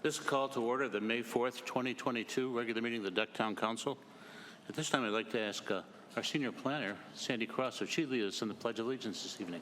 This is a call to order the May 4th, 2022 regular meeting of the Ducktown Council. At this time, I'd like to ask our senior planner, Sandy Cross, if she'd lead us in the Pledge of Allegiance this evening.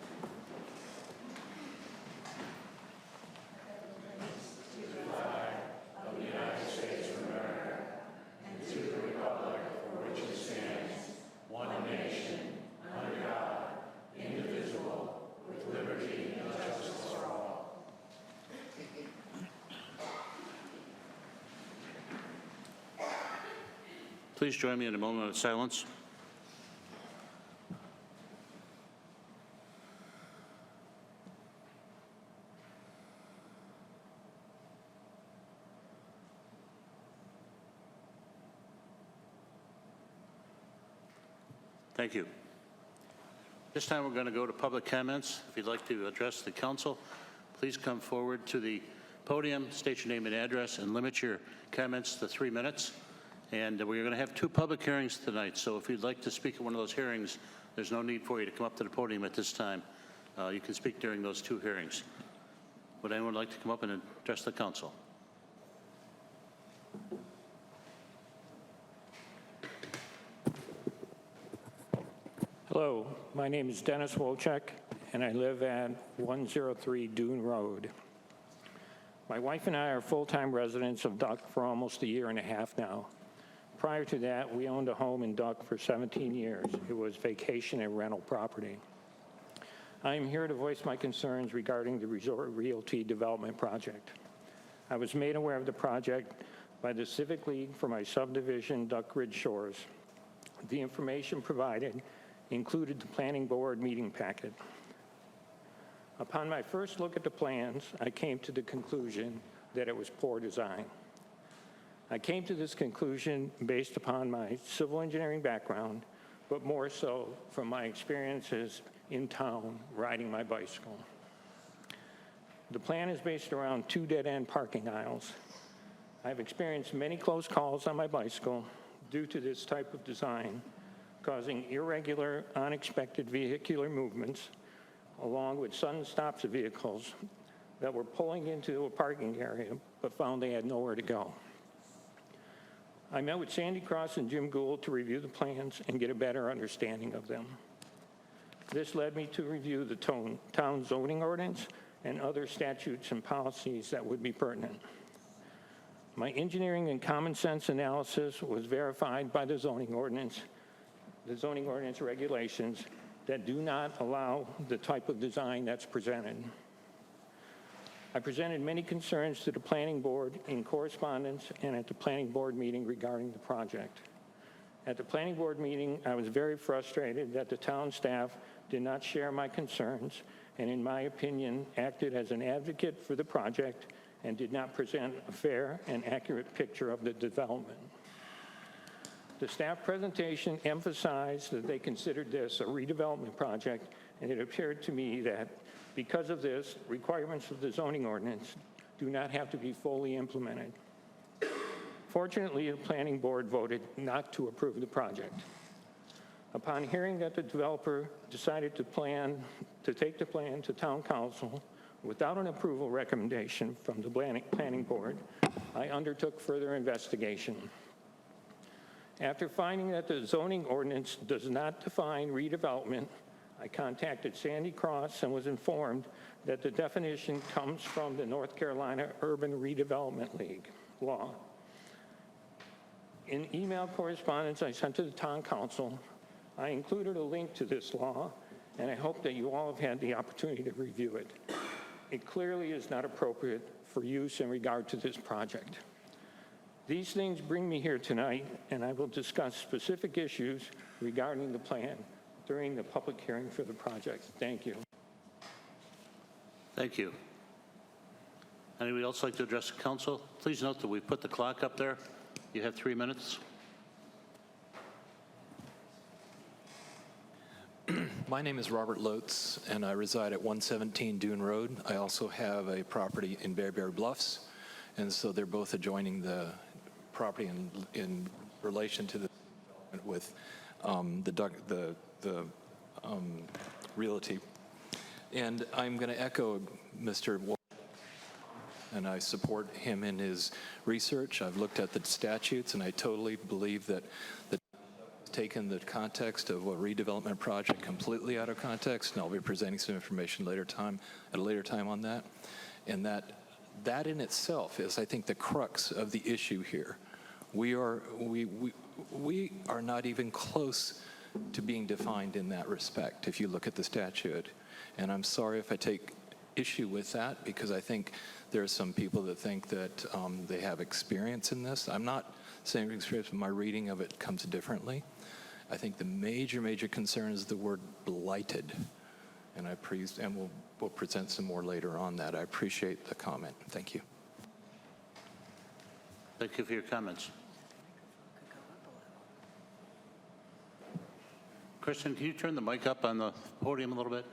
Please join me in a moment of silence. Thank you. This time we're going to go to public comments. If you'd like to address the council, please come forward to the podium, state your name and address, and limit your comments to 3 minutes. And we're going to have 2 public hearings tonight, so if you'd like to speak at one of those hearings, there's no need for you to come up to the podium at this time. You can speak during those 2 hearings. Would anyone like to come up and address the council? Hello, my name is Dennis Wolchek, and I live at 103 Dune Road. My wife and I are full-time residents of Duck for almost 1.5 years now. Prior to that, we owned a home in Duck for 17 years. It was vacation and rental property. I am here to voice my concerns regarding the Resort Realty Development Project. I was made aware of the project by the Civic League for my subdivision, Duck Ridge Shores. The information provided included the planning board meeting packet. Upon my first look at the plans, I came to the conclusion that it was poor design. I came to this conclusion based upon my civil engineering background, but more so from my experiences in town riding my bicycle. The plan is based around 2 dead-end parking aisles. I've experienced many close calls on my bicycle due to this type of design, causing irregular, unexpected vehicular movements, along with sudden stops of vehicles that were pulling into a parking area but found they had nowhere to go. I met with Sandy Cross and Jim Gould to review the plans and get a better understanding of them. This led me to review the town zoning ordinance and other statutes and policies that would be pertinent. My engineering and common sense analysis was verified by the zoning ordinance regulations that do not allow the type of design that's presented. I presented many concerns to the planning board in correspondence and at the planning board meeting regarding the project. At the planning board meeting, I was very frustrated that the town staff did not share my concerns and, in my opinion, acted as an advocate for the project and did not present a fair and accurate picture of the development. The staff presentation emphasized that they considered this a redevelopment project, and it appeared to me that because of this, requirements of the zoning ordinance do not have to be fully implemented. Fortunately, the planning board voted not to approve the project. Upon hearing that the developer decided to take the plan to town council without an approval recommendation from the planning board, I undertook further investigation. After finding that the zoning ordinance does not define redevelopment, I contacted Sandy Cross and was informed that the definition comes from the North Carolina Urban Redevelopment League law. In email correspondence I sent to the town council, I included a link to this law, and I hope that you all have had the opportunity to review it. It clearly is not appropriate for use in regard to this project. These things bring me here tonight, and I will discuss specific issues regarding the plan during the public hearing for the project. Thank you. Thank you. Anybody else like to address the council? Please note that we put the clock up there. You have 3 minutes. My name is Robert Lotz, and I reside at 117 Dune Road. I also have a property in Bear Bluffs, and so they're both adjoining the property in relation to the with the realty. And I'm going to echo Mr. and I support him in his research. I've looked at the statutes, and I totally believe that the taken the context of a redevelopment project completely out of context, and I'll be presenting some information at a later time on that. And that in itself is, I think, the crux of the issue here. We are not even close to being defined in that respect if you look at the statute. And I'm sorry if I take issue with that, because I think there are some people that think that they have experience in this. I'm not saying experience, but my reading of it comes differently. I think the major concern is the word blighted, and we'll present some more later on that. I appreciate the comment. Thank you. Thank you for your comments. Kristen, can you turn the mic up on the podium a little bit?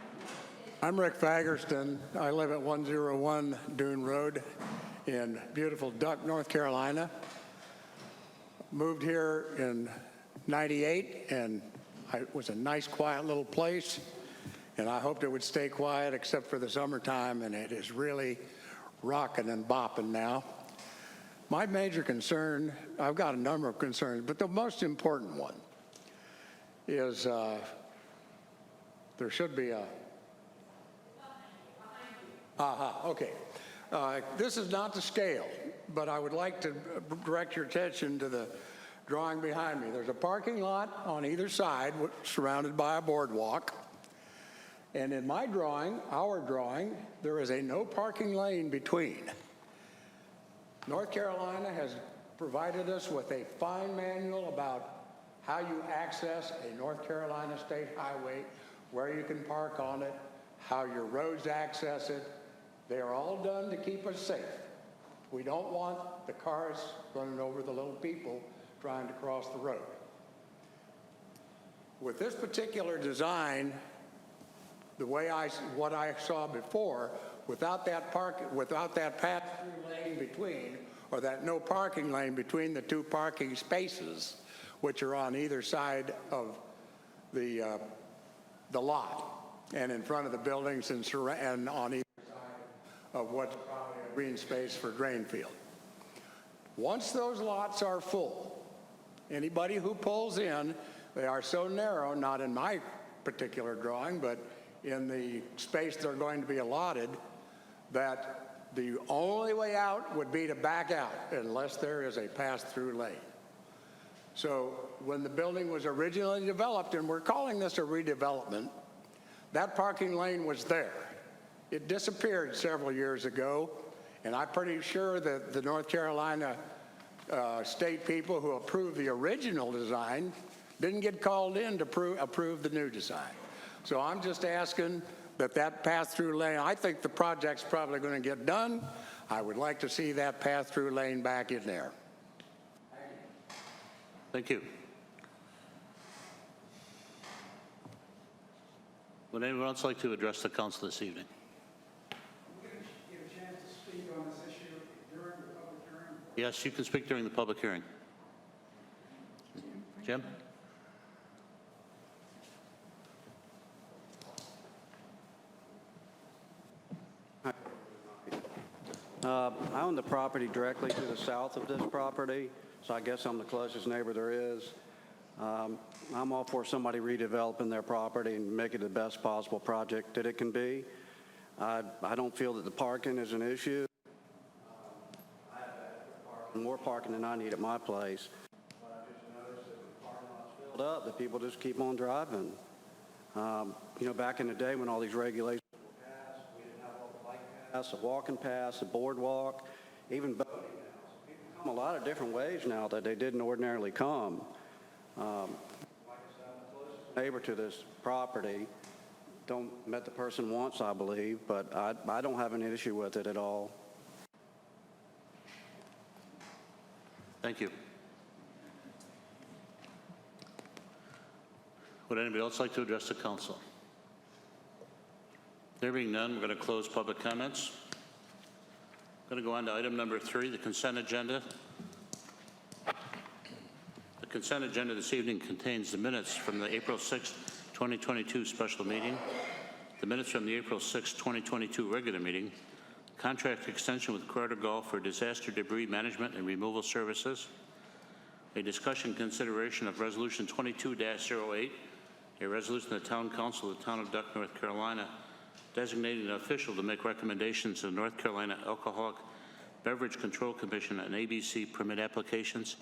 I'm Rick Fagerston. I live at 101 Dune Road in beautiful Duck, North Carolina. Moved here in '98, and it was a nice, quiet little place, and I hoped it would stay quiet except for the summertime, and it is really rocking and bopping now. My major concern, I've got a number of concerns, but the most important one is there should be a okay. This is not to scale, but I would like to direct your attention to the drawing behind me. There's a parking lot on either side surrounded by a boardwalk. And in my drawing, our drawing, there is a no parking lane between. North Carolina has provided us with a fine manual about how you access a North Carolina state highway, where you can park on it, how your roads access it. They are all done to keep us safe. We don't want the cars running over the little people trying to cross the road. With this particular design, what I saw before, without that pass-through lane between, or that no parking lane between the two parking spaces, which are on either side of the lot and in front of the buildings and on either side of what's probably a green space for drain field. Once those lots are full, anybody who pulls in, they are so narrow, not in my particular drawing, but in the space they're going to be allotted, that the only way out would be to back out unless there is a pass-through lane. So when the building was originally developed, and we're calling this a redevelopment, that parking lane was there. It disappeared several years ago, and I'm pretty sure that the North Carolina state people who approved the original design didn't get called in to approve the new design. So I'm just asking that pass-through lane, I think the project's probably going to get done. I would like to see that pass-through lane back in there. Thank you. Would anyone else like to address the council this evening? Get a chance to speak on this issue during the public hearing? Yes, you can speak during the public hearing. Jim? I own the property directly to the south of this property, so I guess I'm the closest neighbor there is. I'm all for somebody redeveloping their property and making it the best possible project that it can be. I don't feel that the parking is an issue. I have more parking than I need at my place. But I just noticed that the parking lot's filled up, that people just keep on driving. You know, back in the day when all these regulations were passed, we didn't have all the bike paths, the walking paths, the boardwalk, even boating now. So people come a lot of different ways now that they didn't ordinarily come. Like I said, I'm the closest neighbor to this property. Met the person once, I believe, but I don't have an issue with it at all. Thank you. Would anybody else like to address the council? There being none, we're going to close public comments. Going to go on to item number 3, the consent agenda. The consent agenda this evening contains the minutes from the April 6, 2022 special meeting, the minutes from the April 6, 2022 regular meeting, contract extension with Carter Golf for disaster debris management and removal services. A discussion consideration of Resolution 22-08, a resolution of the Town Council of the Town of Duck, North Carolina, designating an official to make recommendations to the North Carolina Alcoholic Beverage Control Commission on ABC permit applications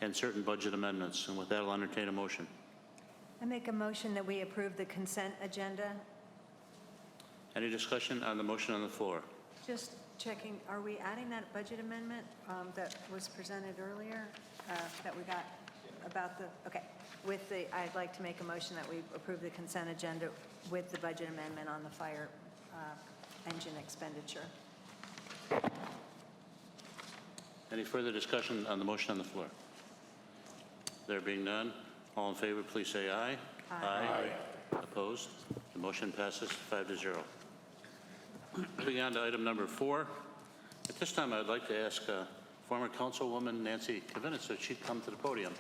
and certain budget amendments. And with that, I'll entertain a motion. I make a motion that we approve the consent agenda. Any discussion on the motion on the floor? Just checking, are we adding that budget amendment that was presented earlier, that we got about the, okay. With the, I'd like to make a motion that we approve the consent agenda with the budget amendment on the fire engine expenditure. Any further discussion on the motion on the floor? There being none, all in favor, please say aye. Aye. Opposed? The motion passes 5-0. Moving on to item number 4. At this time, I'd like to ask former Councilwoman Nancy Kavinas if she'd come to the podium.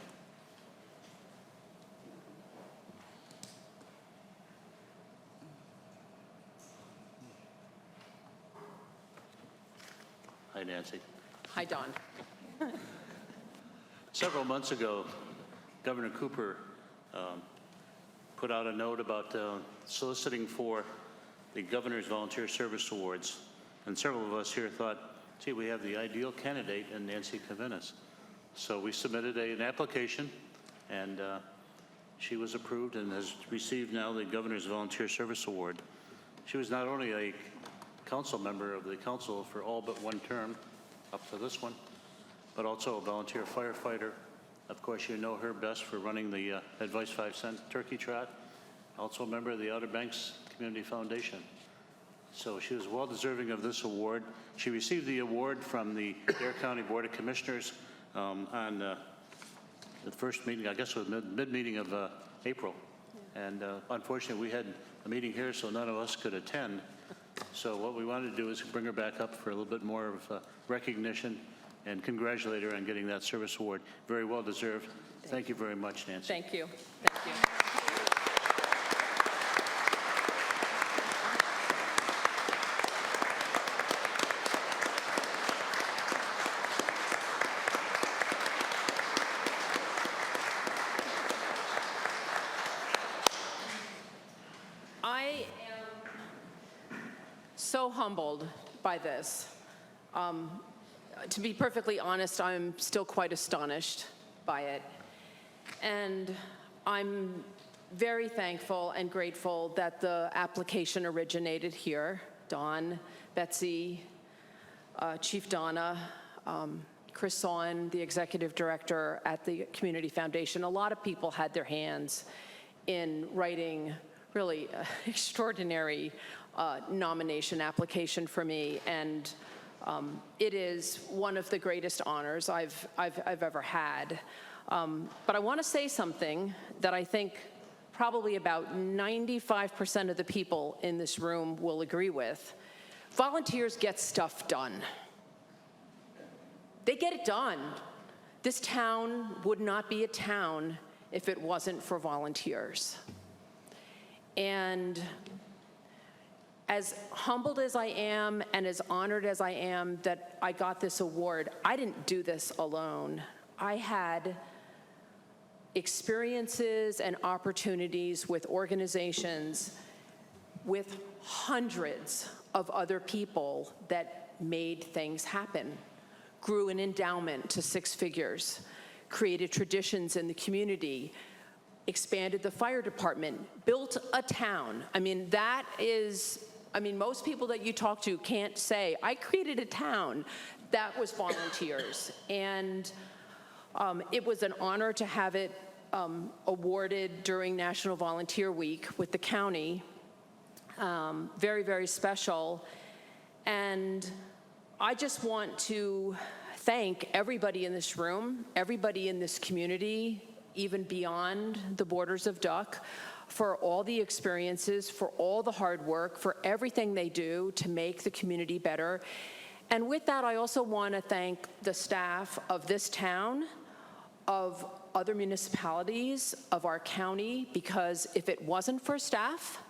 Hi, Nancy. Hi, Don. Several months ago, Governor Cooper put out a note about soliciting for the Governor's Volunteer Service Awards, and several of us here thought, gee, we have the ideal candidate in Nancy Kavinas. So we submitted an application, and she was approved and has received now the Governor's Volunteer Service Award. She was not only a council member of the council for all but one term, up to this one, but also a volunteer firefighter. Of course, you know her best for running the Advice 5-cent Turkey Trot, also a member of the Outer Banks Community Foundation. So she was well deserving of this award. She received the award from the Dare County Board of Commissioners on the first meeting, I guess it was mid-meeting of April. And unfortunately, we had a meeting here, so none of us could attend. So what we wanted to do is bring her back up for a little bit more of recognition and congratulate her on getting that service award. Very well deserved. Thank you very much, Nancy. Thank you. Thank you. I am so humbled by this. To be perfectly honest, I'm still quite astonished by it. And I'm very thankful and grateful that the application originated here. Don, Betsy, Chief Donna, Chris Sawn, the executive director at the Community Foundation. A lot of people had their hands in writing really extraordinary nomination application for me, and it is one of the greatest honors I've ever had. But I want to say something that I think probably about 95% of the people in this room will agree with. Volunteers get stuff done. They get it done. This town would not be a town if it wasn't for volunteers. And as humbled as I am and as honored as I am that I got this award, I didn't do this alone. I had experiences and opportunities with organizations with hundreds of other people that made things happen, grew an endowment to 6 figures, created traditions in the community, expanded the fire department, built a town. I mean, most people that you talk to can't say, I created a town. That was volunteers. And it was an honor to have it awarded during National Volunteer Week with the county. Very, very special. And I just want to thank everybody in this room, everybody in this community, even beyond the borders of Duck, for all the experiences, for all the hard work, for everything they do to make the community better. And with that, I also want to thank the staff of this town, of other municipalities, of our county, because if it wasn't for staff,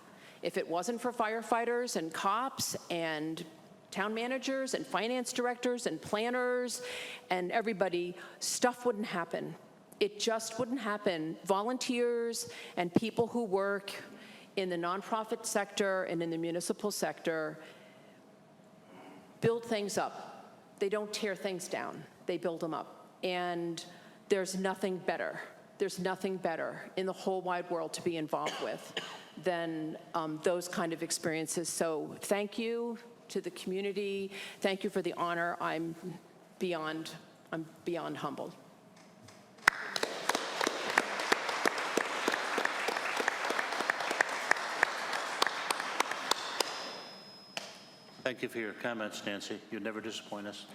if it wasn't for firefighters and cops and town managers and finance directors and planners and everybody, stuff wouldn't happen. It just wouldn't happen. Volunteers and people who work in the nonprofit sector and in the municipal sector build things up. They don't tear things down. They build them up. And there's nothing better. There's nothing better in the whole wide world to be involved with than those kind of experiences. So thank you to the community. Thank you for the honor. I'm beyond humbled. Thank you for your comments, Nancy. You never disappoint us.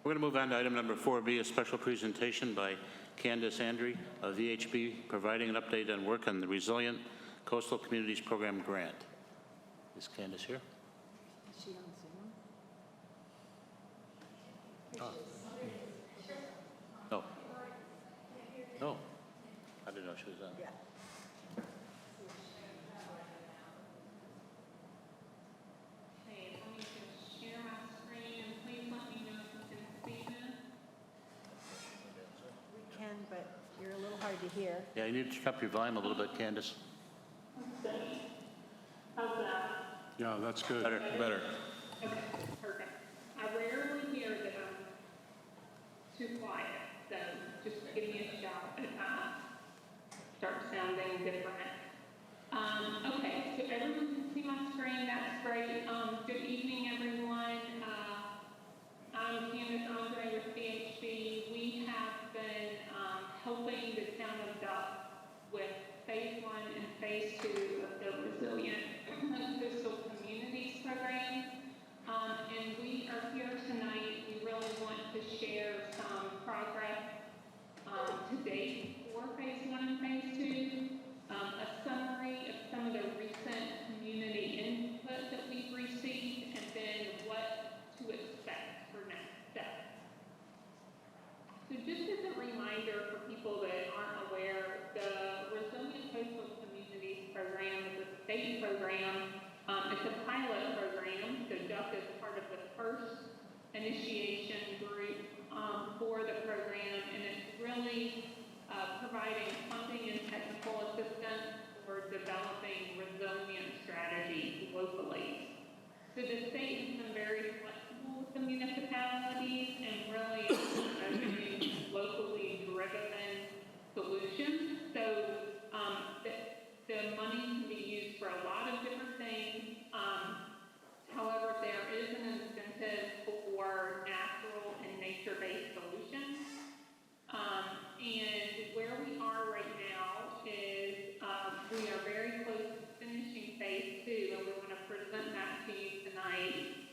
We're going to move on to item number 4B, a special presentation by Candace Andre of VHB, providing an update on work on the Resilient Coastal Communities Program grant. Is Candace here? Is she on Zoom? No. No. I didn't know she was on. Yeah. Okay, let me just share my screen and please let me know if you can see this. We can, but you're a little hard to hear. Yeah, you need to turn up your volume a little bit, Candace. How's that? Yeah, that's good. Better. Okay, perfect. I rarely hear that I'm too quiet, so just give me a shot if I start sounding different. Okay, so everyone can see my screen, that's great. Good evening, everyone. I'm Candace Andre with VHB. We have been helping the town of Duck with phase 1 and phase 2 of the Resilient Coastal Communities Program. And we are here tonight. We really want to share some progress to date for phase 1 and phase 2, a summary of some of the recent community input that we've received, and then what to expect for next steps. So just as a reminder for people that aren't aware, the Resilient Coastal Communities Program is a state program. It's a pilot program, so Duck is part of the first initiation group for the program, and it's really providing funding and technical assistance for developing resilient strategies locally. So the state has been very flexible with the municipalities and really opening locally driven solutions. So the money can be used for a lot of different things. However, there is an incentive for natural and nature-based solutions. And where we are right now is we are very close to finishing phase 2, and we want to present that to you tonight.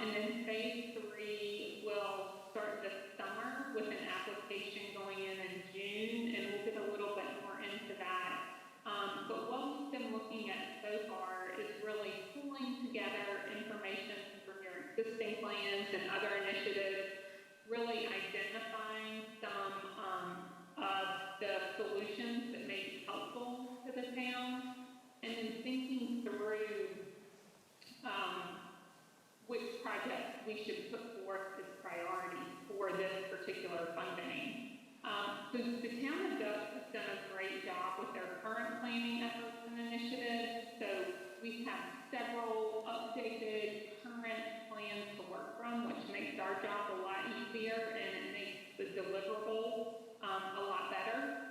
And then phase 3 will start this summer with an application going in June, and we'll get a little bit more into that. But what we've been looking at so far is really pulling together information from your existing plans and other initiatives, really identifying some of the solutions that may be helpful to the town, and then thinking through which projects we should put forth as priorities for this particular funding. So the town of Duck has done a great job with their current planning efforts and initiatives. So we have several updated current plans to work from, which makes our job a lot easier and it makes the deliverable a lot better.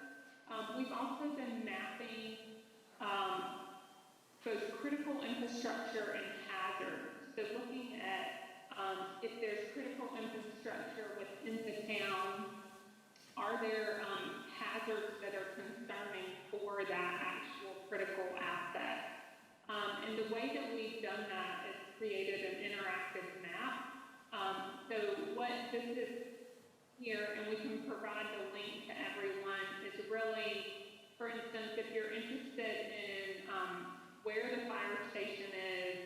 We've also been mapping both critical infrastructure and hazards. So looking at if there's critical infrastructure within the town, are there hazards that are concerning for that actual critical asset? And the way that we've done that is created an interactive map. So what this is here, and we can provide the link to everyone, is really, for instance, if you're interested in where the fire station is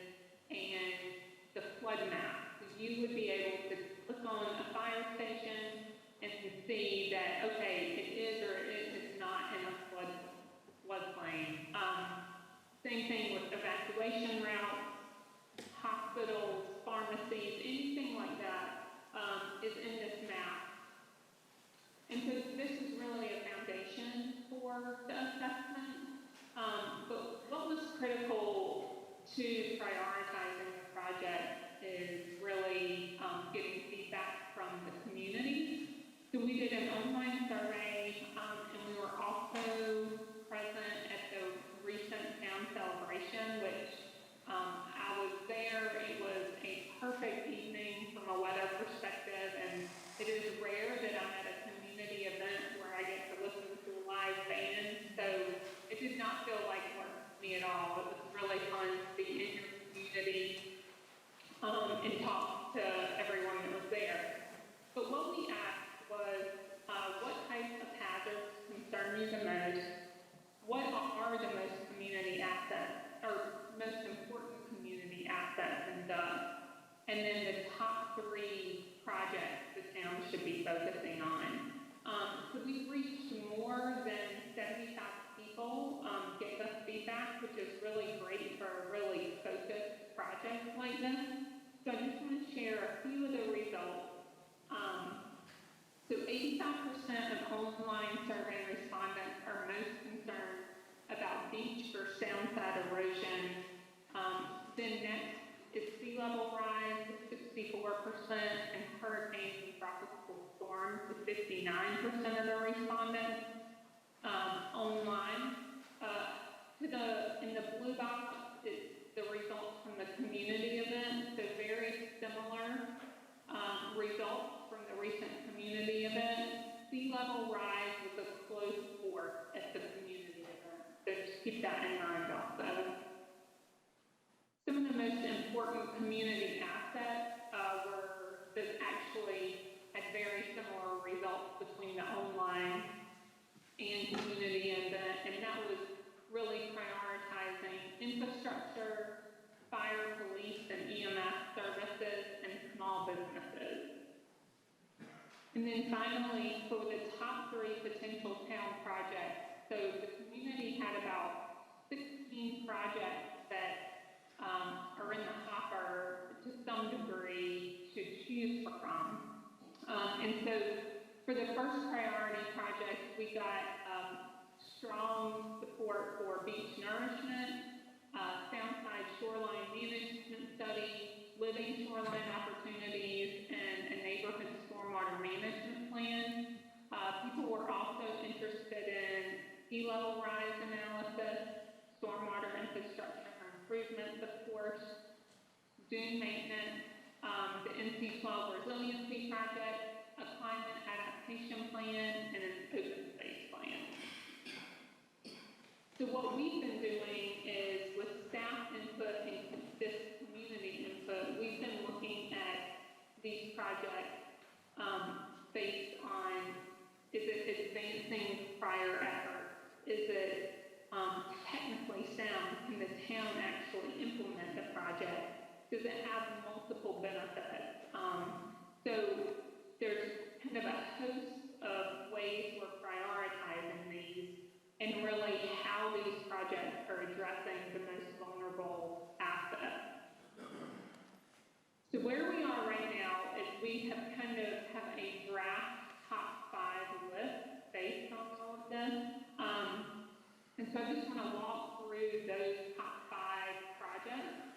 and the flood map, you would be able to click on a fire station and to see that, okay, it is or it is not in a floodplain. Same thing with evacuation routes, to prioritizing the project is really getting feedback from the community. So we did an online survey, and we were also present at the recent town celebration, which I was there. It was a perfect evening from a weather perspective, and it is rare that I'm at a community event where I get to listen to a live band, so it did not feel like work to me at all. It was really fun to be in your community and talk to everyone that was there. But what we asked was, what types of hazards concern you the most? What are the most community assets, or most important community assets in Doug? And then the top 3 projects the town should be focusing on. So we've reached more than 75 people, gave us feedback, which is really great for a really focused project like this. So I just want to share a few of the results. So 85% of online survey respondents are most concerned about beach or soundside erosion. Then next is sea level rise with 64% and hurricanes and tropical storms with 59% of the respondents. Online, in the blue box is the results from the community event, so very similar results from the recent community event. Sea level rise was a close fourth at the community event, so just keep that in mind also. Some of the most important community assets that actually had very similar results between the online and community event, and that was really prioritizing infrastructure, fire, police, and EMS services, and small businesses. And then finally, for the top 3 potential town projects, so the community had about 16 projects that are in the hopper to some degree to choose from. And so for the first priority project, we got strong support for beach nourishment, soundside shoreline management study, living shoreline opportunities, and a neighborhood stormwater management plan. People were also interested in sea level rise analysis, stormwater infrastructure improvements, of course, dune maintenance, the NC12 resiliency project, a climate adaptation plan, and an open space plan. So what we've been doing is, with staff input and this community input, we've been looking at these projects based on, is it advancing prior efforts? Is it technically sound? Can the town actually implement the project? Does it have multiple benefits? So there's kind of a host of ways we're prioritizing these, and really how these projects are addressing the most vulnerable assets. So where we are right now is we have kind of have a draft top 5 list based on all of this. And so I just want to walk through those top 5 projects.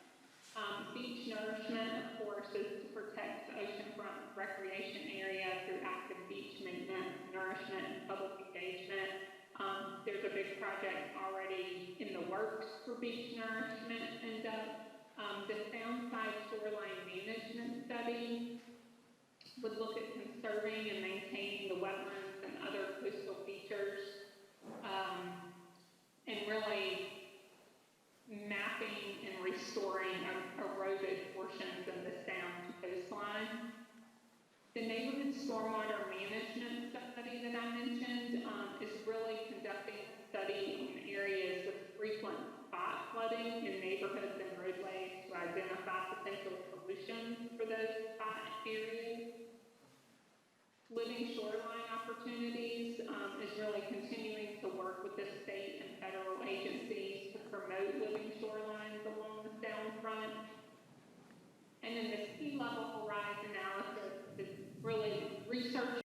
Beach nourishment, of course, is to protect the oceanfront recreation area through active beach maintenance, nourishment, and public engagement. There's a big project already in the works for beach nourishment, and the soundside shoreline management study would look at conserving and maintaining the wetlands and other coastal features, and really mapping and restoring eroded portions of the sound coastline. The neighborhood stormwater management study that I mentioned is really conducting a study on areas with frequent spot flooding in neighborhoods and roadways to identify potential solutions for those spot areas. Living shoreline opportunities is really continuing to work with the state and federal agencies to promote living shorelines along the sound front. And then the sea level rise analysis is really researching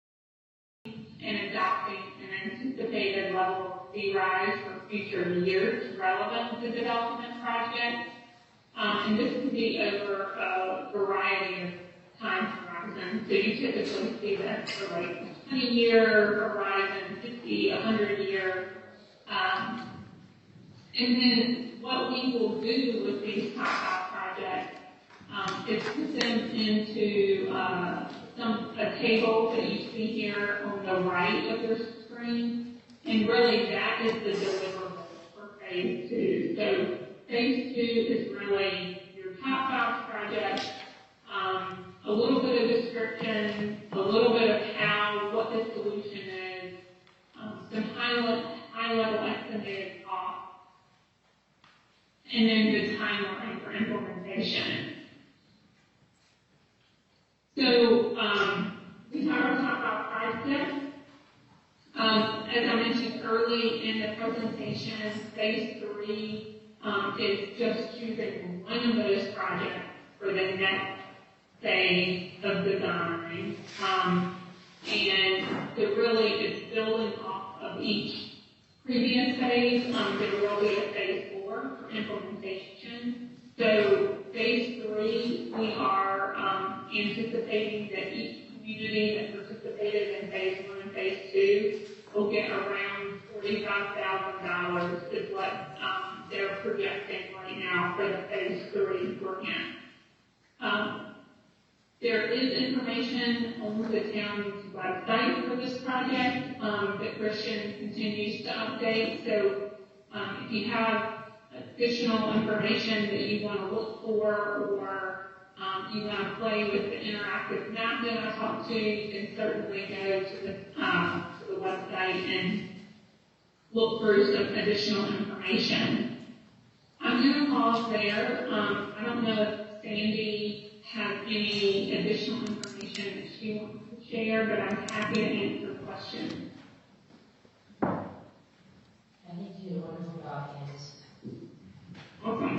and adopting an anticipated level of sea rise for future years relevant to development projects. And this could be over a variety of time horizons. So you typically see that for like a 20-year horizon, 50, 100-year. And then what we will do with these top-out projects is put them into a table that you see here on the right of your screen. And really that is the deliverable for phase 2. So phase 2 is really your top-out project, a little bit of description, a little bit of what the solution is, some high-level estimated costs, and then the timeline for implementation. So we have our top-out project. As I mentioned early in the presentation, phase 3 is just choosing one of those projects for the next phase of design. And so really it's building off of each previous phase. There will be a phase 4 for implementation. So phase 3, we are anticipating that each community that participated in phase 1 and phase 2 will get around $45,000 is what they're projecting right now for the phase 3 grant. There is information on the town's website for this project that Christian continues to update. So if you have additional information that you want to look for, or you want to play with the interactive map that I talked to, you can certainly go to the website and look through some additional information. I'm going to pause there. I don't know if Sandy has any additional information that she wants to share, but I'm happy to answer questions. I think you did a wonderful job, Candace. Okay.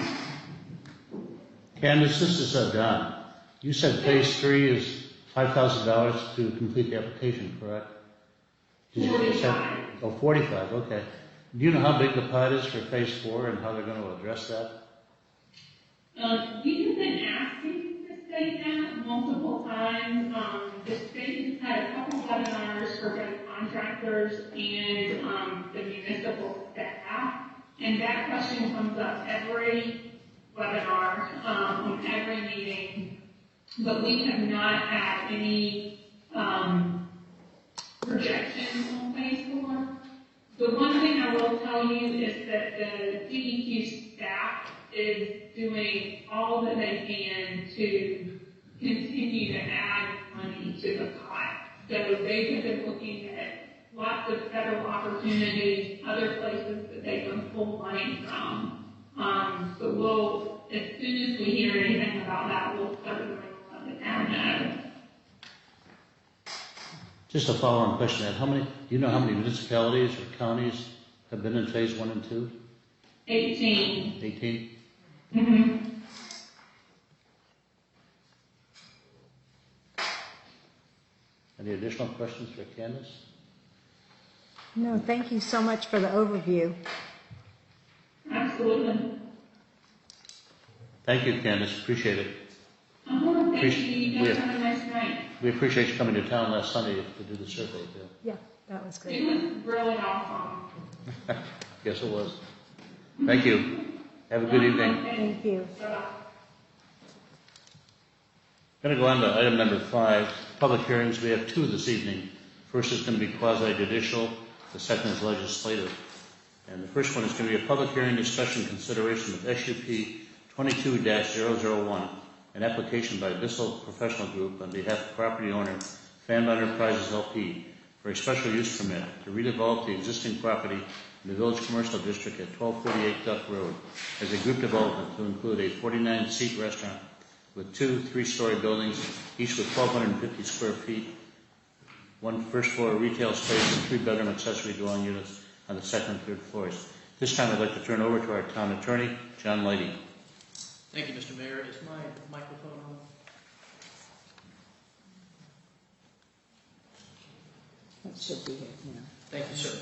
Candace, this is Don. You said phase 3 is $5,000 to complete the application, correct? Did you say? 45. Oh, 45, okay. Do you know how big the pot is for phase 4 and how they're going to address that? We have been asking the state that multiple times. The state has had a couple webinars for both contractors and the municipal staff, and that question comes up every webinar, on every meeting, but we have not had any projections on phase 4. The one thing I will tell you is that the DEQ staff is doing all that they can to continue to add money to the pot. So they have been looking at lots of federal opportunities, other places that they can pull money from. So we'll, as soon as we hear anything about that, we'll certainly let the town know. Just a follow-on question. Do you know how many municipalities or counties have been in phase 1 and 2? 18. 18? Mm-hmm. Any additional questions for Candace? No, thank you so much for the overview. Absolutely. Thank you, Candace. Appreciate it. Thank you. You guys have a nice night. We appreciate you coming to town last Sunday to do the survey, too. Yeah, that was It great. was really awesome. Yes, it was. Thank you. Have a good evening. Thank you. Going to go on to item number 5, public hearings. We have 2 this evening. First is going to be quasi-judicial. The second is legislative. And the first one is going to be a public hearing discussion consideration of SUP 22-001, an application by Bissell Professional Group on behalf of property owner Fan Enterprises LP for a special use permit to redevelop the existing property in the Village Commercial District at 1248 Duck Road as a group development to include a 49-seat restaurant with 2 3-story buildings, each with 1,250 square feet, 1 first-floor retail space, and 3 bedroom accessory dwelling units on the 2nd and 3rd floors. This time I'd like to turn over to our town attorney, John Leidy. Thank you, Mr. Mayor. Is my microphone on? That should be it, yeah. Thank you, sir.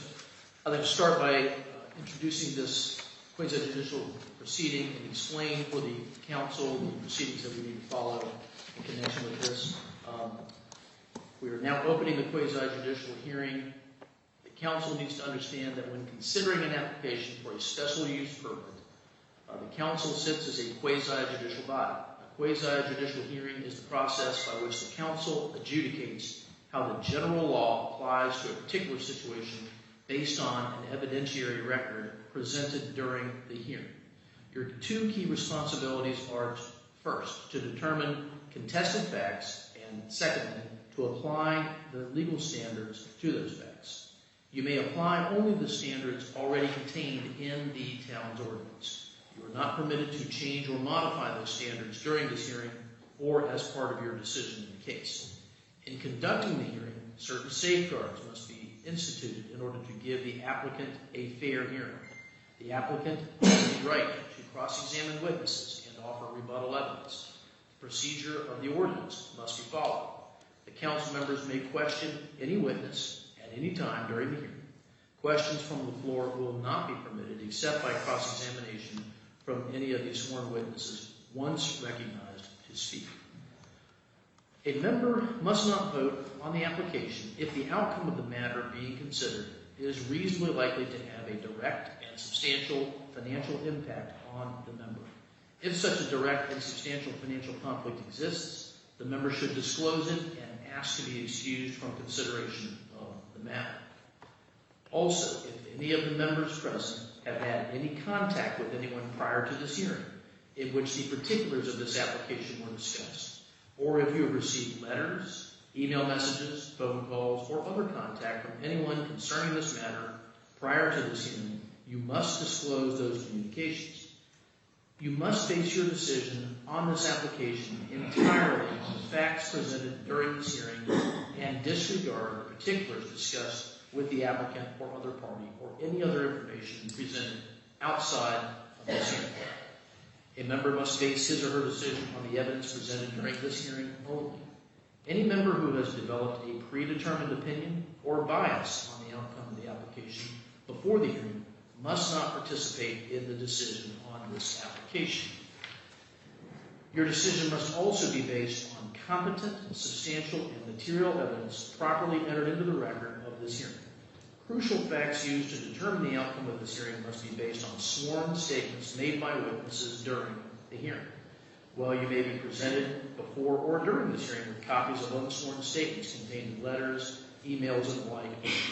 I'd like to start by introducing this quasi-judicial proceeding and explain for the council the proceedings that we need to follow in connection with this. We are now opening the quasi-judicial hearing. The council needs to understand that when considering an application for a special use permit, the council sits as a quasi-judicial body. A quasi-judicial hearing is the process by which the council adjudicates how the general law applies to a particular situation based on an evidentiary record presented during the hearing. Your two key responsibilities are, first, to determine contested facts, and secondly, to apply the legal standards to those facts. You may apply only the standards already contained in the town's ordinance. You are not permitted to change or modify those standards during this hearing or as part of your decision in the case. In conducting the hearing, certain safeguards must be instituted in order to give the applicant a fair hearing. The applicant has the right to cross-examine witnesses and offer rebuttal evidence. The procedure of the ordinance must be followed. The council members may question any witness at any time during the hearing. Questions from the floor will not be permitted except by cross-examination from any of the sworn witnesses once recognized to speak. A member must not vote on the application if the outcome of the matter being considered is reasonably likely to have a direct and substantial financial impact on the member. If such a direct and substantial financial conflict exists, the member should disclose it and ask to be excused from consideration of the matter. Also, if any of the members present have had any contact with anyone prior to this hearing in which the particulars of this application were discussed, or if you have received letters, email messages, phone calls, or other contact from anyone concerning this matter prior to this hearing, you must disclose those communications. You must base your decision on this application entirely on the facts presented during this hearing and disregard the particulars discussed with the applicant or other party or any other information presented outside of this hearing. A member must base his or her decision on the evidence presented during this hearing only. Any member who has developed a predetermined opinion or bias on the outcome of the application before the hearing must not participate in the decision on this application. Your decision must also be based on competent, substantial, and material evidence properly entered into the record of this hearing. Crucial facts used to determine the outcome of this hearing must be based on sworn statements made by witnesses during the hearing. While you may be presented before or during this hearing with copies of unsworn statements contained in letters, emails, and the like,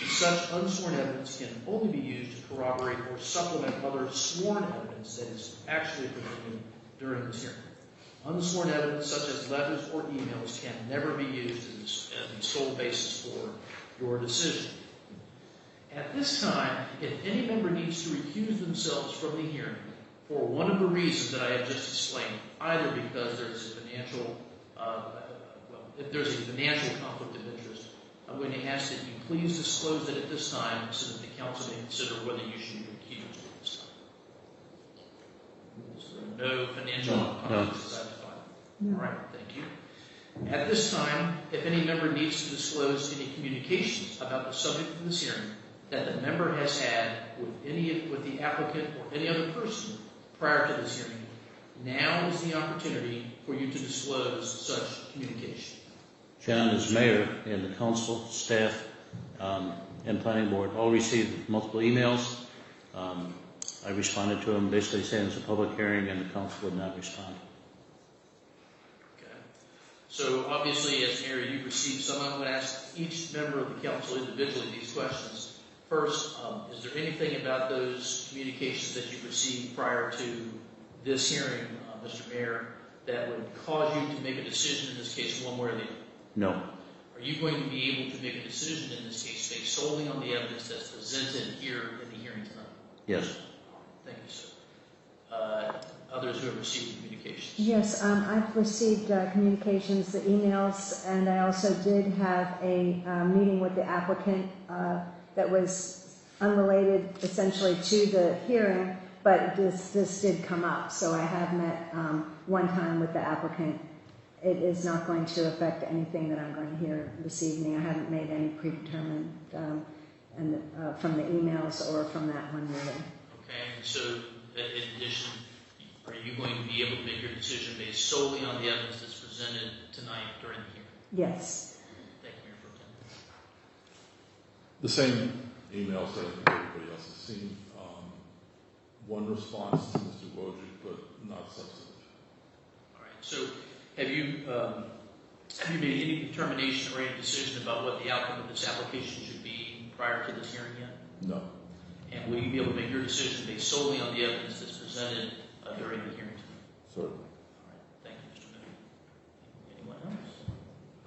such unsworn evidence can only be used to corroborate or supplement other sworn evidence that is actually presented during this hearing. Unsworn evidence such as letters or emails can never be used as the sole basis for your decision. At this time, if any member needs to recuse themselves from the hearing for one of the reasons that I have just explained, either because there's a financial, if there's a financial conflict of interest, I'm going to ask that you please disclose that at this time so that the council may consider whether you should be recused at this time. So there are no financial conflicts as I define. No. All right, thank you. At this time, if any member needs to disclose any communications about the subject of this hearing that the member has had with the applicant or any other person prior to this hearing, now is the opportunity for you to disclose such communication. John, as mayor and the council, staff, and planning board all received multiple emails. I responded to them basically saying it's a public hearing and the council would not respond. Okay. So obviously, as mayor, you've received some. I'm going to ask each member of the council individually these questions. First, is there anything about those communications that you've received prior to this hearing, Mr. Mayor, that would cause you to make a decision in this case one way or the other? No. Are you going to be able to make a decision in this case based solely on the evidence that's presented here in the hearing tonight? Yes. Thank you, sir. Others who have received communications? Yes, I've received communications, the emails, and I also did have a meeting with the applicant that was unrelated essentially to the hearing, but this did come up. So I have met one time with the applicant. It is not going to affect anything that I'm going to hear this evening. I haven't made any predetermined from the emails or from that one meeting. Okay, so in addition, are you going to be able to make your decision based solely on the evidence that's presented tonight during the hearing? Yes. Thank you, Mayor Pro Tem. The same emails that everybody else has seen. One response to Mr. Wojcik, but not substantive. All right. So, have you made any determination or any decision about what the outcome of this application should be prior to this hearing yet? No. And will you be able to make your decision based solely on the evidence that's presented during the hearing tonight? Certainly. All right. Thank you, Mr. Miller.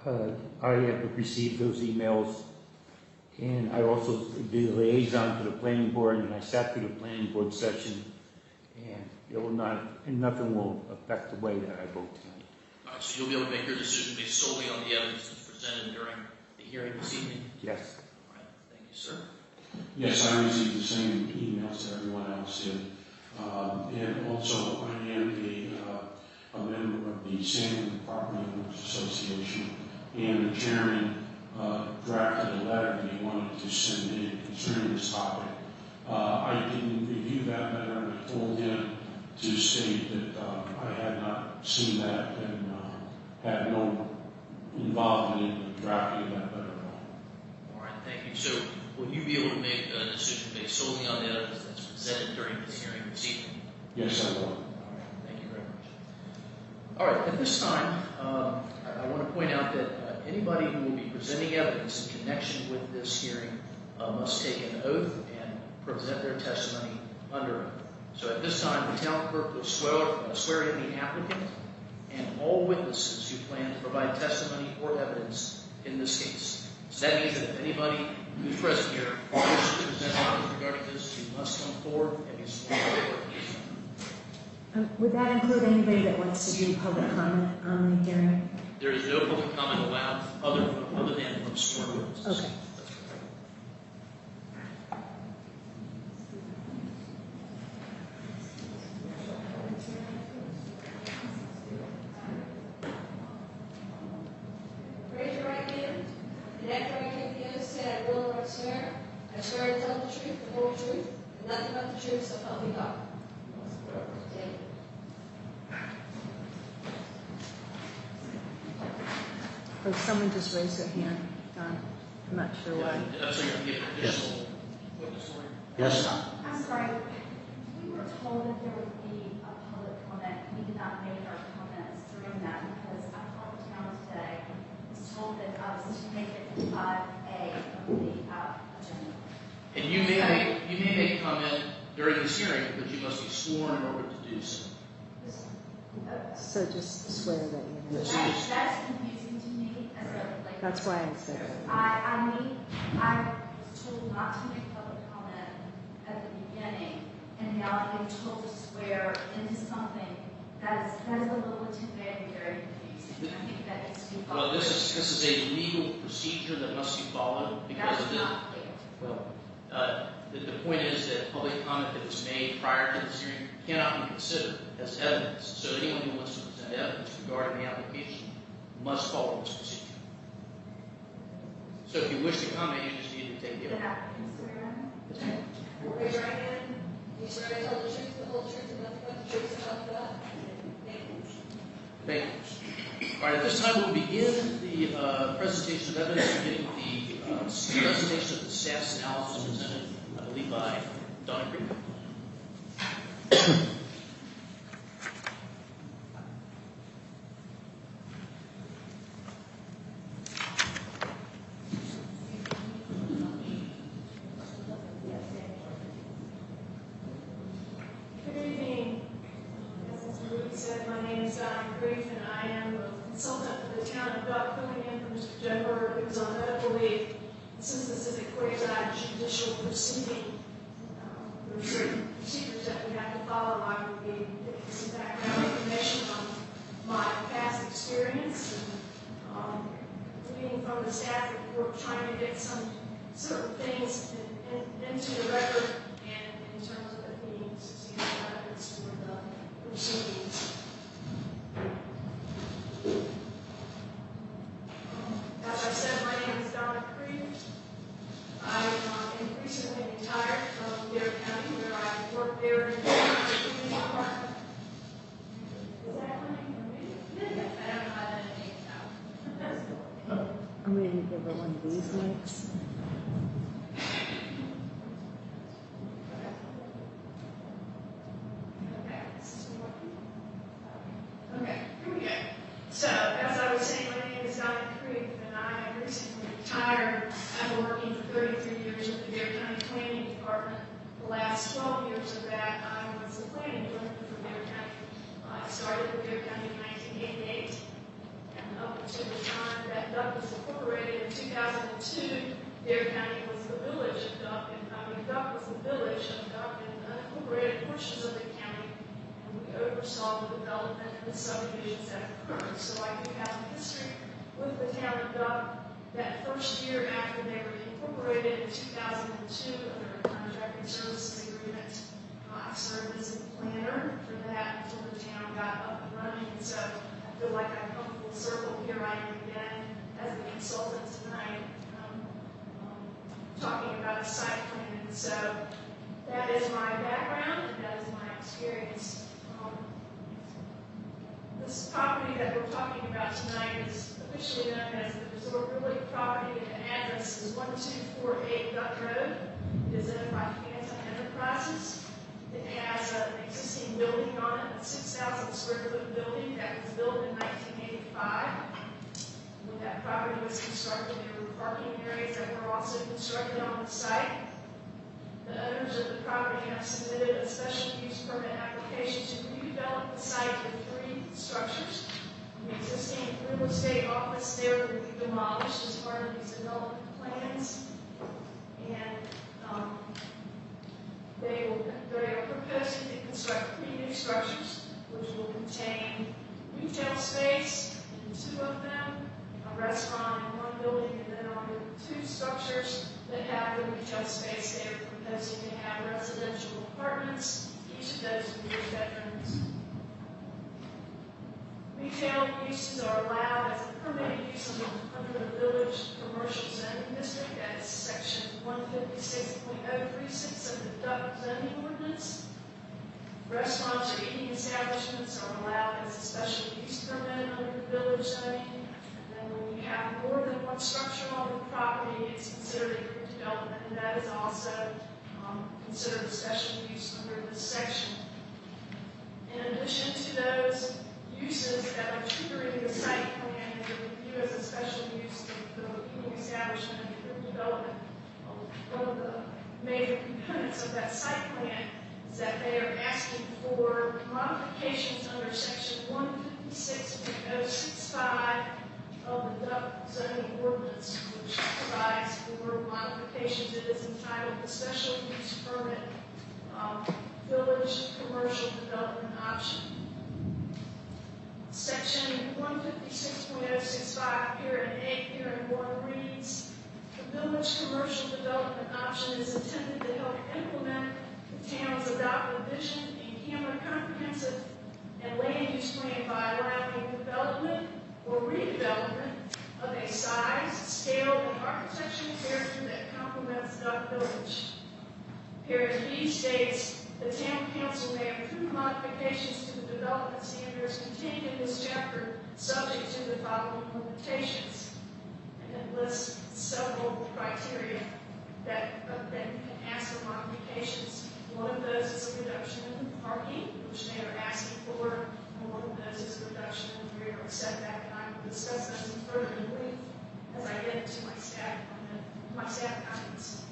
Anyone else? I have received those emails, and I also did a liaison to the planning board, and I sat through the planning board session, and it will not, and nothing will affect the way that I vote tonight. All right. So you'll be able to make your decision based solely on the evidence that's presented during the hearing this evening? Yes. All right. Thank you, sir. Yes, I received the same emails that everyone else did. And also, I am a member of the Sanborn Property Owners Association, and the chairman drafted a letter that he wanted to send in concerning this topic. I didn't review that letter, and I told him to state that I had not seen that and had no involvement in the drafting of that letter at all. All right. Thank you. So, will you be able to make a decision based solely on the evidence that's presented during this hearing this evening? Yes, I will. All right. Thank you very much. All right. At this time, I want to point out that anybody who will be presenting evidence in connection with this hearing must take an oath and present their testimony under oath. So at this time, the town clerk will swear in the applicant and all witnesses who plan to provide testimony or evidence in this case. So that means that if anybody who's present here wishes to present evidence regarding this, you must come forward and be sworn in. Would that include anybody that wants to do public comment on the hearing? There is no public comment allowed other than from sworn witnesses. Okay. Raise your right hand, and after I give the oath, say I will or swear. I swear to tell the truth, the whole truth, and nothing but the truth, so help me God. Okay. Oh, someone just raised their hand, Don. I'm not sure why. So you're going to get additional witness swearing? Yes. I'm sorry, we were told that there would be a public comment. We did not make our comments during that because I called the town today, was told that I was to make it 5A of the agenda. And you may make comment during this hearing, but you must be sworn in order to do so. So just swear that you're going to. That's confusing to me as a, like. That's why I said it. I was told not to make public comment at the beginning, and now I'm being told to swear into something that is a little intimidating, very confusing. I think that needs to be Well, followed. this is a legal procedure that must be followed because of That's this. not clear. Well, the point is that public comment that was made prior to this hearing cannot be considered as evidence. So anyone who wants to present evidence regarding the application must follow this procedure. So if you wish to comment, you just need to take the Then oath. I can swear in. Raise your right hand. You swear to tell the truth, the whole truth, and nothing but the truth, so help you God. Thank you. Thank you. All right, at this time we'll begin the presentation of evidence, beginning with the presentation of the staff's analysis presented, I believe, by Donna Creek. Good evening. As Mr. Rudy said, my name is Donna Grief, and I am a consultant for the town of Duck, filling in for Mr. Jennifer, who's on medical leave. Since this is a quasi-judicial proceeding, there are certain procedures that we have to follow. I will be giving some background information on my past experience, and reading from the staff report, trying to get some certain things into the record, and in terms of it being substantial evidence for the proceedings. As I said, my name is Donna Creed. I am recently retired from Dare County, where I worked there in you give her one of these mics? Okay, here we go. So, as I was saying, my name is Diane Creek, and I have recently retired after working for 33 years with the Dare County Planning Department. The last 12 years of that, I was the planning director for Dare County. I started with Dare County in 1988, and up until the time that Duck was incorporated in 2002, Dare County was the village of Duck, and Duck was the village of Duck and unincorporated portions of the county. We oversaw the development and the subdivisions that occurred. So I do have a history with the town of Duck. That first year after they were incorporated in 2002 under a contracting services agreement, I served as a planner for that until the town got up and running. And so I feel like I've come full circle. Here I am again as a consultant tonight, talking about a site plan. And so that is my background and that is my experience. This property that we're talking about tonight is officially known as the Resort Village property, and the address is 1248 Duck Road. It is owned by Phantom Enterprises. It has an existing building on it, a 6,000 square foot building that was built in 1985. When that property was constructed, there were parking areas that were also constructed on the site. The owners of the property have submitted a special use permit application to redevelop the site with 3 structures. The existing real estate office there will be demolished as part of these development plans. And they are proposing to construct 3 new structures, which will contain retail space in 2 of them, a restaurant in 1 building, and then on the 2 structures that have the retail space, they are proposing to have residential apartments. Each of those will be bedrooms. Retail uses are allowed as a permitted use under the village commercial zoning district. That is section 156.036 of the Duck zoning ordinance. Restaurants or eating establishments are allowed as a special use permit under the village zoning. And then when you have more than 1 structure on the property, it's considered a redevelopment, and that is also considered a special use under this section. In addition to those uses that are triggering the site plan and the review as a special use of the eating establishment and redevelopment, one of the major components of that site plan is that they are asking for modifications under section 156.065 of the Duck zoning ordinance, which provides for modifications. It is entitled the Special Use Permit Village Commercial Development Option. Section 156.065, parent A, parent 1 reads, the village commercial development option is intended to help implement the town's adopted vision and comprehensive and land use plan by allowing development or redevelopment of a size, scale, and architectural character that complements Duck Village. Parent B states, the town council may approve modifications to the development standards contained in this chapter subject to the following limitations. And it lists several criteria that you can ask for modifications. One of those is a reduction in the parking, which they are asking for, and one of those is a reduction in the rear yard setback, and I will discuss those in further length as I get into my staff comments.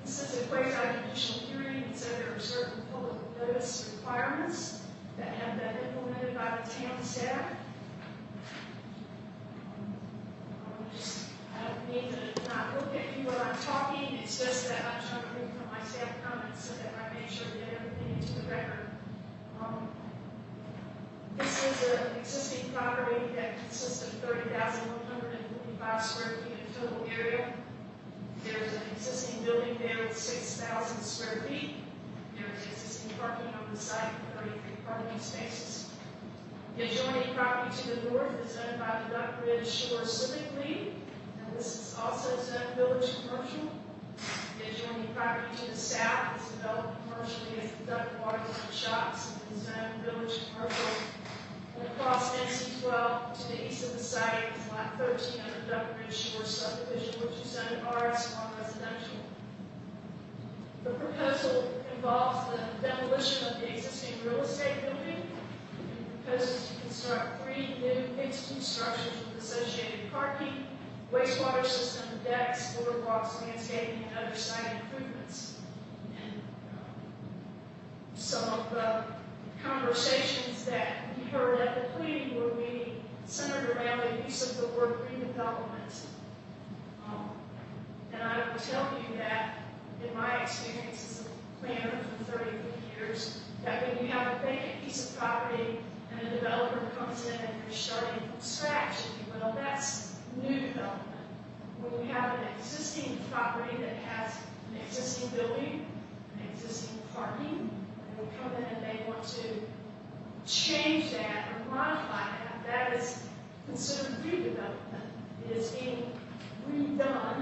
This is a quasi-judicial hearing, and so there are certain public notice requirements that have been implemented by the town staff. I don't need to not look at you while I'm talking. It's just that I'm trying to read from my staff comments so that I make sure to get everything into the record. This is an existing property that consists of 30,145 square feet of total area. There's an existing building there with 6,000 square feet. There's existing parking on the site with 33 parking spaces. The adjoining property to the north is owned by the Duck Ridge Shore Civic League, and this is also zoned village commercial. The adjoining property to the south is developed commercially as the Duck Waterfront Shops and is zoned village commercial. And across NC 12 to the east of the site is lot 13 of the Duck Ridge Shores subdivision, which is zoned RS1 residential. The proposal involves the demolition of the existing real estate building and proposes to construct 3 new mixed-use structures with associated parking, wastewater system, decks, boardwalks, landscaping, and other site improvements. And some of the conversations that we heard at the planning board meeting centered around the use of the word redevelopment. And I will tell you that in my experience as a planner for 33 years, that when you have a vacant piece of property and a developer comes in and you're starting from scratch, if you will, that's new development. When you have an existing property that has an existing building, an existing parking, and they come in and they want to change that or modify that, that is considered redevelopment. It is being redone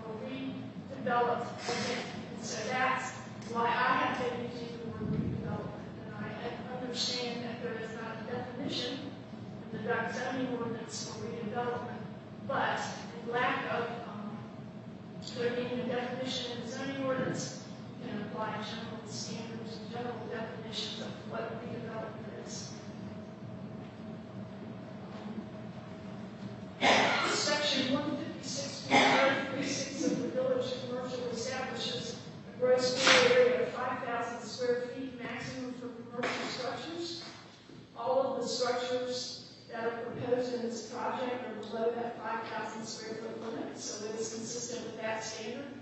or redeveloped again. And so that's why I have been using the word redevelopment. And I understand that there is not a definition in the Dock zoning ordinance for redevelopment, but in lack of there being a definition in the zoning ordinance, you can apply general standards and general definitions of what redevelopment is. Section 156.036 of the Village Commercial establishes a gross floor area of 5,000 square feet maximum for commercial structures. All of the structures that are proposed in this project are below that 5,000 square foot limit, so it is consistent with that standard.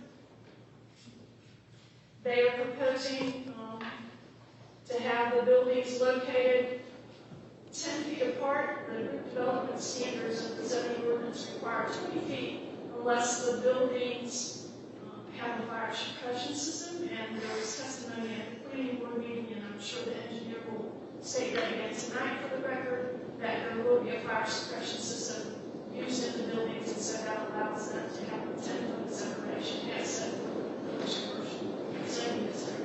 They are proposing to have the buildings located 10 feet apart. The development standards of the zoning ordinance require 20 feet unless the buildings have a fire suppression system, and there was testimony at the planning board meeting, and I'm sure the engineer will state that again tonight for the record, that there will be a fire suppression system used in the buildings, and so that allows them to have a 10-foot separation as set for the village commercial zoning district.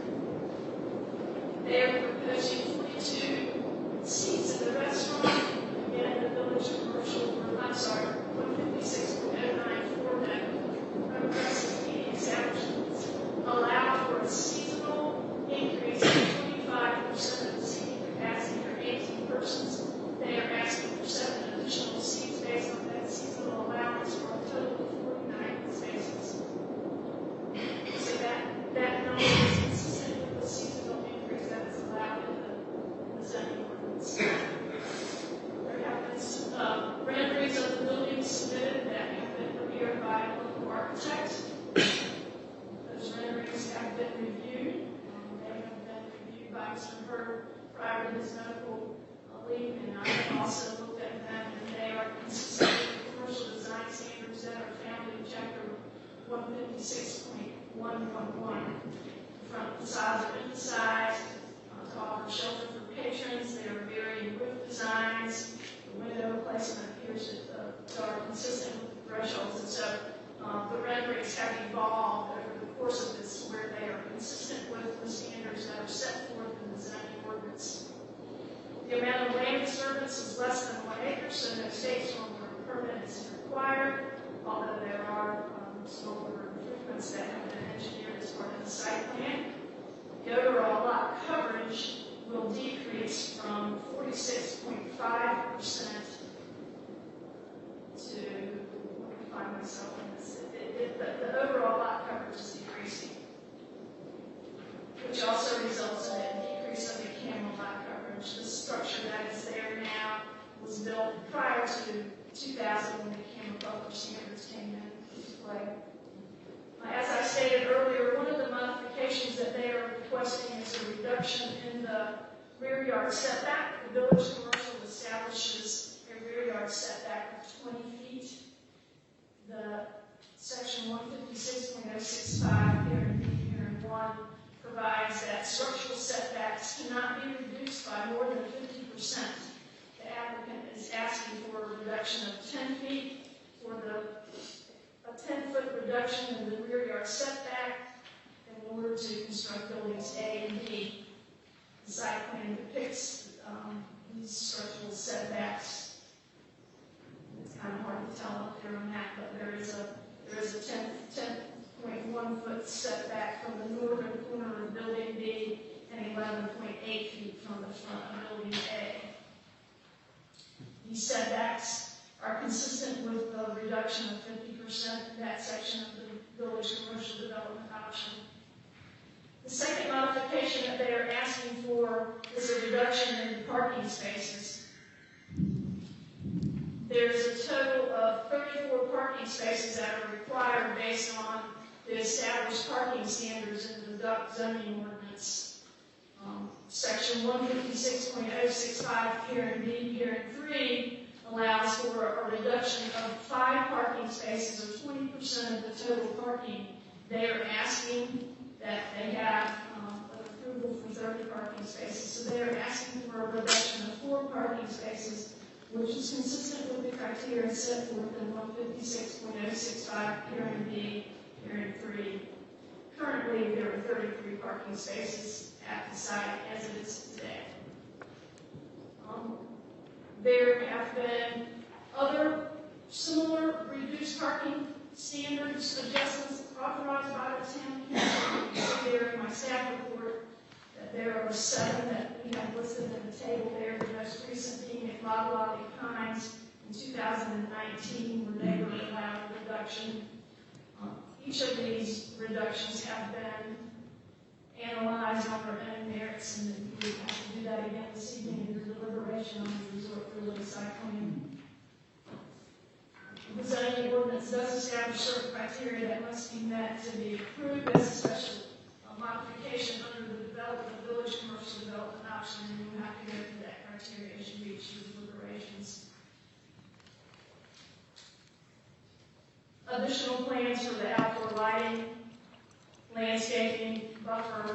They are proposing 42 seats in the restaurant. Again, the village commercial, I'm sorry, 156.094 that progressive eating establishments allow for a seasonal increase of 25% of the seating capacity for 18 persons. They are asking for 7 additional seats based on that seasonal allowance for a total of 49 spaces. So that number is consistent with the seasonal increase that is allowed in the zoning ordinance. There have been some renderings of the buildings submitted that have been prepared by a local architect. Those renderings have been reviewed. They have been reviewed by Mr. Hurd prior to his medical leave, and I have also looked at them, and they are consistent with the commercial design standards that are found in Chapter 156.111. Front facades are emphasized to offer shelter for patrons. They are varying roof designs. The window placement appears to are consistent with the thresholds, and so the renderings have evolved over the course of this, where they are consistent with the standards that are set forth in the zoning ordinance. The amount of land disturbance is less than 1 acre, so no state stormwater permit is required, although there are stormwater improvements that have been engineered as part of the site plan. The overall lot coverage will decrease from 46.5% to, let me find myself in this, the overall lot coverage is decreasing, which also results in a decrease of the camel lot coverage. The structure that is there now was built prior to 2000 when the camel buffer standards came into play. As I stated earlier, one of the modifications that they are requesting is a reduction in the rear yard setback. The village commercial establishes a rear yard setback of 20 feet. The section 156.065 here in 1 provides that structural setbacks cannot be reduced by more than 50%. The applicant is asking for a reduction of 10 feet for a 10-foot reduction in the rear yard setback in order to construct buildings A and B. The site plan depicts these structural setbacks. It's kind of hard to tell up there on that, but there is a 10.1 foot setback from the northern corner of Building B and 11.8 feet from the front of Building A. These setbacks are consistent with the reduction of 50% in that section of the village commercial development option. The second modification that they are asking for is a reduction in parking spaces. There's a total of 34 parking spaces that are required based on the established parking standards in the Duck zoning ordinance. Section 156.065, parent B, parent 3, allows for a reduction of 5 parking spaces, or 20% of the total parking. They are asking that they have approval for 30 parking spaces. So they are asking for a reduction of 4 parking spaces, which is consistent with the criteria set forth in 156.065, parent B, parent 3. Currently, there are 33 parking spaces at the site as it is today. There have been other similar reduced parking standards adjustments authorized by the town council. You see there in my staff report that there are 7 that we have listed in the table there, the most recent being at Loblolly Pines in 2019, where they were allowed a reduction. Each of these reductions have been analyzed on their own merits, and we have to do that again this evening in your deliberation on the resort village site plan. The zoning ordinance does establish certain criteria that must be met to be approved as a special modification under the village commercial development option, and you have to go through that criteria as you reach your deliberations. Additional plans for the outdoor lighting, landscaping, buffer,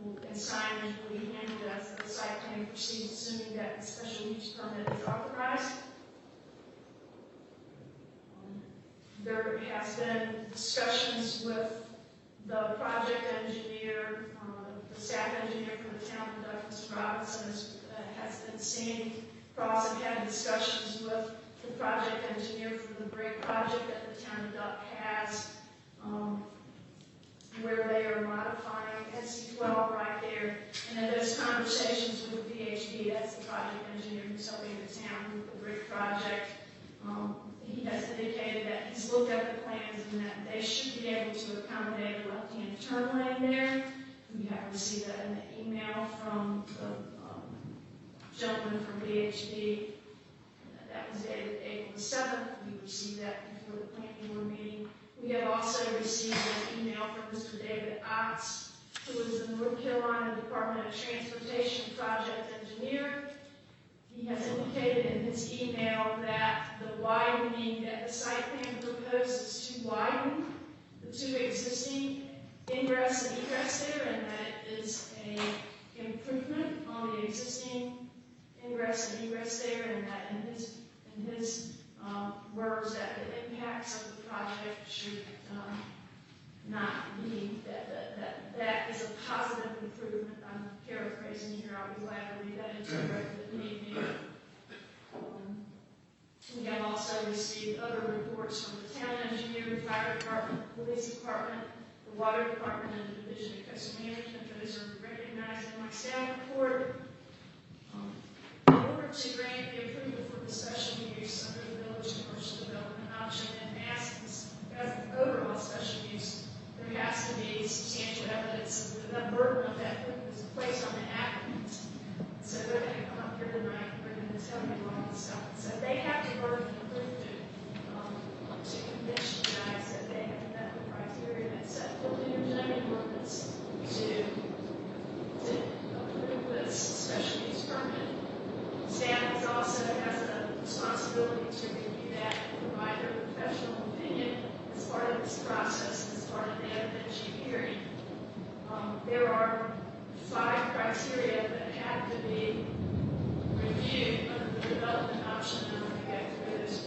and signage will be handled as the site plan proceeds, assuming that the special use permit is authorized. There has been discussions with the project engineer, the staff engineer for the town of Duck, Mr. Robinson, has been seeing Cross and had discussions with the project engineer for the break project that the town of Duck has, where they are modifying NC-12 right there. And in those conversations with VHB, that's the project engineer who's helping the town with the brick project, he has indicated that he's looked at the plans and that they should be able to accommodate a left-hand turn lane there. We have received that in the email from the gentleman from VHB. That was dated April the 7th. We received that before the planning board meeting. We have also received an email from Mr. David Otts, who is the North Carolina Department of Transportation project engineer. He has indicated in his email that the widening that the site plan proposes to widen the 2 existing ingress and egress there, and that it is an improvement on the existing ingress and egress there, and that in his words that the impacts of the project should not be, that is a positive improvement. I'm paraphrasing here. I'll be glad to read that into the record if need be. We have also received other reports from the town engineer, the fire department, the police department, the water department, and the Division of Coastal Management. Those are recognized in my staff report. In order to grant the approval for the special use under the village commercial development option and as an overall special use, there has to be substantial evidence of the burden of that is placed on the applicant. So they're going to come up here tonight and they're going to tell you all this stuff. So they have to burden and prove to convince you guys that they have met the criteria that's set for the zoning ordinance to approve this special use permit. Staff also has a responsibility to review that and provide their professional opinion as part of this process, as part of the evidentiary hearing. There are 5 criteria that have to be reviewed under the development option, and I'm going to go through those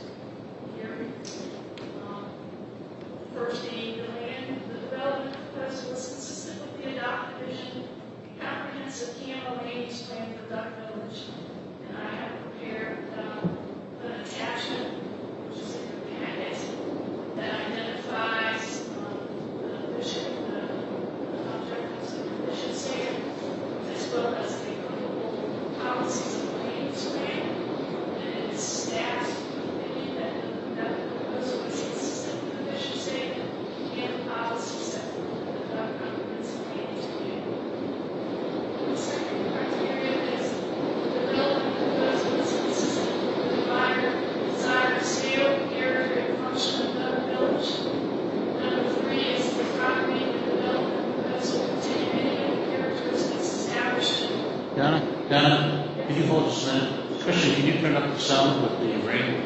some with the rain?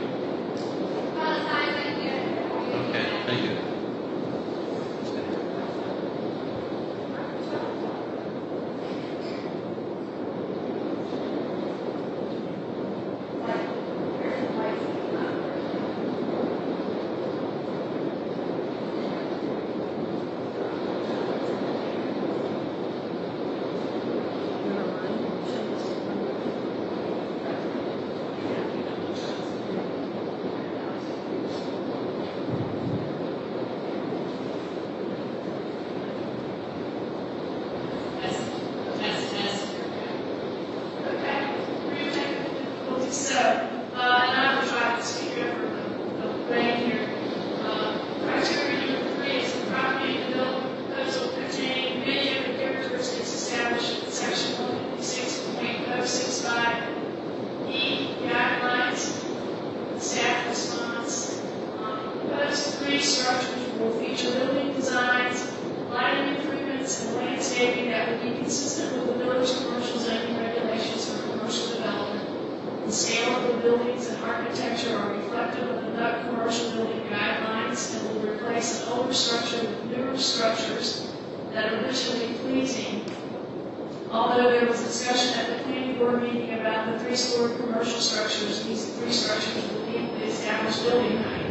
Okay, thank you. Although there was discussion at the planning board meeting about the three-story commercial structures, these three structures will meet the established building height.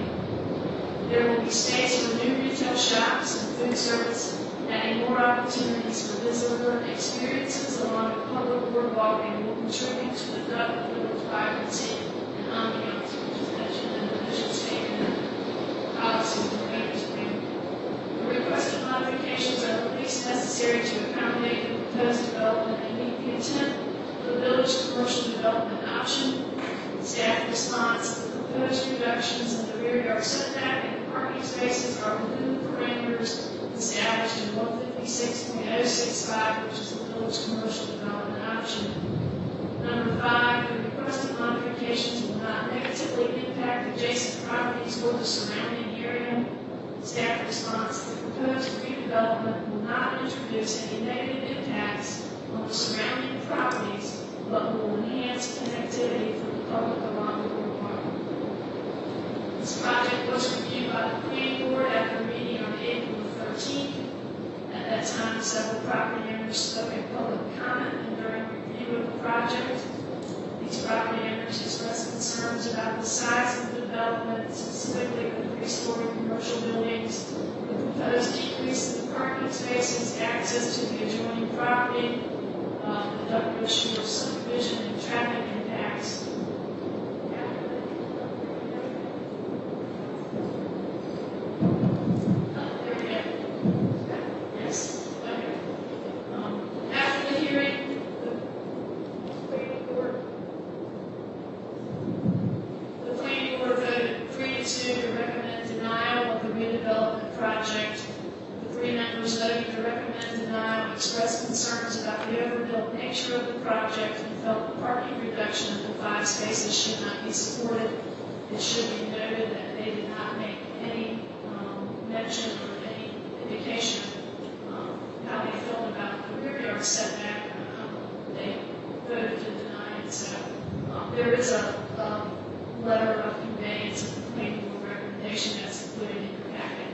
There will be space for new retail shops and food service, adding more opportunities for visitor experiences along the public boardwalk and will contribute to the Duck Village vibrancy and ambiance, which is mentioned in the vision statement and policy for Mayor's Plan. The requested modifications are the least necessary to accommodate the proposed development and meet the intent of the village commercial development option. Staff response: the proposed reductions in the rear yard setback and parking spaces are within the parameters established in 156.065, which is the village commercial development option. Number 5, the requested modifications will not negatively impact adjacent properties or the surrounding area. Staff response: the proposed redevelopment will not introduce any negative impacts on the surrounding properties, but will enhance connectivity for the public along the boardwalk. This project was reviewed by the planning board after a meeting on April 13th. At that time, several property owners spoke in public comment and during review of the project. These property owners expressed concerns about the size of the development, specifically the three-story commercial buildings, the proposed decrease in the parking spaces, access to the adjoining property, the Douglas Shore subdivision, and traffic impacts. After the hearing, the planning board voted 3-2 to recommend denial of the redevelopment project. The 3 members voting to recommend denial expressed concerns about the overbuilt nature of the project and felt the parking reduction of the 5 spaces should not be supported. It should be noted that they did not make any mention or any indication of how they felt about the rear yard setback. They voted to deny it. So there is a letter of conveyance of the planning board recommendation that's included in your packet.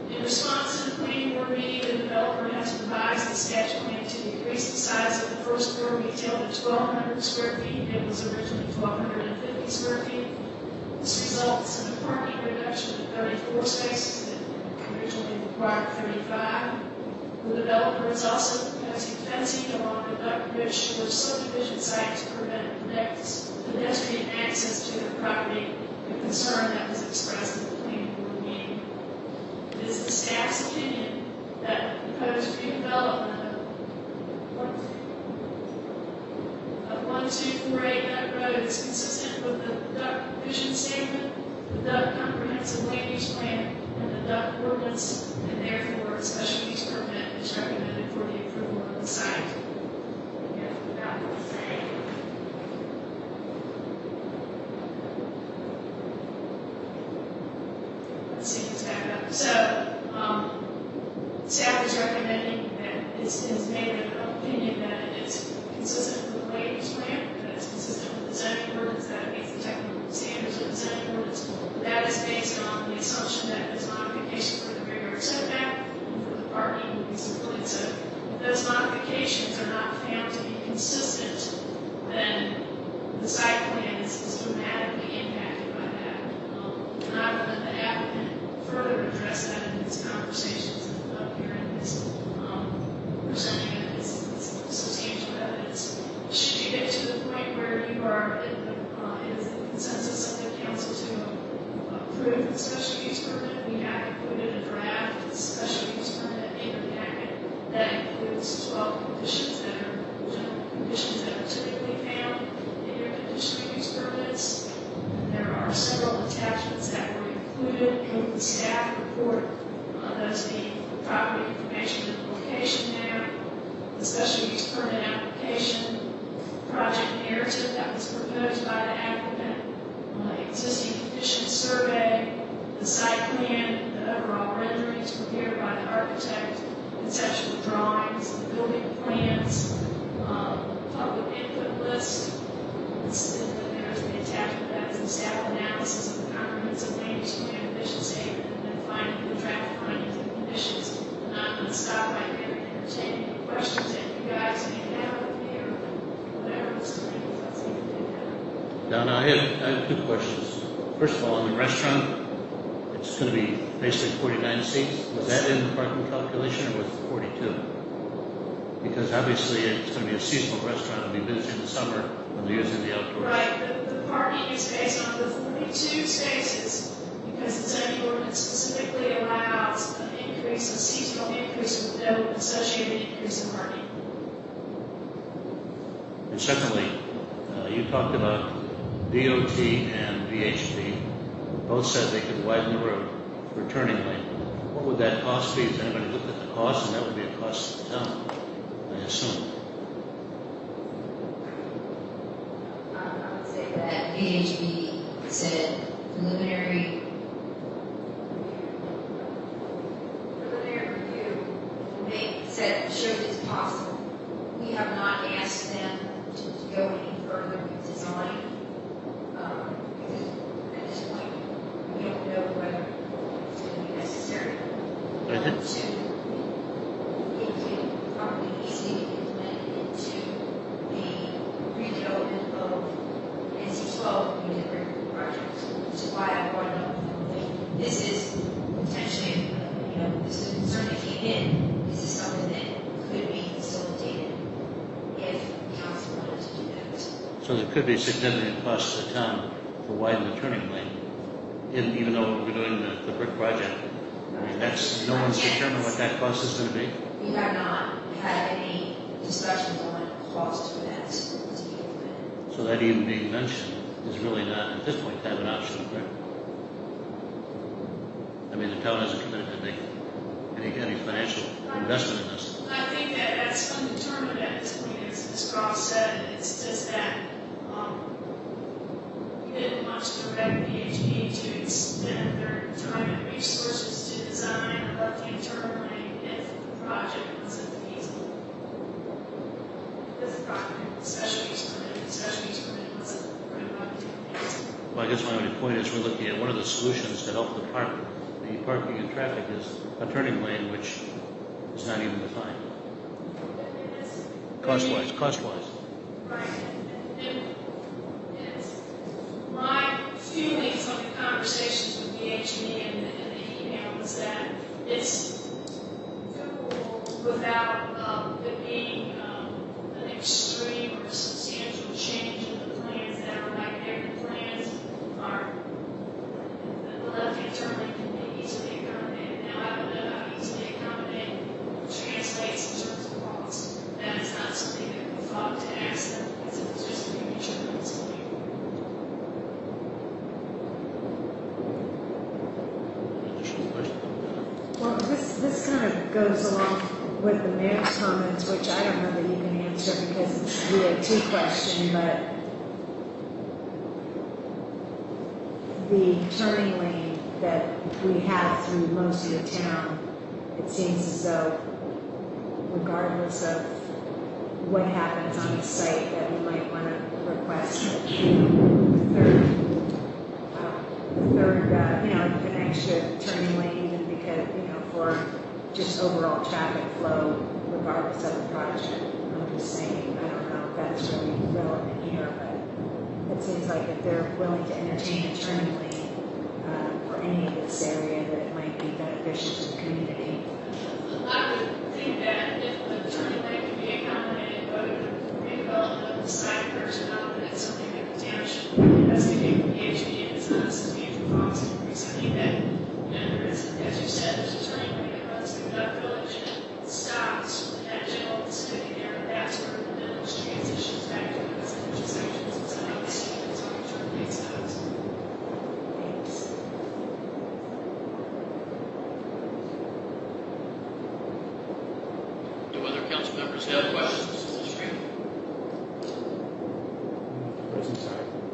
In response to the planning board meeting, the developer has revised the sketch plan to decrease the size of the first floor retail to 1,200 square feet. It was originally 1,250 square feet. This results in a parking reduction of 34 spaces that originally required 35. The developer is also proposing fencing along the Duck Shore subdivision site to prevent pedestrian access to their property, a concern that was expressed in the planning board meeting. It is the staff's opinion that the proposed redevelopment of 1248 Duck Road is consistent with the Duck vision statement, the Duck comprehensive land use plan, and the Duck ordinance, and therefore a special use permit is recommended for the approval of the site. Let's see what's back up. So, staff is recommending that it's made an opinion that it's consistent with the land use plan ordinance that meets the technical standards of the zoning ordinance. That is based on the assumption that there's modification for the rear yard setback and for the parking will be supported. So if those modifications are not found to be consistent, then the site plan is dramatically impacted by that. And I will let the applicant further address that in his conversations up here in his presenting of his substantial evidence. Should you get to the point where you are in the consensus of the council to approve the special use permit, we have included a draft special use permit in your packet that includes 12 conditions that are general conditions that are typically found in your conditional use permits. And there are several attachments that were included in the staff report, those being property information and location map, the special use permit application, project narrative that was proposed by the applicant, existing condition survey, the site plan, the overall renderings prepared by the architect, conceptual drawings, the building plans, public input list. There's the attachment that is the staff analysis of the comprehensive land use plan vision statement, and then finally the draft findings and conditions. And I'm going to stop right there and entertain any questions that you guys may have with me or whatever Mr. Lincoln wants me to do now. Donna, I have two questions. First of all, on the restaurant, it's going to be basically 49 seats. Was that in the parking calculation or was it 42? Because obviously it's going to be a seasonal restaurant. It'll be busy in the summer when they're using the outdoors. Right. The parking is based on the 42 spaces because the zoning ordinance specifically allows an increase, a seasonal increase with no associated increase in parking. And secondly, you talked about DOT and VHB. Both said they could widen the road for a turning lane. What would that cost be? Has anybody looked at the cost? And that would be a cost to the town, I assume. I would say that VHB said preliminary review showed it's possible. We have not asked them to go any further with design. Because at this point, we don't know whether it's going to be necessary. It could probably easily be implemented into the redevelopment of NC-12 unit projects, which is why I brought it up. This is potentially, this is a concern that came in. This is something that could be facilitated if council wanted to do that. So there could be significant costs to the town for widening the turning lane, even though we're doing the brick project. I mean, that's, no one's determined what that cost is going to be? We have not had any discussions on cost for that to be implemented. So that even being mentioned is really not, at this point, have an option, correct? I mean, the town hasn't committed to make any financial investment in this. I think that that's undetermined at this point, as Ross said. It's just that we didn't want to direct VHB to extend their time and resources to design or left hand turn lane if the project wasn't feasible. This project, special use permit wasn't feasible. Well, I guess my only point is we're looking at one of the solutions to help the parking and traffic is a turning lane, which is not even defined. Cost-wise. Right. And it's my feelings on the conversations with VHB and the email was that it's doable without it being an extreme or substantial change in the plans that are like every plans are. The left-hand turn lane can be easily accommodated. Now, I don't know how easily accommodated translates in terms of cost. That is not something that we thought to ask them because it was just premature at this point. Well, this kind of goes along with the mayor's comments, which I don't know that you can answer because it's a DOT question, but the turning lane that we have through most of the town, it seems as though regardless of what happens on the site, that we might want to request the third, an extra turning lane, even because, for just overall traffic flow, regardless of the project. I'm just saying, I don't know if that's really relevant here, but it seems like if they're willing to entertain a turning lane for any of this area, that it might be beneficial to the community. I would think that if the turning lane could be accommodated, but the redevelopment of the site personnel, that it's something that the township has to do with PhD, and it's not a major policy. So I think that, there is, as you said, there's a turning lane that runs through that village and it stops in that general vicinity there, and that's where the village transitions back to the residential sections. And so I would see that's where the turning lane stops. Do other council members have questions? Ms. Green?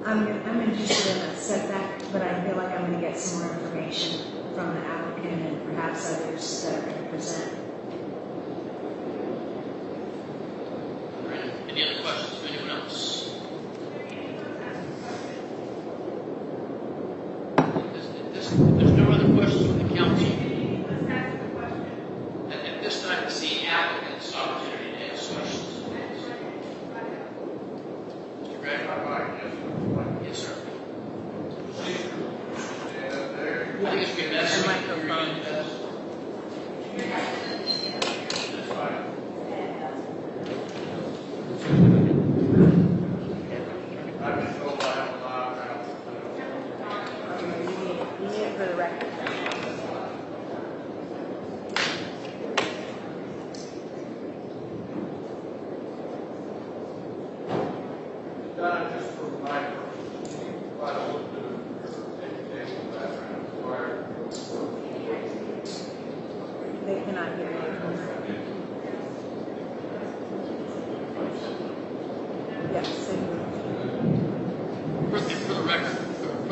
I'm interested in a setback, but I feel like I'm going to get some more information from the applicant and perhaps others that are going to present. All right. Any other questions from anyone else? If there's no other questions from the council, at this time, it's the applicant's opportunity to ask questions. Mr. Gregg? Yes, sir. I think it's good. That's the microphone. That's fine. I've been told I have a lot You need it for the record. Not just for my purposes, quite a little bit of your educational background required. They cannot hear you. Yes. For the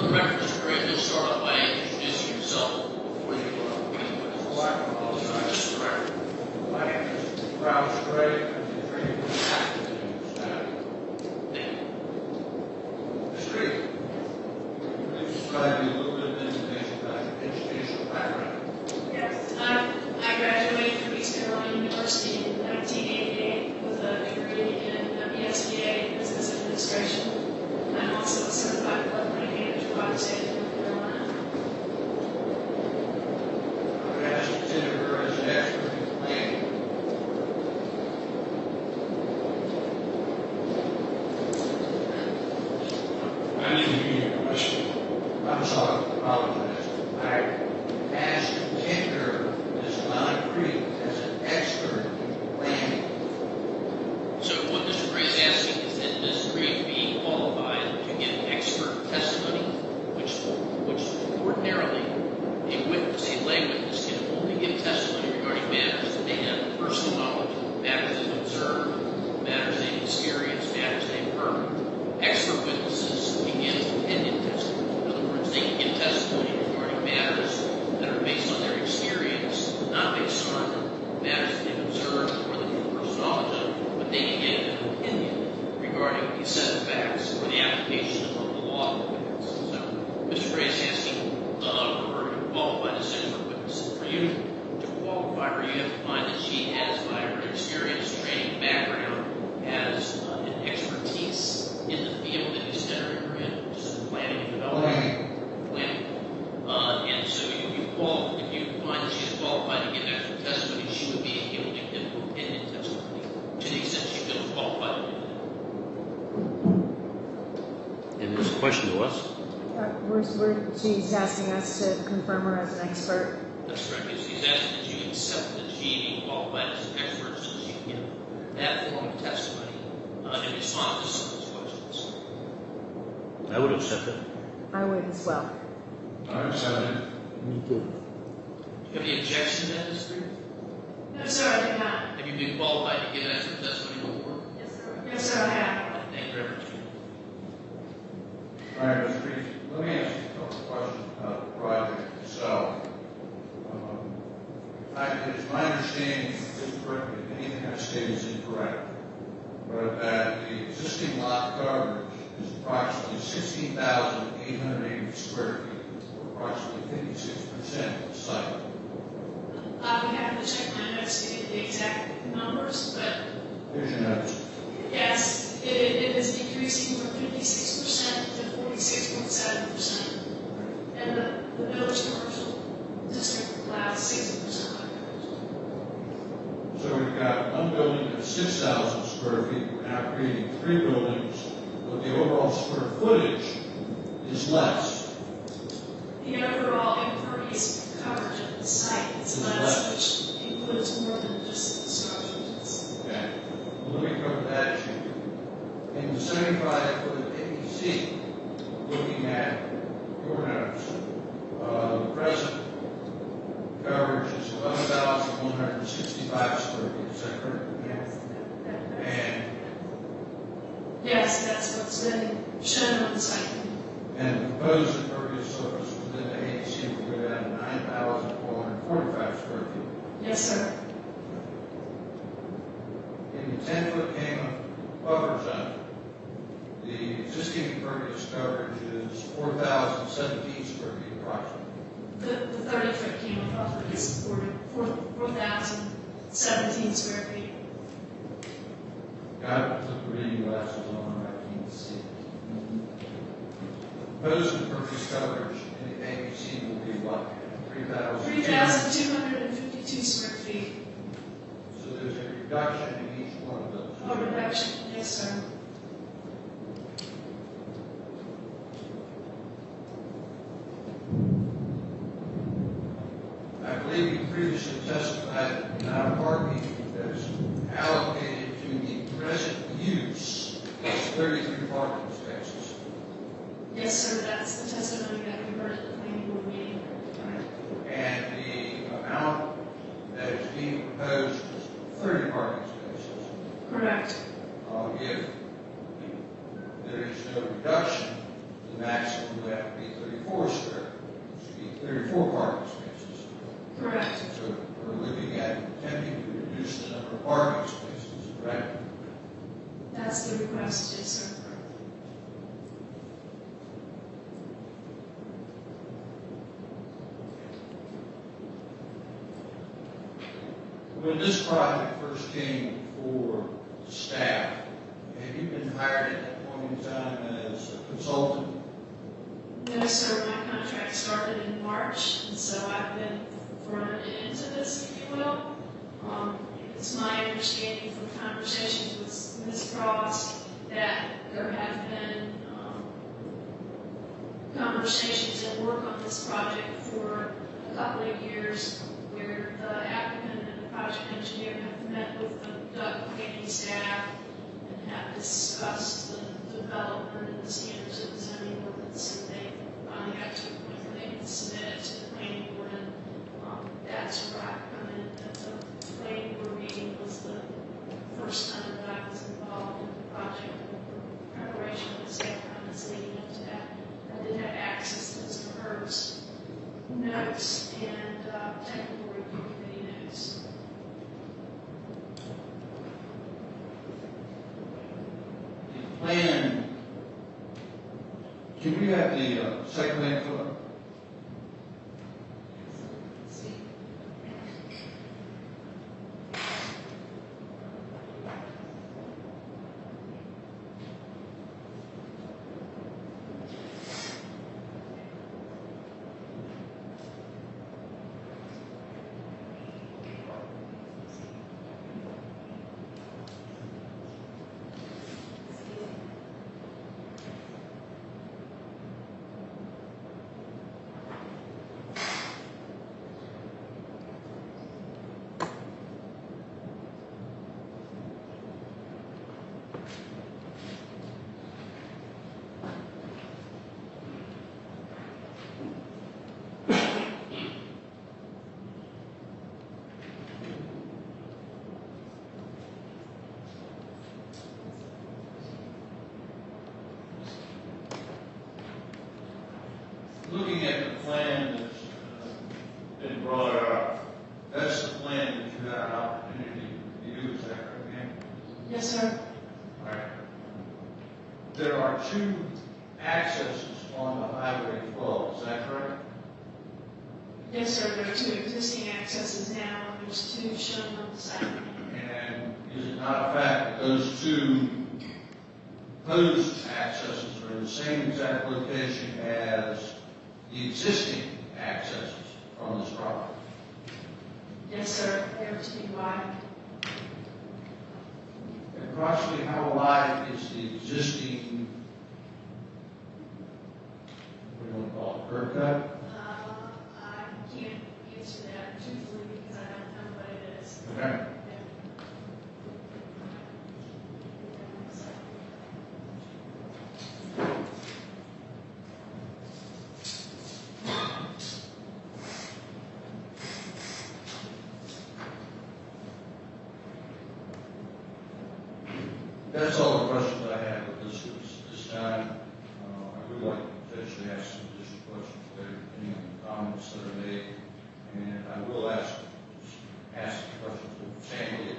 record, Mr. Gray, you'll start off by introducing yourself before you begin with this. Just for the record. My name is Ralph Gray. I'm the training Ms. Green, please describe me a little bit of information about your educational background. Yes, I graduated from East Carolina University in 1988 with a degree in BSBA, Business Administration. I'm also a certified floodplain manager by the state of North Carolina. I would ask you to consider her as an expert in planning. I need to read your question. I'm sorry, I apologize. I asked to consider Ms. Donna Creek as an expert in planning. So what Mr. Gray is asking is that Ms. Green be qualified to give expert testimony, which ordinarily a witness, a lay witness, can only give testimony regarding matters that they have personal knowledge, matters they've observed, matters they've experienced, matters they've heard. Expert witnesses can give opinion testimony. In other words, they can give testimony regarding matters that are based on their experience, not based on matters that they've observed or that they have personal knowledge of, but they can give an opinion regarding a set of facts or the application of the law to the witness. So Mr. Gray is asking for her to qualify as an expert witness. For you to qualify her, you have to find that she has, by her experience, training, background, has an expertise in the field that he's centering her in, which is planning and development. Planning. And so if you find that she's qualified to give expert testimony, she would be able to give opinion testimony to the extent she feels qualified to do that. And there's a question to us. She's asking us to confirm her as an expert. That's correct. He's asking that you accept that she be qualified as an expert so that she can give that form of testimony in response to some of these questions. I would accept it. I would as well. I accept it. Me too. Do you have any objection to that, Ms. Green? No, sir, I did not. Have you been qualified to give expert testimony before? Yes, sir. Yes, sir, I have. Thank you very much. All right, Ms. Green, let me ask you a couple of questions about the project itself. It's my understanding, please correct me if anything I state is incorrect, but that the existing lot coverage approximately 16,880 square feet, or approximately 56% of the site. I would have to check my notes to get the exact numbers, but Here's your notes. yes, it is decreasing from 56% to 46.7%. And the village commercial district allows 60%. So we've got one building of 6,000 square feet. We're now creating 3 buildings, but the overall square footage is less. The overall impervious coverage of the site is less, which includes more than just the structures. Okay. Well, let me cover that issue. In the 75-foot AEC, looking at your notes, the present coverage is 11,165 square feet. Is that correct? Yes. And Yes, that's what's been shown on the site. and the proposed impervious surface within the AEC will go down to 9,445 square feet. Yes, sir. In the 10-foot Kama buffer zone, the existing impervious coverage is 4,017 square feet approximately. The 30-foot Kama buffer is 4,017 square feet. Got it, put the reading glasses on, I can't see. Proposed impervious coverage in the AEC will be what? 3,252 square feet. So there's a reduction in each one of those. A reduction, yes, sir. I believe you previously testified that the amount of parking that's allocated to the present use is 33 parking spaces. Yes, sir, that's the testimony that we heard at the planning board meeting. And the amount that is being proposed is 30 parking spaces. Correct. If there is no reduction, the maximum would have to be 34 square, which would be 34 parking spaces. Correct. So we're looking at attempting to reduce the number of parking spaces, correct? That's the request, yes, sir. When this project first came before staff, had you been hired at that point in time as a consultant? No, sir, my contract started in March, and so I've been thrown into this, if you will. It's my understanding from conversations with Ms. Cross that there have been conversations and work on this project for a couple of years where the applicant and the project engineer have met with the Doug planning staff and have discussed the development and the standards of the zoning ordinance, and they finally got to the point where they can submit it to the planning board, and that's where I come in. At the planning board meeting was the first time that I was involved in the project, and the preparation of the staff comments leading up to that. I did have access to Mr. Herb's notes and technical review committee notes. The plan, can we have the site plan put up? Looking at the plan that's been brought up, that's the plan that you had an opportunity to review, is that correct, ma'am? Yes, sir. All right. There are two accesses on the Highway 12, is that correct? Yes, sir, there are 2 existing accesses now, and there's 2 shown on the site. And is it not a fact that those 2 proposed accesses are in the same exact location as the existing accesses from this property? Yes, sir, they're to be wide. Approximately how wide is the existing, what do you want to call it, curb cut? I can't answer that truthfully because I don't know what it is. Okay. That's all the questions I have at this time. I would like to potentially ask some additional questions if there are any comments that are made. And I will ask questions of Sandy if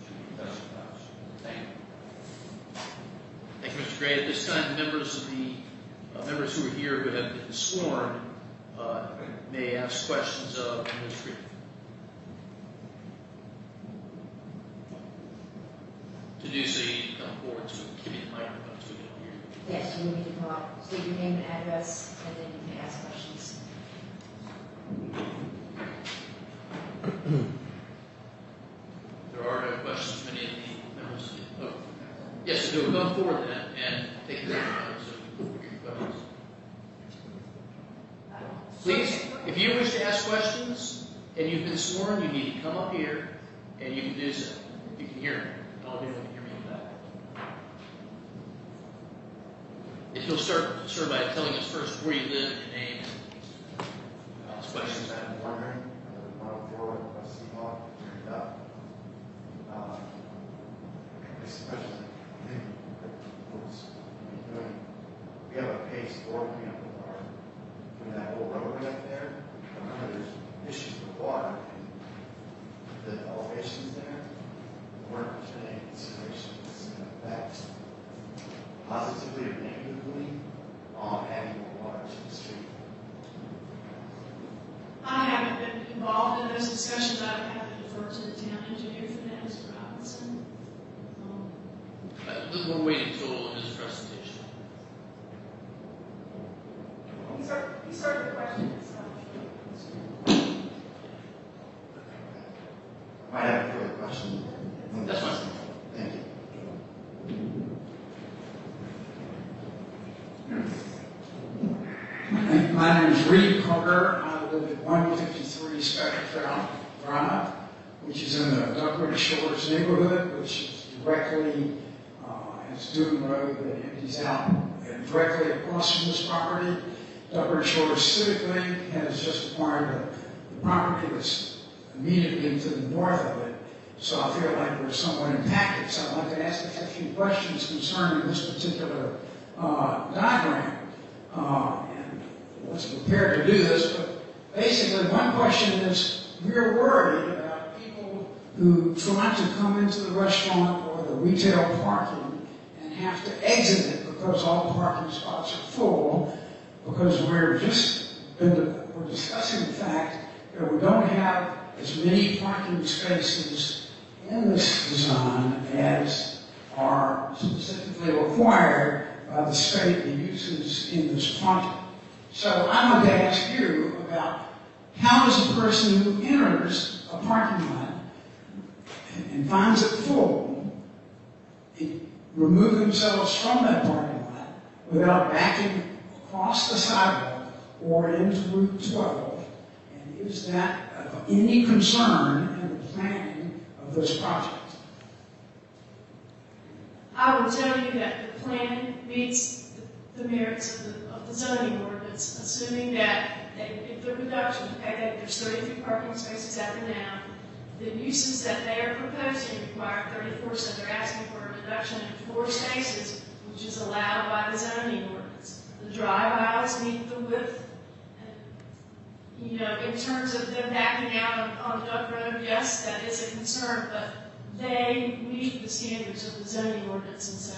she testifies. Thank you. Thank you, Mr. Gray. At this time, members who are here who have been sworn may ask questions of Ms. Green. To do so, you need to come forward to give me the microphone so we can hear you. Yes, you need to come up, state your name and address, and then you can ask questions. There are no questions from any of the members. Oh, yes, so come forward then and take the microphone so we can hear your questions. Please, if you wish to ask questions and you've been sworn, you need to come up here and you can do so. You can hear me. All of you can hear me back. If you'll start by telling us first where you live, your name, and ask questions. I'm wondering, 104 West Seahawk, turned up. Especially, we have a pace board coming up with our, doing that whole roadway up there. I remember there's issues with water and the elevations there. Weren't any considerations in effect positively or negatively on adding more water to the street. I haven't been involved in those discussions. I would have to defer to the town engineer for that, Mr. Robinson. We're waiting until his presentation. You started the question. I might have a further question. That's fine. Thank you. My name is Reed Carter. I live at 153 Spectre Drive, which is in the Duckwood Shores neighborhood, which is directly, it's Dune Road that empties out directly across from this property. Duckwood Shores Civic League has just acquired the property that's immediately to the north of it. So I feel like we're somewhat impacted. So I'd like to ask a few questions concerning this particular diagram. And I wasn't prepared to do this, but basically one question is, we're worried about people who try to come into the restaurant or the retail parking and have to exit it because all parking spots are full, because we're discussing the fact that we don't have as many parking spaces in this design as are specifically required by the state and uses in this project. So I want to ask you about how does a person who enters a parking lot and finds it full remove themselves from that parking lot without backing across the sidewalk or into Route 12? And is that of any concern in the planning of this project? I will tell you that the plan meets the merits of the zoning ordinance, assuming that if the reduction, okay, that there's 33 parking spaces out there now, the uses that they are proposing require 34, so they're asking for a reduction of 4 spaces, which is allowed by the zoning ordinance. The drive aisles meet the width. And, you know, in terms of them backing out on Duck Road, yes, that is a concern, but they meet the standards of the zoning ordinance, and so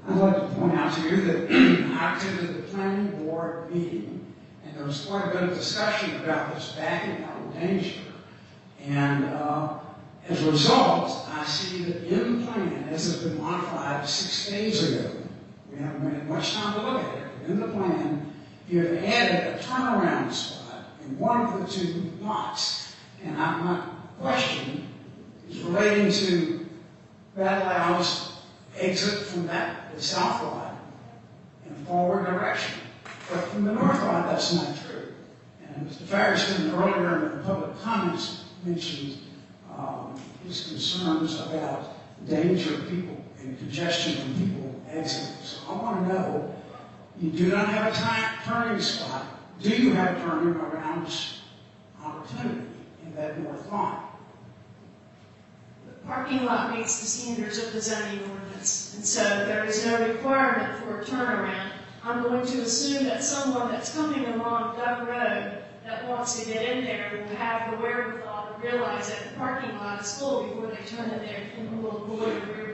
I'd like to point out to you that I attended the planning board meeting, and there was quite a bit of discussion about this backing out danger. And as a result, I see that in the plan, as has been modified 6 days ago, we haven't had much time to look at it, but in the plan, you have added a turnaround spot in one of the two lots. And my question is relating to that allows exit from the south lot in a forward direction. But from the north lot, that's not true. And Mr. Firestone earlier in the public comments mentioned his concerns about danger of people and congestion from people exiting. So I want to know, you do not have a turning spot. Do you have a turning around opportunity in that north lot? The parking lot meets the standards of the zoning ordinance, and so there is no requirement for a turnaround. I'm going to assume that someone that's coming along Duck Road that wants to get in there will have the wherewithal to realize that the parking lot is full before they turn in there and will avoid the rear.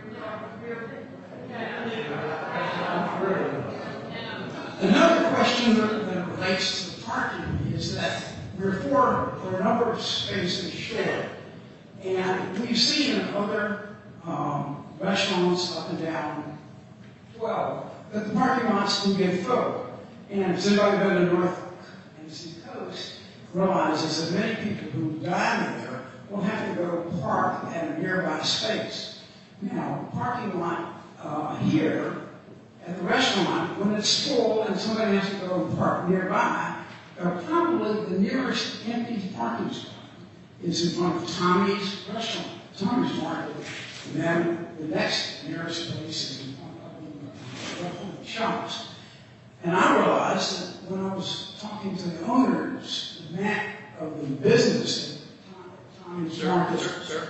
Another question that relates to the parking is that we're for a number of spaces short. And we've seen in other restaurants up and down 12 that the parking lots do get full. And if anybody been to North Tennessee Coast realizes that many people who dine there will have to go park at a nearby space. Now, parking lot here at the restaurant, when it's full and somebody has to go and park nearby, probably the nearest empty parking spot is in front of Tommy's restaurant, Tommy's Market, and then the next nearest place is in front of the shops. And I realized that when I was talking to the owners, the map of the business at Tommy's Market. Sir,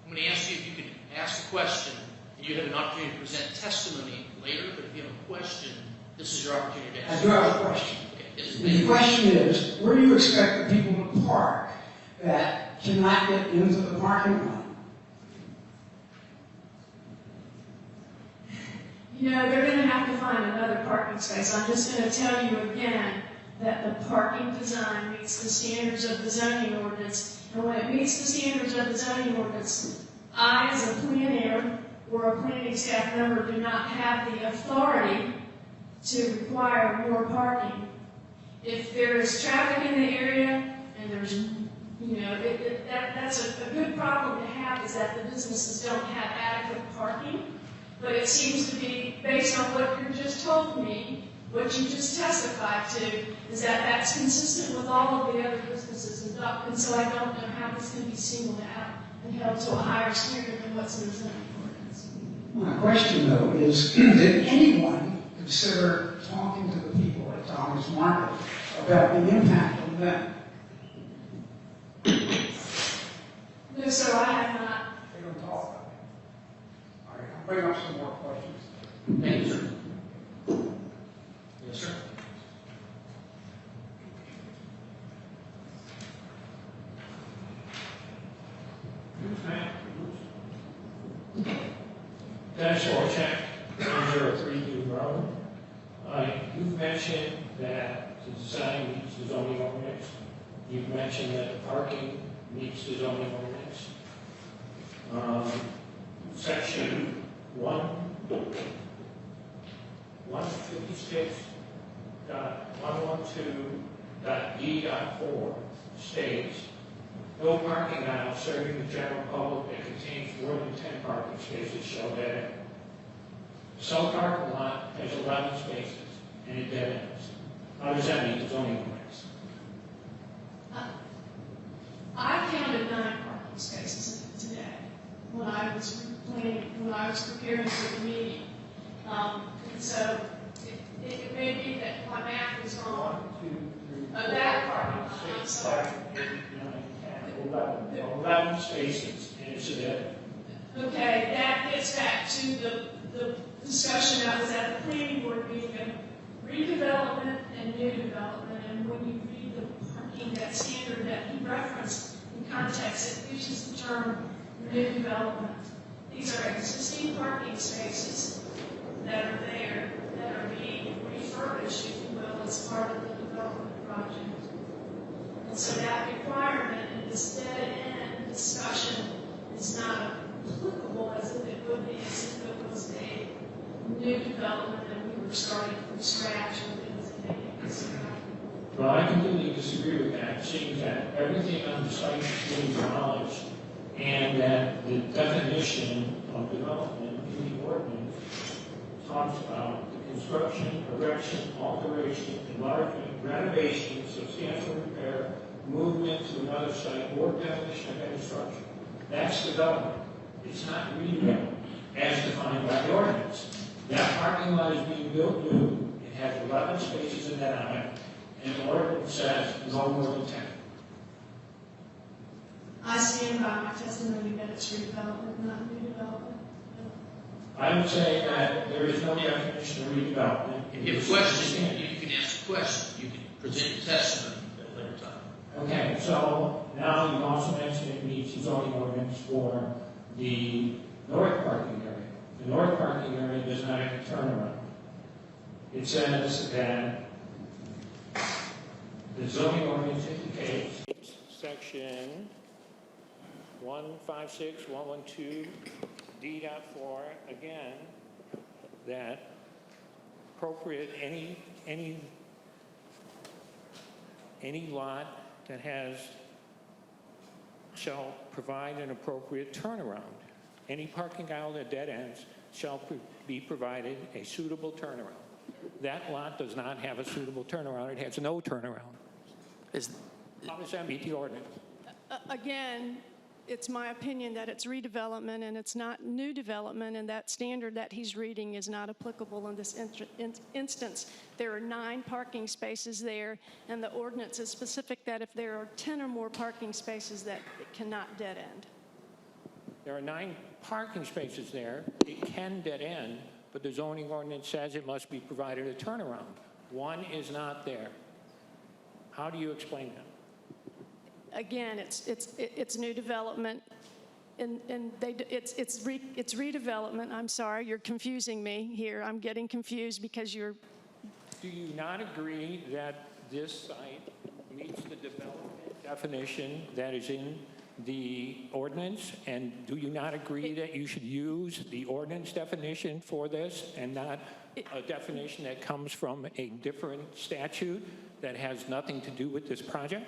I'm going to ask you if you could ask a question, and you have an opportunity to present testimony later, but if you have a question, this is your opportunity to ask. I do have a question. Okay. The question is, where do you expect the people to park that cannot get into the parking lot? You know, they're going to have to find another parking space. I'm just going to tell you again that the parking design meets the standards of the zoning ordinance. And when it meets the standards of the zoning ordinance, I, as a planner or a planning staff member, do not have the authority to require more parking. If there is traffic in the area and there's, you know, that's a good problem to have, is that the businesses don't have adequate parking. But it seems to be, based on what you just told me, what you just testified to, is that that's consistent with all of the other businesses in Duck. And so I don't know how this can be singled out and held to a higher standard than what's in the zoning ordinance. My question, though, is did anyone consider talking to the people at Tommy's Market about the impact on them? No, sir, I have not. They don't talk about it. All right, I'll bring up some more questions. Thank you, sir. Yes, sir. Dennis Warchek, 103 Dune Road. You've mentioned that the design meets the zoning ordinance. You've mentioned that the parking meets the zoning ordinance. Section 156.112.E.4 states, no parking aisle serving the general public that contains more than 10 parking spaces shall dead end. The south parking lot has 11 spaces and it dead ends. How does that meet the zoning ordinance? I counted 9 parking spaces today when I was preparing for the meeting. So it may be that my math is wrong. 1, 2, 3, 4, that parking lot, I'm sorry. 11 spaces and it's a dead end. Okay, that gets back to the discussion that was at the planning board meeting of redevelopment and new development. And when you read the parking, that standard that he referenced in context, it uses the term new development. These are existing parking spaces that are there that are being refurbished, if you will, as part of the development project. And so that requirement in this dead-end discussion is not applicable as if it would be as if it was a new development and we were starting from scratch with things that they didn't consider. Well, I completely disagree with that, seeing that everything on the site is being demolished, and that the definition of development in the ordinance talks about the construction, erection, alteration, enlargement, renovation, substantial repair, movement to another site, or demolition of any structure. That's development. It's not redevelopment, as defined by the ordinance. That parking lot is being built new. It has 11 spaces in that on it, and the ordinance says no more than 10. I stand by my testimony that it's redevelopment, not new development. I would say that there is no definition of redevelopment. If you have a question, you can ask a question. You can present your testimony at a later time. Okay, so now you've also mentioned it meets the zoning ordinance for the north parking area. The north parking area does not have a turnaround. It says that the zoning ordinance indicates section 156.112 D.4 again that appropriate any lot that shall provide an appropriate turnaround. Any parking aisle that dead ends shall be provided a suitable turnaround. That lot does not have a suitable turnaround. It has no turnaround. How does that meet the ordinance? Again, it's my opinion that it's redevelopment and it's not new development, and that standard that he's reading is not applicable in this instance. There are 9 parking spaces there, and the ordinance is specific that if there are 10 or more parking spaces, that it cannot dead end. There are 9 parking spaces there. It can dead end, but the zoning ordinance says it must be provided a turnaround. One is not there. How do you explain that? Again, it's new development, and it's redevelopment. I'm sorry, you're confusing me here. I'm getting confused because you're. Do you not agree that this site meets the development definition that is in the ordinance? And do you not agree that you should use the ordinance definition for this and not a definition that comes from a different statute that has nothing to do with this project?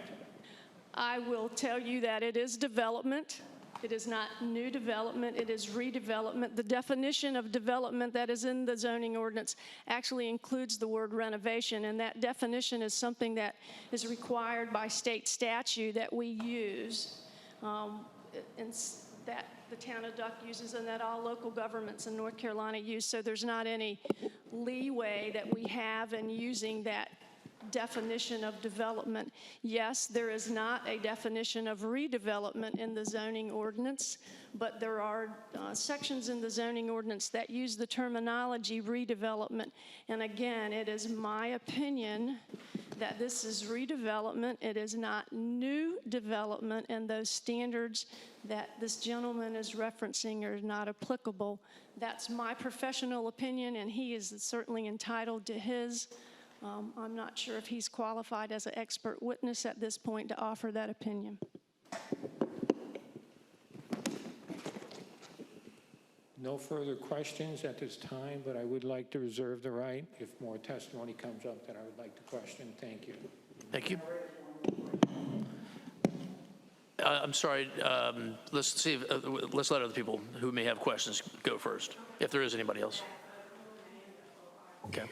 I will tell you that it is development. It is not new development. It is redevelopment. The definition of development that is in the zoning ordinance actually includes the word renovation, and that definition is something that is required by state statute that we use, and that the town of Duck uses, and that all local governments in North Carolina use. So there's not any leeway that we have in using that definition of development. Yes, there is not a definition of redevelopment in the zoning ordinance, but there are sections in the zoning ordinance that use the terminology redevelopment. And again, it is my opinion that this is redevelopment. It is not new development, and those standards that this gentleman is referencing are not applicable. That's my professional opinion, and he is certainly entitled to his. I'm not sure if he's qualified as an expert witness at this point to offer that opinion. No further questions at this time, but I would like to reserve the right, if more testimony comes up, that I would like to question. Thank you. Thank you. I'm sorry. Let's see. Let's let other people who may have questions go first, if there is anybody else. Okay.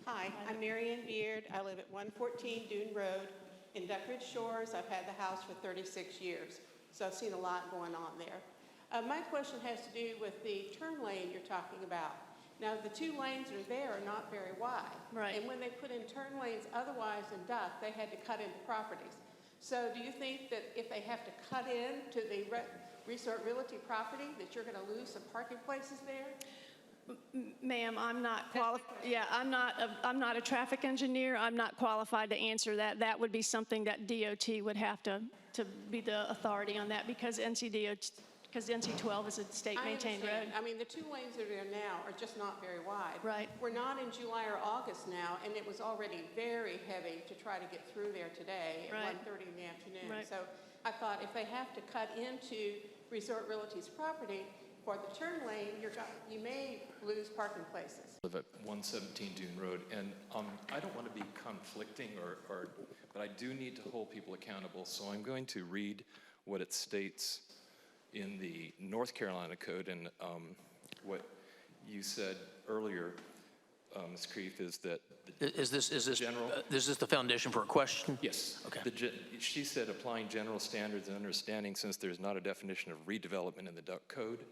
Hi, I'm Marianne Beard. I live at 114 Dune Road in Duckridge Shores. I've had the house for 36 years, so I've seen a lot going on there. My question has to do with the turn lane you're talking about. Now, the 2 lanes that are there are not very wide. Right. And when they put in turn lanes otherwise in Duck, they had to cut into properties. So do you think that if they have to cut in to the Resort Realty property, that you're going to lose some parking places there? Ma'am, I'm not qualified. Yeah, I'm not a traffic engineer. I'm not qualified to answer that. That would be something that DOT would have to be the authority on that because NC-12 is a state-maintained road. I mean, the 2 lanes that are there now are just not very wide. Right. We're not in July or August now, and it was already very heavy to try to get through there today at Right. 1:30 in the afternoon. Right. So I thought if they have to cut into Resort Realty's property for the turn lane, you may lose parking places. I live at 117 Dune Road, and I don't want to be conflicting, but I do need to hold people accountable, so I'm going to read what it states in the North Carolina Code, and what you said earlier, Ms. Creef, is that Is this general? Is this the foundation for a question? Yes. Okay. She said applying general standards and understanding, since there's not a definition of redevelopment in the Duck Code,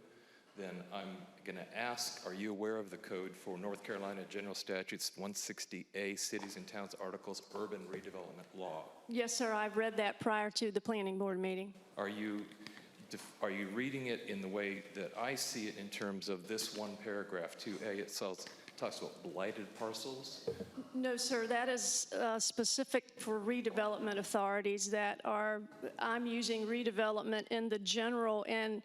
then I'm going to ask, are you aware of the code for North Carolina General Statutes 160A, Cities and Towns Articles, Urban Redevelopment Law? Yes, sir. I've read that prior to the planning board meeting. Are you reading it in the way that I see it in terms of this one paragraph, 2A itself, talks about blighted parcels? No, sir. That is specific for redevelopment authorities that are, I'm using redevelopment in the general and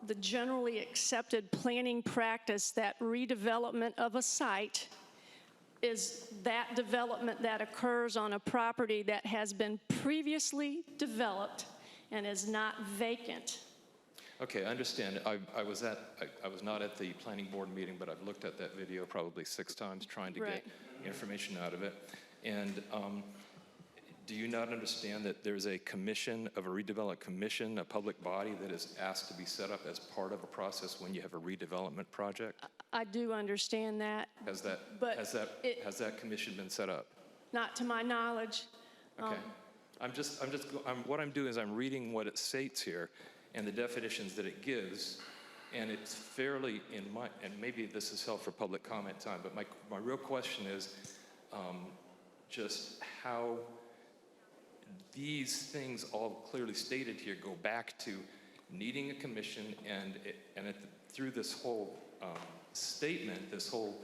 the generally accepted planning practice that redevelopment of a site is that development that occurs on a property that has been previously developed and is not vacant. Okay, I understand. I was not at the planning board meeting, but I've looked at that video probably 6 times trying to get information out of it. And do you not understand that there's a commission, of a redevelopment commission, a public body that is asked to be set up as part of a process when you have a redevelopment project? I do understand that. Has that commission been set up? Not to my knowledge. Okay. What I'm doing is I'm reading what it states here and the definitions that it gives, and it's fairly and maybe this is held for public comment time, but my real question is just how these things all clearly stated here go back to needing a commission, and through this whole statement, this whole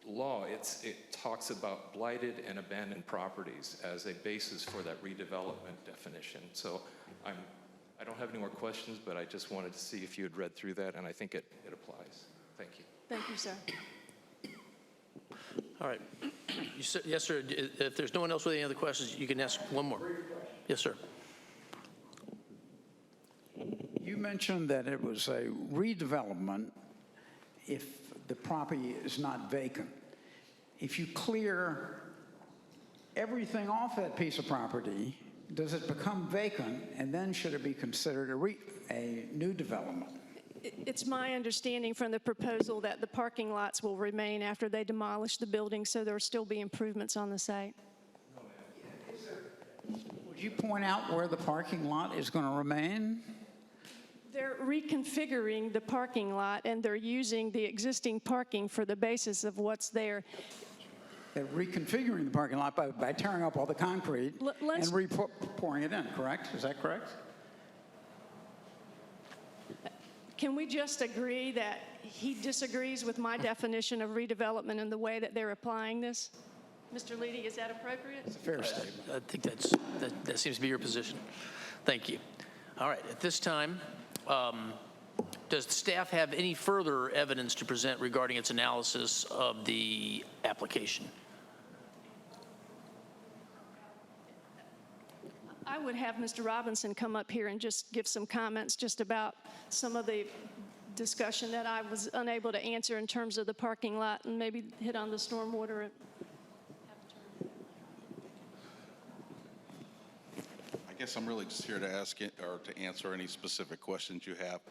law, it talks about blighted and abandoned properties as a basis for that redevelopment definition. So I don't have any more questions, but I just wanted to see if you had read through that, and I think it applies. Thank you. Thank you, sir. All right. Yes, sir. If there's no one else with any other questions, you can ask one more. Yes, sir. You mentioned that it was a redevelopment if the property is not vacant. If you clear everything off that piece of property, does it become vacant, and then should it be considered a new development? It's my understanding from the proposal that the parking lots will remain after they demolish the building, so there will still be improvements on the site. Would you point out where the parking lot is going to remain? They're reconfiguring the parking lot, and they're using the existing parking for the basis of what's there. They're reconfiguring the parking lot by tearing up all the concrete and pouring it in, correct? Is that correct? Can we just agree that he disagrees with my definition of redevelopment and the way that they're applying this? Mr. Leedy, is that appropriate? It's a fair statement. I think that seems to be your position. Thank you. All right. At this time, does the staff have any further evidence to present regarding its analysis of the application? I would have Mr. Robinson come up here and just give some comments just about some of the discussion that I was unable to answer in terms of the parking lot, and maybe hit on the stormwater. I guess I'm really just here to ask it, or to answer any specific questions you have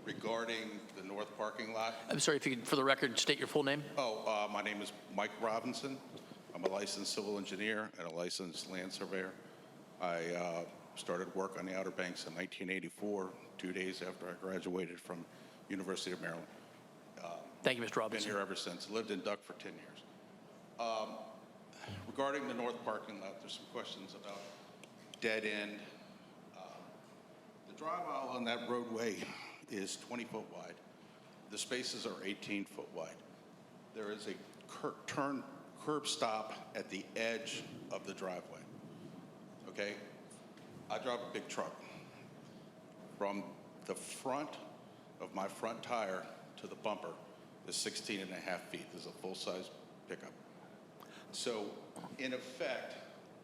regarding the north parking lot. I'm sorry, if you could, for the record, state your full name. My name is Mike Robinson. I'm a licensed civil engineer and a licensed land surveyor. I started work on the Outer Banks in 1984, 2 days after I graduated from University of Maryland. Thank you, Mr. Robinson. Been here ever since. Lived in Duck for 10 years. Regarding the north parking lot, there's some questions about dead end. The drive aisle on that roadway is 20 foot wide. The spaces are 18 foot wide. There is a curb stop at the edge of the driveway. Okay? I drive a big truck. From the front of my front tire to the bumper is 16 and a half feet. There's a full-size pickup. So, in effect,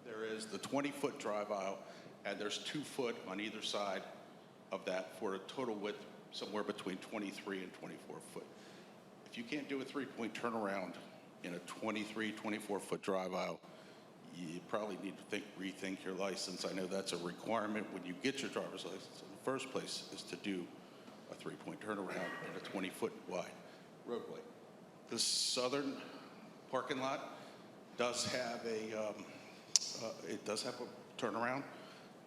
there is the 20-foot drive aisle, and there's 2 foot on either side of that for a total width somewhere between 23 and 24 foot. If you can't do a 3-point turnaround in a 23, 24-foot drive aisle, you probably need to rethink your license. I know that's a requirement when you get your driver's license in the first place, is to do a 3-point turnaround in a 20-foot wide roadway. The southern parking lot does have a turnaround.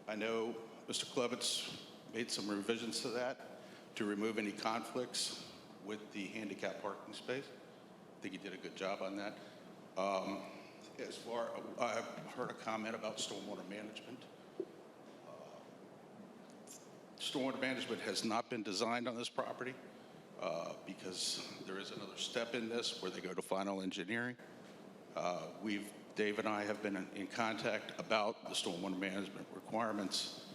I know Mr. Klevitz made some revisions to that to remove any conflicts with the handicap parking space. I think he did a good job on that. I've heard a comment about stormwater management. Stormwater management has not been designed on this property because there is another step in this where they go to final engineering. Dave and I have been in contact about the stormwater management requirements.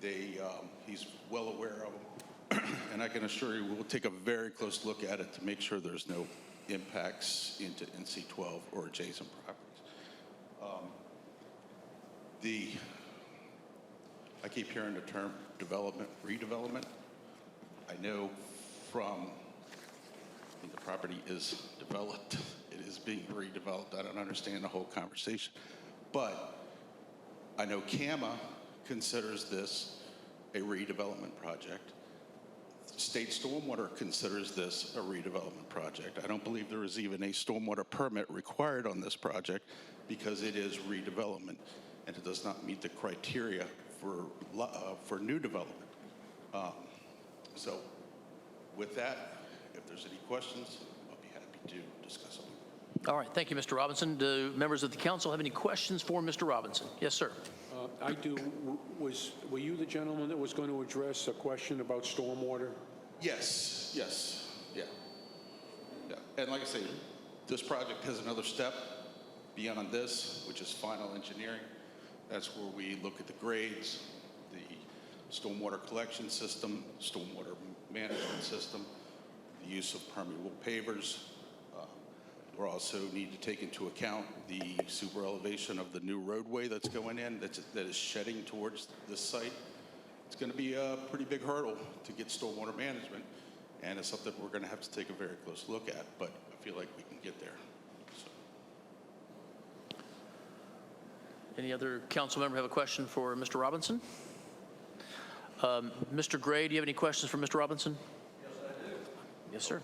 He's well aware of them, and I can assure you we'll take a very close look at it to make sure there's no impacts into NC-12 or adjacent properties. I keep hearing the term development, redevelopment. I know when the property is developed, it is being redeveloped. I don't understand the whole conversation. But I know CAMA considers this a redevelopment project. State stormwater considers this a redevelopment project. I don't believe there is even a stormwater permit required on this project because it is redevelopment and it does not meet the criteria for new development. So with that, if there's any questions, I'll be happy to discuss them. All right, thank you, Mr. Robinson. Do members of the council have any questions for Mr. Robinson? Yes, sir. I do. Were you the gentleman that was going to address a question about stormwater? Yes, yeah. And like I say, this project has another step beyond this, which is final engineering. That's where we look at the grades, the stormwater collection system, stormwater management system, the use of permeable pavers. We also need to take into account the super elevation of the new roadway that's going in, that is shedding towards this site. It's going to be a pretty big hurdle to get stormwater management, and it's something we're going to have to take a very close look at, but I feel like we can get there. So. Any other council member have a question for Mr. Robinson? Mr. Gray, do you have any questions for Mr. Robinson? Yes, I do. Yes, sir.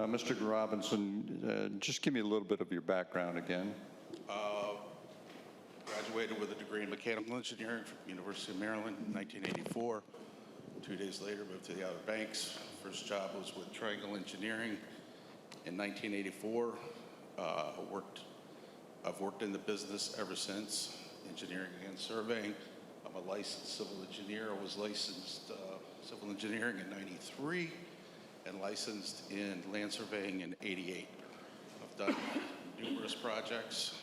Mr. Robinson, just give me a little bit of your background again. Graduated with a degree in mechanical engineering from the University of Maryland in 1984. 2 days later, moved to the Outer Banks. First job was with Triangle Engineering in 1984. I've worked in the business ever since, engineering and surveying. I'm a licensed civil engineer. I was licensed civil engineering in 93 and licensed in land surveying in 88. I've done numerous projects.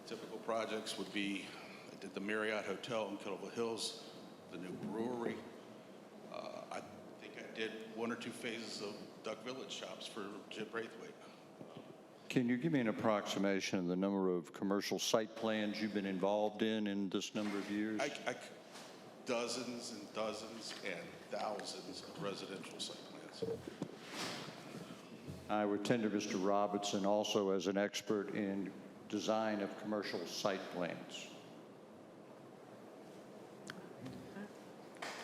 Typical projects would be, I did the Marriott Hotel in Kettleville Hills, the new brewery. I think I did 1 or 2 phases of Duck Village shops for Jim Braithwaite. Can you give me an approximation of the number of commercial site plans you've been involved in this number of years? Dozens and dozens and thousands of residential site plans. I would tender Mr. Robinson also as an expert in design of commercial site plans.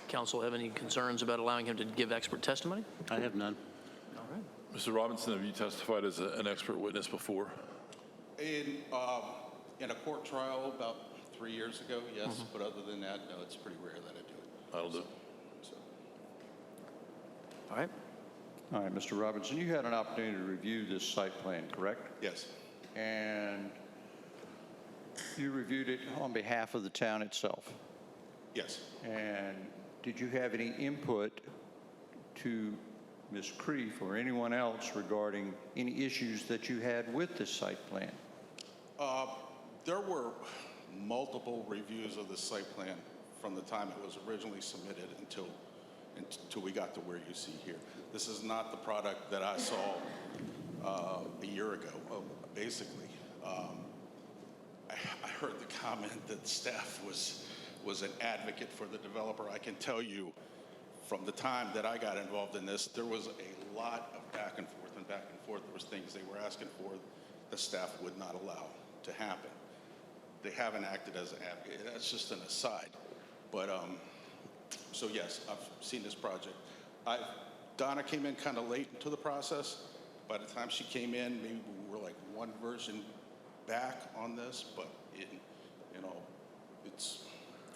Council have any concerns about allowing him to give expert testimony? I have none. All right. Mr. Robinson, have you testified as an expert witness before? In a court trial about 3 years ago, yes, but other than that, no, it's pretty rare that I do it. That'll do. All right. All right, Mr. Robinson, you had an opportunity to review this site plan, correct? Yes. and you reviewed it on behalf of the town itself. Yes. And did you have any input to Ms. Creef or anyone else regarding any issues that you had with this site plan? There were multiple reviews of the site plan from the time it was originally submitted until we got to where you see here. This is not the product that I saw a year ago, basically. I heard the comment that staff was an advocate for the developer. I can tell you from the time that I got involved in this, there was a lot of back and forth and back and forth. There was things they were asking for the staff would not allow to happen. They haven't acted as an advocate. That's just an aside. But, so yes, I've seen this project. Donna came in kind of late into the process. By the time she came in, maybe we were like one version back on this, but it's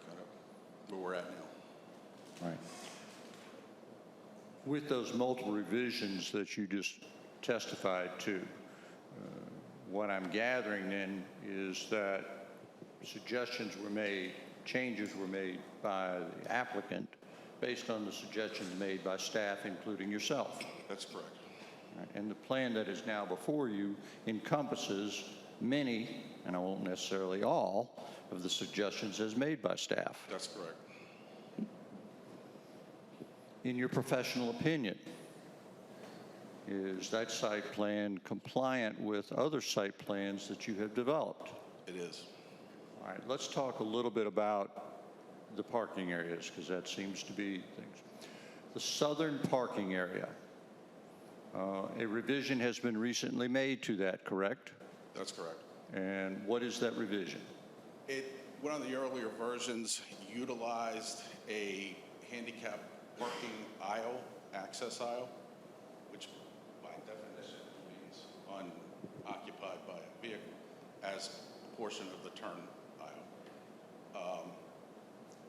kind of where we're at now. Right. With those multiple revisions that you just testified to, what I'm gathering then is that suggestions were made, changes were made by the applicant based on the suggestions made by staff, including yourself. That's correct. Right. And the plan that is now before you encompasses many, and I won't necessarily all, of the suggestions as made by staff. That's correct. In your professional opinion, is that site plan compliant with other site plans that you have developed? It is. All right, let's talk a little bit about the parking areas, because that seems to be things. The southern parking area, a revision has been recently made to that, correct? That's correct. And what is that revision? One of the earlier versions utilized a handicap parking aisle, access aisle, which by definition means unoccupied by a vehicle, as a portion of the turn aisle.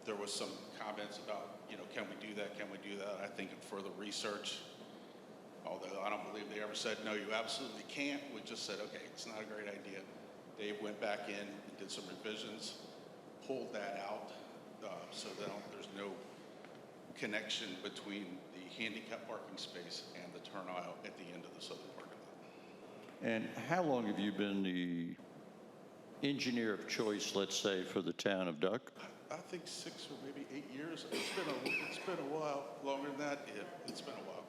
There was some comments about, can we do that? Can we do that? I think in further research, although I don't believe they ever said, no, you absolutely can't. We just said, okay, it's not a great idea. Dave went back in and did some revisions, pulled that out, so that there's no connection between the handicap parking space and the turn aisle at the end of the southern parking lot. And how long have you been the engineer of choice, let's say, for the town of Duck? I think 6 or maybe 8 years. It's been a while. Longer than that, it's been a while.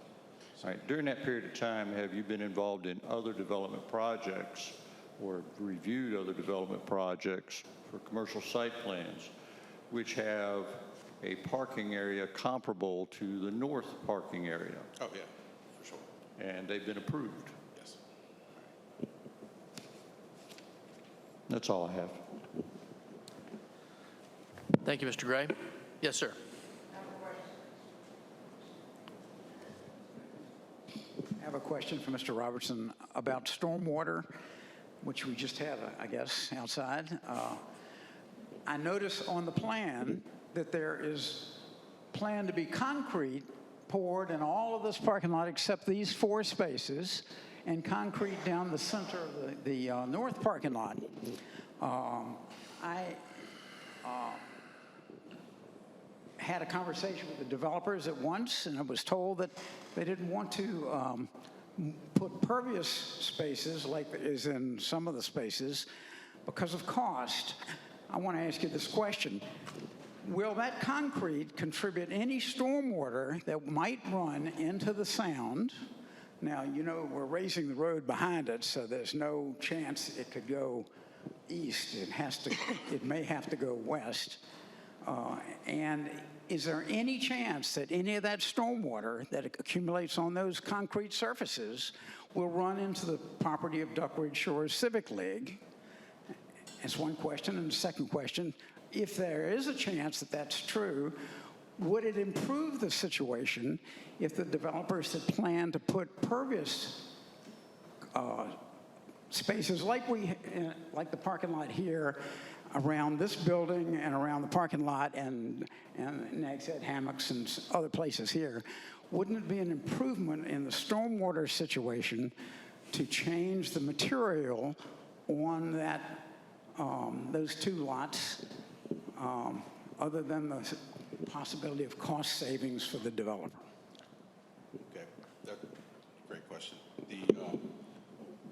All right. During that period of time, have you been involved in other development projects or reviewed other development projects for commercial site plans which have a parking area comparable to the north parking area? Oh, yeah, for sure. And they've been approved? Yes. That's all I have. Thank you, Mr. Gray. Yes, sir. I have a question for Mr. Robertson about stormwater, which we just had, I guess, outside. I notice on the plan that there is planned to be concrete poured in all of this parking lot except these 4 spaces, and concrete down the center of the north parking lot. I had a conversation with the developers at once, and I was told that they didn't want to put pervious spaces like is in some of the spaces because of cost. I want to ask you this question. Will that concrete contribute any stormwater that might run into the sound? Now, we're raising the road behind it, so there's no chance it could go east. It may have to go west. And is there any chance that any of that stormwater that accumulates on those concrete surfaces will run into the property of Duckwood Shores Civic League? That's one question. And the second question, if there is a chance that that's true, would it improve the situation if the developers had planned to put pervious spaces like the parking lot here around this building and around the parking lot and Nags Head hammocks and other places here? Wouldn't it be an improvement in the stormwater situation to change the material on that, those two lots, other than the possibility of cost savings for the developer? Okay, that's a great question.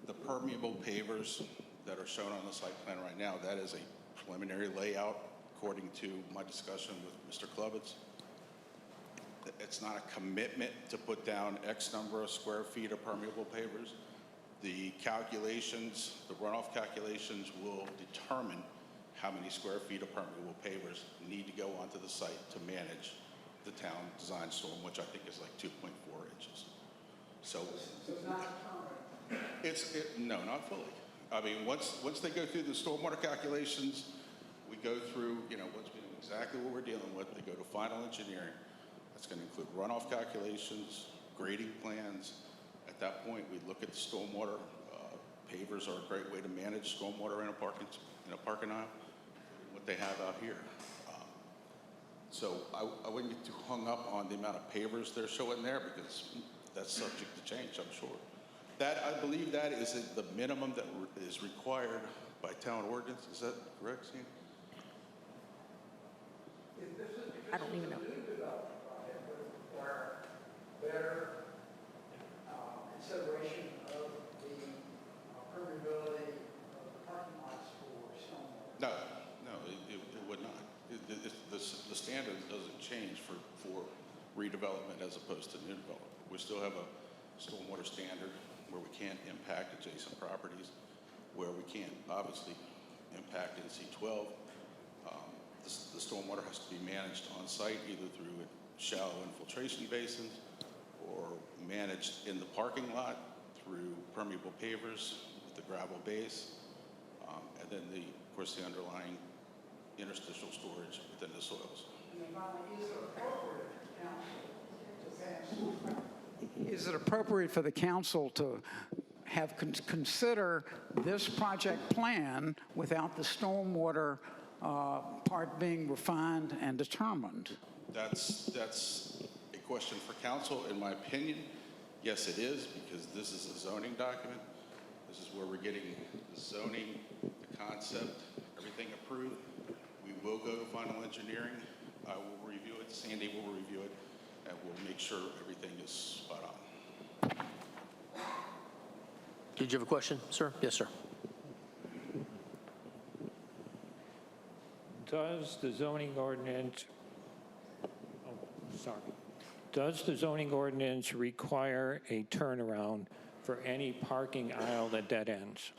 The permeable pavers that are shown on the site plan right now, that is a preliminary layout according to my discussion with Mr. Klubitz. It's not a commitment to put down X number of square feet of permeable pavers. The calculations, the runoff calculations will determine how many square feet of permeable pavers need to go onto the site to manage the town design storm, which I think is like 2.4 inches. So no, not fully. I mean, once they go through the stormwater calculations, we go through, once we know exactly what we're dealing with, they go to final engineering. That's going to include runoff calculations, grading plans. At that point, we look at the stormwater. Pavers are a great way to manage stormwater in a parking aisle, what they have out here. So I wouldn't get too hung up on the amount of pavers they're showing there, because that's subject to change, I'm sure. I believe that is the minimum that is required by town ordinance. Is that correct, Sandy? I don't even know. Better consideration of the permeability of the parking lots for stormwater. No, it would not. The standard doesn't change for redevelopment as opposed to new development. We still have a stormwater standard where we can't impact adjacent properties, where we can't obviously impact NC12. The stormwater has to be managed on site either through shallow infiltration basins or managed in the parking lot through permeable pavers with the gravel base, and then of course the underlying interstitial storage within the soils. Is it appropriate for the council to have consider this project plan without the stormwater part being refined and determined? That's a question for council. In my opinion, yes, it is, because this is a zoning document. This is where we're getting the zoning, the concept, everything approved. We will go to final engineering. I will review it. Sandy will review it, and we'll make sure everything is spot on. Did you have a question, sir? Yes, sir. Does the zoning ordinance, does the zoning ordinance require a turnaround for any parking aisle that dead ends?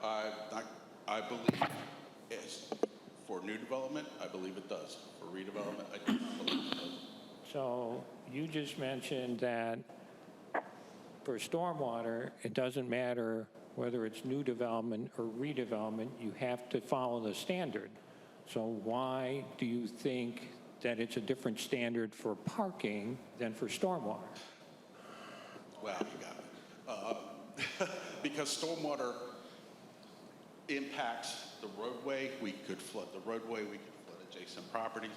I believe, yes. For new development, I believe it does. For redevelopment, I do not believe it does. So you just mentioned that for stormwater, it doesn't matter whether it's new development or redevelopment, you have to follow the standard. So why do you think that it's a different standard for parking than for stormwater? Well, you got it. Because stormwater impacts the roadway. We could flood the roadway. We could flood adjacent properties.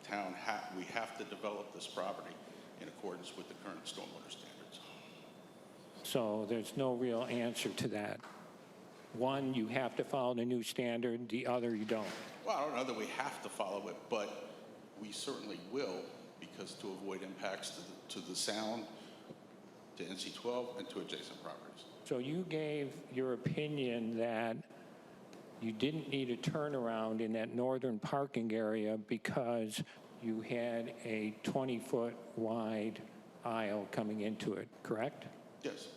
The town, we have to develop this property in accordance with the current stormwater standards. So there's no real answer to that. One, you have to follow the new standard. The other, you don't. Well, I don't know that we have to follow it, but we certainly will, because to avoid impacts to the sound, to NC12, and to adjacent properties. So you gave your opinion that you didn't need a turnaround in that northern parking area because you had a 20-foot wide aisle coming into it, correct? Yes.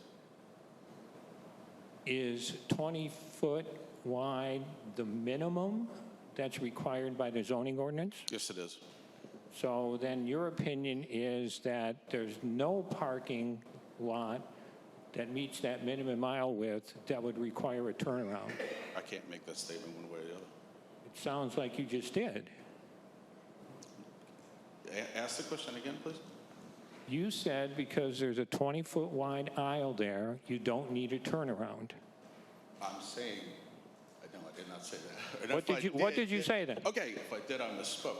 Is 20-foot wide the minimum that's required by the zoning ordinance? Yes, it is. So then your opinion is that there's no parking lot that meets that minimum aisle width that would require a turnaround? I can't make that statement one way or the other. It sounds like you just did. Ask the question again, please. You said because there's a 20-foot wide aisle there, you don't need a turnaround. I'm saying, no, I did not say that. What did you say then? Okay, if I did, I misspoke.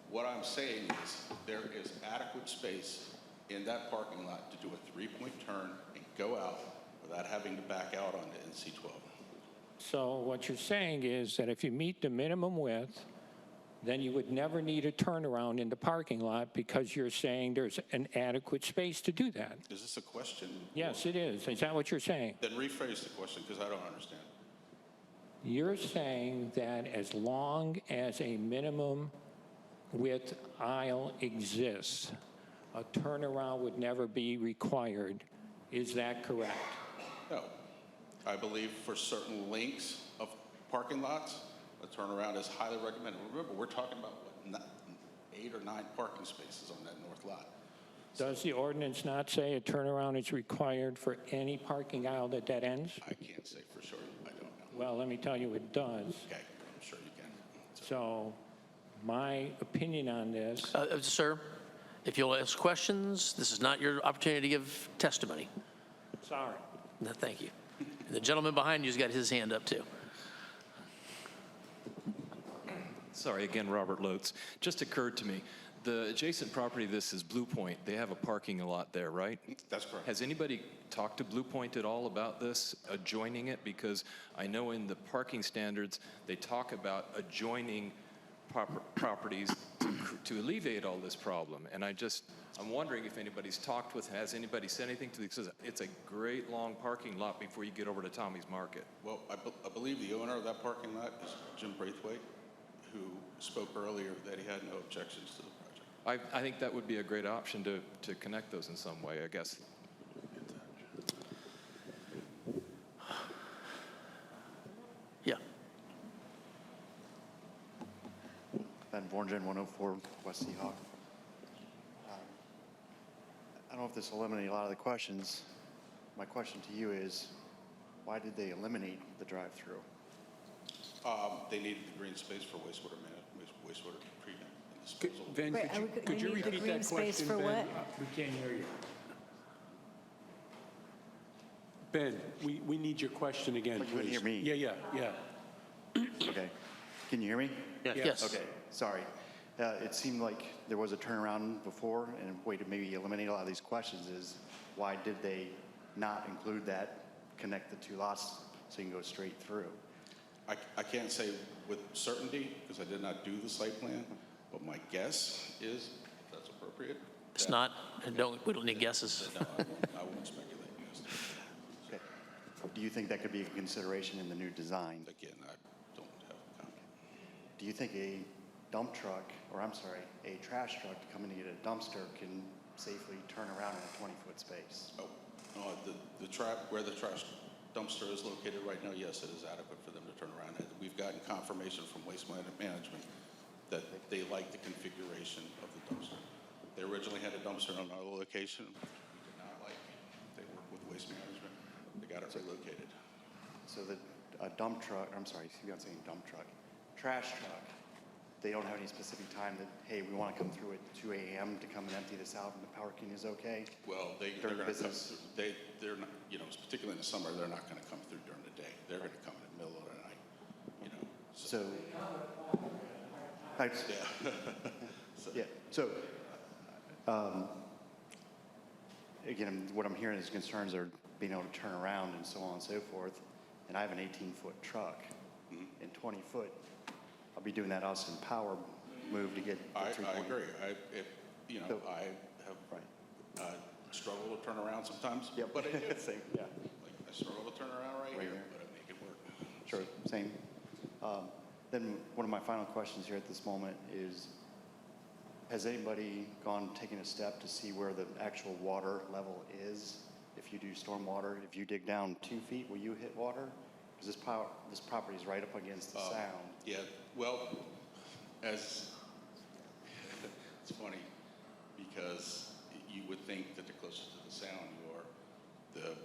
What I'm saying is there is adequate space in that parking lot to do a 3-point turn and go out without having to back out onto NC12. So what you're saying is that if you meet the minimum width, then you would never need a turnaround in the parking lot because you're saying there's an adequate space to do that. Is this a question? Yes, it is. Is that what you're saying? Then rephrase the question, because I don't understand. You're saying that as long as a minimum width aisle exists, a turnaround would never be required. Is that correct? No. I believe for certain lengths of parking lots, a turnaround is highly recommended. Remember, we're talking about, what, 8 or 9 parking spaces on that north lot. Does the ordinance not say a turnaround is required for any parking aisle that dead ends? I can't say for sure. I don't know. Well, let me tell you, it does. Okay, I'm sure you can. So my opinion on this, Sir, if you'll ask questions, this is not your opportunity to give testimony. sorry. No, thank you. The gentleman behind you's got his hand up, too. Sorry, again, Robert Lotes. Just occurred to me, the adjacent property, this is Blue Point. They have a parking lot there, right? That's correct. Has anybody talked to Blue Point at all about this, adjoining it? Because I know in the parking standards, they talk about adjoining properties to alleviate all this problem. And I'm wondering if anybody's talked with, has anybody said anything to because it's a great long parking lot before you get over to Tommy's Market. Well, I believe the owner of that parking lot is Jim Braithwaite, who spoke earlier that he had no objections to the project. I think that would be a great option to connect those in some way, I guess. Yeah. Ben Vorngen, 104 West Seahawk. I don't know if this will eliminate a lot of the questions. My question to you is, why did they eliminate the drive-through? They needed the green space for wastewater treatment and disposal. Ben, Wait, could you we need the repeat green that space question, for Ben? what? We can't hear you. Ben, we need your question again, But you please. wouldn't hear me. Yeah. Okay. Can you hear me? Yes. Okay, sorry. It seemed like there was a turnaround before, and a way to maybe eliminate a lot of these questions is, why did they not include that, connect the two lots so you can go straight through? I can't say with certainty, because I did not do the site plan, but my guess is, if that's appropriate. It's not, we don't need guesses. No, I won't speculate. Yes. Okay. Do you think that could be a consideration in the new design? Again, I don't have a comment. Do you think a dump truck, or I'm sorry, a trash truck coming to get a dumpster can safely turn around in a 20-foot space? Where the trash dumpster is located right now, yes, it is adequate for them to turn around. And we've gotten confirmation from Waste Management that they like the configuration of the dumpster. They originally had a dumpster on another location. We did not like. They worked with Waste Management. They got it relocated. So a dump truck, I'm sorry, you're not saying dump truck, trash truck, they don't have any specific time that, hey, we want to come through at 2 a.m. to come and empty this out and the parking is okay? Well, they're During going to come business? through. They're not, particularly in the summer, they're not going to come through during the day. They're going to come in the middle of the night, So, Yeah. So, again, what I'm hearing is concerns are being able to turn around and so on and so forth. And I have an 18-foot truck and 20-foot. I'll be doing that Austin Power move to get the I 3.0. agree. I have struggled to turn around sometimes, but I do. Same, yeah. Like, I struggle to turn around right here, but I make it work. Sure, same. Then one of my final questions here at this moment is, has anybody taken a step to see where the actual water level is? If you do stormwater, if you dig down 2 feet, will you hit water? Because this property is right up against the sound. Yeah, well, it's funny because you would think that the closer to the sound you are,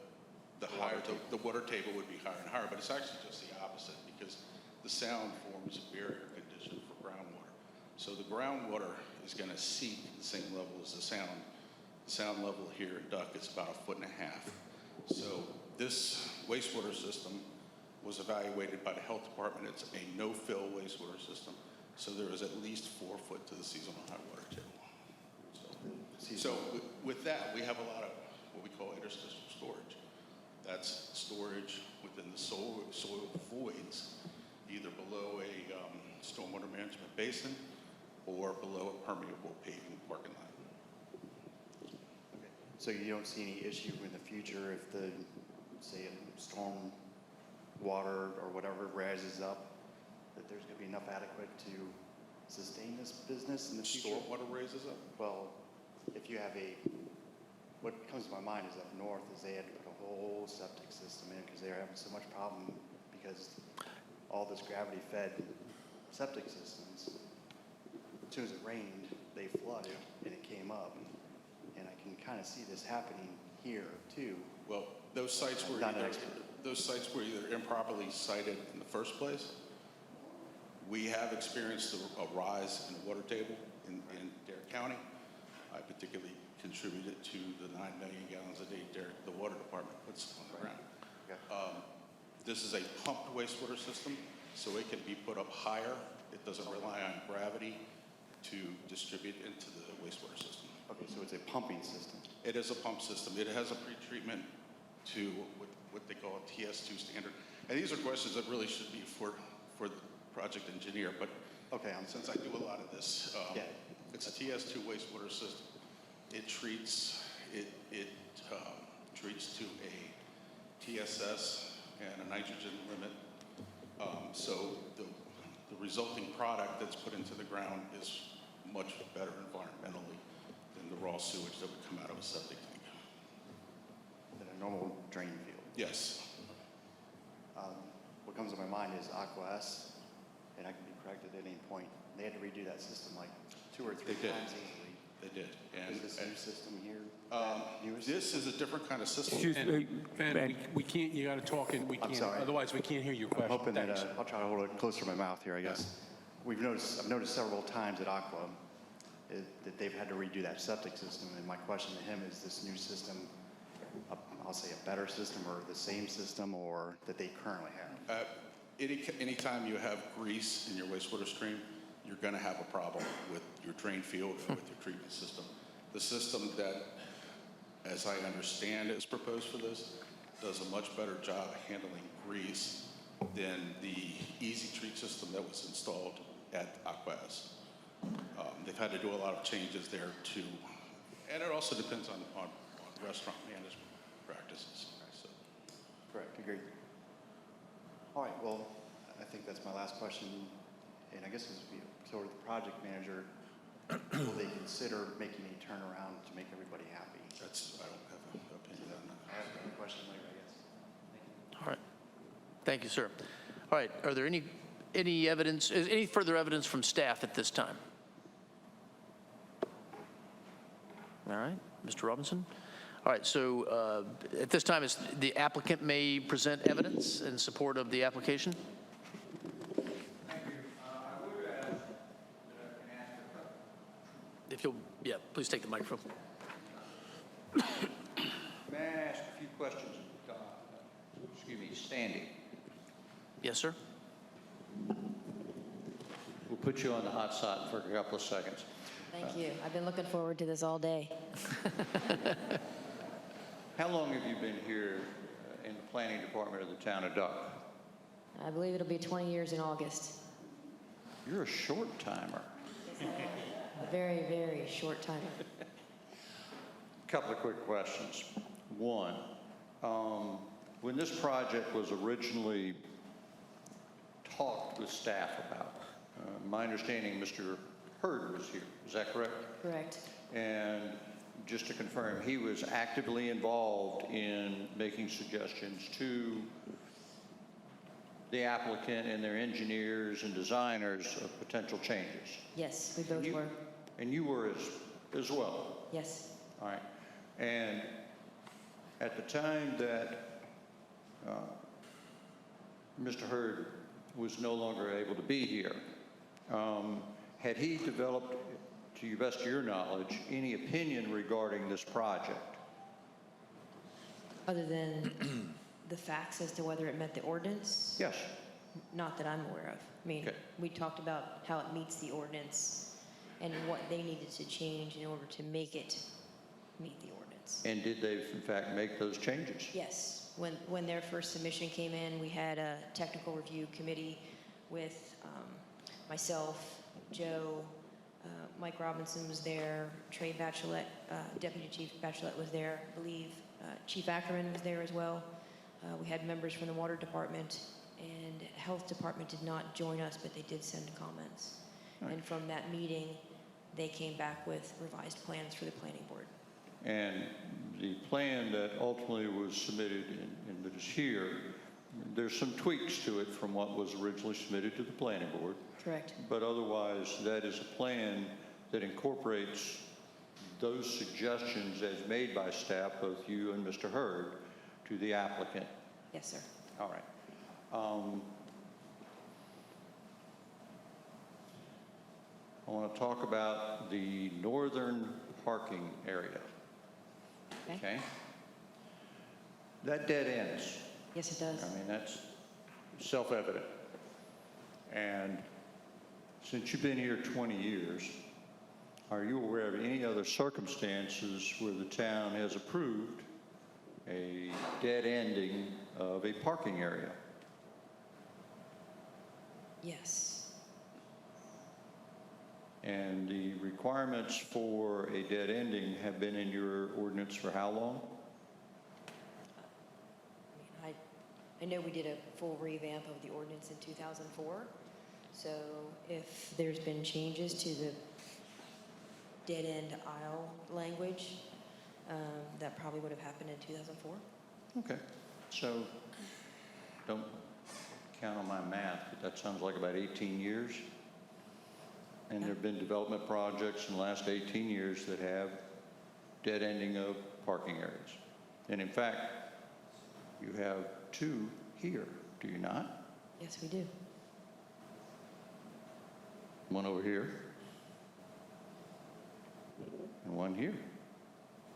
the higher the water table would be higher and higher, but it's actually just the opposite because the sound forms a barrier condition for groundwater. So the groundwater is going to seep the same level as the sound. The sound level here at Duck is about 1.5 feet. So this wastewater system was evaluated by the health department. It's a no-fill wastewater system. So there is at least 4 foot to the seasonal high water table. So with that, we have a lot of what we call interstitial storage That's storage within the soil voids, either below a stormwater management basin or below a permeable paving parking lot. Okay. So you don't see any issue in the future if the, say, storm water or whatever rises up, that there's going to be enough adequate to sustain this business in the future? Stormwater raises up? Well, if you have what comes to my mind is up north is they had to put a whole septic system in because they were having so much problem because all this gravity-fed septic systems, as soon as it rained, they flooded and it came up. And I can kind of see this happening here too. Well, those sites were either improperly sited in the first place. We have experienced a rise in the water table in Dare County. I particularly contributed to the 9 million gallons a day the water department puts on the ground. This is a pumped wastewater system, so it can be put up higher. It doesn't rely on gravity to distribute into the wastewater system. Okay, so it's a pumping system. It is a pump system. It has a pretreatment to what they call a TS2 standard. And these are questions that really should be for the project engineer, but okay, since I do a lot of this, it's a TS2 wastewater system. It treats to a TSS and a nitrogen limit. So the resulting product that's put into the ground is much better environmentally than the raw sewage that would come out of a septic tank. Than a normal drain field? Yes. What comes to my mind is Aquas, and I can be corrected at any point. They had to redo that system like 2 or 3 times easily. They did. And is this new system here? This is a different kind of system. Excuse me, Ben, we can't, you got to talk and we I'm can't, sorry. otherwise we can't hear your question. I'm hoping that, Thanks. I'll try to hold it closer to my mouth here, I guess. I've noticed several times at Aqua that they've had to redo that septic system, and my question to him is this new system, I'll say a better system or the same system or that they currently have? Anytime you have grease in your wastewater stream, you're going to have a problem with your drain field or with your treatment system. The system that, as I understand, is proposed for this does a much better job handling grease than the Easy Treat system that was installed at Aquas. They've had to do a lot of changes there too, and it also depends on restaurant management practices. So. Correct, agreed. All right, well, I think that's my last question, and I guess this would be sort of the project manager. Will they consider making a turnaround to make everybody happy? I don't have an opinion on that. I have a question later, I guess. All right. Thank you, sir. All right. Are there any evidence, any further evidence from staff at this time? All right. Mr. Robinson? All right. So at this time, the applicant may present evidence in support of the application. If you'll, please take the microphone. May I ask a few questions? Standing. Yes, sir. We'll put you on the hot spot for a couple of seconds. Thank you. I've been looking forward to this all day. How long have you been here in the planning department of the town of Duck? I believe it'll be 20 years in August. You're a short timer. A very, very short time. A couple of quick questions. One, when this project was originally talked with staff about, my understanding Mr. Hurd was here. Is that correct? Correct. And just to confirm, he was actively involved in making suggestions to the applicant and their engineers and designers of potential changes. Yes, we both were. And you were as well? Yes. All right. And at the time that Mr. Hurd was no longer able to be here, had he developed, to the best of your knowledge, any opinion regarding this project? Other than the facts as to whether it met the ordinance? Yes. Not that I'm aware of. I mean, we talked about how it meets the ordinance and what they needed to change in order to make it meet the ordinance. comments. And did they, in fact, make those changes? Yes, when their first submission came in, we had a technical review committee with myself, Joe, Mike Robinson was there, Trey Bachelet, Deputy Chief Bachelet was there, I believe Chief Ackerman was there as well. We had members from the Water Department, and Health Department did not join us, but they did send comments. Right. And from that meeting, they came back with revised plans for the planning board. And the plan that ultimately was submitted and that is here, there's some tweaks to it from what was originally submitted to the planning board. Correct. But otherwise, that is a plan that incorporates those suggestions as made by staff, both you and Mr. Hurd, to the applicant. Yes, sir. All right. I want to talk about the northern parking area. Okay? That dead ends. Yes, it does. I mean, that's self-evident. And since you've been here 20 years, are you aware of any other circumstances where the town has approved a dead ending of a parking area? Yes. And the requirements for a dead ending have been in your ordinance for how long? I know we did a full revamp of the ordinance in 2004. So if there's been changes to the dead end aisle language, that probably would have happened in 2004. Okay. So don't count on my math, but that sounds like about 18 years. And there have been development projects in the last 18 years that have dead ending of parking areas. And in fact, you have two here, do you not? Yes, we do. One over here and one here.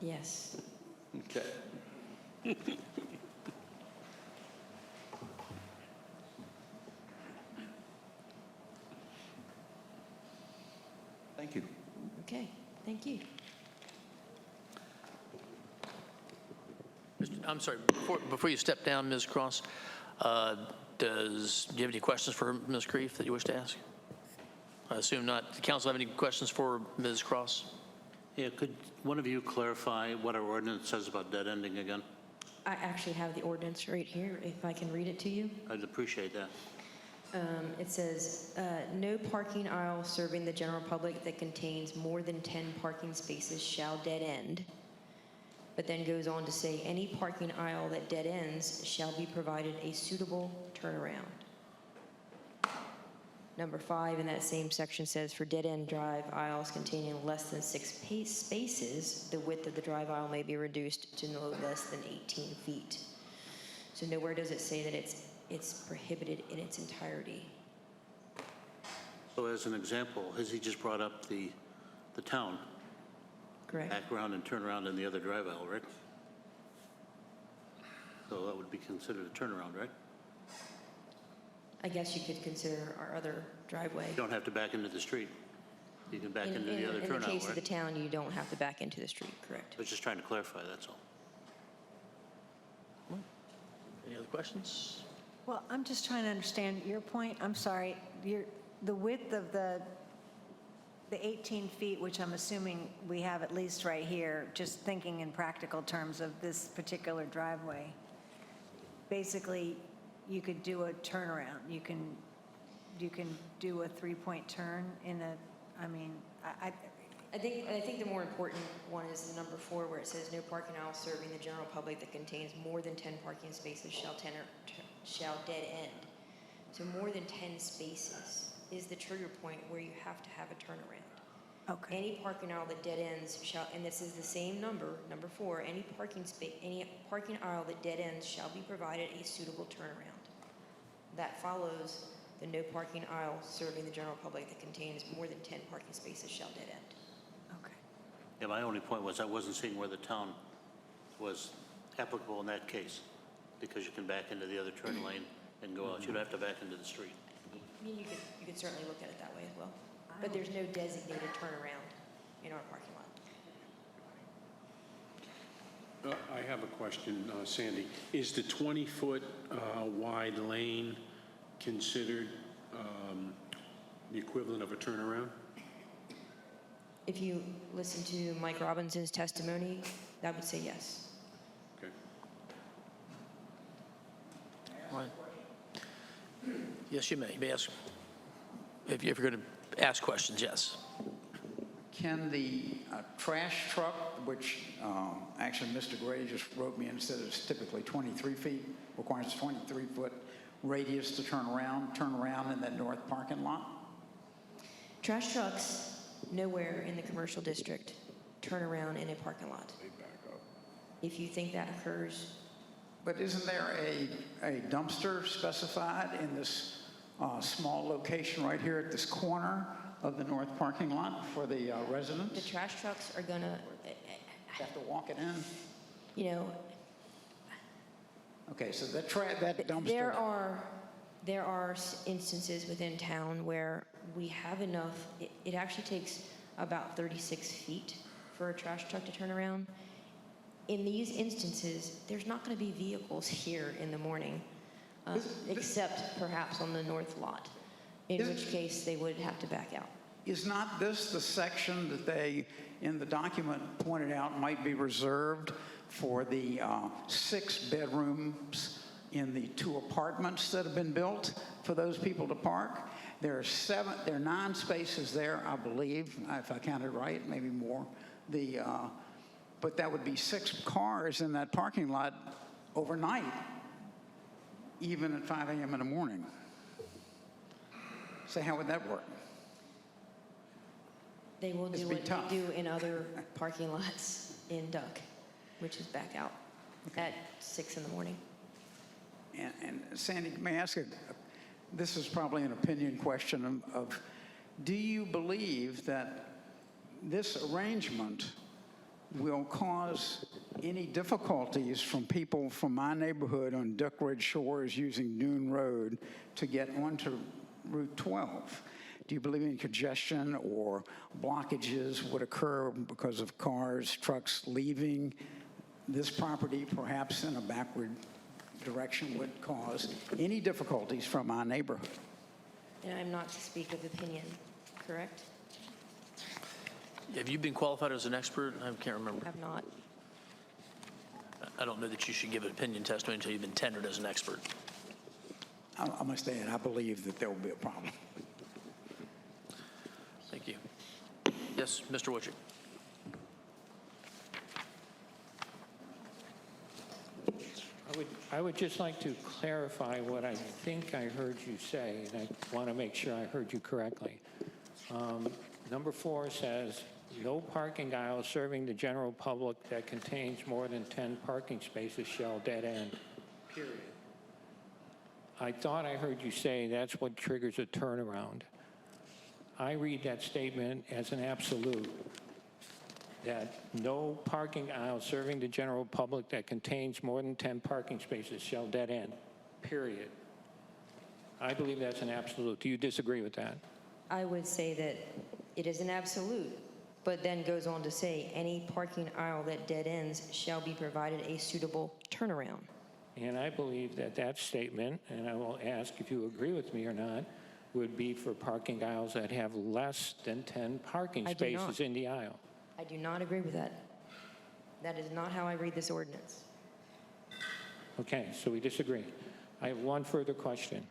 Yes. Okay. Thank you. Okay, thank you. I'm sorry, before you step down, Ms. Cross, do you have any questions for Ms. Creef that you wish to ask? I assume not. Does the council have any questions for Ms. Cross? Yeah, could one of you clarify what our ordinance says about dead ending again? I actually have the ordinance right here, if I can read it to you. I'd appreciate that. It says, no parking aisle serving the general public that contains more than 10 parking spaces shall dead end. But then goes on to say, any parking aisle that dead ends shall be provided a suitable turnaround. Number 5 in that same section says, for dead end drive aisles containing less than 6 spaces, the width of the drive aisle may be reduced to no less than 18 feet. So nowhere does it say that it's prohibited in its entirety. So as an example, has he just brought up the town? Correct. Back around and turn around in the other drive aisle, right? So that would be considered a turnaround, right? I guess you could consider our other driveway. You don't have to back into the street. You can back into the other In the turnout, case of the right? town, you don't have to back into the street, correct? I was just trying to clarify, that's all. Any other questions? Well, I'm just trying to understand your point. I'm sorry. The width of the 18 feet, which I'm assuming we have at least right here, just thinking in practical terms of this particular driveway, basically, you could do a turnaround. You can do a 3-point turn in a, I mean, I think the more important one is the number 4, where it says no parking aisle serving the general public that contains more than 10 parking spaces shall dead end. So more than 10 spaces is the trigger point where you have to have a turnaround. Okay. Any parking aisle that dead ends shall, and this is the same number 4, any parking aisle that dead ends shall be provided a suitable turnaround. That follows the no parking aisle serving the general public that contains more than 10 parking spaces shall dead end. Yeah, my only point was I wasn't seeing where the town was applicable in that case, because you can back into the other turn lane and go out. You don't have to back into the street. I mean, you could certainly look at it that way as well. But there's no designated turnaround in our parking lot. I have a question, Sandy. Is the 20-foot wide lane considered the equivalent of a turnaround? If you listen to Mike Robinson's testimony, that would say yes. Okay. Yes, you may. You may ask. If you're going to ask questions, yes. Can the trash truck, which actually Mr. Gray just wrote me and said it's typically 23 feet, requires a 23-foot radius to turn around in that north parking lot? Trash trucks, nowhere in the commercial district, turn around in a parking lot. If you think that occurs. But isn't there a dumpster specified in this small location right here at this corner of the north parking lot for the residents? The trash trucks are gonna have to walk it in. You know. Okay, so that dumpster. There are instances within town where we have enough. It actually takes about 36 feet for a trash truck to turn around. In these instances, there's not going to be vehicles here in the morning, except perhaps on the north lot, in which case they would have to back out. Is not this the section that they, in the document, pointed out might be reserved for the 6 bedrooms in the 2 apartments that have been built for those people to park? There are 9 spaces there, I believe, if I counted right, maybe more. But that would be 6 cars in that parking lot overnight, even at 5 a.m. in the morning. So how would that work? They will do what they do in other parking lots in Duck, which is back out at 6 in the morning. And Sandy, may I ask this is probably an opinion question of do you believe that this arrangement will cause any difficulties from people from my neighborhood on Duck Ridge Shores using Dune Road to get onto Route 12? Do you believe any congestion or blockages would occur because of cars, trucks leaving this property, perhaps in a backward direction, would cause any difficulties from my neighborhood? And I'm not to speak with opinion, correct? Have you been qualified as an expert? I can't remember. I've not. I don't know that you should give an opinion testimony until you've been tendered as an expert. I must add, I believe that there will be a problem. Thank you. Yes, Mr. Wojcik. I would just like to clarify what I think I heard you say, and I want to make sure I heard you correctly. Number 4 says, no parking aisle serving the general public that contains more than 10 parking spaces shall dead end, period. I thought I heard you say that's what triggers a turnaround. I read that statement as an absolute, that no parking aisle serving the general public that contains more than 10 parking spaces shall dead end, period. I believe that's an absolute. Do you disagree with that? I would say that it is an absolute, but then goes on to say any parking aisle that dead ends shall be provided a suitable turnaround. And I believe that that statement, and I will ask if you agree with me or not, would be for parking aisles that have less than 10 parking spaces in the aisle. I do not agree with that. That is not how I read this ordinance. Okay, so we disagree. I have one further question.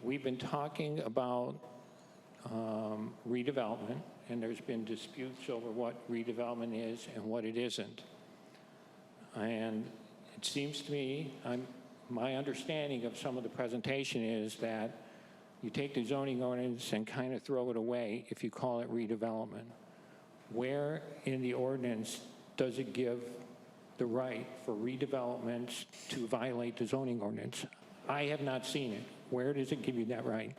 We've been talking about redevelopment, and there's been disputes over what redevelopment is and what it isn't. And it seems to me, my understanding of some of the presentation is that you take the zoning ordinance and kind of throw it away if you call it redevelopment. Where in the ordinance does it give the right for redevelopments to violate the zoning ordinance? I have not seen it. Where does it give you that right?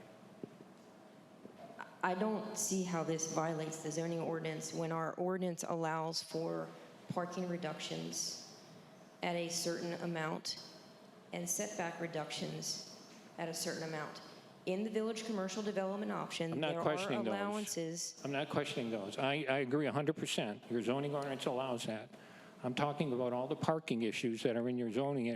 I don't see how this violates the zoning ordinance when our ordinance allows for parking reductions at a certain amount and setback reductions at a certain amount. In the village commercial development option, there are allowances. I'm not questioning those. I agree 100%. Your zoning ordinance allows that. I'm talking about all the parking issues that are in your zoning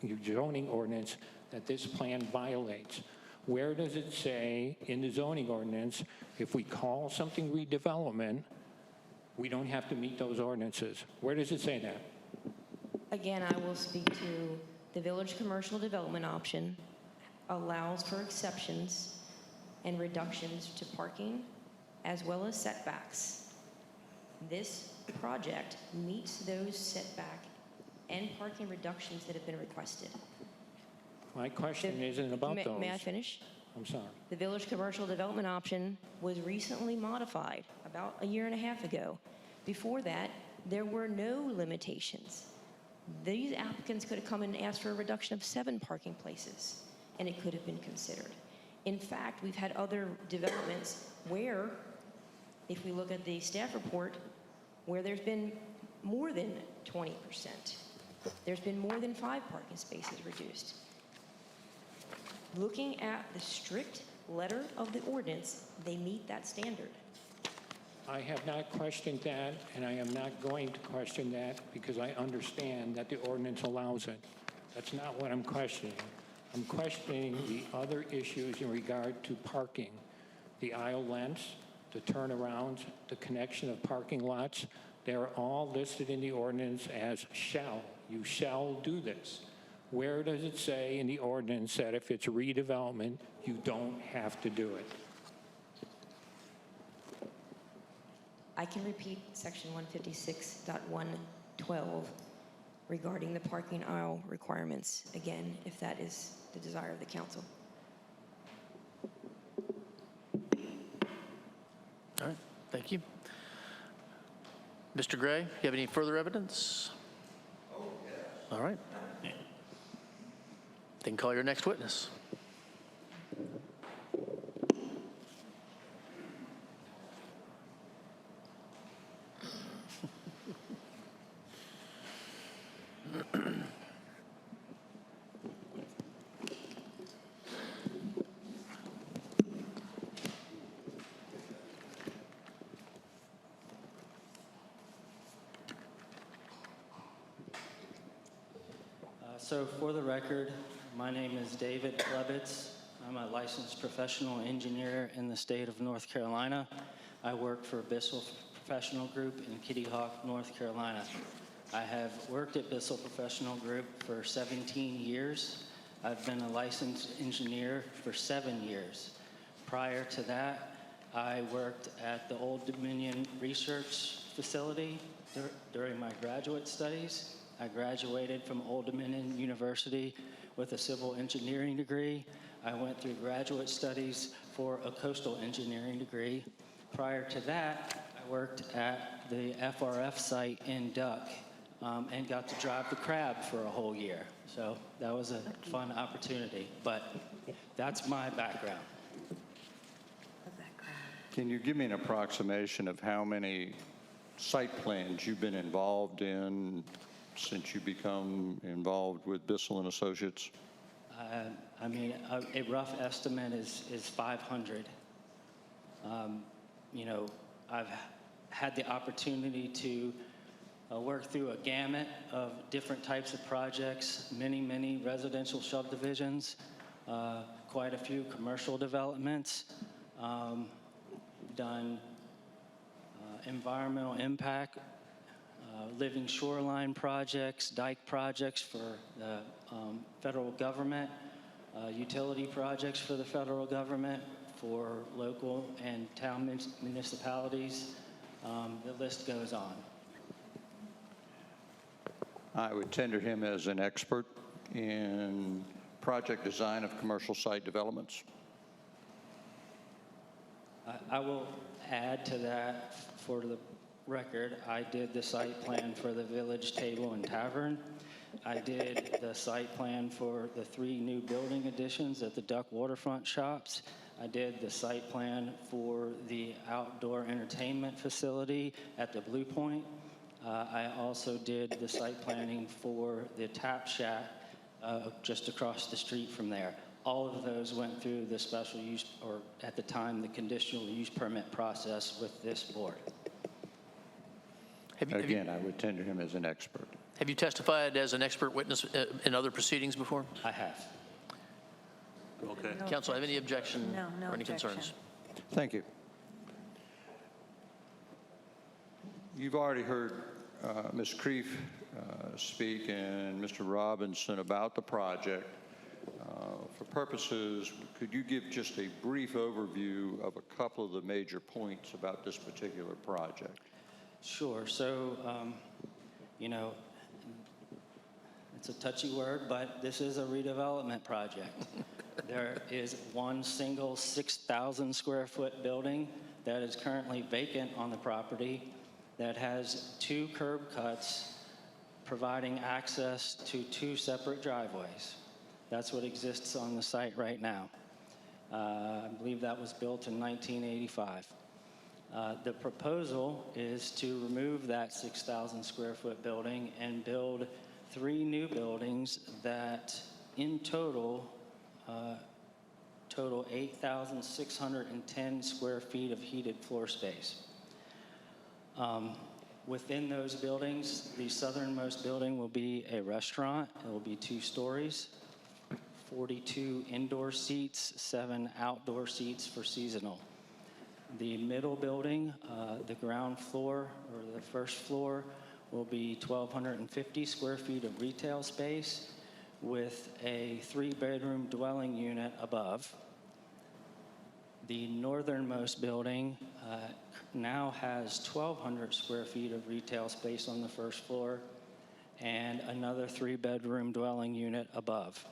your zoning ordinance that this plan violates. Where does it say in the zoning ordinance, if we call something redevelopment, we don't have to meet those ordinances? Where does it say that? Again, I will speak to the village commercial development option allows for exceptions and reductions to parking as well as setbacks. This project meets those setback and parking reductions that have been requested. My question isn't about those. May I finish? I'm sorry. The village commercial development option was recently modified about a year and a half ago. Before that, there were no limitations. These applicants could have come in and asked for a reduction of 7 parking places, and it could have been considered. In fact, we've had other developments where, if we look at the staff report, where there's been more than 20%. There's been more than 5 parking spaces reduced. Looking at the strict letter of the ordinance, they meet that standard. I have not questioned that, and I am not going to question that because I understand that the ordinance allows it. That's not what I'm questioning. I'm questioning the other issues in regard to parking, the aisle lengths, the turnarounds, the connection of parking lots. They're all listed in the ordinance as shall. You shall do this. Where does it say in the ordinance that if it's redevelopment, you don't have to do it? I can repeat section 156.112 regarding the parking aisle requirements, again, if that is the desire of the council. All right, thank you. Mr. Gray, you have any further evidence? Oh, yes. All right. Then call your next witness. So for the record, my name is David Klebitz. I'm a licensed professional engineer in the state of North Carolina. I work for Bissell Professional Group in Kitty Hawk, North Carolina. I have worked at Bissell Professional Group for 17 years. I've been a licensed engineer for 7 years. Prior to that, I worked at the Old Dominion Research Facility during my graduate studies. I graduated from Old Dominion University with a civil engineering degree. I went through graduate studies for a coastal engineering degree. Prior to that, I worked at the FRF site in Duck and got to drive the crab for a whole year. So that was a fun opportunity, but that's my background. Can you give me an approximation of how many site plans you've been involved in since you become involved with Bissell and Associates? I mean, a rough estimate is 500. You know, I've had the opportunity to work through a gamut of different types of projects, many residential subdivisions, quite a few commercial developments, done environmental impact, living shoreline projects, dike projects for the federal government, utility projects for the federal government, for local and town municipalities. The list goes on. I would tender him as an expert in project design of commercial site developments. I will add to that for the record. I did the site plan for the Village Table and Tavern. I did the site plan for the 3 new building additions at the Duck Waterfront Shops. I did the site plan for the outdoor entertainment facility at the Blue Point. I also did the site planning for the Tap Shack just across the street from there. All of those went through the special use, or at the time, the conditional use permit process with this board. Again, I would tender him as an expert. Have you testified as an expert witness in other proceedings before? I have. Okay. Counsel, have any objection No or any objection. concerns? Thank you. You've already heard Ms. Kreef speak and Mr. Robinson about the project. For purposes, could you give just a brief overview of a couple of the major points about this particular project? Sure. So, you know, it's a touchy word, but this is a redevelopment project. There is one single 6,000 square foot building that is currently vacant on the property that has 2 curb cuts providing access to 2 separate driveways. That's what exists on the site right now. I believe that was built in 1985. The proposal is to remove that 6,000 square foot building and build 3 new buildings that in total 8,610 square feet of heated floor space. Within those buildings, the southernmost building will be a restaurant. It will be 2 stories, 42 indoor seats, 7 outdoor seats for seasonal. The middle building, the ground floor or the first floor, will be 1,250 square feet of retail space with a 3-bedroom dwelling unit above. The northernmost building now has 1,200 square feet of retail space on the first floor and another 3-bedroom dwelling unit above.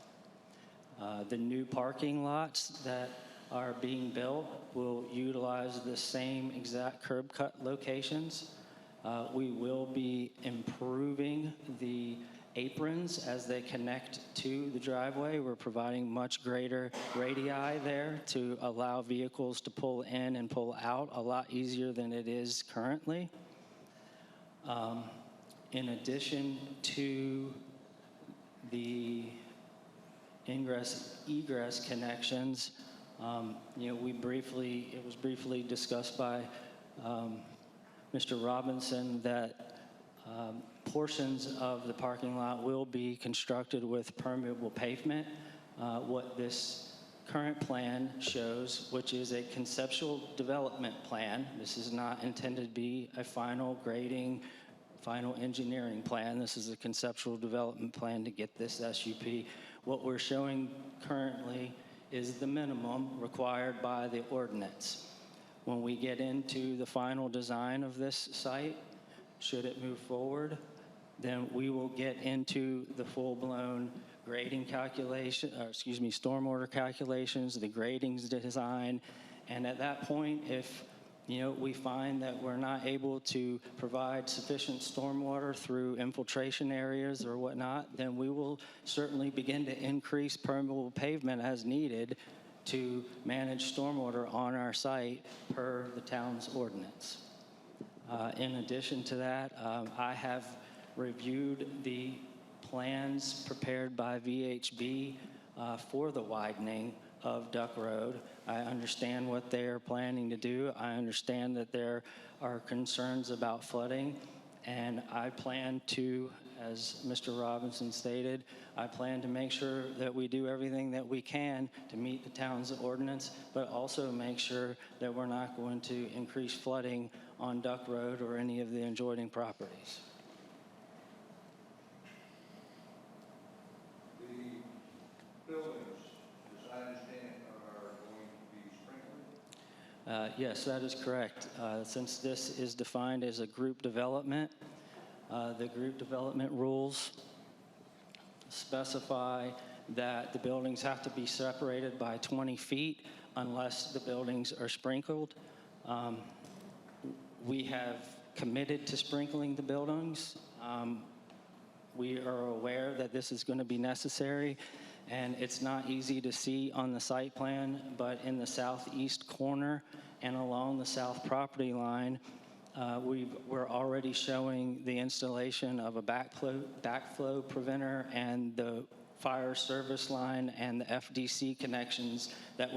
The new parking lots that are being built will utilize the same exact curb cut locations. We will be improving the aprons as they connect to the driveway. We're providing much greater radii there to allow vehicles to pull in and pull out a lot easier than it is currently. In addition to the ingress-egress connections, you know, it was briefly discussed by Mr. Robinson that portions of the parking lot will be constructed with permeable pavement. What this current plan shows, which is a conceptual development plan. This is not intended to be a final grading, final engineering plan. This is a conceptual development plan to get this SUP. What we're showing currently is the minimum required by the ordinance. When we get into the final design of this site, should it move forward, then we will get into the full-blown grading calculation, stormwater calculations, the gradings design, and at that point, if we find that we're not able to provide sufficient stormwater through infiltration areas or whatnot, then we will certainly begin to increase permeable pavement as needed to manage stormwater on our site per the town's ordinance. In addition to that, I have reviewed the plans prepared by VHB for the widening of Duck Road. I understand what they are planning to do. I understand that there are concerns about flooding, and I plan to, as Mr. Robinson stated, I plan to make sure that we do everything that we can to meet the town's ordinance, but also make sure that we're not going to increase flooding on Duck Road or any of the adjoining properties. The buildings, as I understand, are going to be sprinkled? Yes, that is correct. Since this is defined as a group development, the group development rules specify that the buildings have to be separated by 20 feet unless the buildings are sprinkled. We have committed to sprinkling the buildings. We are aware that this is going to be necessary, and it's not easy to see on the site plan, but in the southeast corner and along the south property line, we're already showing the installation of a backflow preventer and the fire service line and the FDC connections that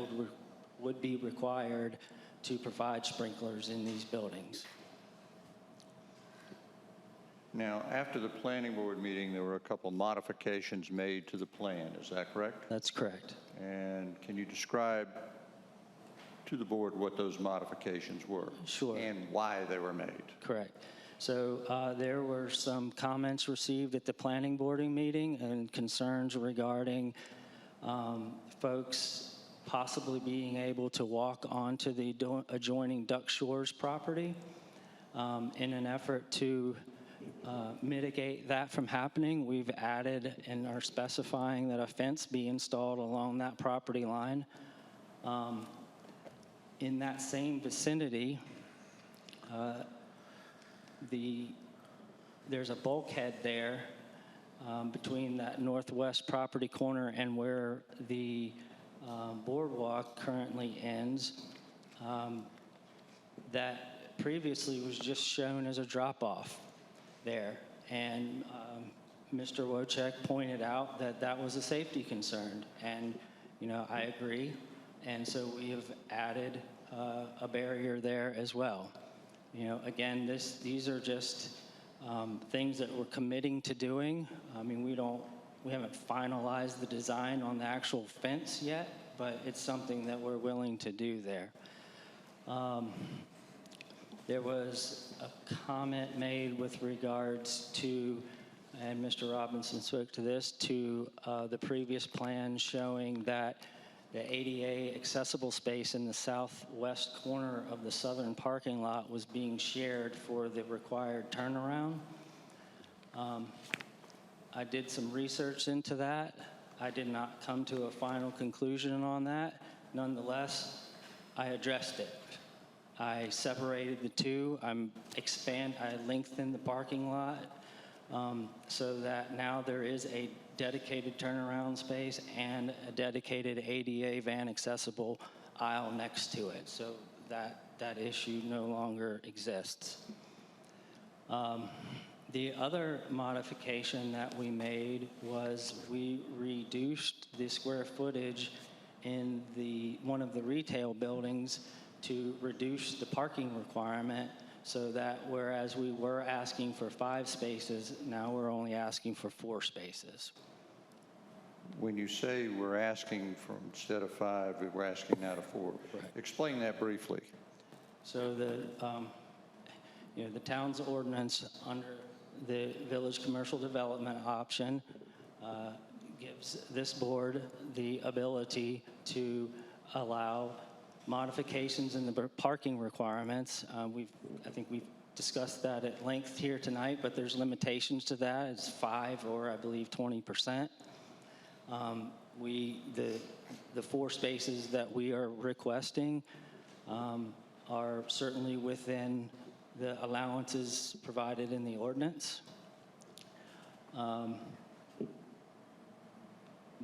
would be required to provide sprinklers in these buildings. Now, after the planning board meeting, there were a couple modifications made to the plan, is that correct? That's correct. And can you describe to the board what those modifications were? Sure. And why they were made? Correct. So there were some comments received at the planning board meeting and concerns regarding folks possibly being able to walk onto the adjoining Duck Shores property. In an effort to mitigate that from happening, we've added and are specifying that a fence be installed along that property line. In that same vicinity, there's a bulkhead there between that northwest property corner and where the boardwalk currently ends, that previously was just shown as a drop-off there. And Mr. Wojcik pointed out that that was a safety concern. And, you know, I agree. And so we have added a barrier there as well. You know, again, these are just things that we're committing to doing. I mean, we haven't finalized the design on the actual fence yet, but it's something that we're willing to do there. There was a comment made with regards to, and Mr. Robinson spoke to this, to the previous plan showing that the ADA accessible space in the southwest corner of the southern parking lot was being shared for the required turnaround. I did some research into that. I did not come to a final conclusion on that. Nonetheless, I addressed it. I separated the two. I lengthened the parking lot so that now there is a dedicated turnaround space and a dedicated ADA van accessible aisle next to it. So that issue no longer exists. The other modification that we made was we reduced the square footage in one of the retail buildings to reduce the parking requirement, so that whereas we were asking for 5 spaces, now we're only asking for 4 spaces. When you say we're asking for, instead of 5, we're asking now to 4. Right. Explain that briefly. So the town's ordinance under the village commercial development option gives this board the ability to allow modifications in the parking requirements. I think we've discussed that at length here tonight, but there's limitations to that. It's 5 or I believe 20%. The 4 spaces that we are requesting are certainly within the allowances provided in the ordinance.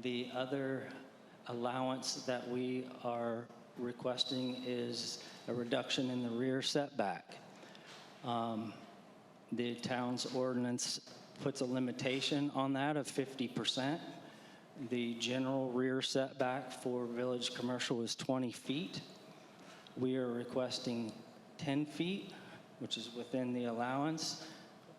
The other allowance that we are requesting is a reduction in the rear setback. The town's ordinance puts a limitation on that of 50%. The general rear setback for village commercial is 20 feet. We are requesting 10 feet, which is within the allowance.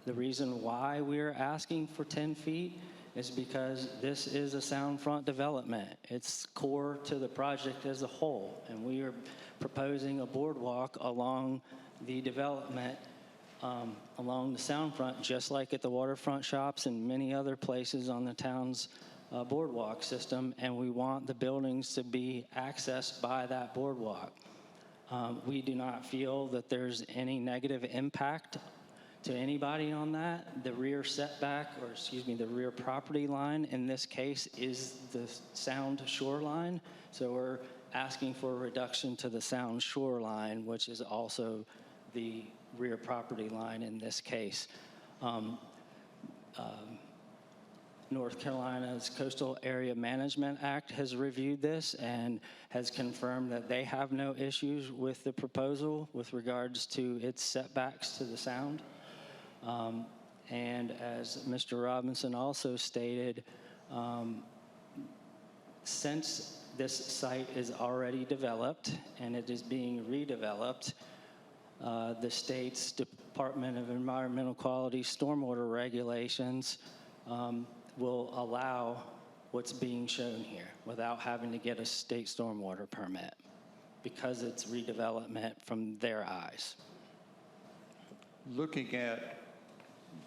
The reason why we are asking for 10 feet is because this is a sound front development. It's core to the project as a whole, and we are proposing a boardwalk along the development, along the sound front, just like at the waterfront shops and many other places on the town's boardwalk system, and we want the buildings to be accessed by that boardwalk. We do not feel that there's any negative impact to anybody on that. The rear setback, or excuse me, the rear property line in this case is the sound shoreline. So we're asking for a reduction to the sound shoreline, which is also the rear property line in this case. North Carolina's Coastal Area Management Act has reviewed this and has confirmed that they have no issues with the proposal with regards to its setbacks to the sound. And as Mr. Robinson also stated, since this site is already developed and it is being redeveloped, the state's Department of Environmental Quality stormwater regulations will allow what's being shown here without having to get a state stormwater permit because it's redevelopment from their eyes. Looking at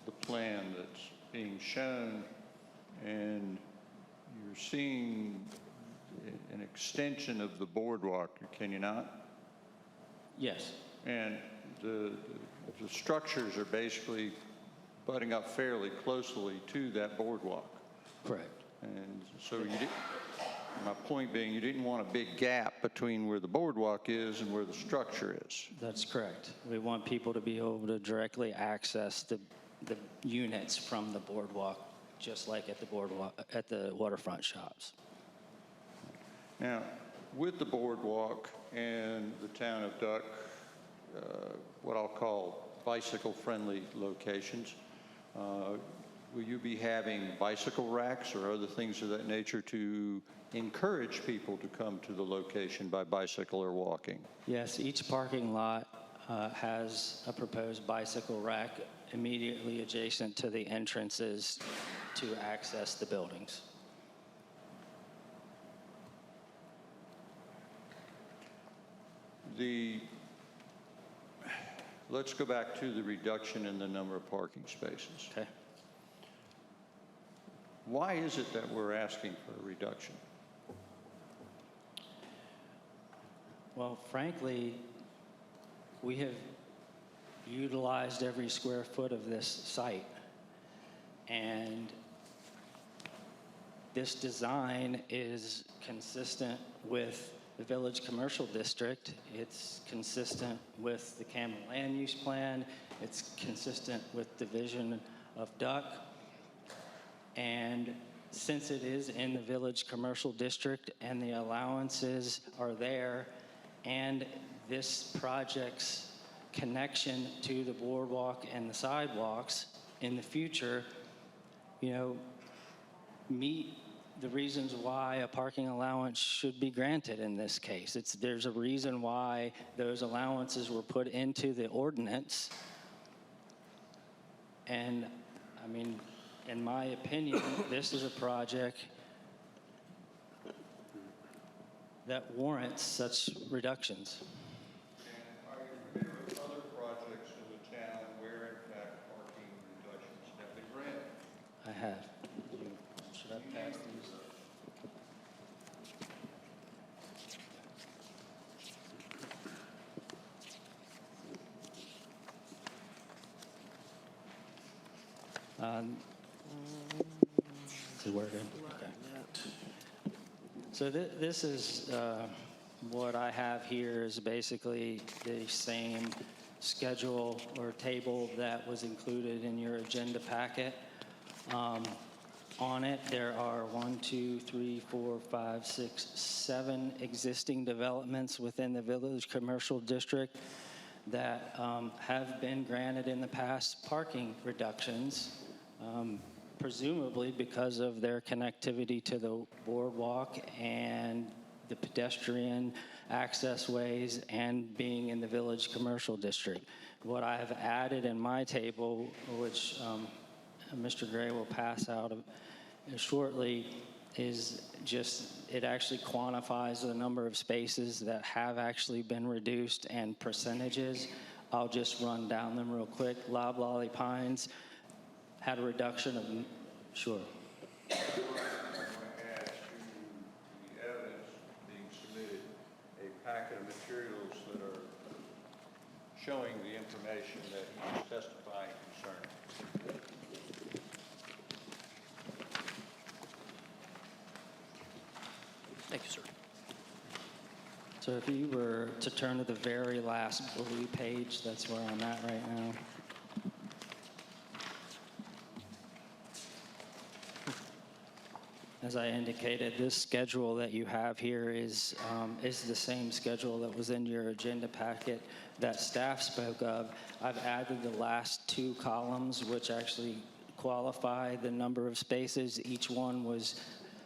the plan that's being shown, and you're seeing an extension of the boardwalk, can you not? Yes. And the structures are basically butting up fairly closely to that boardwalk. Correct. And so my point being, you didn't want a big gap between where the boardwalk is and where the structure is. That's correct. We want people to be able to directly access the units from the boardwalk, just like at the boardwalk, at the waterfront shops. Now, with the boardwalk and the town of Duck, what I'll call bicycle-friendly locations, will you be having bicycle racks or other things of that nature to encourage people to come to the location by bicycle or walking? Yes, each parking lot has a proposed bicycle rack immediately adjacent to the entrances to access the buildings. Let's go back to the reduction in the number of parking spaces. Okay. Why is it that we're asking for a reduction? Well, frankly, we have utilized every square foot of this site, and this design is consistent with the Village Commercial District. It's consistent with the Cameron Land Use Plan. It's consistent with the vision of Duck. And since it is in the Village Commercial District and the allowances are there, and this project's connection to the boardwalk and the sidewalks in the future, meet the reasons why a parking allowance should be granted in this case. There's a reason why those allowances were put into the ordinance. And, I mean, in my opinion, this is a project that warrants such reductions. And are you familiar with other projects in the town where, in fact, parking reductions have been granted? I have. Should I pass these? Is it working? Okay. So this is what I have here is basically the same schedule or table that was included in your agenda packet. On it, there are 7 existing developments within the Village Commercial District that have been granted in the past parking reductions, presumably because of their connectivity to the boardwalk and the pedestrian access ways and being in the Village Commercial District. What I have added in my table, which Mr. Gray will pass out shortly, is just, it actually quantifies the number of spaces that have actually been reduced and percentages. I'll just run down them real quick. Loblolly Pines had a reduction of, sure. I want to add to the evidence being submitted a packet of materials that are showing the information that he is testifying concerning. Thank you, sir. So if you were to turn to the very last blue page, that's where I'm at right now. As I indicated, this schedule that you have here is the same schedule that was in your agenda packet that staff spoke of. I've added the last 2 columns, which actually qualify the number of spaces each one was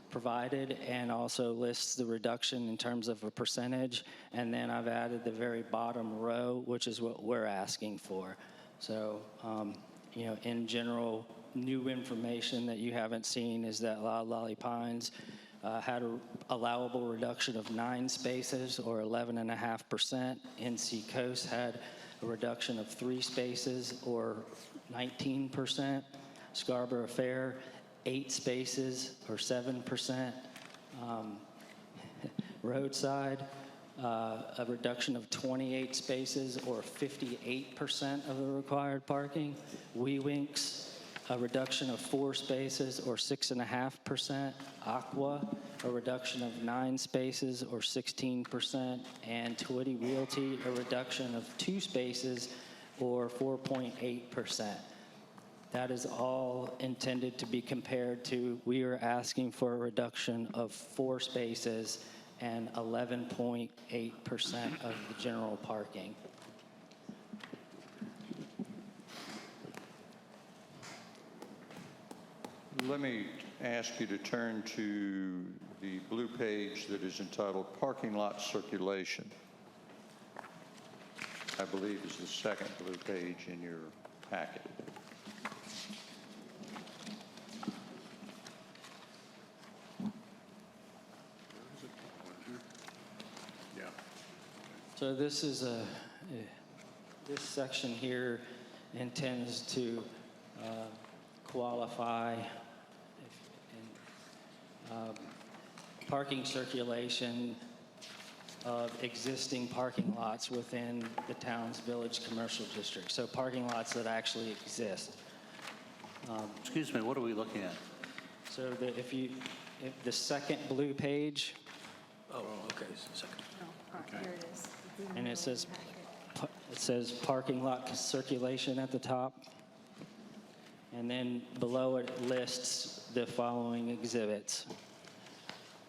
provided, and also lists the reduction in terms of a percentage. And then I've added the very bottom row, which is what we're asking for. So, in general, new information that you haven't seen is that Lolly Pines had an allowable reduction of 9 spaces or 11.5%. NC Coast had a reduction of 3 spaces or 19%. Scarborough Fair, 8 spaces or 7%. Roadside, a reduction of 28 spaces or 58% of the required parking. Winks, a reduction of 4 spaces or 6.5%. Aqua, a reduction of 9 spaces or 16%. And Twitty Realty, a reduction of 2 spaces or 4.8%. That is all intended to be compared to, we are asking for a reduction of 4 spaces and 11.8% of the general parking. Let me ask you to turn to the blue page that is entitled Parking Lot Circulation. I believe is the second blue page in your packet. So this is this section here intends to qualify parking circulation of existing parking lots within the town's village commercial district. So parking lots that actually exist. Excuse me, what are we looking at? So if the second blue page. Oh, okay, second. Here it is. And it says parking lot circulation at the top. And then below it lists the following exhibits.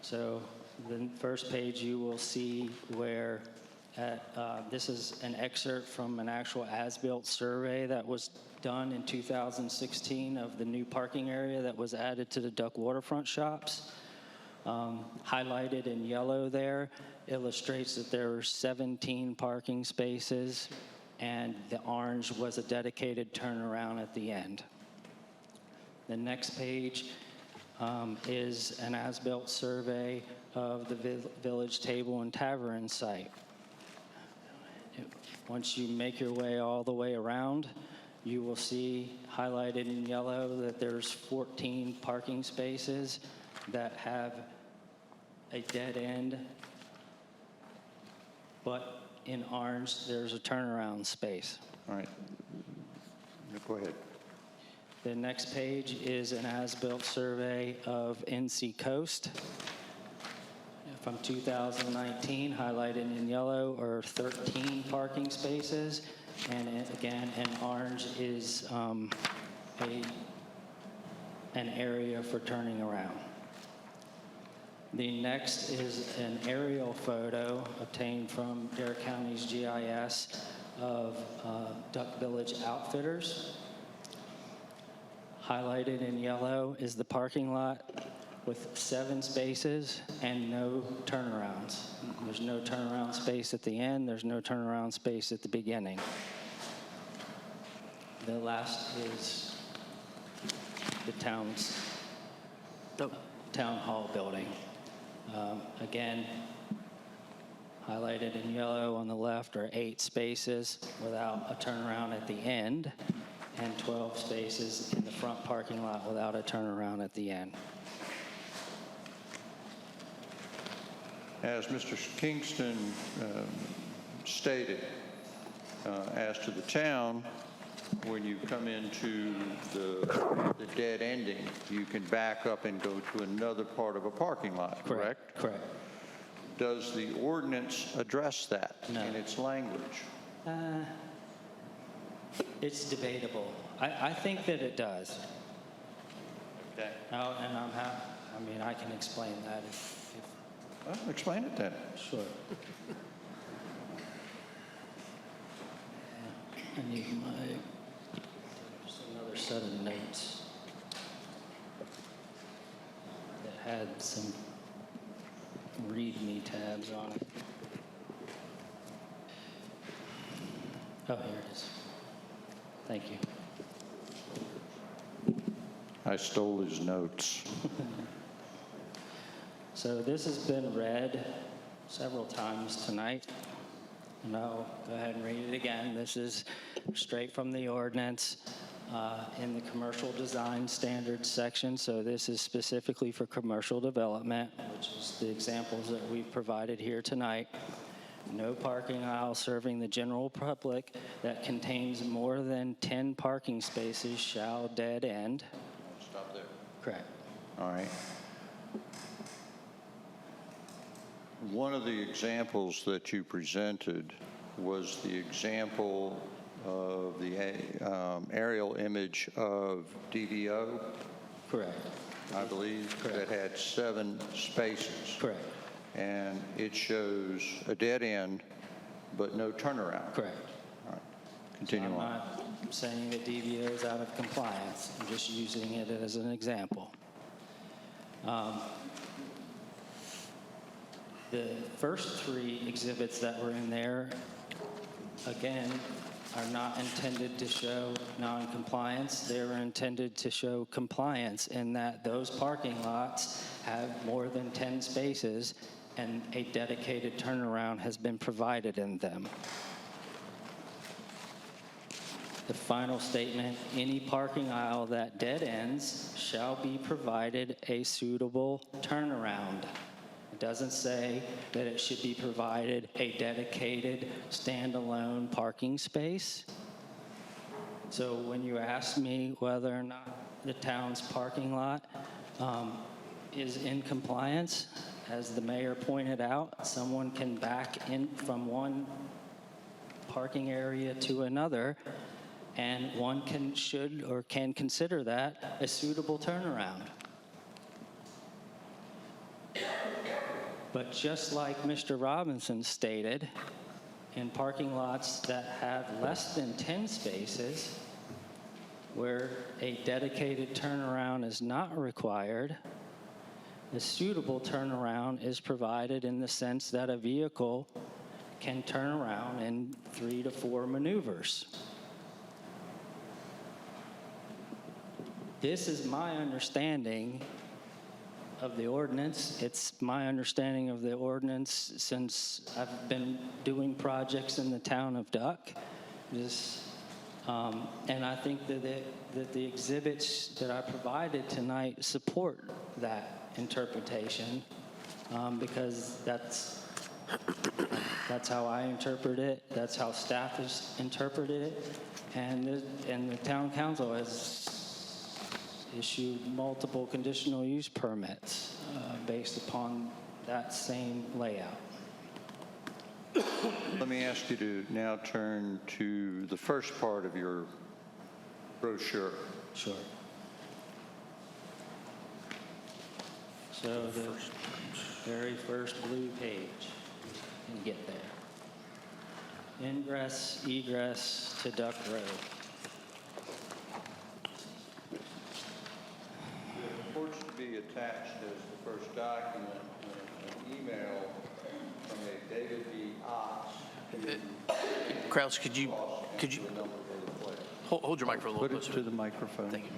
So the first page you will see where this is an excerpt from an actual as-built survey that was done in 2016 of the new parking area that was added to the Duck Waterfront shops. Highlighted in yellow there illustrates that there were 17 parking spaces, and the orange was a dedicated turnaround at the end. The next page is an as-built survey of the Village Table and Tavern site. Once you make your way all the way around, you will see highlighted in yellow that there's 14 parking spaces that have a dead end, but in orange, there's a turnaround space. All right. Go ahead. The next page is an as-built survey of NC Coast. From 2019, highlighted in yellow are 13 parking spaces, and again, in orange is an area for turning around. The next is an aerial photo obtained from Dare County's GIS of Duck Village Outfitters. Highlighted in yellow is the parking lot with 7 spaces and no turnarounds. There's no turnaround space at the end. There's no turnaround space at the beginning. The last is the town hall building. Again, highlighted in yellow on the left are 8 spaces without a turnaround at the end, and 12 spaces in the front parking lot without a turnaround at the end. As Mr. Kingston stated, as to the town, when you come into the dead ending, you can back up and go to another part of a parking lot, correct? Correct. Does the ordinance address that in its language? It's debatable. I think that it does. Okay. And I can explain that if Well, explain it then. Sure. I need there's another set of notes that had some README tabs on it. Oh, here it is. Thank you. I stole his notes. So this has been read several times tonight. And I'll go ahead and read it again. This is straight from the ordinance in the commercial design standards section. So this is specifically for commercial development, which is the examples that we've provided here tonight. No parking aisle serving the general public that contains more than 10 parking spaces shall dead end. Stop there. Correct. All right. One of the examples that you presented was the example of the aerial image of DVO. Correct. I believe. Correct. That had 7 spaces. Correct. And it shows a dead end, but no turnaround. Correct. All right. Continue So I'm on. not saying that DVO is out of compliance. I'm just using it as an example. The first 3 exhibits that were in there, again, are not intended to show non-compliance. They were intended to show compliance in that those parking lots have more than 10 spaces and a dedicated turnaround has been provided in them. The final statement, any parking aisle that dead ends shall be provided a suitable turnaround. It doesn't say that it should be provided a dedicated standalone parking space. So when you ask me whether or not the town's parking lot is in compliance, as the mayor pointed out, someone can back in from one parking area to another, and one should or can consider that a suitable turnaround. But just like Mr. Robinson stated, in parking lots that have less than 10 spaces, where a dedicated turnaround is not required, a suitable turnaround is provided in the sense that a vehicle can turn around in 3 to 4 maneuvers. This is my understanding of the ordinance. It's my understanding of the ordinance since I've been doing projects in the town of Duck. And I think that the exhibits that I provided tonight support that interpretation because that's how I interpret it. That's how staff has interpreted it, and the town council has issued multiple conditional use permits based upon that same layout. Let me ask you to now turn to the first part of your brochure. Sure. So the very first blue page, and get there. Ingress, egress to Duck Road. It purports to be attached as the first document, an email from a David B. Otts. Kraus, could you hold your microphone a little Put it closer? to the microphone. Thank you.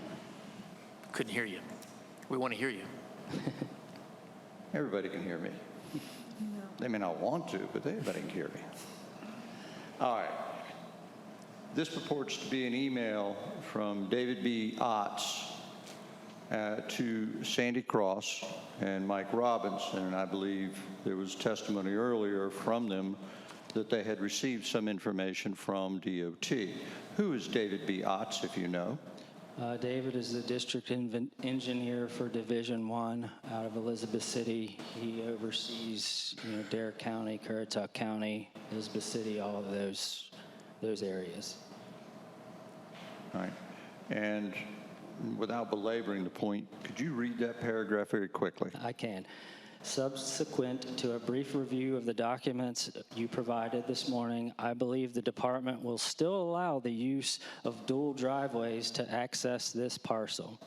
Couldn't hear you. We want to hear you. Everybody can hear me. They may not want to, but everybody can hear me. All right. This purports to be an email from David B. Otts to Sandy Cross and Mike Robinson, and I believe there was testimony earlier from them that they had received some information from DOT. Who is David B. Otts, if you know? David is the district engineer for Division 1 out of Elizabeth City. He oversees, Dare County, Currituck County, Elizabeth City, all of those areas. All right. And without belaboring the point, could you read that paragraph very quickly? I can. Subsequent to a brief review of the documents you provided this morning, I believe the department will still allow the use of dual driveways to access this parcel.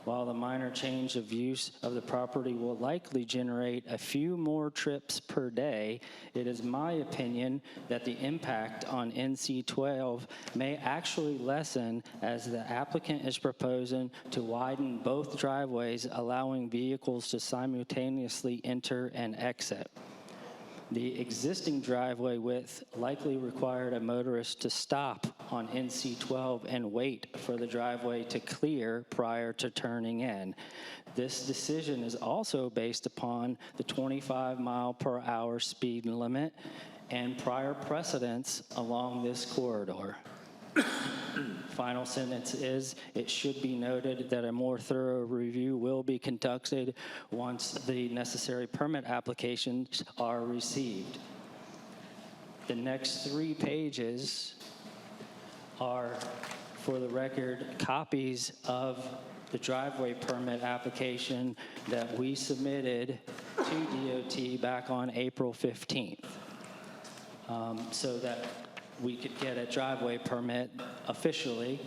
While the minor change of use of the property will likely generate a few more trips per day, it is my opinion that the impact on NC 12 may actually lessen as the applicant is proposing to widen both driveways, allowing vehicles to simultaneously enter and exit. The existing driveway width likely required a motorist to stop on NC 12 and wait for the driveway to clear prior to turning in. This decision is also based upon the 25-mile-per-hour speed limit and prior precedents along this corridor. Final sentence is, it should be noted that a more thorough review will be conducted once the necessary permit applications are received. The next 3 pages are, for the record, copies of the driveway permit application that we submitted to DOT back on April 15th, so that we could get a driveway permit officially.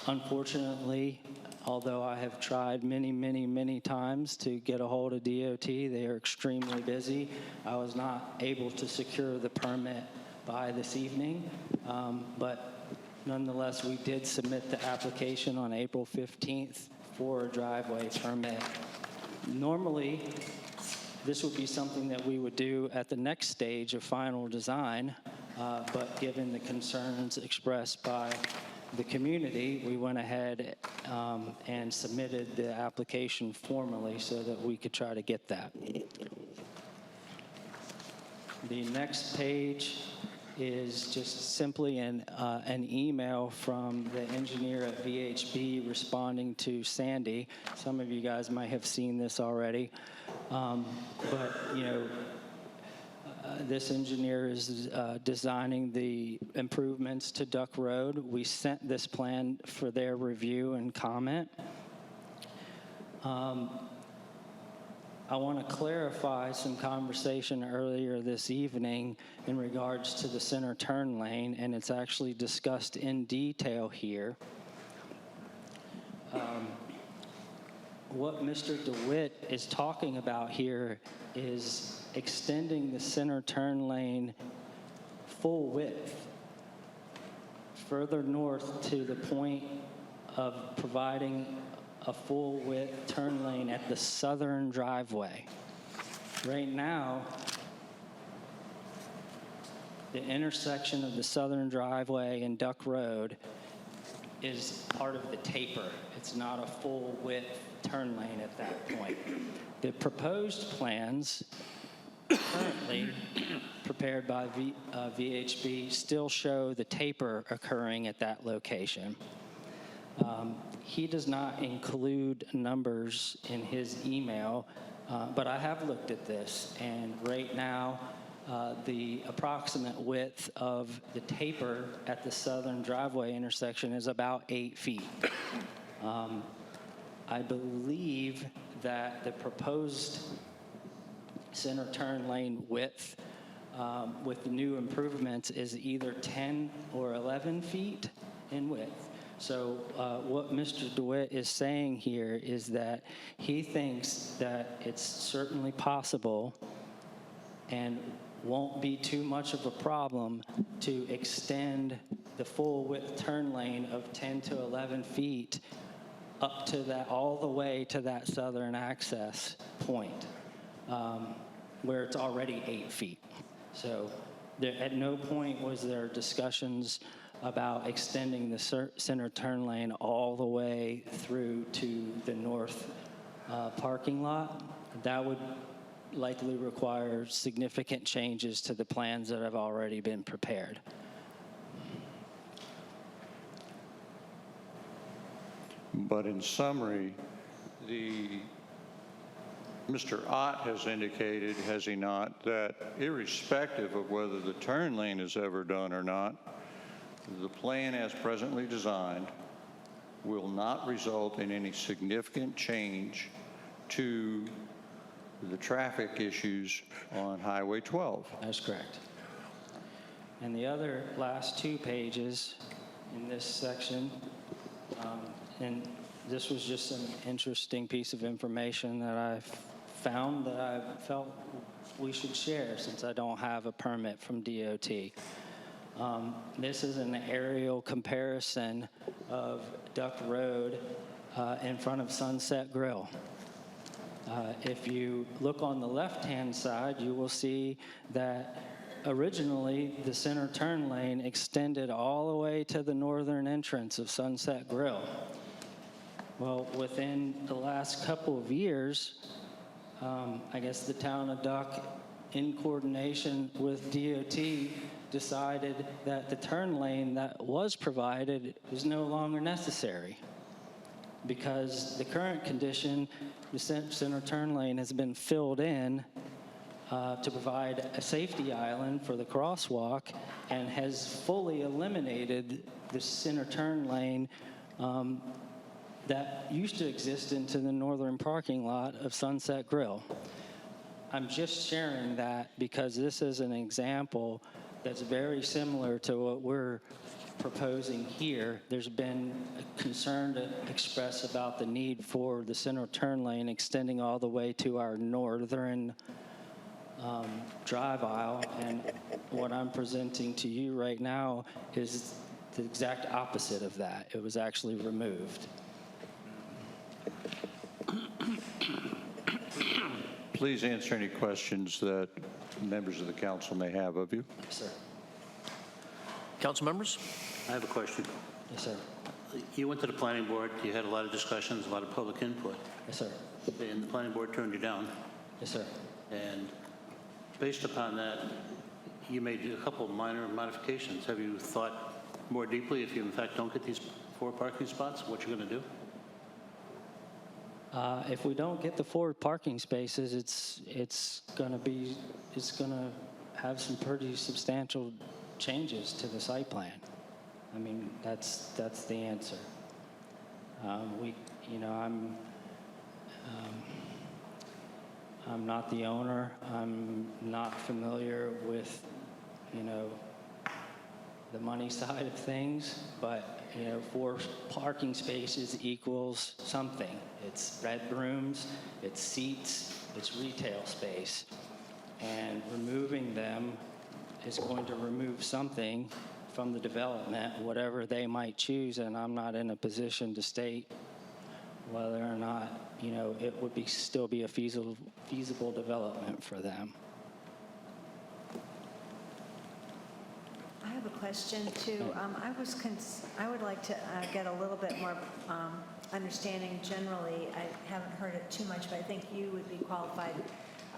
Unfortunately, although I have tried many times to get a hold of DOT, they are extremely busy. I was not able to secure the permit by this evening, but nonetheless, we did submit the application on April 15th for a driveway permit. Normally, this would be something that we would do at the next stage of final design, but given the concerns expressed by the community, we went ahead and submitted the application formally so that we could try to get that. The next page is just simply an email from the engineer at VHB responding to Sandy. Some of you guys might have seen this already. But, you know, this engineer is designing the improvements to Duck Road. We sent this plan for their review and comment. I want to clarify some conversation earlier this evening in regards to the center turn lane, and it's actually discussed in detail here. What Mr. DeWitt is talking about here is extending the center turn lane full width further north to the point of providing a full width turn lane at the southern driveway. Right now, the intersection of the southern driveway and Duck Road is part of the taper. It's not a full width turn lane at that point. The proposed plans currently prepared by VHB still show the taper occurring at that location. He does not include numbers in his email, but I have looked at this, and right now, the approximate width of the taper at the southern driveway intersection is about 8 feet. I believe that the proposed center turn lane width with the new improvements is either 10 or 11 feet in width. So what Mr. DeWitt is saying here is that he thinks that it's certainly possible and won't be too much of a problem to extend the full width turn lane of 10 to 11 feet up to that, all the way to that southern access point, where it's already 8 feet. So there, at no point was there discussions about extending the center turn lane all the way through to the north parking lot. That would likely require significant changes to the plans that have already been prepared. But in summary, Mr. Ott has indicated, has he not, that irrespective of whether the turn lane is ever done or not, the plan as presently designed will not result in any significant change to the traffic issues on Highway 12. That's correct. And the other last 2 pages in this section, and This was just an interesting piece of information that I found that I felt we should share since I don't have a permit from DOT. This is an aerial comparison of Duck Road in front of Sunset Grill. If you look on the left-hand side, you will see that originally the center turn lane extended all the way to the northern entrance of Sunset Grill. Well, within the last couple of years, I guess the town of Duck, in coordination with DOT, decided that the turn lane that was provided is no longer necessary because the current condition, the center turn lane has been filled in to provide a safety island for the crosswalk and has fully eliminated the center turn lane that used to exist into the northern parking lot of Sunset Grill. I'm just sharing that because this is an example that's very similar to what we're proposing here. There's been a concern expressed about the need for the center turn lane extending all the way to our northern drive aisle, and what I'm presenting to you right now is the exact opposite of that. It was actually removed. Please answer any questions that members of the council may have of you. Yes, sir. Council members? I have a question. Yes, sir. You went to the planning board, you had a lot of discussions, a lot of public input, Yes, sir. and the planning board turned you down. Yes, sir. And based upon that, you made a couple of minor modifications. Have you thought more deeply, if you in fact don't get these 4 parking spots, what you're going to do? If we don't get the 4 parking spaces, it's going to have some pretty substantial changes to the site plan. I mean, that's the answer. I'm not the owner. I'm not familiar with, the money side of things, but 4 parking spaces equals something. It's bedrooms, it's seats, it's retail space. And removing them is going to remove something from the development, whatever they might choose, and I'm not in a position to state whether or not, it would still be a feasible development for them. I have a question too. I would like to get a little bit more understanding generally. I haven't heard it too much, but I think you would be qualified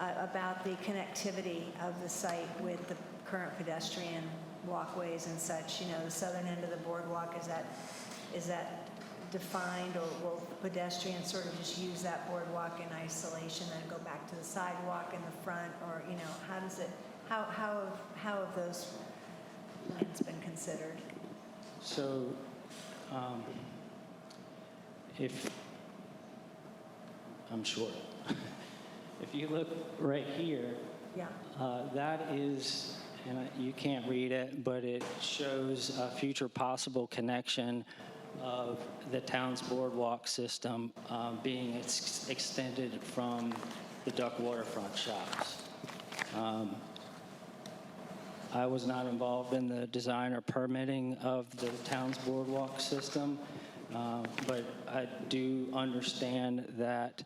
about the connectivity of the site with the current pedestrian walkways and such. The southern end of the boardwalk, is that defined, or will pedestrians sort of just use that boardwalk in isolation and go back to the sidewalk in the front, or how have those plans been considered? So, I'm short. If you look right here, yeah, that is, and you can't read it, but it shows a future possible connection of the town's boardwalk system being extended from the Duck waterfront shops. I was not involved in the design or permitting of the town's boardwalk system, but I do understand that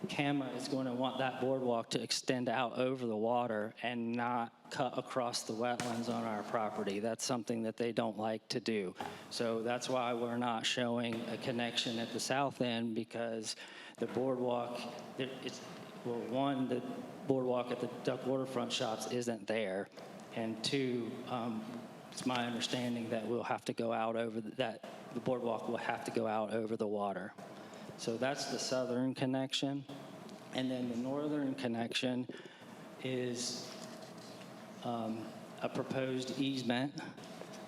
CAMA is going to want that boardwalk to extend out over the water and not cut across the wetlands on our property. That's something that they don't like to do. So that's why we're not showing a connection at the south end, because the boardwalk, the boardwalk at the Duck waterfront shops isn't there, and 2, it's my understanding that we'll have to go out over the boardwalk will have to go out over the water. So that's the southern connection. And then the northern connection is a proposed easement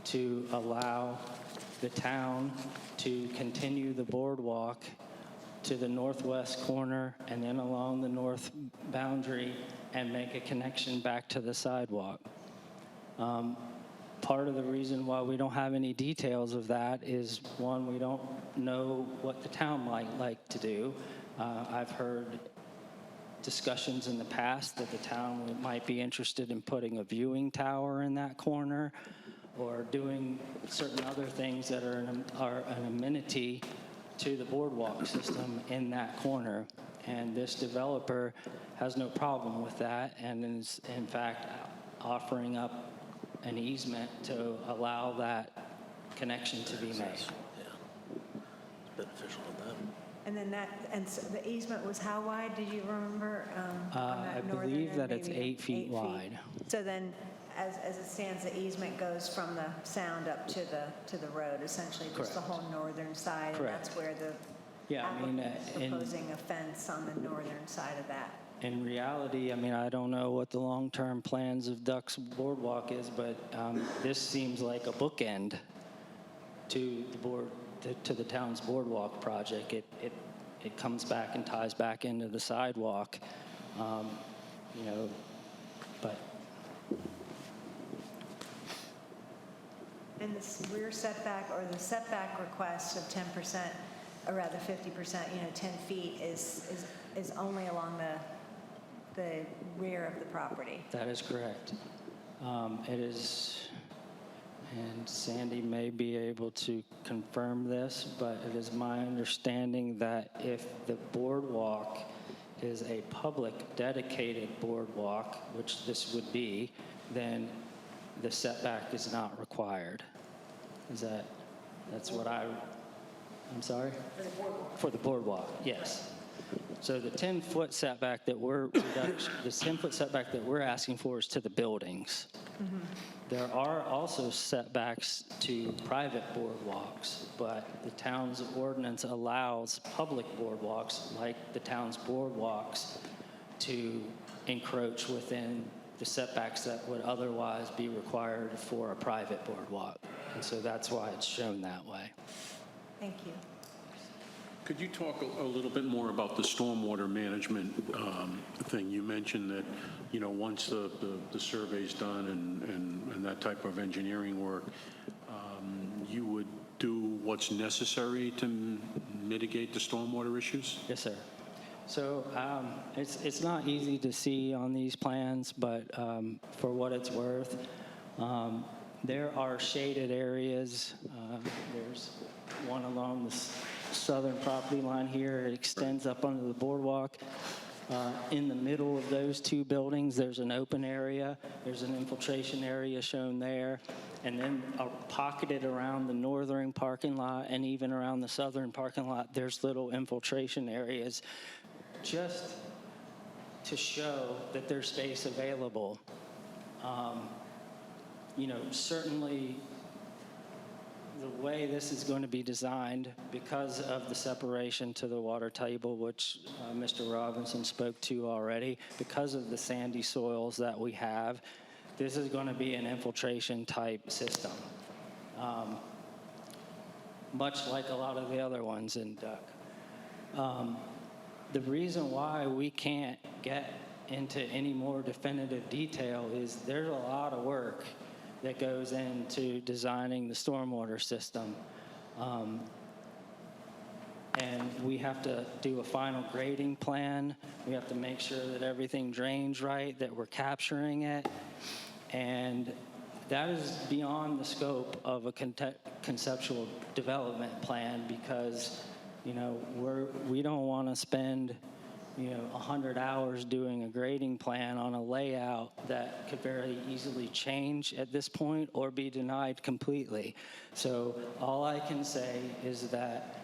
to allow the town to continue the boardwalk to the northwest corner and then along the north boundary and make a connection back to the sidewalk. part of the reason why we don't have any details of that is, one, we don't know what the town might like to do. I've heard discussions in the past that the town might be interested in putting a viewing tower in that corner or doing certain other things that are an amenity to the boardwalk system in that corner. And this developer has no problem with that and is, in fact, offering up an easement to allow that connection to be made. It's beneficial to them. And then so the easement was how wide, did you remember? I believe that it's 8 feet wide. So then, as it stands, the easement goes from the sound up to the road, essentially, just the whole northern side. Correct. And that's where the applicant is proposing a fence on the northern side of that. In reality, I mean, I don't know what the long-term plans of Duck's Boardwalk is, but this seems like a bookend to the town's boardwalk project. It comes back and ties back into the sidewalk, but. And this rear setback or the setback request of 10%, or rather 50%, 10 feet is only along the rear of the property. That is correct. It is, and Sandy may be able to confirm this, but it is my understanding that if the boardwalk is a public dedicated boardwalk, which this would be, then the setback is not required. That's what I'm sorry? For the boardwalk. For the boardwalk, yes. So the 10-foot setback that we're asking for is to the buildings. Mm-hmm. There are also setbacks to private boardwalks, but the town's ordinance allows public boardwalks, like the town's boardwalks, to encroach within the setbacks that would otherwise be required for a private boardwalk. And so that's why it's shown that way. Thank you. Could you talk a little bit more about the stormwater management thing? You mentioned that, once the survey's done and that type of engineering work, you would do what's necessary to mitigate the stormwater issues? Yes, sir. So it's not easy to see on these plans, but for what it's worth, there are shaded areas. There's one along the southern property line here. It extends up under the boardwalk. In the middle of those two buildings, there's an open area. There's an infiltration area shown there. And then pocketed around the northern parking lot and even around the southern parking lot, there's little infiltration areas just to show that there's space available. Certainly the way this is going to be designed, because of the separation to the water table, which Mr. Robinson spoke to already, because of the sandy soils that we have, this is going to be an infiltration type system, much like a lot of the other ones in Duck. The reason why we can't get into any more definitive detail is there's a lot of work that goes into designing the stormwater system. And we have to do a final grading plan. We have to make sure that everything drains right, that we're capturing it. And that is beyond the scope of a conceptual development plan because, we don't want to spend 100 hours doing a grading plan on a layout that could very easily change at this point or be denied completely. So all I can say is that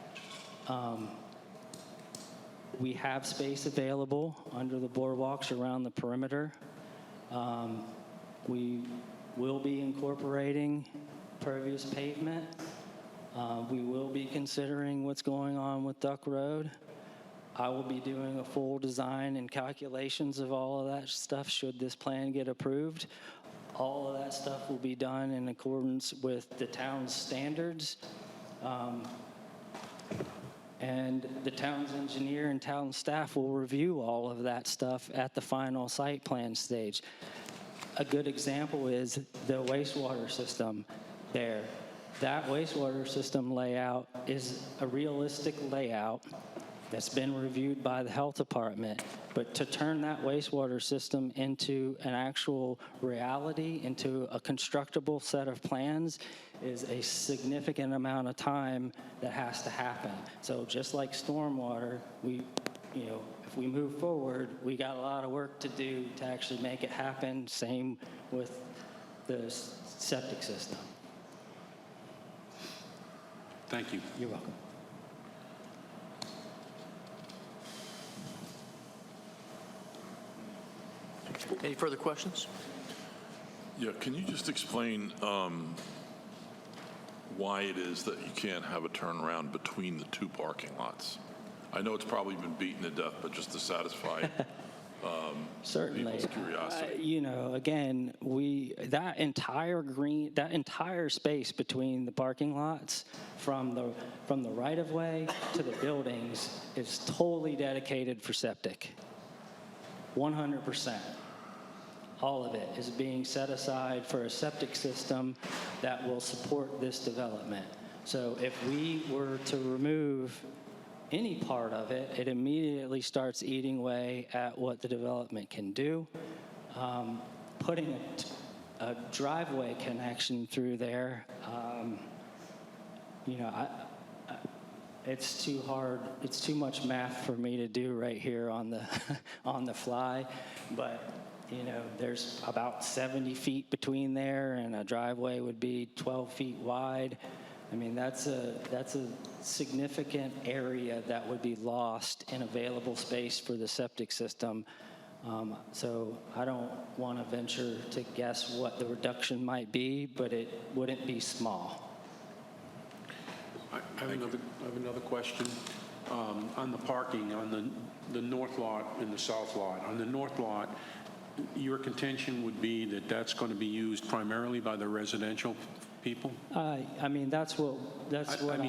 we have space available under the boardwalks around the perimeter. We will be incorporating pervious pavement. We will be considering what's going on with Duck Road. I will be doing a full design and calculations of all of that stuff should this plan get approved. All of that stuff will be done in accordance with the town's standards. And the town's engineer and town staff will review all of that stuff at the final site plan stage. a good example is the wastewater system there. That wastewater system layout is a realistic layout that's been reviewed by the health department. But to turn that wastewater system into an actual reality, into a constructible set of plans, is a significant amount of time that has to happen. So just like stormwater, if we move forward, we got a lot of work to do to actually make it happen. Same with the septic system. Thank you. You're welcome. Any further questions? Yeah, can you just explain why it is that you can't have a turnaround between the two parking lots? I know it's probably been beaten to death, but just to satisfy Certainly. people's curiosity. Again, that entire space between the parking lots from the right-of-way to the buildings is totally dedicated for septic. 100%. All of it is being set aside for a septic system that will support this development. So if we were to remove any part of it, it immediately starts eating away at what the development can do. Putting a driveway connection through there, it's too hard. It's too much math for me to do right here on the on the fly. But there's about 70 feet between there, and a driveway would be 12 feet wide. I mean, that's a significant area that would be lost in available space for the septic system. So I don't want to venture to guess what the reduction might be, but it wouldn't be small. I have another question. On the parking, on the north lot and the south lot. On the north lot, your contention would be that that's going to be used primarily by the residential people? That's what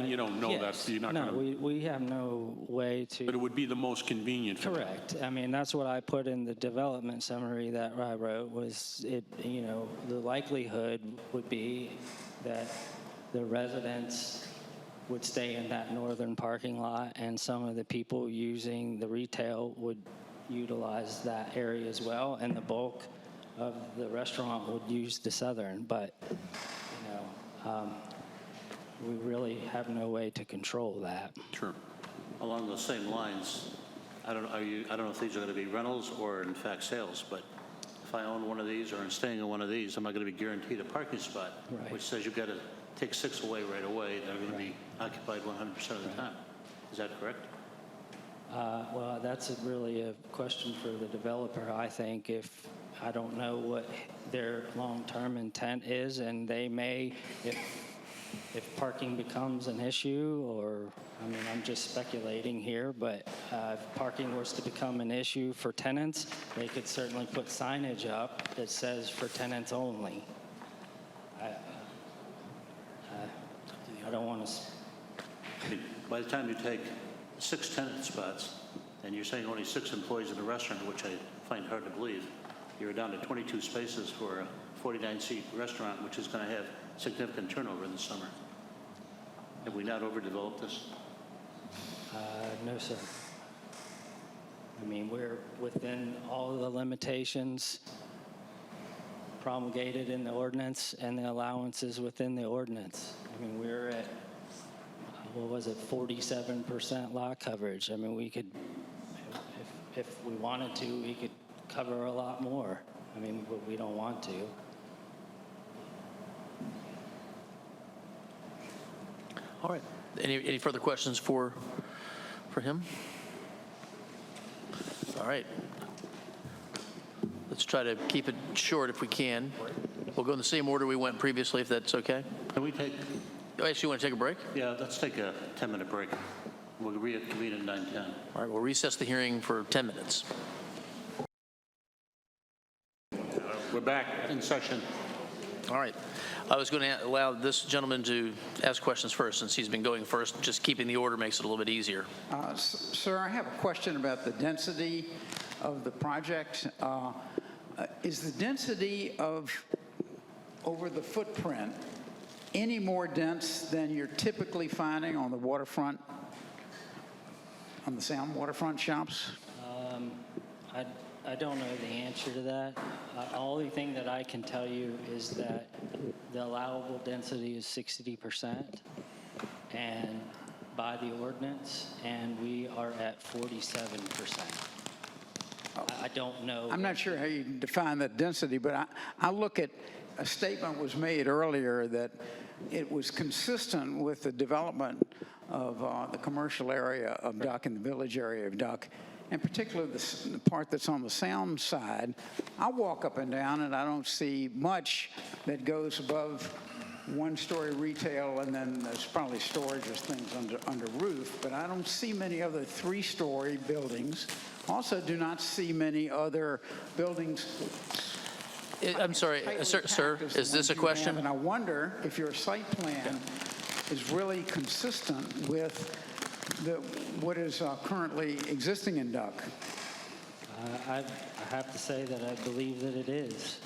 you don't know yes. that. You're not No, gonna, we have no way to. But it would be the most convenient for them. Correct. That's what I put in the development summary that I wrote was the likelihood would be that the residents would stay in that northern parking lot, and some of the people using the retail would utilize that area as well, and the bulk of the restaurant would use the southern. But we really have no way to control that. Sure. Along those same lines, I don't know if these are going to be rentals or in fact sales, but if I own one of these or I'm staying in one of these, I'm not going to be guaranteed a parking spot, Right. which says you've got to take 6 away right away. They're going to be occupied 100% of the time. Is that correct? Well, that's really a question for the developer, I think. If I don't know what their long-term intent is, and they may, if parking becomes an issue, or, I'm just speculating here, but if parking was to become an issue for tenants, they could certainly put signage up that says for tenants only. I don't want to... By the time you take 6 tenant spots, and you're saying only 6 employees in the restaurant, which I find hard to believe, you're down to 22 spaces for a 49-seat restaurant, which is going to have significant turnover in the summer. Have we not overdeveloped this? No, sir. We're within all of the limitations promulgated in the ordinance and the allowances within the ordinance. We're at, 47% lot coverage. We could, if we wanted to, we could cover a lot more. But we don't want to. All right. Any further questions for him? All right. Let's try to keep it short if we can. We'll go in the same order we went previously, if that's okay. Can we take... Oh, actually, you want to take a break? Yeah, let's take a 10-minute break. We'll reconvene at 9:10. All right, we'll recess the hearing for 10 minutes. We're back in session. All right. I was going to allow this gentleman to ask questions first, since he's been going first. Just keeping the order makes it a little bit easier. Sir, I have a question about the density of the project. is the density of over the footprint any more dense than you're typically finding on the waterfront, on the sound waterfront shops? I don't know the answer to that. Only thing that I can tell you is that the allowable density is 60%, and by the ordinance, and we are at 47%. I don't know. I'm not sure how you define that density, but I look at a statement was made earlier that it was consistent with the development of the commercial area of Duck and the village area of Duck, and particularly the part that's on the sound side. I walk up and down and I don't see much that goes above one-story retail, and then there's probably storage or things under roof, but I don't see many other three-story buildings. Also do not see many other buildings. I'm sorry, sir, is this a question? And I wonder if your site plan is really consistent with what is currently existing in Duck. I have to say that I believe that it is.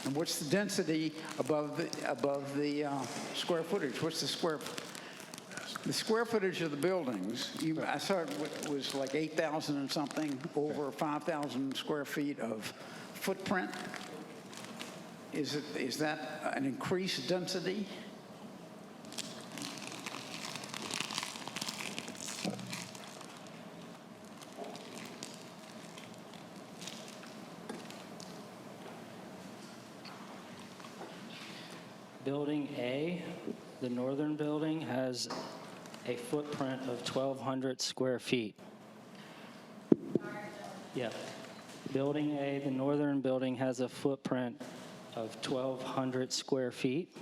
And what's the density above the square footage? What's the square footage of the buildings? I saw it was like 8,000 and something, over 5,000 square feet of footprint. Is that an increased density? Building A, the northern building, has a footprint of 1,200 square feet. Yeah. Building A, the northern building, has a footprint of 1,200 square feet.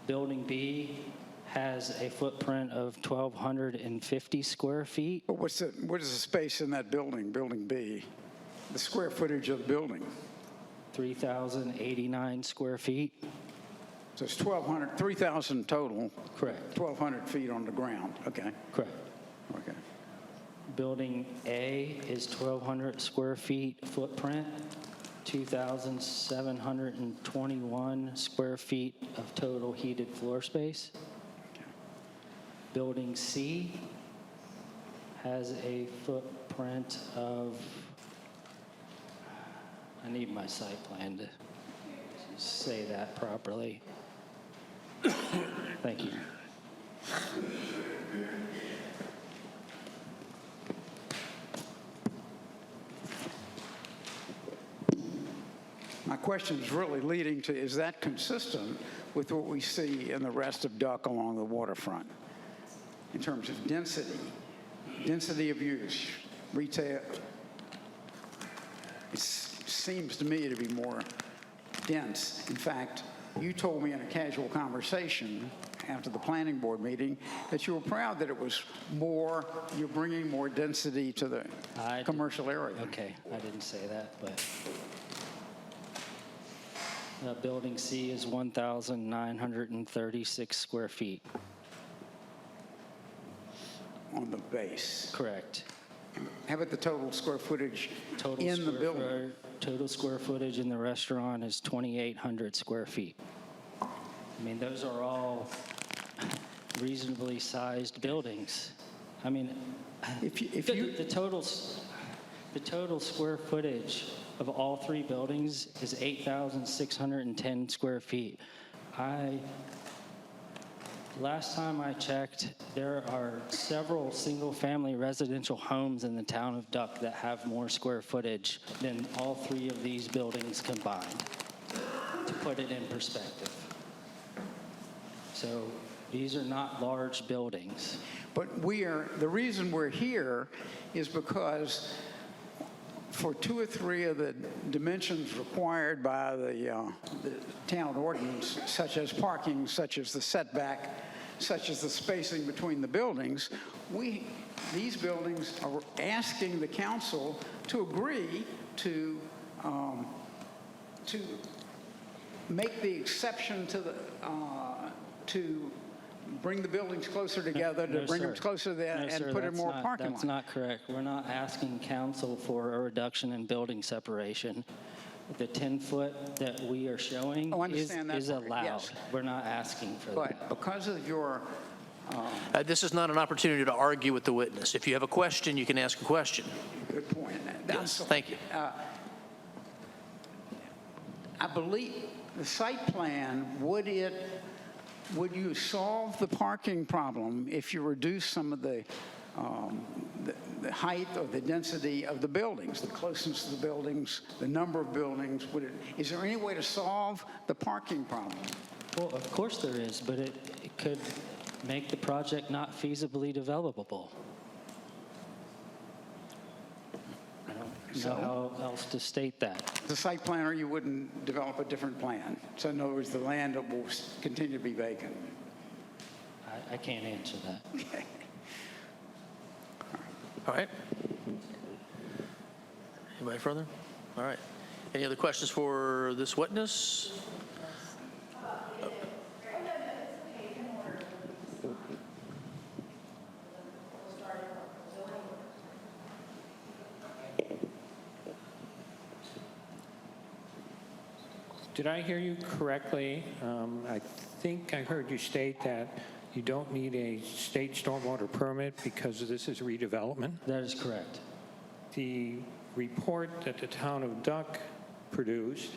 Building B has a footprint of 1,250 square feet. But what is the space in that building, Building B? The square footage of the building? 3,089 square feet. So it's 1,200, 3,000 total. Correct. 1,200 feet on the ground. Okay. Correct. Okay. Building A is 1,200 square feet footprint, 2,721 square feet of total heated floor space. Okay. Building C has a footprint of, I need my site plan to say that properly. Thank you. My question is really leading to, is that consistent with what we see in the rest of Duck along the waterfront in terms of density of use, retail? It seems to me to be more dense. In fact, you told me in a casual conversation after the planning board meeting that you were proud that it was more, you're bringing more density to the commercial area. Okay, I didn't say that, but Building C is 1,936 square feet. On the base. Correct. How about the total square footage in the building? Total square footage in the restaurant is 2,800 square feet. I mean, those are all reasonably sized buildings. I mean, the total square footage of all three buildings is 8,610 square feet. Last time I checked, there are several single-family residential homes in the town of Duck that have more square footage than all three of these buildings combined, to put it in perspective. So these are not large buildings. But the reason we're here is because for two or three of the dimensions required by the town ordinance, such as parking, such as the setback, such as the spacing between the buildings, these buildings are asking the council to agree to make the exception to bring the buildings closer together, to No, bring them sir. closer there No, and sir, put in that's more not- parking That's lot. not correct. We're not asking council for a reduction in building separation. The 10-foot that we are showing Oh, I is understand that part, allowed. yes. We're not asking for that. But because of your, This is not an opportunity to argue with the witness. If you have a question, you can ask a question. good point. Yes, thank you. I believe the site plan, would you solve the parking problem if you reduce some of the height or the density of the buildings, the closeness of the buildings, the number of buildings? Is there any way to solve the parking problem? Well, of course there is, but it could make the project not feasibly developable. I don't know how else to state that. As a site planner, you wouldn't develop a different plan. So in other words, the land will continue to be vacant. I can't answer that. Okay. All right. Anybody further? All right. Any other questions for this witness? Did I hear you correctly? I think I heard you state that you don't need a state stormwater permit because this is redevelopment. That is correct. The report that the town of Duck produced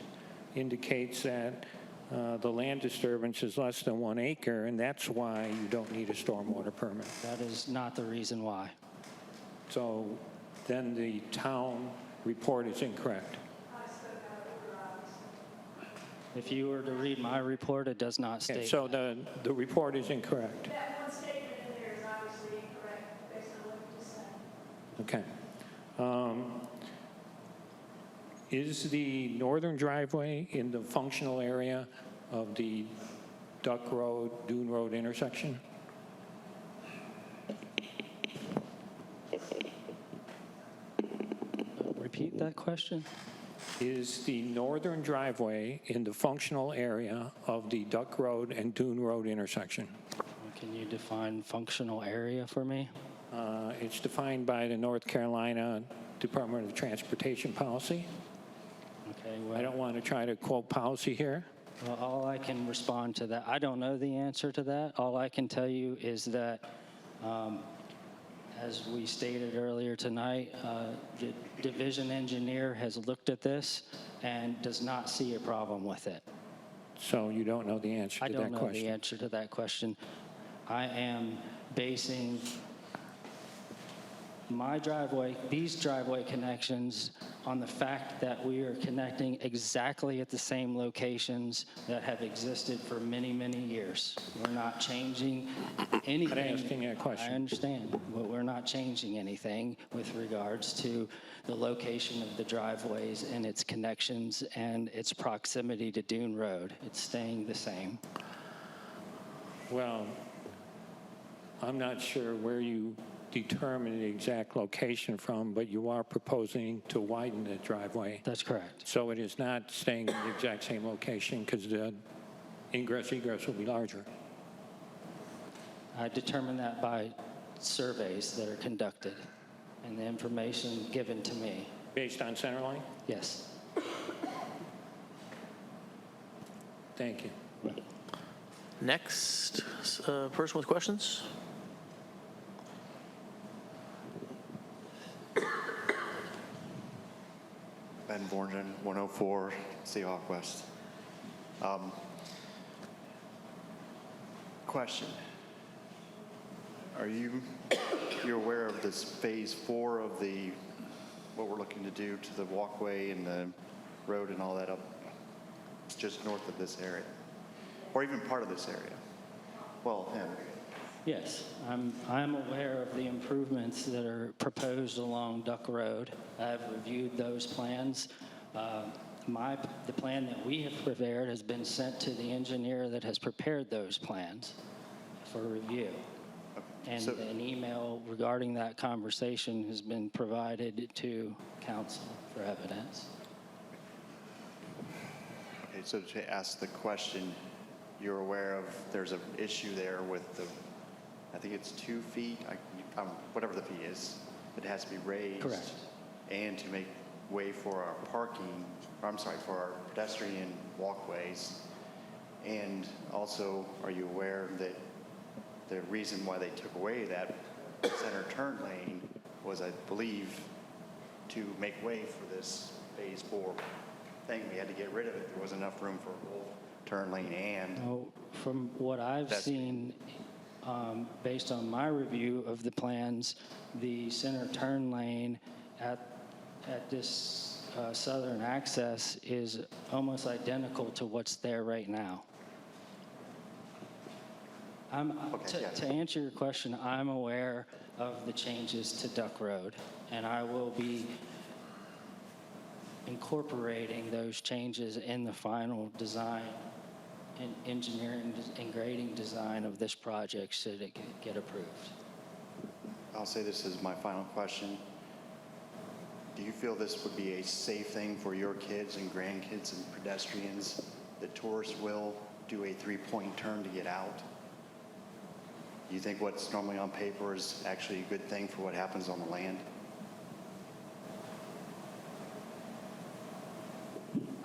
indicates that the land disturbance is less than 1 acre, and that's why you don't need a stormwater permit. That is not the reason why. So then the town report is incorrect. If you were to read my report, it does not state. So the report is incorrect. That one statement in there is obviously incorrect based on what you just said. Okay. Is the northern driveway in the functional area of the Duck Road, Dune Road intersection? Repeat that question? Is the northern driveway in the functional area of the Duck Road and Dune Road intersection? Can you define functional area for me? It's defined by the North Carolina Department of Transportation policy. Okay, well, I don't want to try to quote policy here. Well, all I can respond to that, I don't know the answer to that. All I can tell you is that, as we stated earlier tonight, the division engineer has looked at this and does not see a problem with it. So you don't know the answer I to don't that know question? the answer to that question. I am basing my driveway, these driveway connections, on the fact that we are connecting exactly at the same locations that have existed for many, many years. We're not changing anything. I'm asking you a question. I understand, but we're not changing anything with regards to the location of the driveways and its connections and its proximity to Dune Road. It's staying the same. Well, I'm not sure where you determine the exact location from, but you are proposing to widen the driveway. That's correct. So it is not staying in the exact same location because the ingress-egress will be larger. I determine that by surveys that are conducted and the information given to me. Based on centerline? Yes. Thank you. Next person with questions? Ben Borgen, 104 Seahawk West. Question. You're aware of this phase 4 of what we're looking to do to the walkway and the road and all that up just north of this area? Or even part of this area? Well, him. Yes, I'm aware of the improvements that are proposed along Duck Road. I've reviewed those plans. The plan that we have prepared has been sent to the engineer that has prepared those plans for review. And an email regarding that conversation has been provided to council for evidence. Okay, so to ask the question, you're aware of, there's an issue there with the, I think it's 2 feet, whatever the fee is, it has to be raised. Correct. And to make way for our parking, or I'm sorry, for our pedestrian walkways. And also, are you aware that the reason why they took away that center turn lane was, I believe, to make way for this phase 4 thing? We had to get rid of it. There wasn't enough room for both turn lane and. No, from what I've seen, based on my review of the plans, the center turn lane at this southern access is almost identical to what's there right now. To answer your question, I'm aware of the changes to Duck Road, and I will be incorporating those changes in the final design and engineering and grading design of this project should it get approved. I'll say this is my final question. Do you feel this would be a safe thing for your kids and grandkids and pedestrians that tourists will do a 3-point turn to get out? Do you think what's normally on paper is actually a good thing for what happens on the land?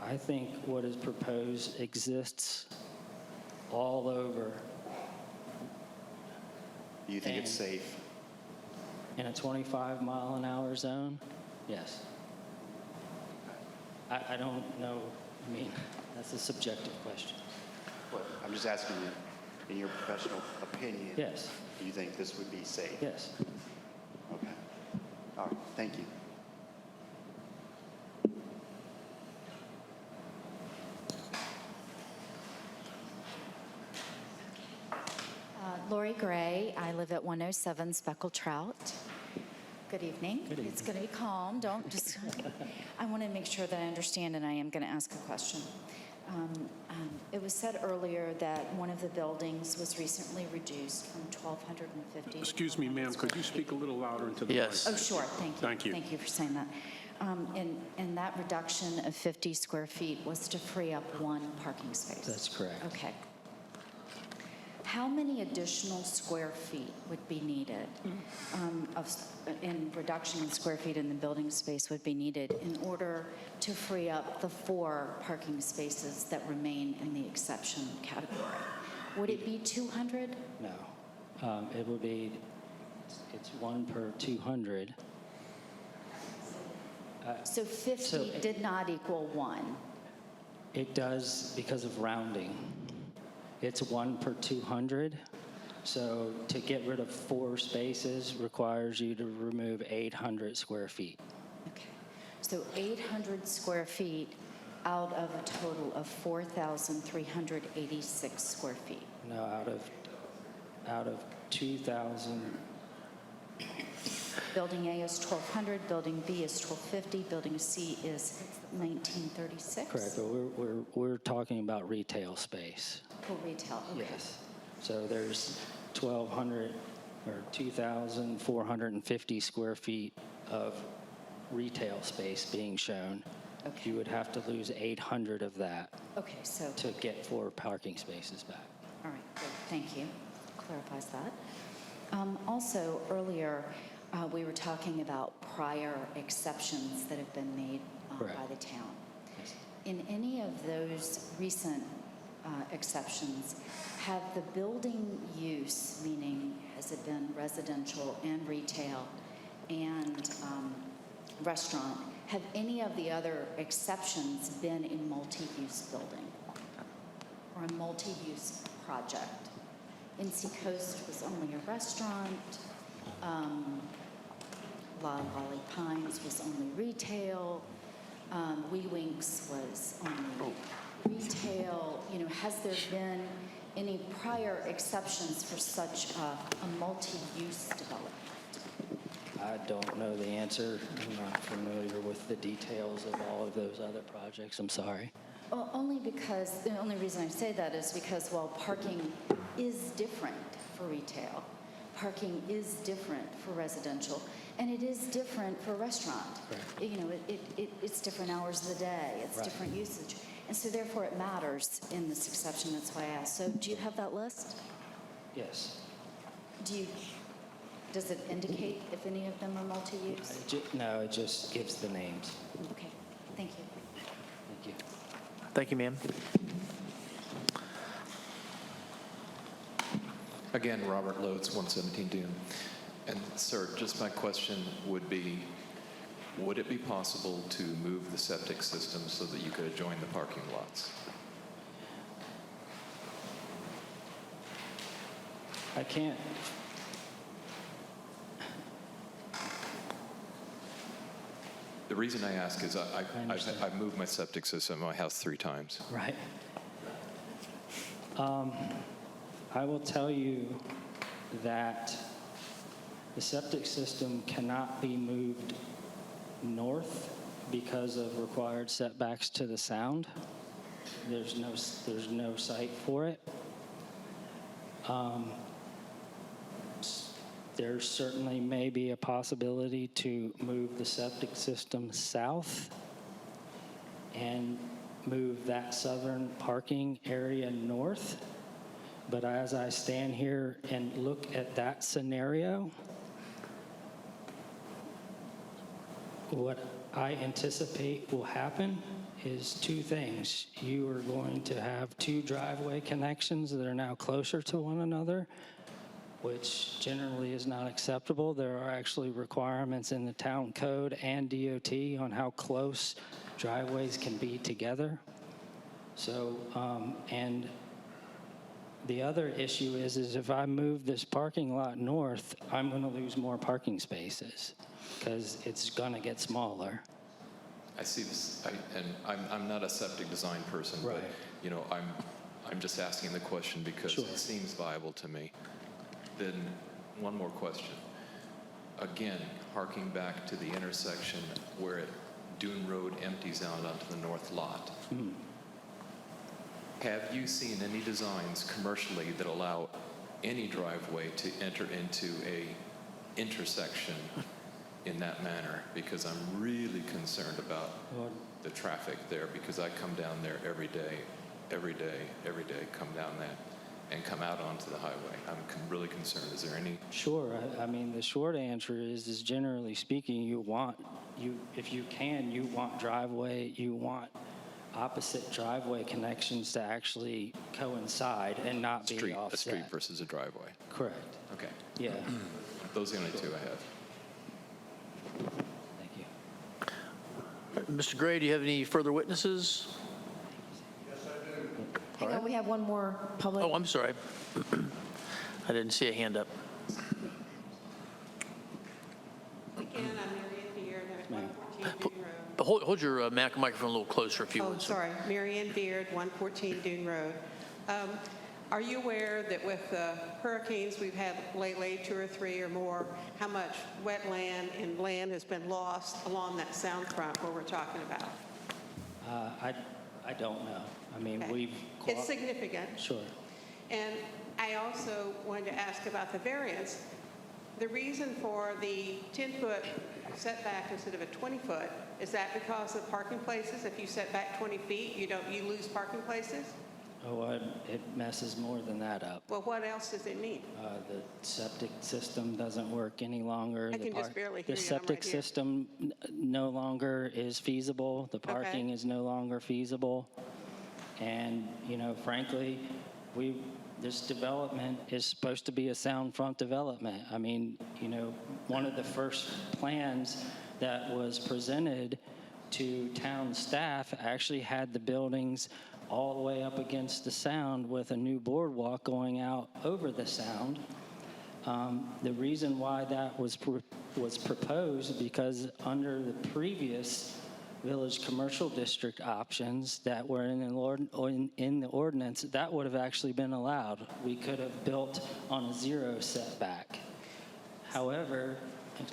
I think what is proposed exists all over. Do you think it's safe? In a 25-mile-an-hour zone? Yes. I don't know. I mean, that's a subjective question. What, I'm just asking you, in your professional opinion, yes, do you think this would be safe? Yes. Okay. All right. Thank you. Lori Gray. I live at 107 Speckled Trout. Good evening. Good evening. It's going to be calm. Don't just. I want to make sure that I understand, and I am going to ask a question. It was said earlier that one of the buildings was recently reduced from 1,250. Excuse me, ma'am, could you speak a little louder into the Yes. mic? Oh, sure. Thank you. Thank you. Thank you for saying that. And that reduction of 50 square feet was to free up one parking space. That's correct. Okay. How many additional square feet would be needed in reduction in square feet in the building space would be needed in order to free up the 4 parking spaces that remain in the exception category? Would it be 200? No. It would be, it's 1 per 200. So 50 did not equal 1. It does because of rounding. It's 1 per 200. So to get rid of 4 spaces requires you to remove 800 square feet. Okay. So 800 square feet out of a total of 4,386 square feet. No, out of 2,000. Building A is 1,200, Building B is 1,250, Building C is 1,936? Correct, but we're talking about retail space. Oh, retail, okay. Yes. So there's 1,200 or 2,450 square feet of retail space being shown. Okay. You would have to lose 800 of that Okay, so, to get 4 parking spaces back. all right, good, thank you. Clarifies that. Also, earlier, we were talking about prior exceptions that have been made by the town. Yes. In any of those recent exceptions, have the building use, meaning has it been residential and retail and restaurant, have any of the other exceptions been a multi-use building or a multi-use project? NC Coast was only a restaurant. La Lolly Pines was only retail. Wee Winks was only retail. You know, has there been any prior exceptions for such a multi-use development? I don't know the answer. I'm not familiar with the details of all of those other projects. I'm sorry. Well, only because, the only reason I say that is because while parking is different for retail, parking is different for residential, and it is different for restaurant. Correct. You know, it's different hours of the day, it's Right. different usage. And so therefore it matters in this exception, that's why I asked. So do you have that list? Yes. Does it indicate if any of them are multi-use? No, it just gives the names. Okay, thank you. Thank you. Thank you, ma'am. Again, Robert Loads, 117 Dune. And sir, just my question would be, would it be possible to move the septic system so that you could join the parking lots? I can't. The reason I ask is I've moved my septic system in my house 3 times. Right. I will tell you that the septic system cannot be moved north because of required setbacks to the sound. There's no site for it. There certainly may be a possibility to move the septic system south and move that southern parking area north. But as I stand here and look at that scenario, what I anticipate will happen is 2 things. You are going to have 2 driveway connections that are now closer to one another, which generally is not acceptable. There are actually requirements in the town code and DOT on how close driveways can be together. So, and the other issue is if I move this parking lot north, I'm going to lose more parking spaces because it's going to get smaller. I see this, and I'm not a septic design person, Right. but you know, I'm just asking the question because Sure. it seems viable to me. Then one more question. Again, harking back to the intersection where Dune Road empties out onto the north lot. Have you seen any designs commercially that allow any driveway to enter into a intersection in that manner? Because I'm really concerned about the traffic there because I come down there every day, come down that and come out onto the highway. I'm really concerned. Is there any? Sure. I mean, the short answer is generally speaking, if you can, you want opposite driveway connections to actually coincide and not be offset. A street versus a driveway. Correct. Okay. Yeah. Those are the only 2 I have. Thank you. Mr. Gray, do you have any further witnesses? Hang on, we have one more public. Oh, I'm sorry. I didn't see a hand up. Again, I'm Marianne Beard, I'm at 114 Dune Road. But hold your microphone a little closer if you would. Oh, sorry, Marianne Beard, 114 Dune Road. Are you aware that with the hurricanes we've had lately, 2 or 3 or more, how much wetland and land has been lost along that sound front where we're talking about? I don't know. I mean, Okay. It's significant. Sure. And I also wanted to ask about the variance. The reason for the 10-foot setback instead of a 20-foot, is that because of parking places? If you set back 20 feet, you lose parking places? Oh, it messes more than that up. Well, what else does it mean? The septic system doesn't work any longer. I can just barely hear The you. I'm septic right here. system no longer is feasible. The parking is no longer feasible. And, you know, frankly, this development is supposed to be a sound front development. I mean, you know, one of the first plans that was presented to town staff actually had the buildings all the way up against the sound with a new boardwalk going out over the sound. The reason why that was proposed because under the previous village commercial district options that were in the ordinance, that would have actually been allowed. We could have built on a 0 setback. However,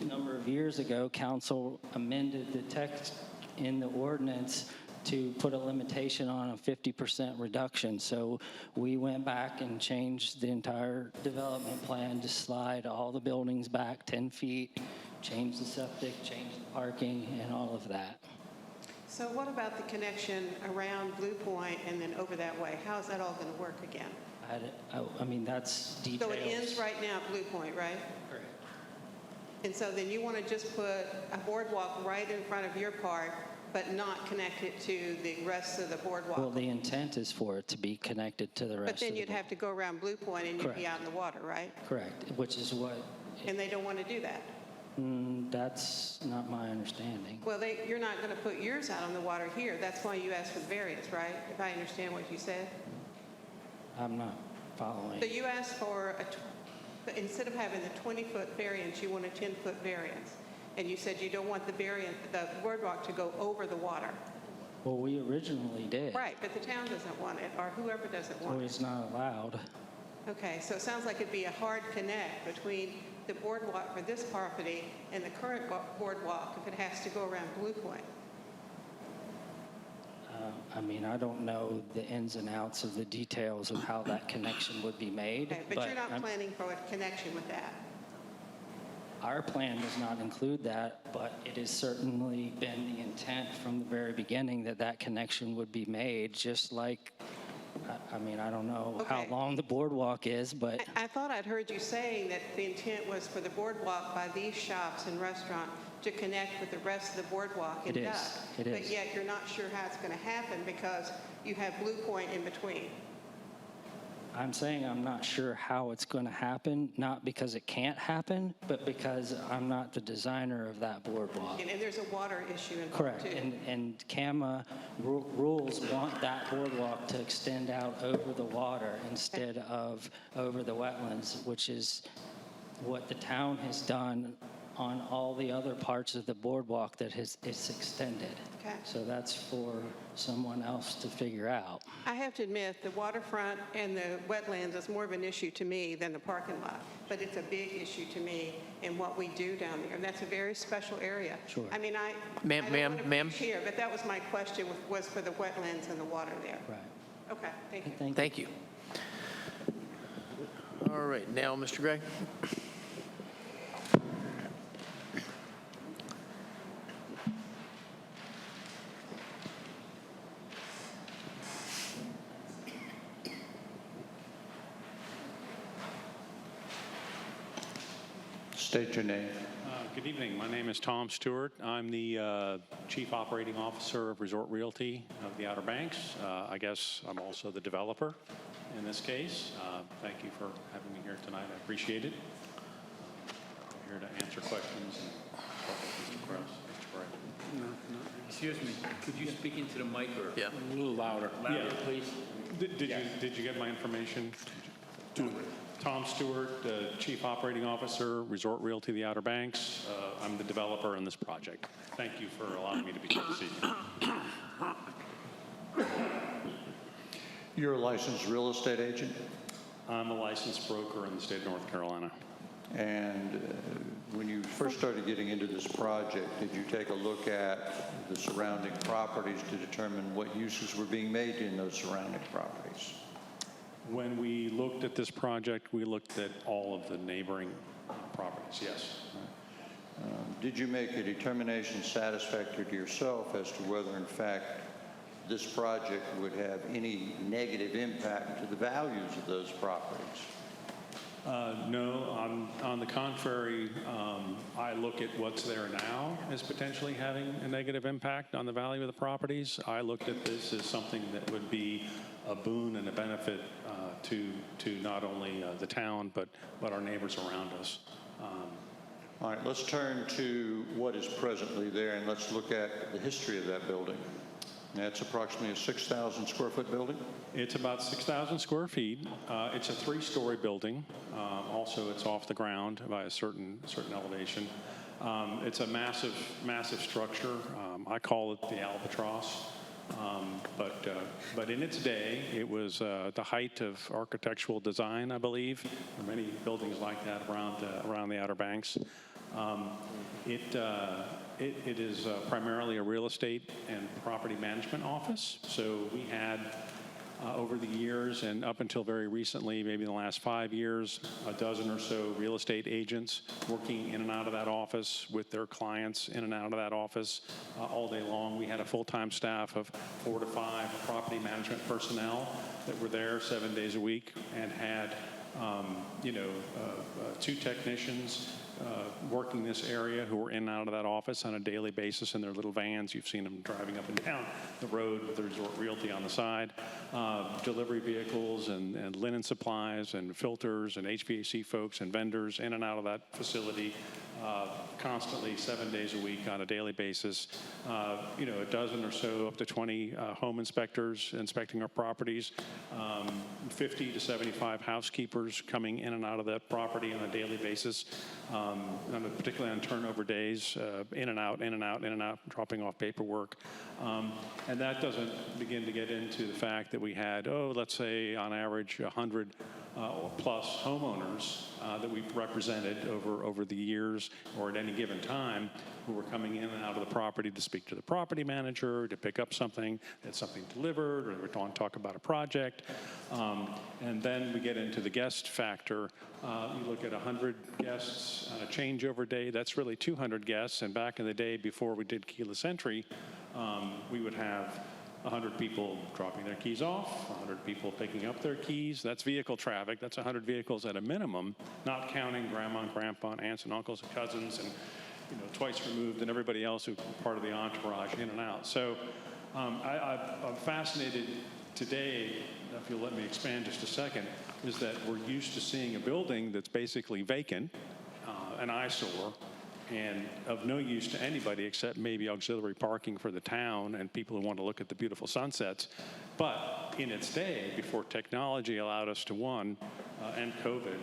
a number of years ago, council amended the text in the ordinance to put a limitation on a 50% reduction. So we went back and changed the entire development plan to slide all the buildings back 10 feet, change the septic, change the parking, and all of that. So what about the connection around Blue Point and then over that way? How is that all going to work again? I mean, that's details. So it ends right now at Blue Point, right? Correct. And so then you want to just put a boardwalk right in front of your park, but not connect it to the rest of the boardwalk? Well, the intent is for it to be connected to the rest But of then the you'd have to go around Blue Point and you'd Correct. be out in the water, right? Correct, which is what, And they don't want to do that. that's not my understanding. Well, you're not going to put yours out on the water here. That's why you asked for the variance, right? If I understand what you said. I'm not following. So you asked for instead of having the 20-foot variance, you want a 10-foot variance. And you said you don't want the boardwalk to go over the water. Well, we originally did. Right, but the town doesn't want it, or whoever doesn't want So it. it's not allowed. Okay, so it sounds like it'd be a hard connect between the boardwalk for this property and the current boardwalk if it has to go around Blue Point. I mean, I don't know the ins and outs of the details of how that connection would be made. Okay, but you're not planning for a connection with that. Our plan does not include that, but it has certainly been the intent from the very beginning that that connection would be made, just like, I mean, I don't know how Okay. long the boardwalk is, but I thought I'd heard you saying that the intent was for the boardwalk by these shops and restaurant to connect with the rest of the boardwalk in It is. Duck. It But is. yet you're not sure how it's going to happen because you have Blue Point in between. I'm saying I'm not sure how it's going to happen, not because it can't happen, but because I'm not the designer of that boardwalk. And there's a water issue involved Correct, too. and CAMA rules want that boardwalk to extend out over the water instead of over the wetlands, which is what the town has done on all the other parts of the boardwalk that it's extended. Okay. So that's for someone else to figure out. I have to admit, the waterfront and the wetlands is more of an issue to me than the parking lot. But it's a big issue to me in what we do down there. And that's a very special area. Sure. I mean, I Ma'am, don't ma'am, wanna ma'am. preach here, but that was my question, was for the wetlands and the water there. Right. Okay, thank you. Thank you. All right, now, Mr. Gregg. State your name. Good evening. My name is Tom Stewart. I'm the Chief Operating Officer of Resort Realty of the Outer Banks. I guess I'm also the developer in this case. Thank you for having me here tonight. I appreciate it. I'm here to answer questions and talk with Mr. Krause, Mr. Bray. Excuse me, could you speak into the mic or Yeah. a little louder? Louder, please. Did you get my information? Tom Stewart, Chief Operating Officer, Resort Realty of the Outer Banks. I'm the developer in this project. Thank you for allowing me to be here this evening. You're a licensed real estate agent? I'm a licensed broker in the state of North Carolina. And when you first started getting into this project, did you take a look at the surrounding properties to determine what uses were being made in those surrounding properties? When we looked at this project, we looked at all of the neighboring properties, yes. Did you make a determination satisfactory to yourself as to whether, in fact, this project would have any negative impact to the values of those properties? No, on the contrary, I look at what's there now as potentially having a negative impact on the value of the properties. I looked at this as something that would be a boon and a benefit to not only the town, but our neighbors around us. All right, let's turn to what is presently there, and let's look at the history of that building. That's approximately a 6,000 square foot building? It's about 6,000 square feet. It's a three-story building. Also, it's off the ground by a certain elevation. It's a massive structure. I call it the albatross. But in its day, it was the height of architectural design, I believe. There are many buildings like that around the Outer Banks. It is primarily a real estate and property management office. So we had over the years, and up until very recently, maybe in the last 5 years, a dozen or so real estate agents working in and out of that office with their clients in and out of that office all day long. We had a full-time staff of 4 to 5 property management personnel that were there 7 days a week and had 2 technicians working this area who were in and out of that office on a daily basis in their little vans. You've seen them driving up and down the road with the Resort Realty on the side. Delivery vehicles and linen supplies and filters and HVAC folks and vendors in and out of that facility constantly 7 days a week on a daily basis. A dozen or so, up to 20 home inspectors inspecting our properties, 50 to 75 housekeepers coming in and out of that property on a daily basis, particularly on turnover days, in and out, dropping off paperwork. And that doesn't begin to get into the fact that we had, let's say on average 100 plus homeowners that we've represented over the years or at any given time who were coming in and out of the property to speak to the property manager, to pick up something, had something delivered, or to talk about a project. And then we get into the guest factor. You look at 100 guests on a changeover day, that's really 200 guests. And back in the day before we did keyless entry, we would have 100 people dropping their keys off, 100 people picking up their keys. That's vehicle traffic. That's 100 vehicles at a minimum, not counting grandma and grandpa and aunts and uncles and cousins and twice removed and everybody else who's part of the entourage in and out. So I'm fascinated today, if you'll let me expand just a second, is that we're used to seeing a building that's basically vacant, an eyesore, and of no use to anybody except maybe auxiliary parking for the town and people who want to look at the beautiful sunsets. But in its day, before technology allowed us to, and COVID,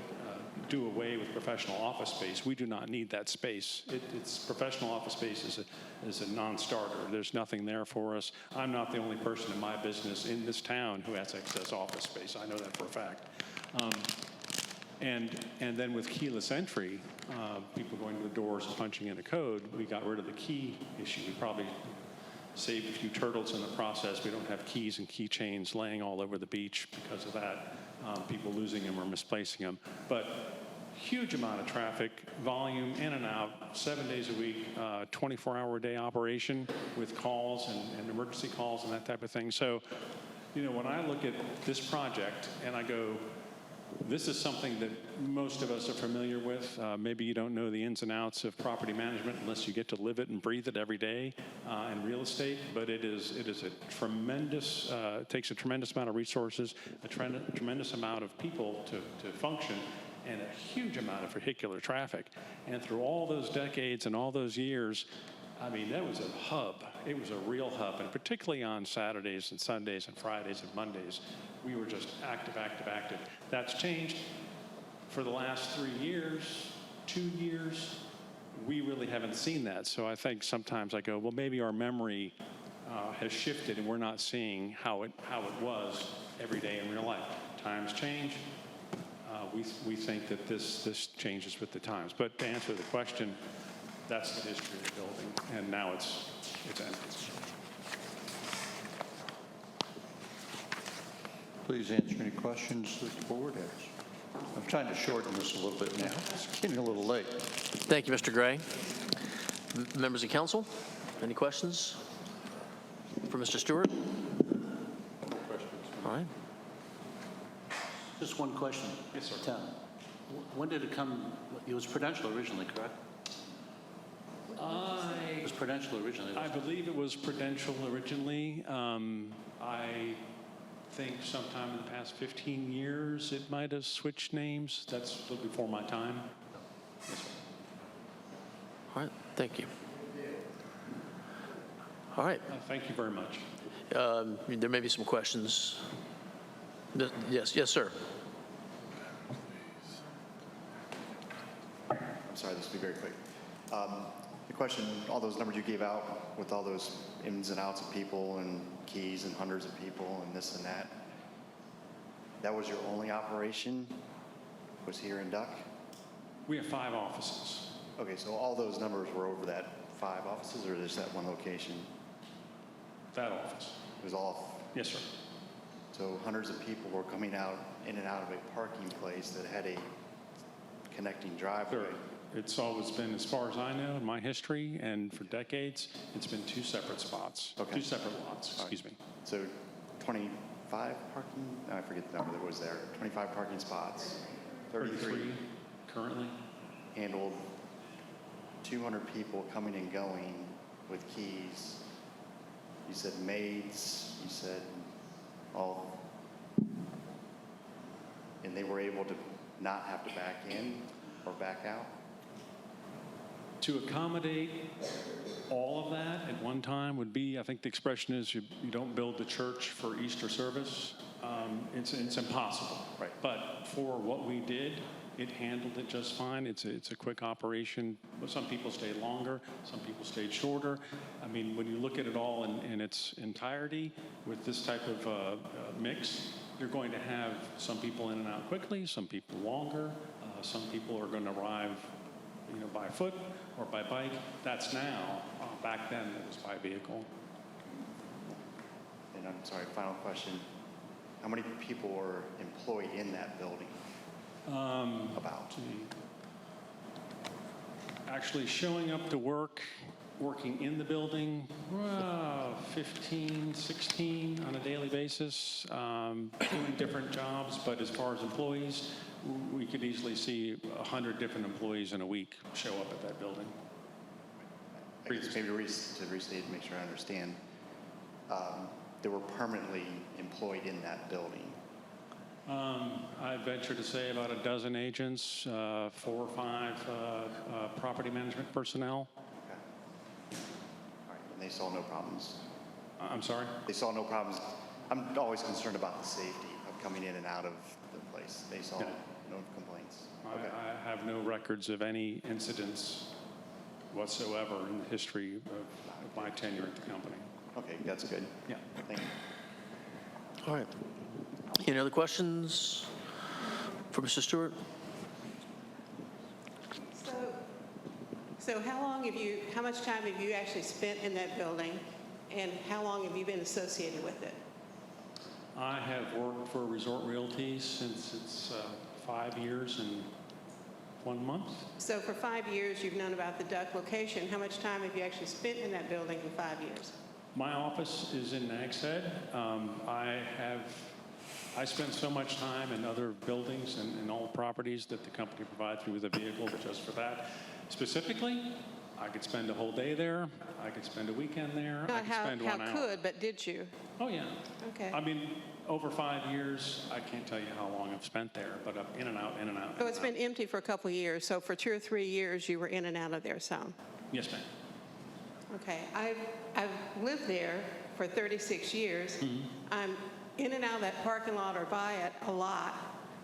do away with professional office space, we do not need that space. It's professional office space is a non-starter. There's nothing there for us. I'm not the only person in my business in this town who has excess office space. I know that for a fact. And then with keyless entry, people going to the doors and punching in a code, we got rid of the key issue. We probably saved a few turtles in the process. We don't have keys and keychains laying all over the beach because of that, people losing them or misplacing them. But huge amount of traffic, volume in and out, 7 days a week, 24-hour-a-day operation with calls and emergency calls and that type of thing. So, when I look at this project and I go, this is something that most of us are familiar with. Maybe you don't know the ins and outs of property management unless you get to live it and breathe it every day in real estate. But it is a tremendous, it takes a tremendous amount of resources, a tremendous amount of people to function, and a huge amount of vehicular traffic. And through all those decades and all those years, I mean, that was a hub. It was a real hub. And particularly on Saturdays and Sundays and Fridays and Mondays, we were just active. That's changed. For the last 3 years, 2 years, we really haven't seen that. So I think sometimes I go, well, maybe our memory has shifted and we're not seeing how it was every day in real life. Times change. We think that this changes with the times. But to answer the question, that's the history of the building, and now it's empty. Please answer any questions that the board has. I'm trying to shorten this a little bit now. It's getting a little late. Thank you, Mr. Gray. Members of council, any questions for Mr. Stewart? All right. Just one question. Yes, sir. Tom, when did it come? It was Prudential originally, correct? It was Prudential originally. I believe it was Prudential originally. I think sometime in the past 15 years it might have switched names. That's a little before my time. Yes, sir. All right, thank you. All right. Thank you very much. There may be some questions. Yes, sir. I'm sorry, this will be very quick. The question, all those numbers you gave out with all those ins and outs of people and keys and hundreds of people and this and that, that was your only operation? Was here in Duck? We have 5 offices. Okay, so all those numbers were over that 5 offices or just that one location? That office. It was all? Yes, sir. So hundreds of people were coming out, in and out of a parking place that had a connecting driveway. Sure. It's always been, as far as I know, in my history, and for decades, it's been two separate spots. Okay. Two separate lots, excuse me. So 25 parking, I forget the number that was there, 25 parking spots, 33 currently. handled 200 people coming and going with keys. You said maids, you said all, and they were able to not have to back in or back out? To accommodate all of that at one time would be, I think the expression is, you don't build the church for Easter service. It's impossible. Right. But for what we did, it handled it just fine. It's a quick operation. Some people stayed longer, some people stayed shorter. I mean, when you look at it all in its entirety with this type of mix, you're going to have some people in and out quickly, some people longer, some people are going to arrive by foot or by bike. That's now. Back then, it was by vehicle. And I'm sorry, final question. How many people were employed in that building? About? Actually showing up to work, working in the building, 15, 16 on a daily basis, doing different jobs, but as far as employees, we could easily see 100 different employees in a week show up at that building. I guess maybe to restate to make sure I understand, they were permanently employed in that building. I venture to say about a dozen agents, 4 or 5 property management personnel. Okay. All right, and they saw no problems? I'm sorry? They saw no problems. I'm always concerned about the safety of coming in and out of the place. They saw no complaints? Okay. I have no records of any incidents whatsoever in the history of my tenure at the company. Okay, that's good. Yeah. Thank you. All right. Any other questions for Mr. Stewart? So how much time have you actually spent in that building, and how long have you been associated with it? I have worked for Resort Realty since it's 5 years and 1 month. So for 5 years, you've known about the Duck location. How much time have you actually spent in that building in 5 years? My office is in Nags Head. I spend so much time in other buildings and all properties that the company provides me with a vehicle just for that. Specifically, I could spend a whole day there. I could spend a weekend there. I could spend 1 hour. How could, but did you? Oh, yeah. Okay. I mean, over 5 years, I can't tell you how long I've spent there, but I'm in and out, in and out. So it's been empty for a couple of years. So for 2 or 3 years, you were in and out of there some. Yes, ma'am. Okay. I've lived there for 36 years. I'm in and out of that parking lot or by it a lot.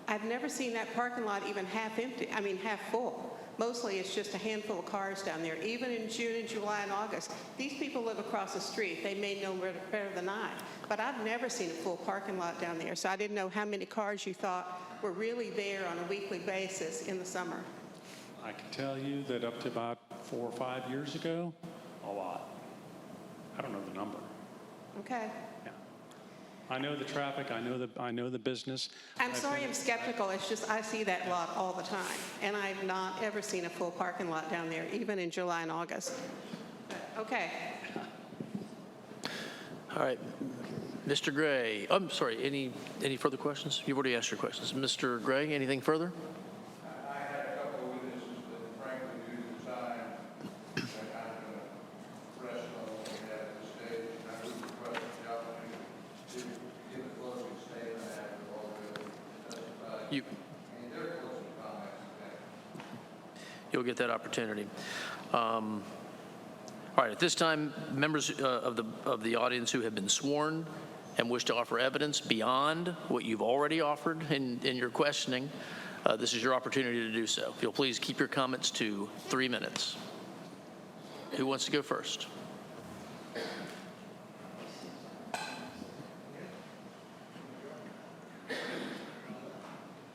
I've never seen that parking lot even half empty, half full. Mostly it's just a handful of cars down there. Even in June and July and August, these people live across the street. They may know better than I. But I've never seen a full parking lot down there, so I didn't know how many cars you thought were really there on a weekly basis in the summer. I can tell you that up to about 4 or 5 years ago, a lot. I don't know the number. Okay. Yeah. I know the traffic. I know the business. I'm sorry I'm skeptical. It's just I see that lot all the time, and I've not ever seen a full parking lot down there, even in July and August. Okay. All right. Mr. Gray, I'm sorry, any further questions? You've already asked your questions. Mr. Gray, anything further? I had a couple of witnesses, but frankly, due to the time, I'm going to rest on what we have at this stage. I would request the opportunity to give a closing statement after all the testified. And their closing comments. You'll get that opportunity. All right, at this time, members of the audience who have been sworn and wish to offer evidence beyond what you've already offered in your questioning, this is your opportunity to do so. If you'll please keep your comments to 3 minutes. Who wants to go first?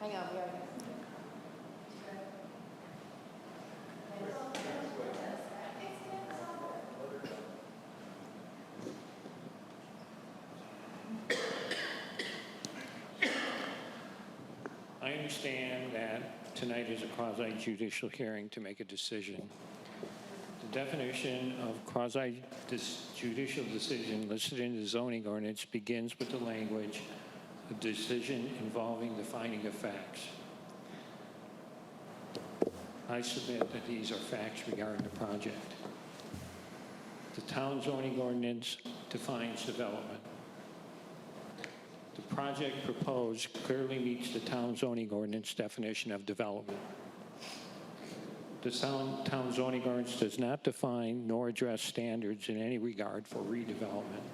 Hang on, we are. understand that tonight is a quasi-judicial hearing to make a decision. The definition of quasi-judicial decision listed in the zoning ordinance begins with the language, a decision involving the finding of facts. I submit that these are facts regarding the project. The town zoning ordinance defines development. The project proposed clearly meets the town zoning ordinance definition of development. The town zoning ordinance does not define nor address standards in any regard for redevelopment.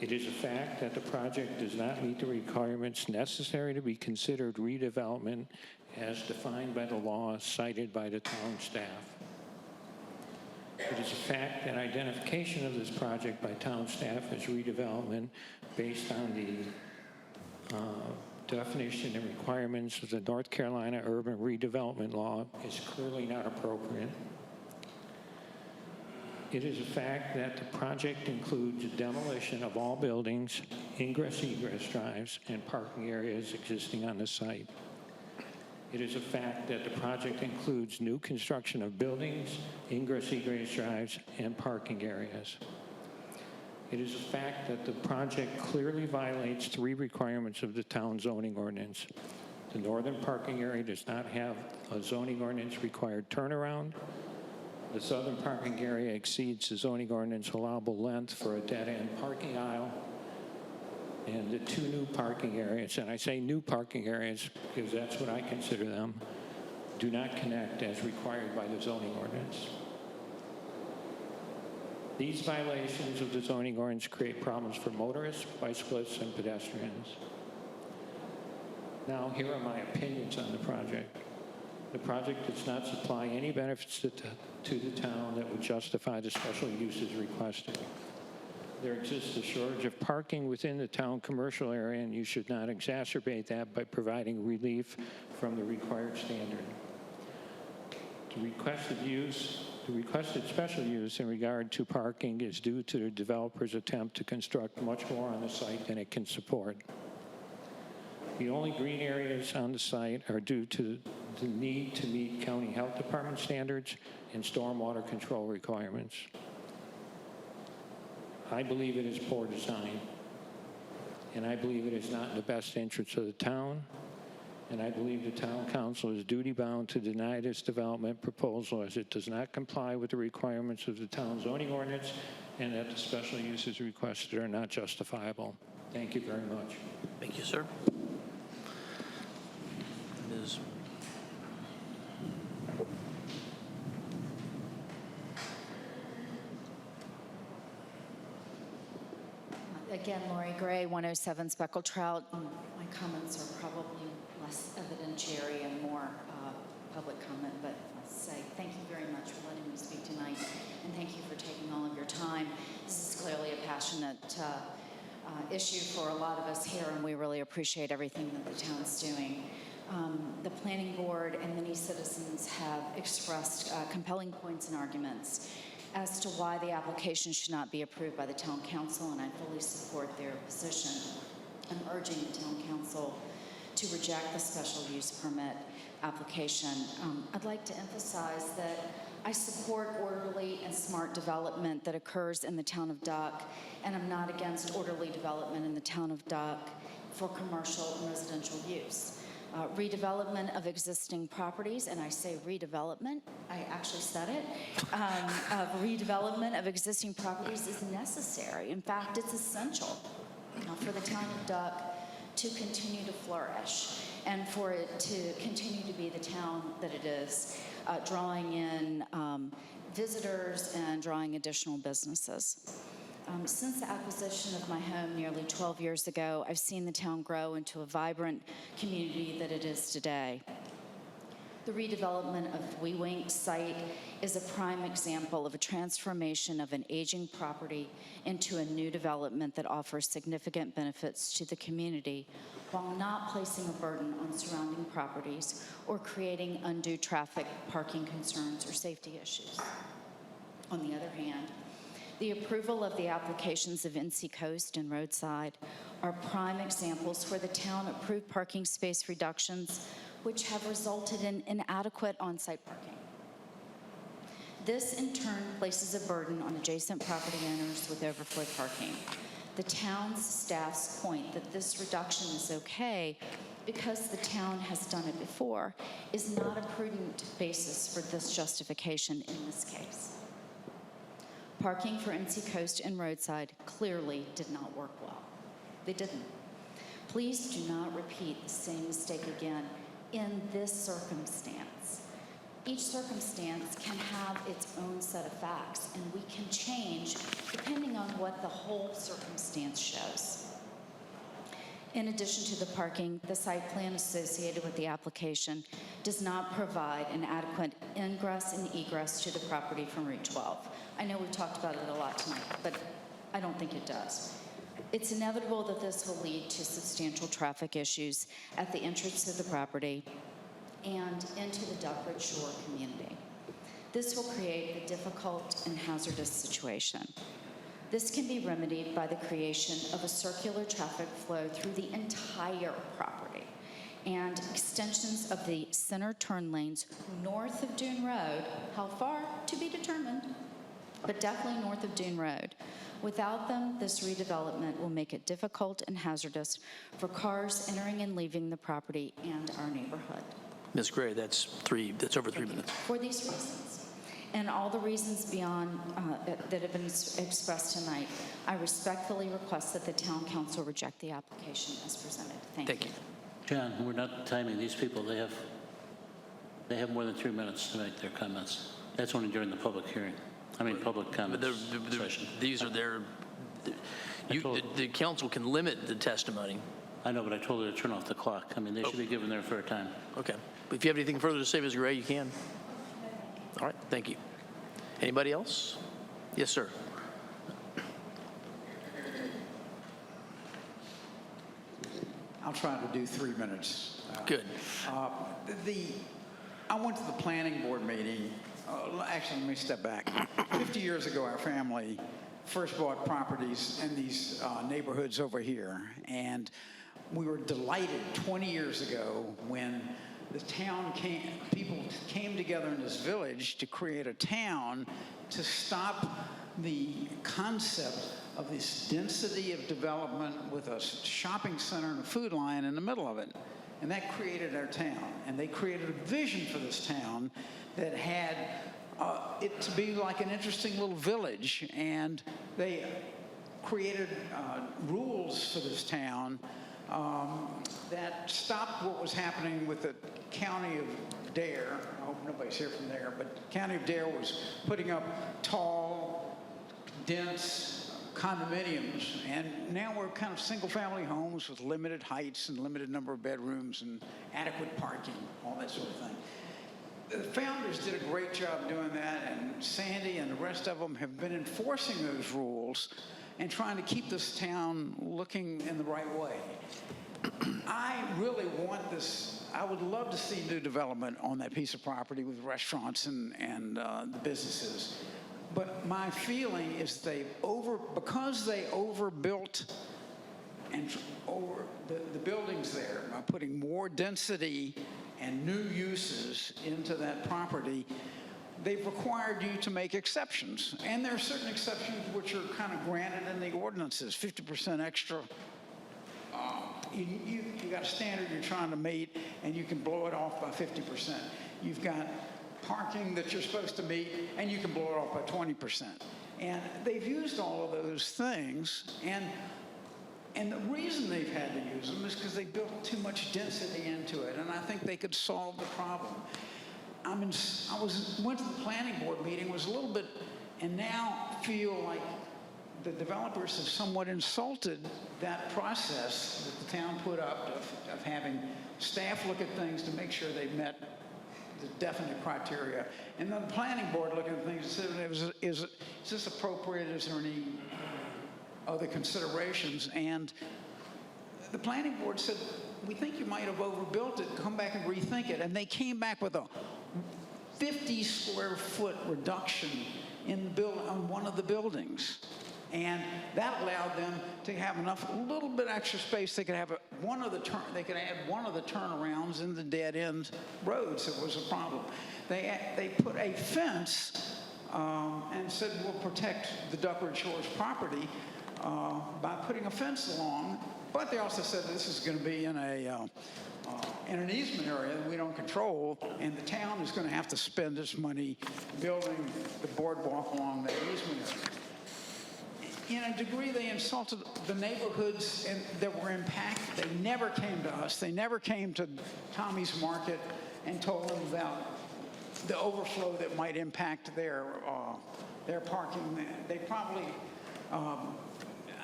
It is a fact that the project does not meet the requirements necessary to be considered redevelopment as defined by the law cited by the town staff. It is a fact that identification of this project by town staff as redevelopment based on the definition and requirements of the North Carolina Urban Redevelopment Law is clearly not appropriate. It is a fact that the project includes demolition of all buildings, ingress-egress drives, and parking areas existing on the site. It is a fact that the project includes new construction of buildings, ingress-egress drives, and parking areas. It is a fact that the project clearly violates 3 requirements of the town zoning ordinance. The northern parking area does not have a zoning ordinance required turnaround. The southern parking area exceeds the zoning ordinance allowable length for a dead-end parking aisle. And the 2 new parking areas, and I say new parking areas because that's what I consider them, do not connect as required by the zoning ordinance. These violations of the zoning ordinance create problems for motorists, bicyclists, and pedestrians. Now, here are my opinions on the project. The project does not supply any benefits to the town that would justify the special uses requested. There exists a shortage of parking within the town commercial area, and you should not exacerbate that by providing relief from the required standard. The requested special use in regard to parking is due to the developer's attempt to construct much more on the site than it can support. The only green areas on the site are due to the need to meet county health department standards and stormwater control requirements. I believe it is poor design, and I believe it is not in the best interest of the town, and I believe the town council is duty-bound to deny this development proposal as it does not comply with the requirements of the town zoning ordinance and that the special uses requested are not justifiable. Thank you very much. Thank you, sir. Ms. Again, Lori Gray, 107 Speckled Trout. My comments are probably less evidentiary and more public comment, but I'll say thank you very much for letting me speak tonight, and thank you for taking all of your time. This is clearly a passionate issue for a lot of us here, and we really appreciate everything that the town's doing. The planning board and many citizens have expressed compelling points and arguments as to why the application should not be approved by the town council, and I fully support their position. I'm urging the town council to reject the special use permit application. I'd like to emphasize that I support orderly and smart development that occurs in the town of Duck, and I'm not against orderly development in the town of Duck for commercial and residential use. Redevelopment of existing properties, and I say redevelopment, I actually said it, redevelopment of existing properties is necessary. In fact, it's essential for the town of Duck to continue to flourish and for it to continue to be the town that it is, drawing in visitors and drawing additional businesses. Since the acquisition of my home nearly 12 years ago, I've seen the town grow into a vibrant community that it is today. The redevelopment of Wee Wink site is a prime example of a transformation of an aging property into a new development that offers significant benefits to the community while not placing a burden on surrounding properties or creating undue traffic, parking concerns, or safety issues. On the other hand, The approval of the applications of NC Coast and Roadside are prime examples where the town approved parking space reductions, which have resulted in inadequate on-site parking. This, in turn, places a burden on adjacent property owners with overflow parking. The town's staff's point that this reduction is okay because the town has done it before is not a prudent basis for this justification in this case. Parking for NC Coast and Roadside clearly did not work well. They didn't. Please do not repeat the same mistake again in this circumstance. Each circumstance can have its own set of facts, and we can change depending on what the whole circumstance shows. In addition to the parking, the site plan associated with the application does not provide an adequate ingress and egress to the property from Route 12. I know we've talked about it a lot tonight, but I don't think it does. It's inevitable that this will lead to substantial traffic issues at the entrance to the property and into the Duckbridge Shore community. This will create a difficult and hazardous situation. This can be remedied by the creation of a circular traffic flow through the entire property and extensions of the center turn lanes north of Dune Road. How far? To be determined, but definitely north of Dune Road. Without them, this redevelopment will make it difficult and hazardous for cars entering and leaving the property and our neighborhood. Ms. Gray, that's over 3 minutes. For these reasons, and all the reasons beyond that have been expressed tonight, I respectfully request that the town council reject the application as presented. Thank you. John, we're not timing these people. They have more than 3 minutes to make their comments. That's only during the public hearing. I mean, public comments session. These are their, the council can limit the testimony. I know, but I told her to turn off the clock. I mean, they should be given their fair time. Okay. If you have anything further to say, Ms. Gray, you can. All right, thank you. Anybody else? Yes, sir. I'll try to do 3 minutes. Good. I went to the planning board meeting. Actually, let me step back. 50 years ago, our family first bought properties in these neighborhoods over here. And we were delighted 20 years ago when the town people came together in this village to create a town to stop the concept of this density of development with a shopping center and a food line in the middle of it. And that created our town. And they created a vision for this town that had it to be like an interesting little village. And they created rules for this town that stopped what was happening with the county of Dare. I hope nobody's here from there, but the county of Dare was putting up tall, dense condominiums, and now we're kind of single-family homes with limited heights and limited number of bedrooms and adequate parking, all that sort of thing. The founders did a great job doing that, and Sandy and the rest of them have been enforcing those rules and trying to keep this town looking in the right way. I really want this. I would love to see new development on that piece of property with restaurants and the businesses. But my feeling is because they overbuilt and over the buildings there by putting more density and new uses into that property, they've required you to make exceptions. And there are certain exceptions which are kind of granted in the ordinances, 50% extra. You got a standard you're trying to meet, and you can blow it off by 50%. You've got parking that you're supposed to meet, and you can blow it off by 20%. And they've used all of those things, and the reason they've had to use them is because they built too much density into it, and I think they could solve the problem. Went to the planning board meeting, was a little bit, and now feel like the developers have somewhat insulted that process that the town put up of having staff look at things to make sure they met the definite criteria. And then the planning board looking at things and said, is this appropriate? Is there any other considerations? And the planning board said, we think you might have overbuilt it, come back and rethink it. And they came back with a 50 square foot reduction in the on one of the buildings. And that allowed them to have enough, a little bit extra space. They could have they could add one of the turnarounds in the dead end roads that was a problem. They put a fence and said we'll protect the Duckwood Shores property by putting a fence along. But they also said this is going to be in an easement area that we don't control, and the town is going to have to spend its money building the boardwalk along that easement area. In a degree, they insulted the neighborhoods that were impacted. They never came to us. They never came to Tommy's Market and told them about the overflow that might impact their parking. They probably, I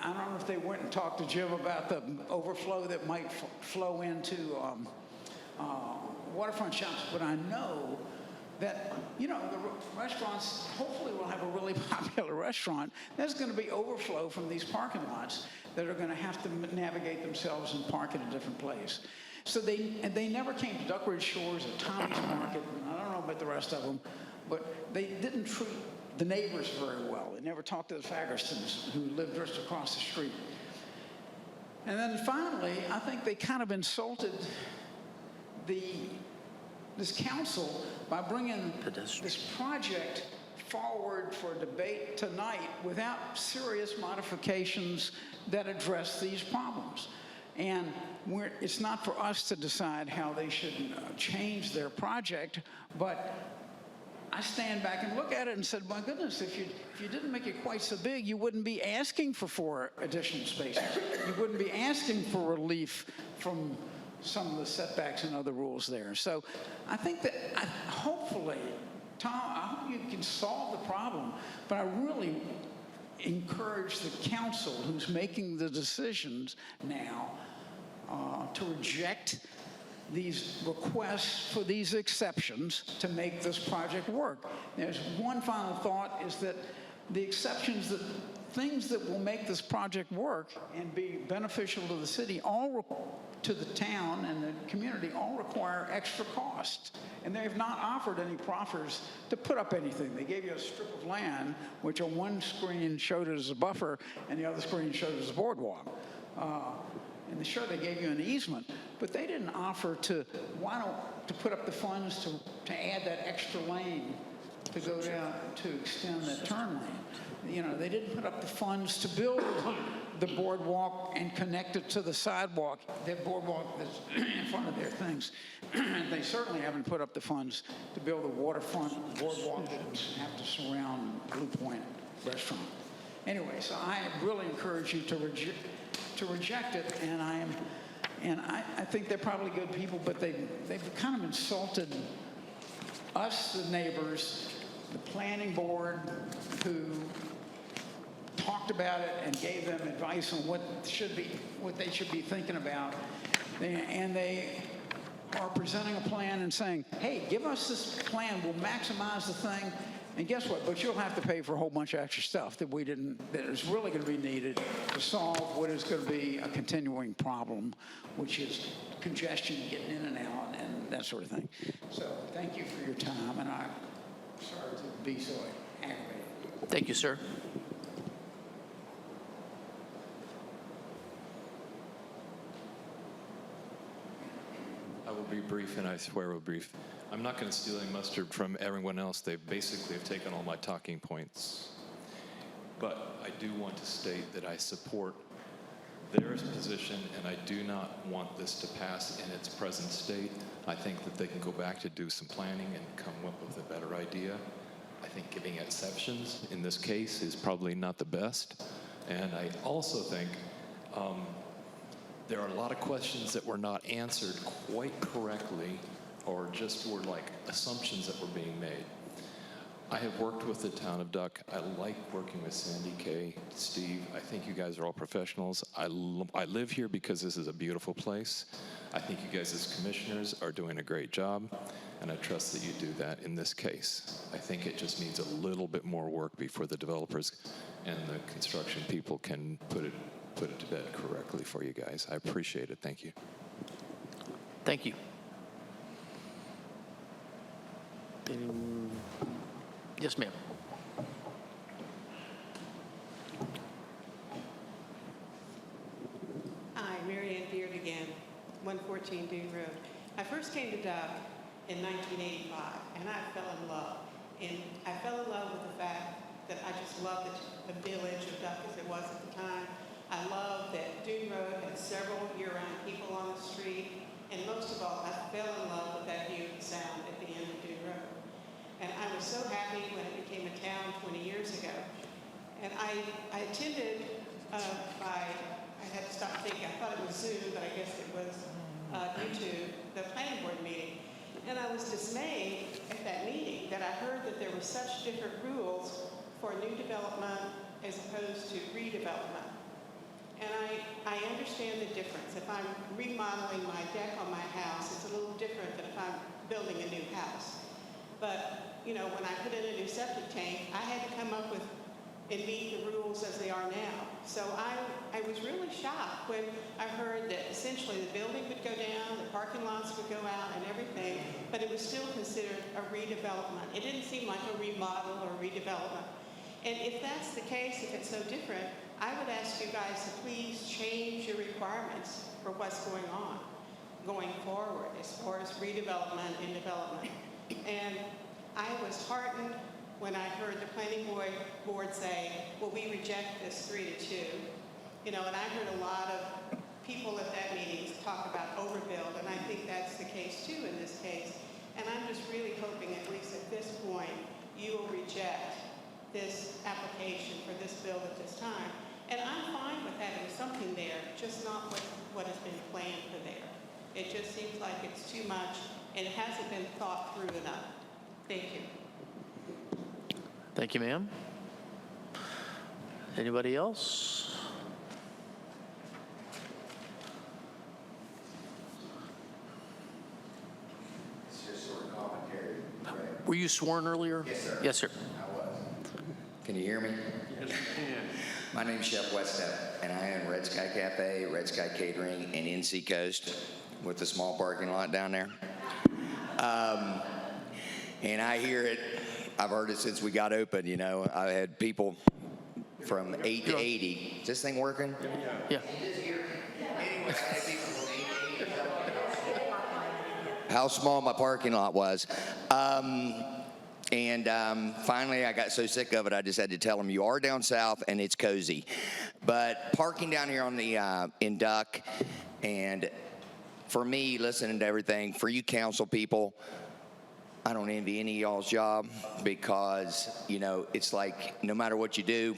don't know if they went and talked to Jim about the overflow that might flow into waterfront shops, but I know that, the restaurants hopefully will have a really popular restaurant. There's going to be overflow from these parking lots that are going to have to navigate themselves and park in a different place. So they never came to Duckwood Shores or Tommy's Market, and I don't know about the rest of them, but they didn't treat the neighbors very well. They never talked to the Fagerstons, who lived just across the street. And then finally, I think they kind of insulted this council by bringing this project forward for debate tonight without serious modifications that address these problems. And it's not for us to decide how they should change their project, but I stand back and look at it and said, my goodness, if you didn't make it quite so big, you wouldn't be asking for 4 additional spaces. You wouldn't be asking for relief from some of the setbacks and other rules there. So I think that hopefully, Tom, I hope you can solve the problem, but I really encourage the council who's making the decisions now to reject these requests for these exceptions to make this project work. There's one final thought, is that the exceptions, things that will make this project work and be beneficial to the city, to the town and the community, all require extra cost. And they have not offered any proffers to put up anything. They gave you a strip of land, which on one screen showed it as a buffer, and the other screen showed it as a boardwalk. And sure, they gave you an easement, but they didn't offer to put up the funds to add that extra lane to go down to extend that turn lane. They didn't put up the funds to build the boardwalk and connect it to the sidewalk, that boardwalk that's in front of their things. They certainly haven't put up the funds to build a waterfront boardwalk that would have to surround Blue Point Restaurant. Anyway, so I really encourage you to reject it, and I think they're probably good people, but they've kind of insulted us, the neighbors, the planning board, who talked about it and gave them advice on what they should be thinking about, and they are presenting a plan and saying, hey, give us this plan, we'll maximize the thing. And guess what? But you'll have to pay for a whole bunch of extra stuff that is really going to be needed to solve what is going to be a continuing problem, which is congestion, getting in and out, and that sort of thing. So thank you for your time, and I'm sorry to be so aggravated. Thank you, sir. I will be brief, and I swear we'll be brief. I'm not going to steal any mustard from everyone else. They basically have taken all my talking points. But I do want to state that I support their position, and I do not want this to pass in its present state. I think that they can go back to do some planning and come up with a better idea. I think giving exceptions in this case is probably not the best. And I also think there are a lot of questions that were not answered quite correctly, or just were like assumptions that were being made. I have worked with the town of Duck. I like working with Sandy, Kay, Steve. I think you guys are all professionals. I live here because this is a beautiful place. I think you guys as commissioners are doing a great job, and I trust that you do that in this case. I think it just needs a little bit more work before the developers and the construction people can put it to bed correctly for you guys. I appreciate it. Thank you. Thank you. Yes, ma'am. 114 Dune Road. I first came to Duck in 1985, and I fell in love. And I fell in love with the fact that I just loved the village of Duck as it was at the time. I loved that Dune Road had several year-round people on the street. And most of all, I fell in love with that view and sound at the end of Dune Road. And I was so happy when it became a town 20 years ago. And I attended I had to stop thinking. I thought it was Zoom, but I guess it was YouTube, the planning board meeting. And I was dismayed at that meeting that I heard that there were such different rules for new development as opposed to redevelopment. And I understand the difference. If I'm remodeling my deck on my house, it's a little different than if I'm building a new house. But, you know, when I put in a new septic tank, I had to come up with and meet the rules as they are now. So I was really shocked when I heard that essentially the building would go down, the parking lots would go out and everything, but it was still considered a redevelopment. It didn't seem like a remodel or redevelopment. And if that's the case, if it's so different, I would ask you guys to please change your requirements for what's going on going forward as far as redevelopment and development. And I was heartened when I heard the planning board say, well, we reject this 3-2. You know, and I heard a lot of people at that meeting talk about overbuild, and I think that's the case too in this case. And I'm just really hoping, at least at this point, you will reject this application for this bill at this time. And I'm fine with having something there, just not what has been planned for there. It just seems like it's too much, and it hasn't been thought through enough. Thank you. Thank you, ma'am. Anybody else? It's just sort of commentary. Right? Were you sworn earlier? Yes, sir. Yes, sir. I was. Can you hear me? Yes, we can. My name's Chef Westep, and I own Red Sky Cafe, Red Sky Catering, and NC Coast with the small parking lot down there. And I hear it. I've heard it since we got open, you know. I had people from 8 to 80. Is this thing working? Yeah. How small my parking lot was. And finally, I got so sick of it, I just had to tell them, you are down south, and it's cozy. But parking down here on the in Duck, and for me, listening to everything, for you council people, I don't envy any of y'all's job because, you know, it's like no matter what you do,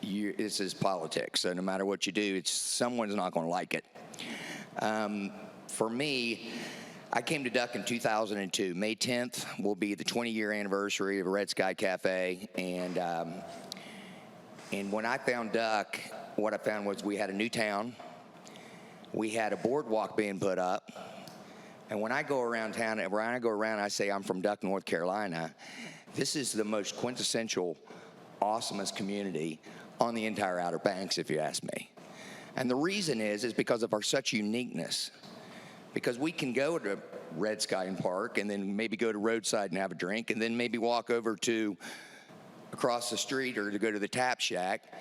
this is politics. So no matter what you do, someone's not going to like it. For me, I came to Duck in 2002. May 10th will be the 20-year anniversary of Red Sky Cafe. And when I found Duck, what I found was we had a new town. We had a boardwalk being put up. And when I go around town, I say I'm from Duck, North Carolina. This is the most quintessential, awesomest community on the entire Outer Banks, if you ask me. And the reason is because of our such uniqueness. Because we can go to Red Sky and Park and then maybe go to Roadside and have a drink and then maybe walk over to across the street or to go to the Tap Shack.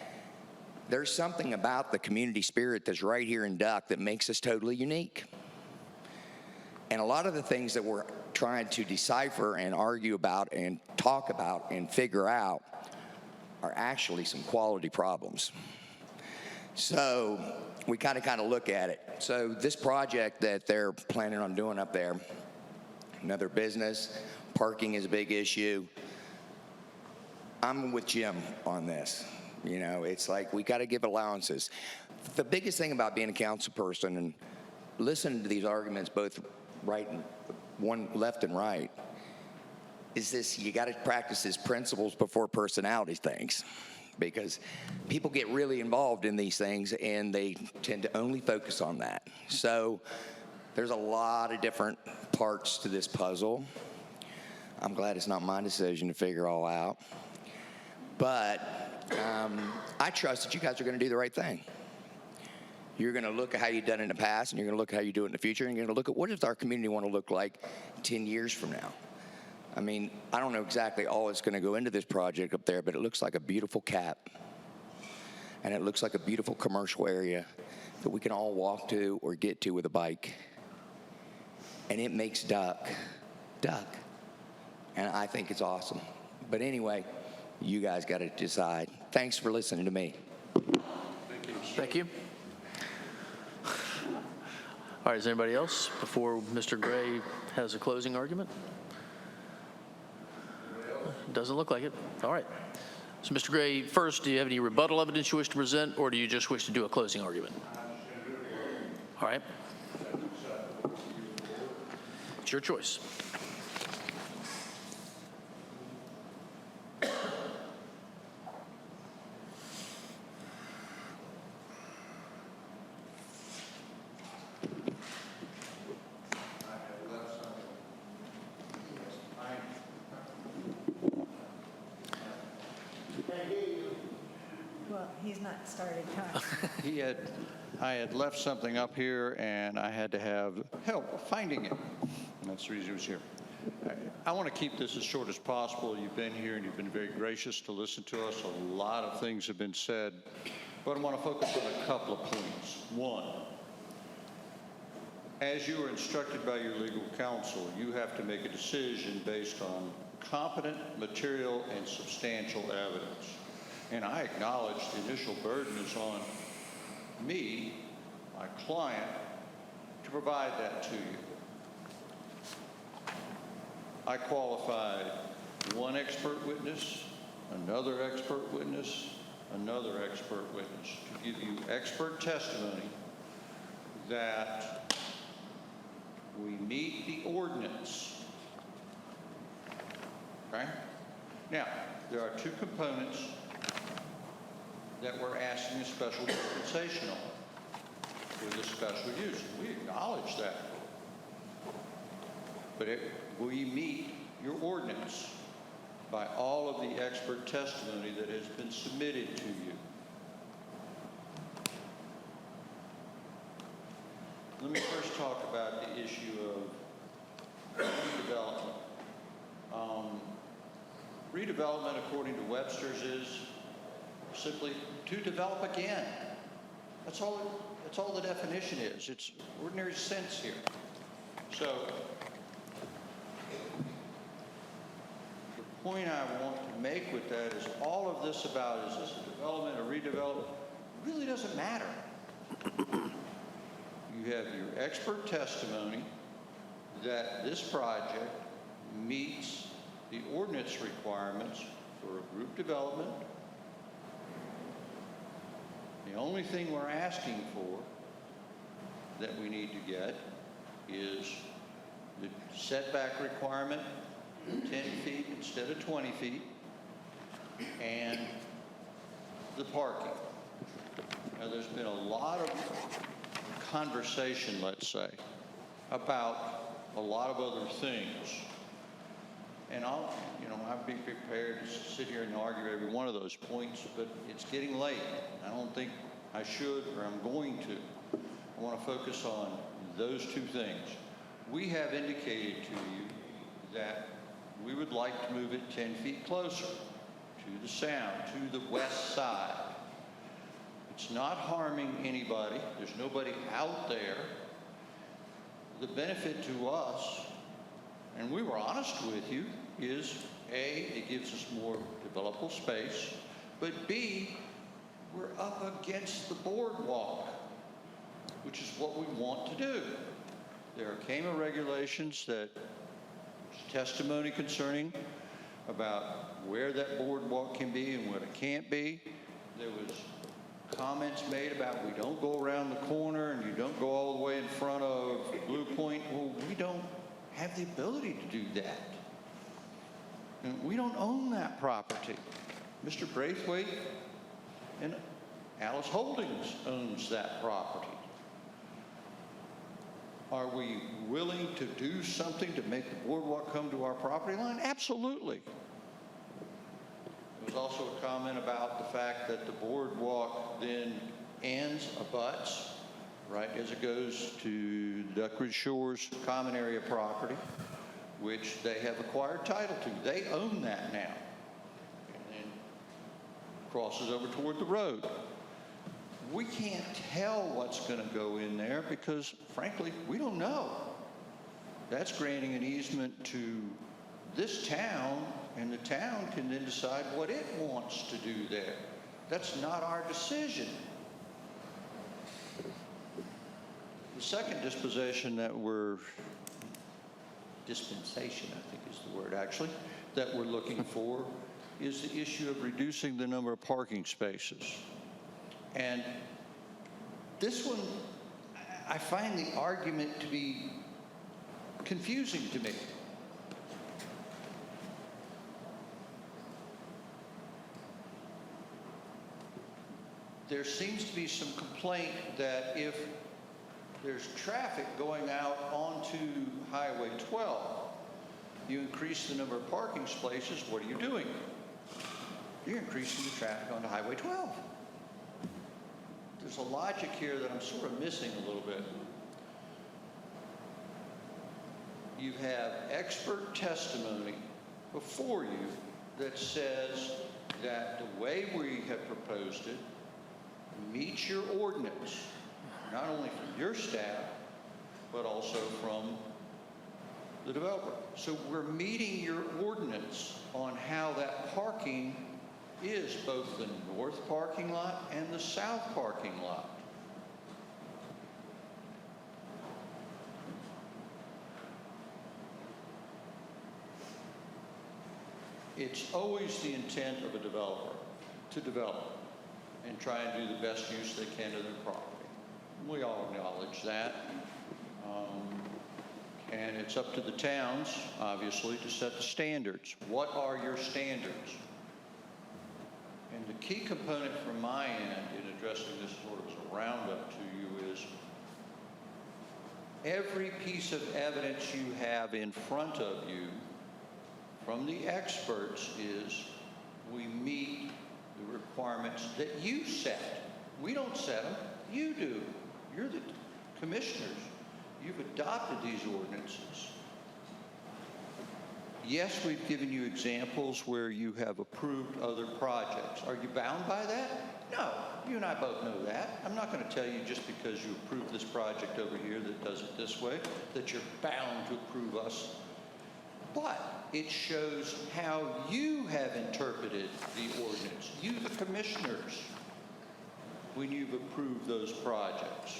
There's something about the community spirit that's right here in Duck that makes us totally unique. And a lot of the things that we're trying to decipher and argue about and talk about and figure out are actually some quality problems. So we kind of look at it. So this project that they're planning on doing up there, another business, parking is a big issue. I'm with Jim on this. You know, it's like we got to give allowances. The biggest thing about being a council person and listening to these arguments, both right and one left and right, is this: you got to practice these principles before personality things, because people get really involved in these things and they tend to only focus on that. So there's a lot of different parts to this puzzle. I'm glad it's not my decision to figure all out, but I trust that you guys are going to do the right thing. You're going to look at how you've done it in the past, and you're going to look at how you do it in the future, and you're going to look at what does our community want to look like 10 years from now. I mean, I don't know exactly all that's going to go into this project up there, but it looks like a beautiful cap, and it looks like a beautiful commercial area that we can all walk to or get to with a bike. and it makes duck. And I think it's awesome. But anyway, you guys got to decide. Thanks for listening to me. Thank you. All right, is there anybody else before Mr. Gray has a closing argument? Doesn't look like it. All right. So, Mr. Gray, first, do you have any rebuttal evidence you wish to present, or do you just wish to do a closing argument? All right. It's your choice. Well, he's not started time. I had left something up here, and I had to have help finding it. And that's the reason it was here. I want to keep this as short as possible. You've been here, and you've been very gracious to listen to us. A lot of things have been said, but I want to focus on a couple of points. One, as you are instructed by your legal counsel, you have to make a decision based on competent material and substantial evidence. And I acknowledge the initial burden is on me, my client, to provide that to you. I qualified one expert witness, another expert witness, another expert witness to give you expert testimony that we meet the ordinance. Okay? Now, there are two components that we're asking a special dispensation on with a special use. We acknowledge that. But will you meet your ordinance by all of the expert testimony that has been submitted to you? Let me first talk about the issue of redevelopment. Redevelopment, according to Webster's, is simply to develop again. That's all the definition is. It's ordinary sense here. So the point I want to make with that is all of this about, is this a development, a redevelopment, really doesn't matter. You have your expert testimony that this project meets the ordinance requirements for a group development. The only thing we're asking for that we need to get is the setback requirement, 10 feet instead of 20 feet, and the parking. Now, there's been a lot of conversation, let's say, about a lot of other things. And I'd be prepared to sit here and argue every one of those points, but it's getting late. I don't think I should, or I'm going to. I want to focus on those two things. We have indicated to you that we would like to move it 10 feet closer to the sound, to the west side. It's not harming anybody. There's nobody out there. The benefit to us, and we were honest with you, is A, it gives us more developable space, but B, we're up against the boardwalk, which is what we want to do. There are CAMA regulations that testimony concerning about where that boardwalk can be and what it can't be. There was comments made about we don't go around the corner and you don't go all the way in front of Blue Point. Well, we don't have the ability to do that. And we don't own that property. Mr. Braithwaite and Alice Holdings owns that property. Are we willing to do something to make the boardwalk come to our property line? Absolutely. There was also a comment about the fact that the boardwalk then ends, abuts, right, as it goes to Duckridge Shores common area property, which they have acquired title to. They own that now. And then crosses over toward the road. We can't tell what's going to go in there because, frankly, we don't know. That's granting an easement to this town, and the town can then decide what it wants to do there. That's not our decision. The second dispensation, I think is the word actually, that we're looking for is the issue of reducing the number of parking spaces. And this one, I find the argument to be confusing to me. There seems to be some complaint that if there's traffic going out onto Highway 12, you increase the number of parking spaces, what are you doing? You're increasing the traffic onto Highway 12. There's a logic here that I'm sort of missing a little bit. You have expert testimony before you that says that the way we have proposed it meets your ordinance, not only from your staff, but also from the developer. So we're meeting your ordinance on how that parking is, both the north parking lot and the south parking lot. It's always the intent of a developer to develop and try and do the best use they can of their property. We all acknowledge that. And it's up to the towns, obviously, to set the standards. What are your standards? And the key component from my end in addressing this sort of as a roundup to you is every piece of evidence you have in front of you from the experts is we meet the requirements that you set. We don't set them, you do. You're the commissioners. You've adopted these ordinances. Yes, we've given you examples where you have approved other projects. Are you bound by that? No, you and I both know that. I'm not going to tell you just because you approved this project over here that does it this way, that you're bound to approve us. But it shows how you have interpreted the ordinance, you the commissioners, when you've approved those projects.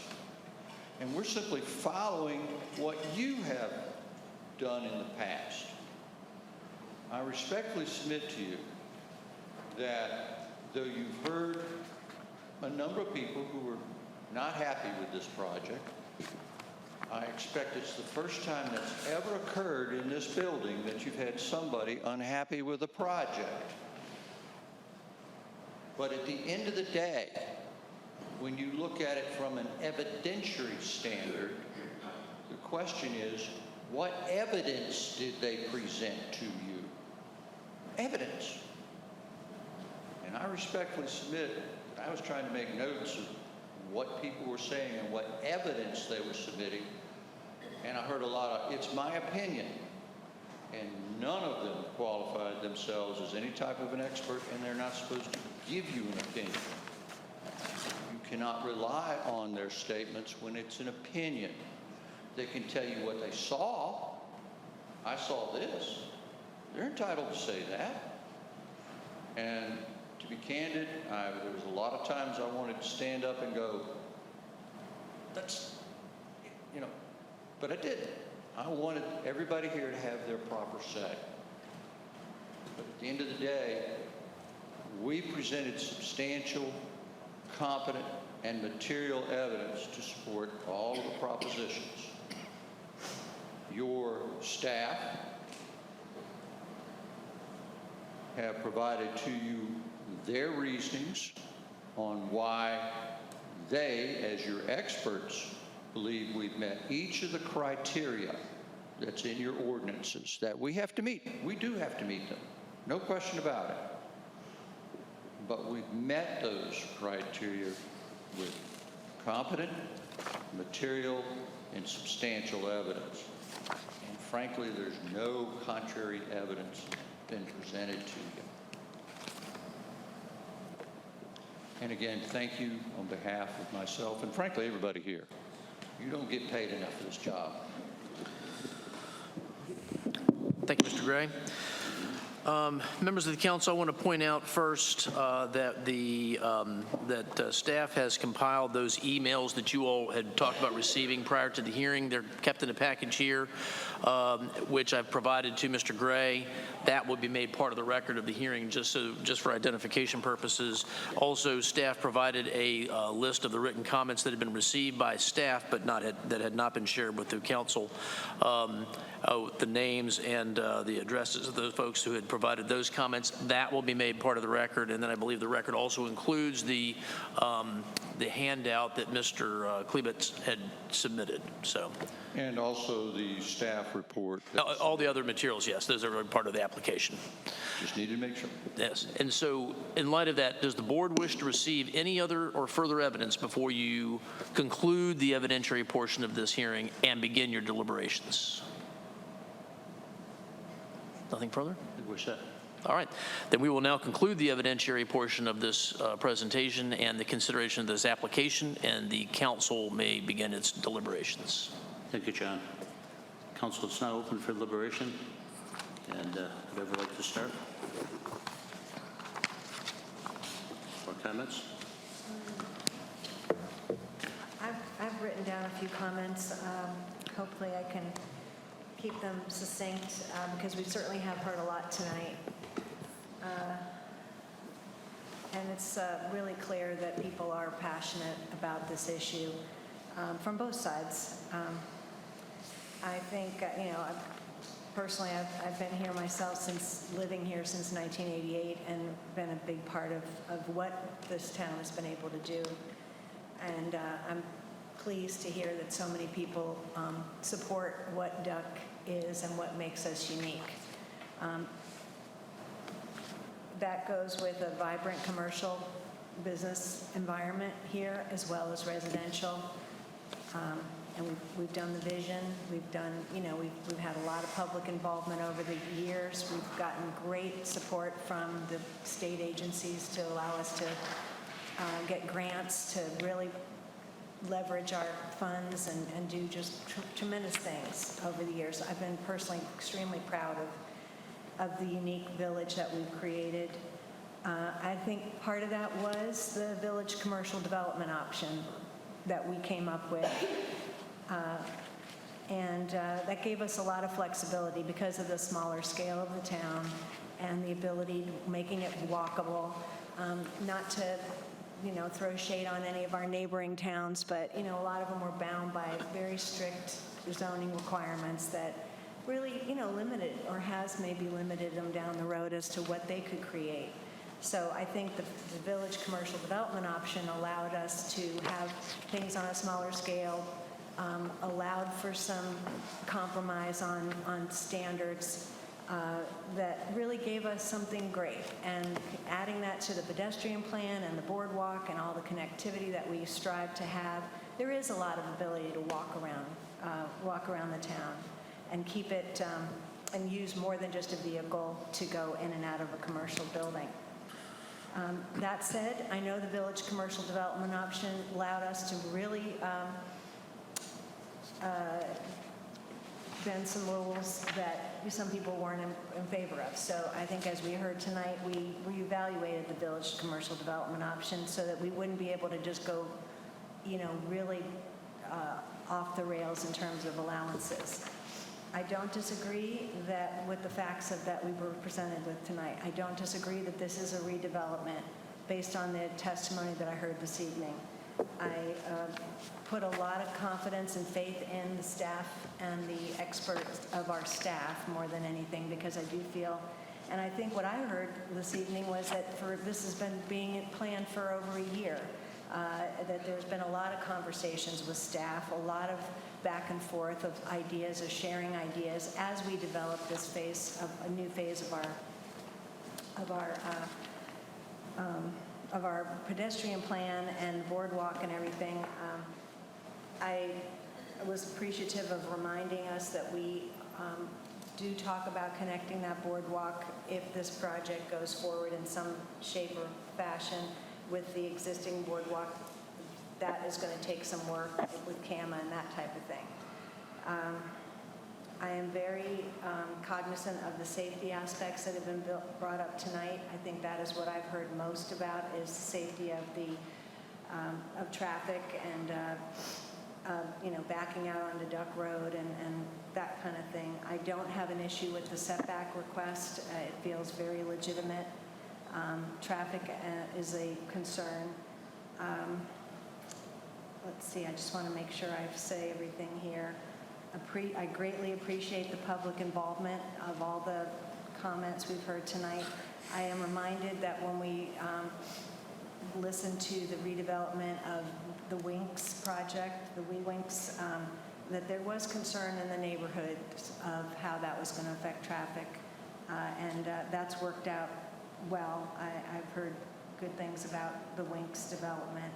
And we're simply following what you have done in the past. I respectfully submit to you that though you've heard a number of people who were not happy with this project, I expect it's the first time that's ever occurred in this building that you've had somebody unhappy with a project. But at the end of the day, when you look at it from an evidentiary standard, the question is, what evidence did they present to you? Evidence. And I respectfully submit that I was trying to make notes of what people were saying and what evidence they were submitting. And I heard a lot of, it's my opinion. And none of them qualified themselves as any type of an expert, and they're not supposed to give you an opinion. You cannot rely on their statements when it's an opinion. They can tell you what they saw. I saw this. They're entitled to say that. And to be candid, there was a lot of times I wanted to stand up and go, that's, but I didn't. I wanted everybody here to have their proper say. But at the end of the day, we presented substantial, competent, and material evidence to support all of the propositions. Your staff have provided to you their reasonings on why they, as your experts, believe we've met each of the criteria that's in your ordinances that we have to meet. We do have to meet them. No question about it. But we've met those criteria with competent, material, and substantial evidence. And frankly, there's no contrary evidence been presented to you. And again, thank you on behalf of myself and frankly everybody here. You don't get paid enough for this job. Thank you, Mr. Gray. Members of the council, I want to point out first that staff has compiled those emails that you all had talked about receiving prior to the hearing. They're kept in a package here, which I've provided to Mr. Gray. That will be made part of the record of the hearing, just for identification purposes. Also, staff provided a list of the written comments that had been received by staff, but that had not been shared with the council. The names and the addresses of those folks who had provided those comments, that will be made part of the record. And then I believe the record also includes the handout that Mr. Klebitz had submitted. So, And also the staff report. All the other materials, yes, those are part of the application. Just needed to make sure. Yes. And so, in light of that, does the board wish to receive any other or further evidence before you conclude the evidentiary portion of this hearing and begin your deliberations? Nothing further? I think we're set. All right. Then we will now conclude the evidentiary portion of this presentation and the consideration of this application, and the council may begin its deliberations. Thank you, John. Council is now open for deliberation. And whoever would like to start? Or comments? I've written down a few comments. Hopefully I can keep them succinct because we certainly have heard a lot tonight. And it's really clear that people are passionate about this issue from both sides. I think, personally, I've been here myself living here since 1988 and been a big part of what this town has been able to do. And I'm pleased to hear that so many people support what Duck is and what makes us unique. That goes with a vibrant commercial business environment here as well as residential. And we've done the vision. We've done, we've had a lot of public involvement over the years. We've gotten great support from the state agencies to allow us to get grants to really leverage our funds and do just tremendous things over the years. I've been personally extremely proud of the unique village that we've created. I think part of that was the village commercial development option that we came up with. And that gave us a lot of flexibility because of the smaller scale of the town and the ability to making it walkable, not to throw shade on any of our neighboring towns, but, a lot of them were bound by very strict zoning requirements that really, limited or has maybe limited them down the road as to what they could create. So I think the village commercial development option allowed us to have things on a smaller scale, allowed for some compromise on standards, that really gave us something great. And adding that to the pedestrian plan and the boardwalk and all the connectivity that we strive to have, there is a lot of ability to walk around the town and keep it and use more than just a vehicle to go in and out of a commercial building. That said, I know the village commercial development option allowed us to really bend some rules that some people weren't in favor of. So I think as we heard tonight, we reevaluated the village commercial development option so that we wouldn't be able to just go, really off the rails in terms of allowances. I don't disagree that with the facts that we were presented with tonight. I don't disagree that this is a redevelopment based on the testimony that I heard this evening. I put a lot of confidence and faith in the staff and the experts of our staff more than anything, because I do feel, and I think what I heard this evening was that this has been being planned for over a year, that there's been a lot of conversations with staff, a lot of back and forth of ideas, of sharing ideas as we develop this phase of a new phase of our pedestrian plan and boardwalk and everything. I was appreciative of reminding us that we do talk about connecting that boardwalk if this project goes forward in some shape or fashion with the existing boardwalk. That is going to take some work with CAMA and that type of thing. I am very cognizant of the safety aspects that have been brought up tonight. I think that is what I've heard most about, is the safety of the of traffic and backing out onto Duck Road and that kind of thing. I don't have an issue with the setback request. It feels very legitimate. Traffic is a concern. Let's see, I just want to make sure I say everything here. I greatly appreciate the public involvement of all the comments we've heard tonight. I am reminded that when we listened to the redevelopment of the Winks project, the Wee Winks, that there was concern in the neighborhood of how that was going to affect traffic, and that's worked out well. I've heard good things about the Winks development.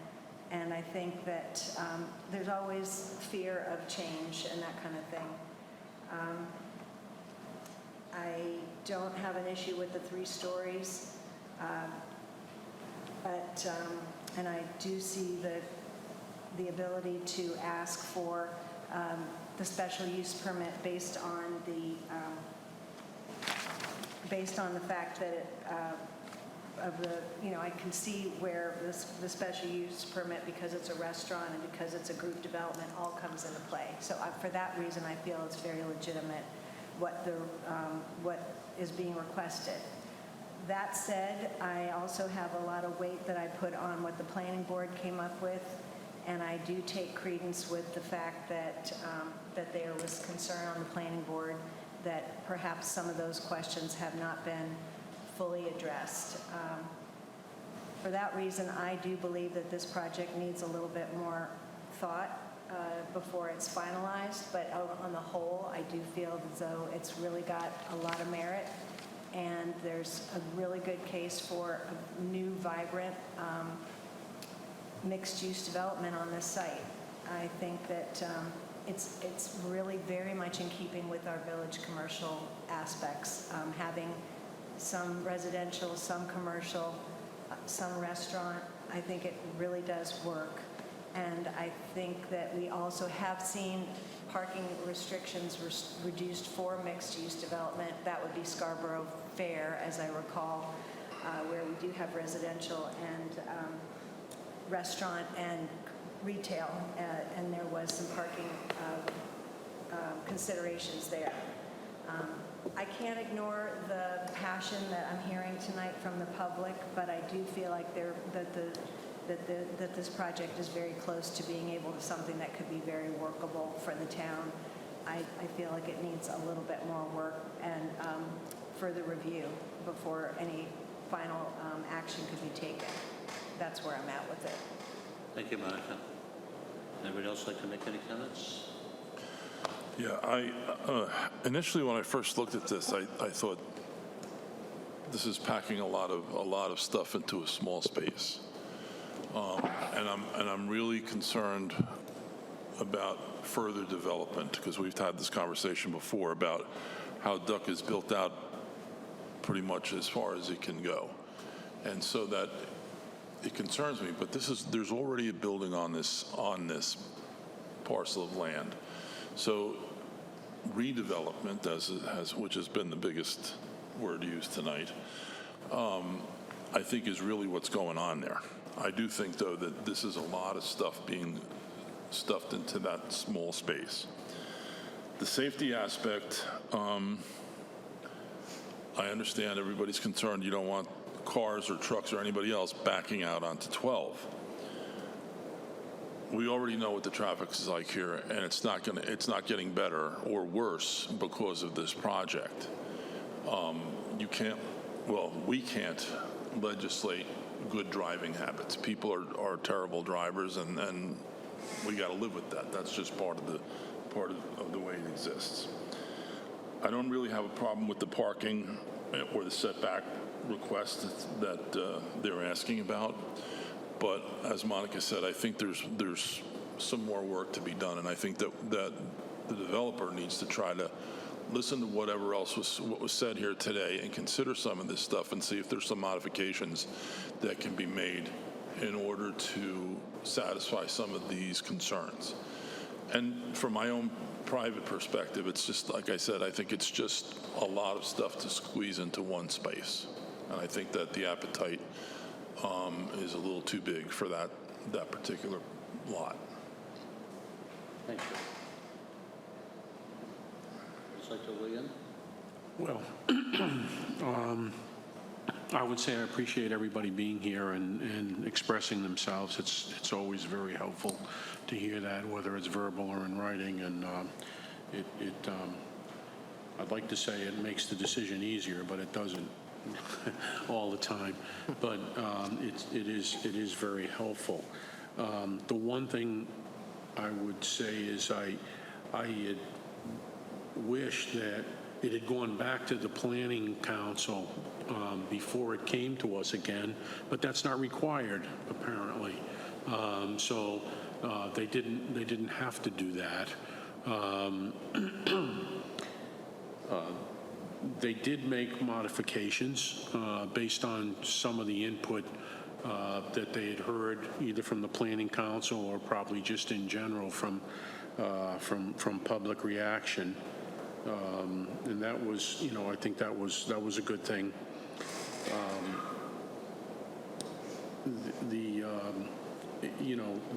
And I think that there's always fear of change and that kind of thing. I don't have an issue with the 3 stories, and I do see the ability to ask for the special use permit based on the fact that it, I can see where the special use permit, because it's a restaurant and because it's a group development, all comes into play. So for that reason, I feel it's very legitimate what is being requested. That said, I also have a lot of weight that I put on what the planning board came up with, and I do take credence with the fact that there was concern on the planning board that perhaps some of those questions have not been fully addressed. For that reason, I do believe that this project needs a little bit more thought before it's finalized, but on the whole, I do feel as though it's really got a lot of merit, and there's a really good case for a new, vibrant, mixed-use development on this site. I think that it's really very much in keeping with our village commercial aspects, having some residential, some commercial, some restaurant. I think it really does work. And I think that we also have seen parking restrictions reduced for mixed-use development. That would be Scarborough Fair, as I recall, where we do have residential and restaurant and retail, and there was some parking considerations there. I can't ignore the passion that I'm hearing tonight from the public, but I do feel like that this project is very close to being able to something that could be very workable for the town. I feel like it needs a little bit more work and further review before any final action could be taken. That's where I'm at with it. Thank you, Monica. Anybody else like to make any comments? Yeah, initially when I first looked at this, I thought this is packing a lot of stuff into a small space, and I'm really concerned about further development, because we've had this conversation before about how Duck is built out pretty much as far as it can go, and so that it concerns me. But there's already a building on this parcel of land. So redevelopment, which has been the biggest word used tonight, I think is really what's going on there. I do think, though, that this is a lot of stuff being stuffed into that small space. The safety aspect, I understand everybody's concerned. You don't want cars or trucks or anybody else backing out onto 12. We already know what the traffic is like here, and it's not getting better or worse because of this project. We can't legislate good driving habits. People are terrible drivers, and we got to live with that. That's just part of the way it exists. I don't really have a problem with the parking or the setback request that they're asking about. But as Monica said, I think there's some more work to be done, and I think that the developer needs to try to listen to whatever else was said here today and consider some of this stuff and see if there's some modifications that can be made in order to satisfy some of these concerns. And from my own private perspective, it's just, like I said, I think it's just a lot of stuff to squeeze into one space. And I think that the appetite is a little too big for that particular lot. Thank you. Would you like to weigh in? Well, I would say I appreciate everybody being here and expressing themselves. It's always very helpful to hear that, whether it's verbal or in writing. And I'd like to say it makes the decision easier, but it doesn't all the time. But it is very helpful. The one thing I would say is I had wished that it had gone back to the Planning Council before it came to us again, but that's not required, apparently. So they didn't have to do that. They did make modifications based on some of the input that they had heard, either from the Planning Council or probably just in general from public reaction. And that was, I think that was a good thing.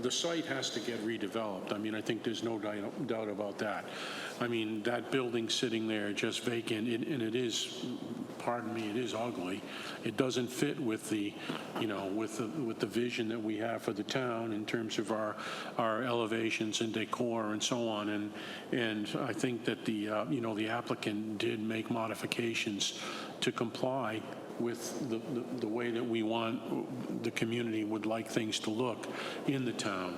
The site has to get redeveloped. I mean, I think there's no doubt about that. I mean, that building sitting there just vacant, and it is, pardon me, it is ugly. It doesn't fit with the, with the vision that we have for the town in terms of our elevations and decor and so on. And I think that the applicant did make modifications to comply with the way that we want, the community would like things to look in the town.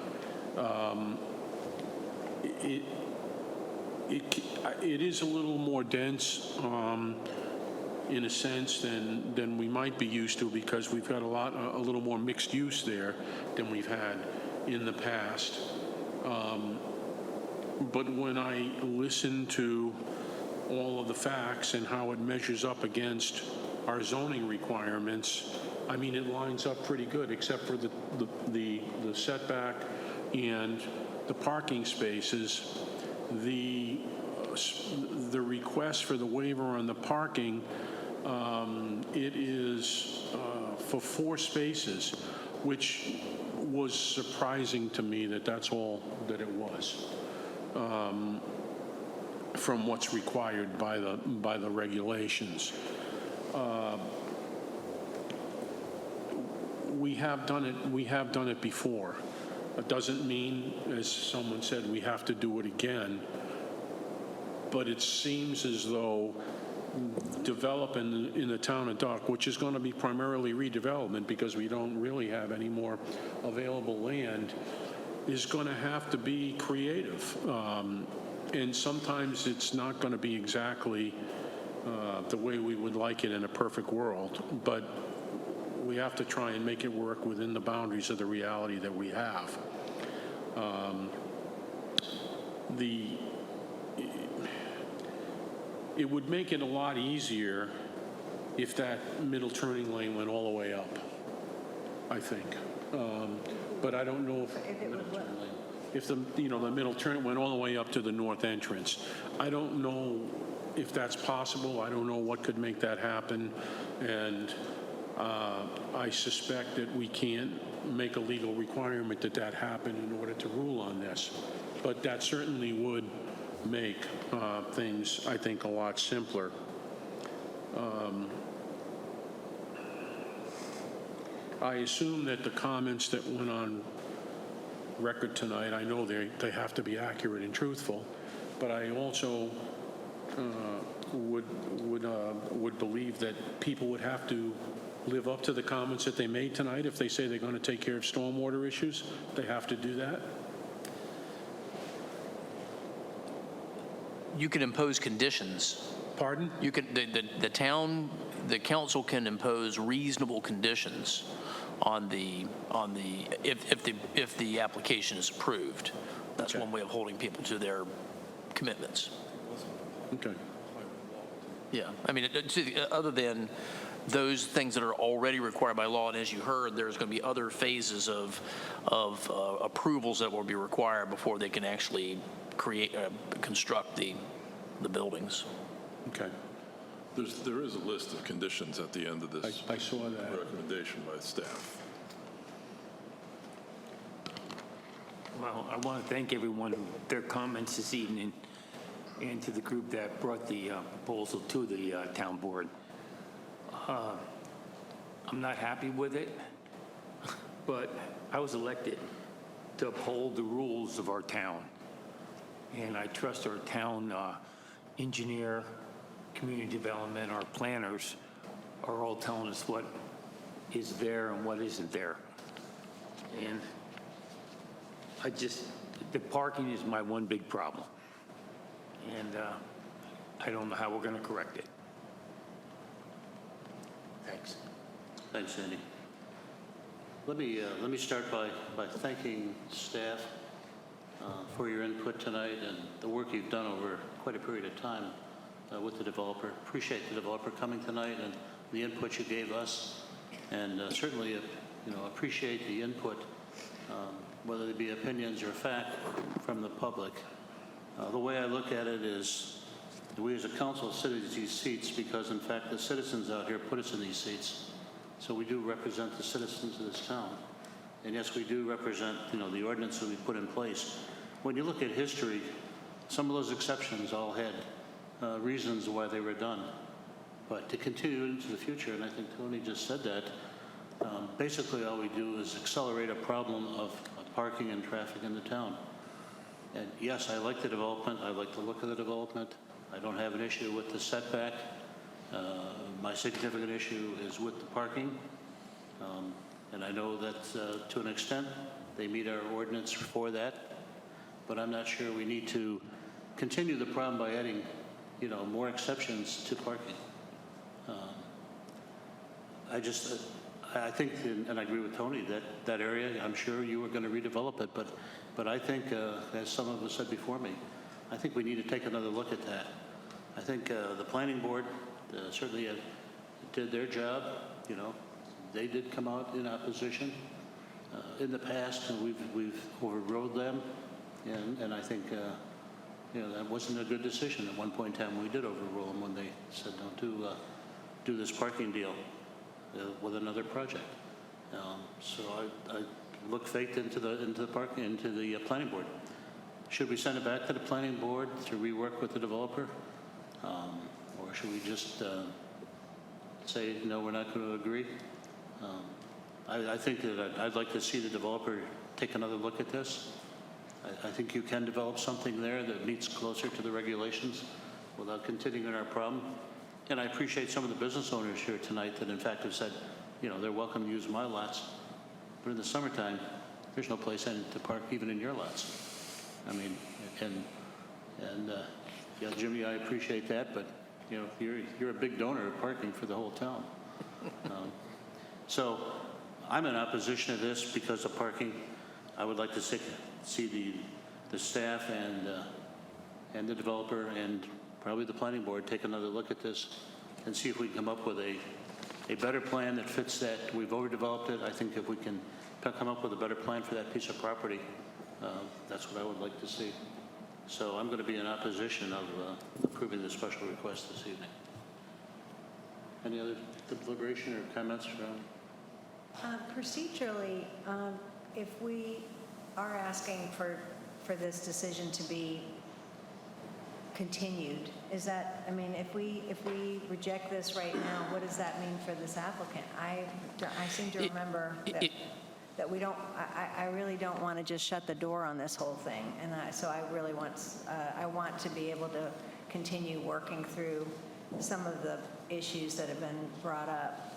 It is a little more dense in a sense than we might be used to, because we've got a little more mixed use there than we've had in the past. But when I listen to all of the facts and how it measures up against our zoning requirements, I mean, it lines up pretty good, except for the setback and the parking spaces. The request for the waiver on the parking, it is for 4 spaces, which was surprising to me that that's all that it was, from what's required by the regulations. We have done it before. It doesn't mean, as someone said, we have to do it again. But it seems as though developing in the town of Duck, which is going to be primarily redevelopment because we don't really have any more available land, is going to have to be creative. And sometimes it's not going to be exactly the way we would like it in a perfect world, but we have to try and make it work within the boundaries of the reality that we have. It would make it a lot easier if that middle turning lane went all the way up, I think. But I don't know if the middle turn went all the way up to the north entrance. I don't know if that's possible. I don't know what could make that happen. And I suspect that we can't make a legal requirement that happen in order to rule on this. But that certainly would make things, I think, a lot simpler. I assume that the comments that went on record tonight, I know they have to be accurate and truthful, but I also would believe that people would have to live up to the comments that they made tonight. If they say they're going to take care of stormwater issues, they have to do that. You can impose conditions. Pardon? You can, the council can impose reasonable conditions on if the application is approved. That's one way of holding people to their commitments. Okay. Yeah, I mean, other than those things that are already required by law, and as you heard, there's going to be other phases of approvals that will be required before they can actually construct the buildings. Okay. There is a list of conditions at the end of this I saw that. recommendation by staff. Well, I want to thank everyone for their comments this evening and to the group that brought the proposal to the town board. I'm not happy with it, but I was elected to uphold the rules of our town. And I trust our town engineer, community development, our planners are all telling us what is there and what isn't there. And the parking is my one big problem. And I don't know how we're going to correct it. Thanks. Thanks, Andy. Let me start by thanking staff for your input tonight and the work you've done over quite a period of time with the developer. Appreciate the developer coming tonight and the input you gave us, and certainly appreciate the input, whether they be opinions or fact, from the public. The way I look at it is we as a council sit in these seats because, in fact, the citizens out here put us in these seats. So we do represent the citizens of this town. And yes, we do represent, the ordinance that we put in place. When you look at history, some of those exceptions all had reasons why they were done. But to continue into the future, and I think Tony just said that, basically all we do is accelerate a problem of parking and traffic in the town. And yes, I like the development. I like the look of the development. I don't have an issue with the setback. My significant issue is with the parking. And I know that to an extent they meet our ordinance for that, but I'm not sure we need to continue the problem by adding, more exceptions to parking. I think, and I agree with Tony, that area, I'm sure you were going to redevelop it, but I think, as some of us said before me, I think we need to take another look at that. I think the planning board certainly did their job. They did come out in opposition in the past, and we've overrode them, and I think that wasn't a good decision. At one point in time, we did overrule them when they said don't do this parking deal with another project. So I look faith into the parking, into the planning board. Should we send it back to the planning board to rework with the developer, or should we just say no, we're not going to agree? I think that I'd like to see the developer take another look at this. I think you can develop something there that meets closer to the regulations without continuing our problem. And I appreciate some of the business owners here tonight that in fact have said, they're welcome to use my lots. But in the summertime, there's no place to park even in your lots. I mean, yeah, Jimmy, I appreciate that, but you're a big donor of parking for the whole town. So I'm in opposition to this because of parking. I would like to see the staff and the developer and probably the planning board take another look at this and see if we can come up with a better plan that fits that. We've overdeveloped it. I think if we can come up with a better plan for that piece of property, that's what I would like to see. So I'm going to be in opposition of approving the special request this evening. Any other deliberation or comments from? Procedurally, if we are asking for this decision to be continued, is that, if we reject this right now, what does that mean for this applicant? I seem to remember that we don't, I really don't want to just shut the door on this whole thing. And so I really want to be able to continue working through some of the issues that have been brought up.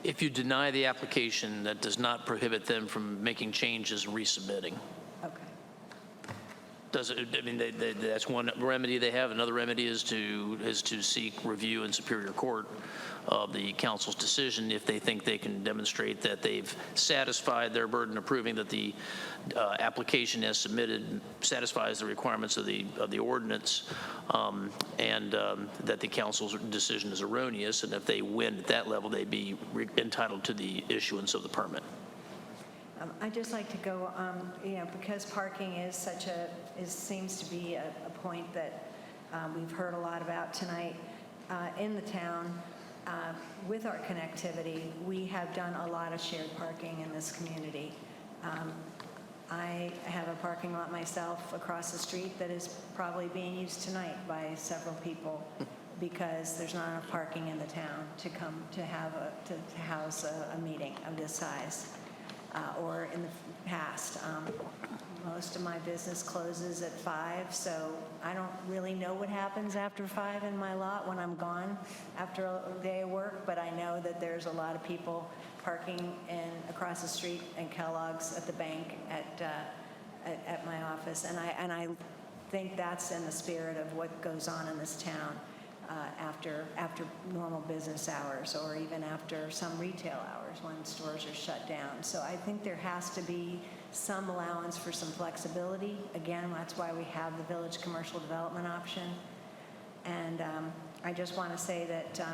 If you deny the application, that does not prohibit them from making changes and resubmitting. Okay. That's one remedy they have. Another remedy is to seek review in Superior Court of the council's decision if they think they can demonstrate that they've satisfied their burden of proving that the application as submitted satisfies the requirements of the ordinance, and that the council's decision is erroneous. And if they win at that level, they'd be entitled to the issuance of the permit. I'd just like to go, because parking is seems to be a point that we've heard a lot about tonight in the town. With our connectivity, we have done a lot of shared parking in this community. I have a parking lot myself across the street that is probably being used tonight by several people because there's not enough parking in the town to come to house a meeting of this size. Or in the past, most of my business closes at 5, so I don't really know what happens after 5 in my lot when I'm gone after a day of work, but I know that there's a lot of people parking across the street in Kellogg's, at the bank, at my office, and I think that's in the spirit of what goes on in this town after normal business hours, or even after some retail hours when stores are shut down. So I think there has to be some allowance for some flexibility. Again, that's why we have the village commercial development option. And I just want to say that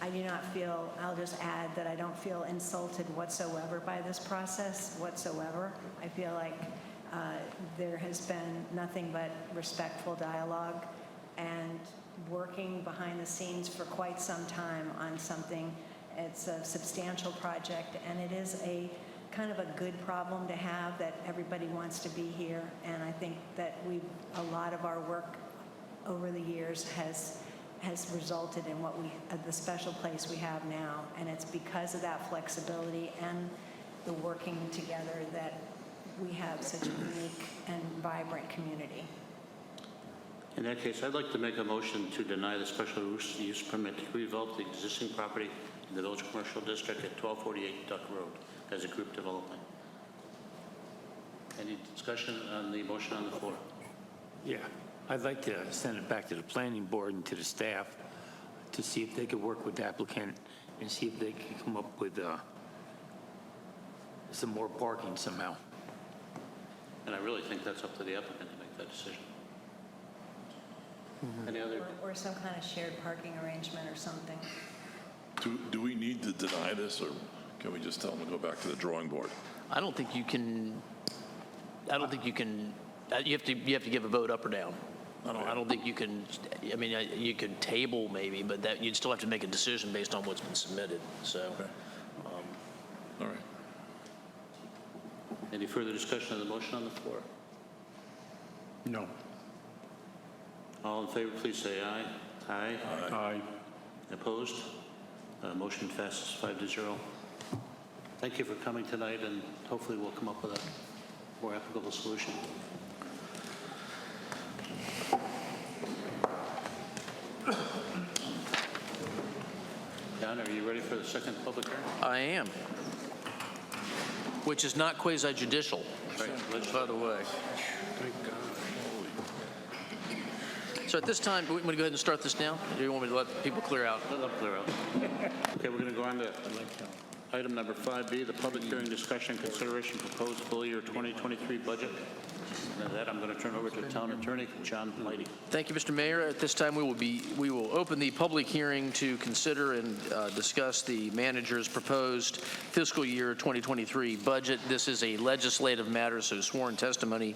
I do not feel, I'll just add that I don't feel insulted whatsoever by this process whatsoever. I feel like there has been nothing but respectful dialogue and working behind the scenes for quite some time on something. It's a substantial project, and it is a kind of a good problem to have that everybody wants to be here. And I think that a lot of our work over the years has resulted in the special place we have now. And it's because of that flexibility and the working together that we have such a unique and vibrant community. In that case, I'd like to make a motion to deny the special use permit to redevelop the existing property in the Village Commercial District at 1248 Duck Road as a group development. Any discussion on the motion on the floor? Yeah, I'd like to send it back to the planning board and to the staff to see if they could work with the applicant and see if they can come up with some more parking somehow. And I really think that's up to the applicant to make that decision. Any other? Or some kind of shared parking arrangement or something. Do we need to deny this, or can we just tell them to go back to the drawing board? I don't think you can. I don't think you can. You have to give a vote up or down. I don't think you can. I mean, you could table maybe, but that you'd still have to make a decision based on what's been submitted. So. Okay. All right. Any further discussion on the motion on the floor? No. All in favor, please say aye. Aye. Aye. Opposed? Motion passes 5-0. Thank you for coming tonight, and hopefully we'll come up with a more applicable solution. John, are you ready for the second public hearing? I am. Which is not quasi-judicial, by the way. Thank God. So at this time, do we want to go ahead and start this now? Or do you want me to let people clear out? Let them clear out. Okay, we're going to go on to item number 5B, the public hearing discussion consideration proposed full year 2023 budget. And that I'm going to turn over to Town Attorney John Leidy. Thank you, Mr. Mayor. At this time, we will open the public hearing to consider and discuss the manager's proposed fiscal year 2023 budget. This is a legislative matter, so sworn testimony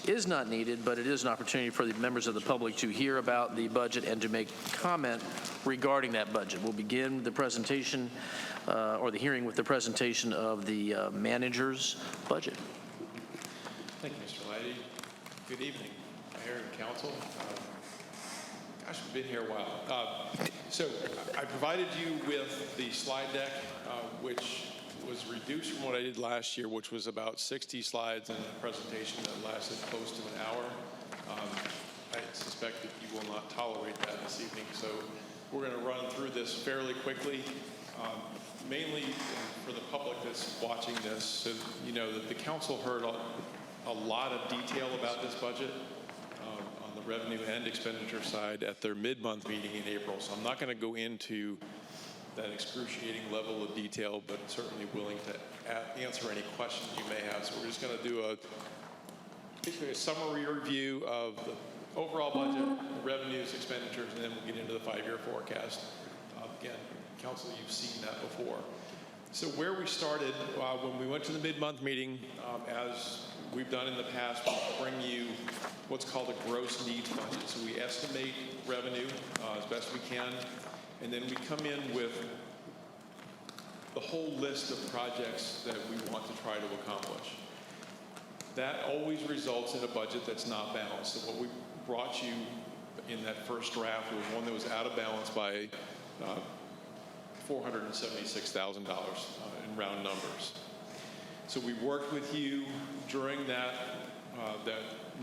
is not needed, but it is an opportunity for the members of the public to hear about the budget and to make comment regarding that budget. We'll begin the presentation or the hearing with the presentation of the manager's budget. Thank you, Mr. Leidy. Good evening, Mayor and Council. Gosh, we've been here a while. So I provided you with the slide deck, which was reduced from what I did last year, which was about 60 slides and a presentation that lasted close to an hour. I suspect that you will not tolerate that this evening, so we're going to run through this fairly quickly. Mainly for the public that's watching this, so you know that the council heard a lot of detail about this budget on the revenue and expenditure side at their mid-month meeting in April. So I'm not going to go into that excruciating level of detail, but certainly willing to answer any questions you may have. So we're just going to do basically a summary review of the overall budget, revenues, expenditures, and then we'll get into the 5-year forecast. Again, Council, you've seen that before. So where we started, when we went to the mid-month meeting, as we've done in the past, we bring you what's called a gross needs budget. So we estimate revenue as best we can, and then we come in with the whole list of projects that we want to try to accomplish. That always results in a budget that's not balanced. So what we brought you in that first draft was one that was out of balance by $476,000 in round numbers. So we worked with you during that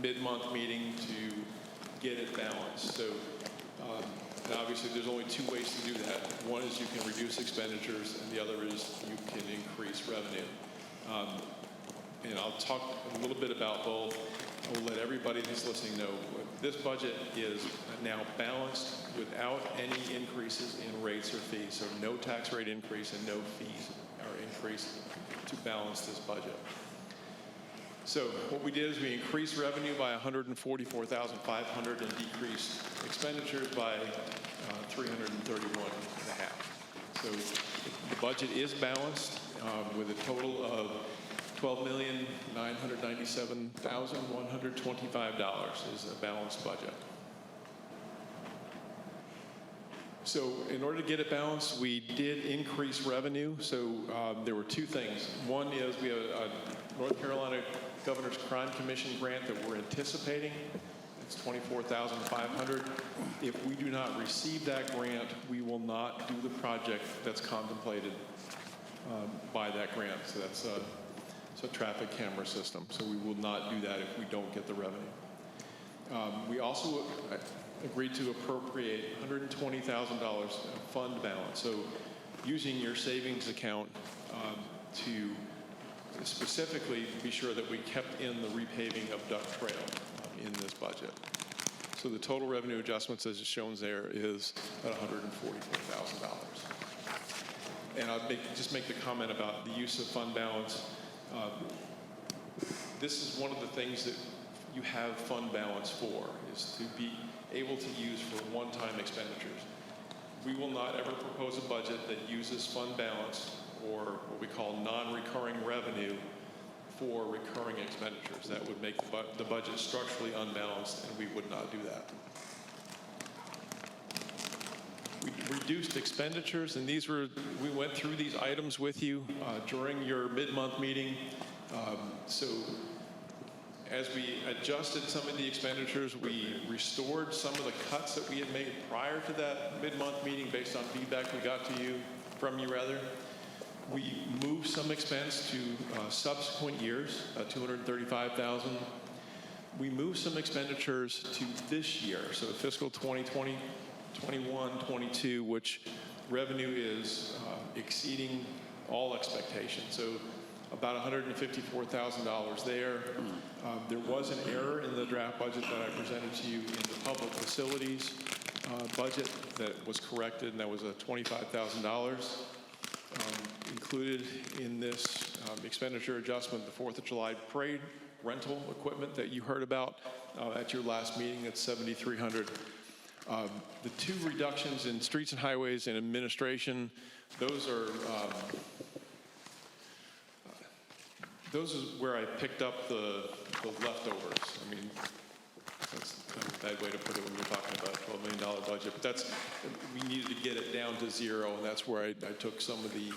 mid-month meeting to get it balanced. So and obviously there's only two ways to do that. One is you can reduce expenditures, and the other is you can increase revenue. And I'll talk a little bit about both. I will let everybody that's listening know this budget is now balanced without any increases in rates or fees. So no tax rate increase and no fees are increased to balance this budget. So what we did is we increased revenue by $144,500 and decreased expenditures by $331,500. So the budget is balanced with a total of $12,997,125 is a balanced budget. So in order to get it balanced, we did increase revenue. So there were two things. One is we have a North Carolina Governor's Crime Commission grant that we're anticipating. It's $24,500. If we do not receive that grant, we will not do the project that's contemplated by that grant. So that's a traffic camera system. So we will not do that if we don't get the revenue. We also agreed to appropriate $120,000 fund balance. So using your savings account to specifically be sure that we kept in the repaving of Duck Trail in this budget. So the total revenue adjustments as shown there is at $144,000. And I'll just make the comment about the use of fund balance. This is one of the things that you have fund balance for, is to be able to use for one-time expenditures. We will not ever propose a budget that uses fund balance or what we call non-recurring revenue for recurring expenditures. That would make the budget structurally unbalanced, and we would not do that. We reduced expenditures, and we went through these items with you during your mid-month meeting. So as we adjusted some of the expenditures, we restored some of the cuts that we had made prior to that mid-month meeting based on feedback we got from you. We moved some expense to subsequent years, $235,000. We moved some expenditures to this year, so fiscal 2020, 21, 22, which revenue is exceeding all expectations. So about $154,000 there. There was an error in the draft budget that I presented to you in the public facilities budget that was corrected, and that was a $25,000. Included in this expenditure adjustment, the 4th of July parade rental equipment that you heard about at your last meeting at $7,300. The two reductions in streets and highways and administration, those is where I picked up the leftovers. I mean, that's a bad way to put it when you're talking about a $12 million budget, but we needed to get it down to zero, and that's where I took some of the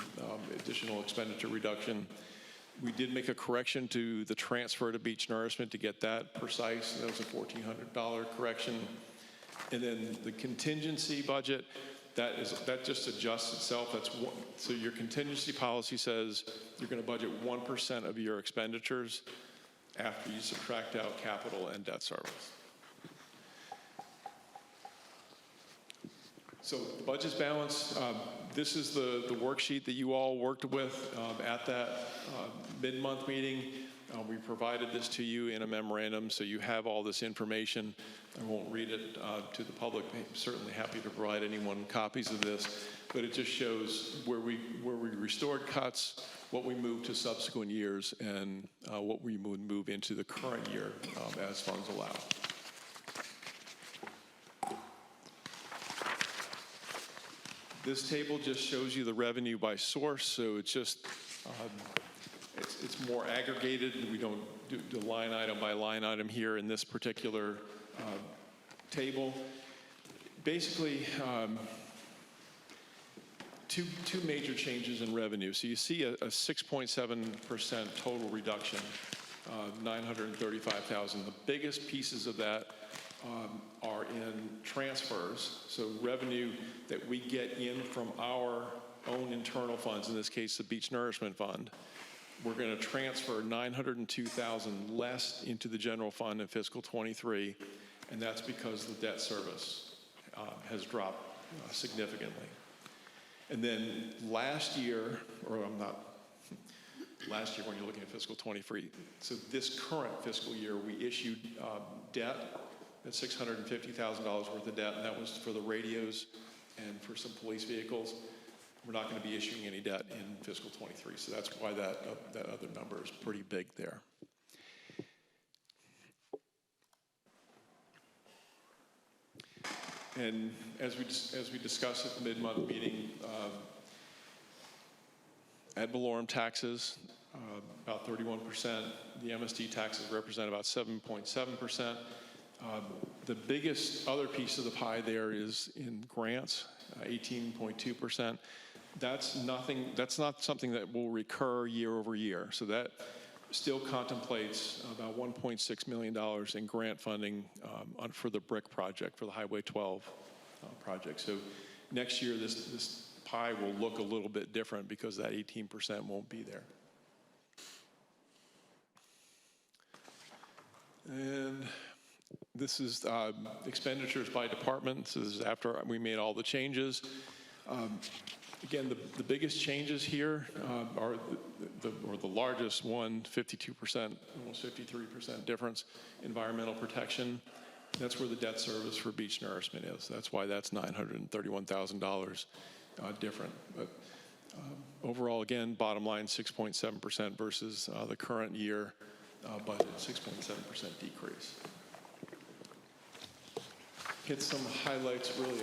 additional expenditure reduction. We did make a correction to the transfer to beach nourishment to get that precise. That was a $1,400 correction. And then the contingency budget, that just adjusts itself. So your contingency policy says you're going to budget 1% of your expenditures after you subtract out capital and debt service. So the budget's balanced. This is the worksheet that you all worked with at that mid-month meeting. We provided this to you in a memorandum, so you have all this information. I won't read it to the public. I'm certainly happy to provide anyone copies of this, but it just shows where we restored cuts, what we moved to subsequent years, and what we would move into the current year as funds allow. This table just shows you the revenue by source, so it's just, it's more aggregated. We don't do line item by line item here in this particular table. Basically, two major changes in revenue. So you see a 6.7% total reduction, 935,000. The biggest pieces of that are in transfers, so revenue that we get in from our own internal funds, in this case the Beach Nourishment Fund. We're going to transfer 902,000 less into the general fund in fiscal 23, and that's because the debt service has dropped significantly. And then last year when you're looking at fiscal 23, so this current fiscal year, we issued debt at $650,000 worth of debt, and that was for the radios and for some police vehicles. We're not going to be issuing any debt in fiscal 23, so that's why that other number is pretty big there. And as we discussed at the mid-month meeting, ad valorem taxes, about 31%. The MSD taxes represent about 7.7%. The biggest other piece of the pie there is in grants, 18.2%. That's not something that will recur year over year. So that still contemplates about $1.6 million in grant funding for the BRIC project, for the Highway 12 project. So next year, this pie will look a little bit different because that 18% won't be there. And this is expenditures by department. This is after we made all the changes. Again, the biggest changes here are the largest one, 52%, almost 53% difference, environmental protection. That's where the debt service for Beach Nourishment is. That's why that's $931,000 different. But overall, again, bottom line, 6.7% versus the current year budget, 6.7% decrease. Hit some highlights really.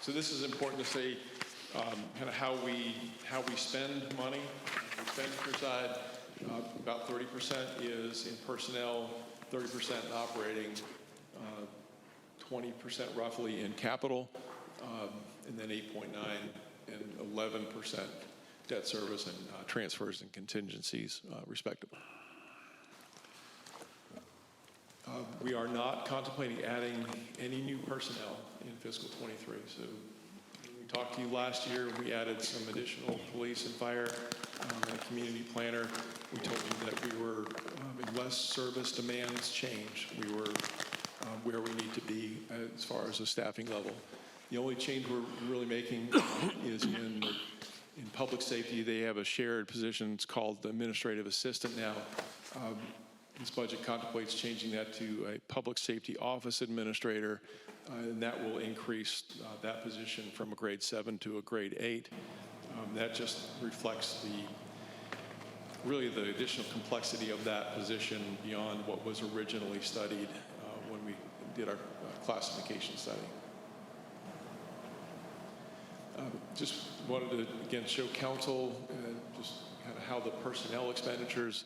So this is important to say kind of how we spend money. The expenditure side, about 30% is in personnel, 30% in operating, 20% roughly in capital, and then 8.9 and 11% debt service and transfers and contingencies, respectively. We are not contemplating adding any new personnel in fiscal 23. So we talked to you last year. We added some additional police and fire and a community planner. We told you that we were, unless service demands change, we were where we need to be as far as the staffing level. The only change we're really making is in public safety. They have a shared position. It's called the administrative assistant now. This budget contemplates changing that to a public safety office administrator, and that will increase that position from a grade 7 to a grade 8. That just reflects really the additional complexity of that position beyond what was originally studied when we did our classification study. Just wanted to, again, show council just kind of how the personnel expenditures,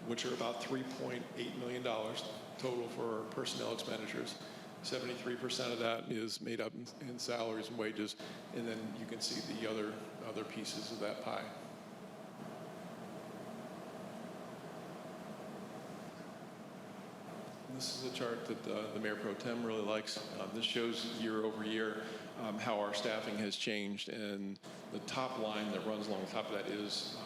which are about $3.8 million total for personnel expenditures. 73% of that is made up in salaries and wages, and then you can see the other pieces of that pie. This is a chart that the Mayor Pro Tem really likes. This shows year over year how our staffing has changed, and the top line that runs along the top of that is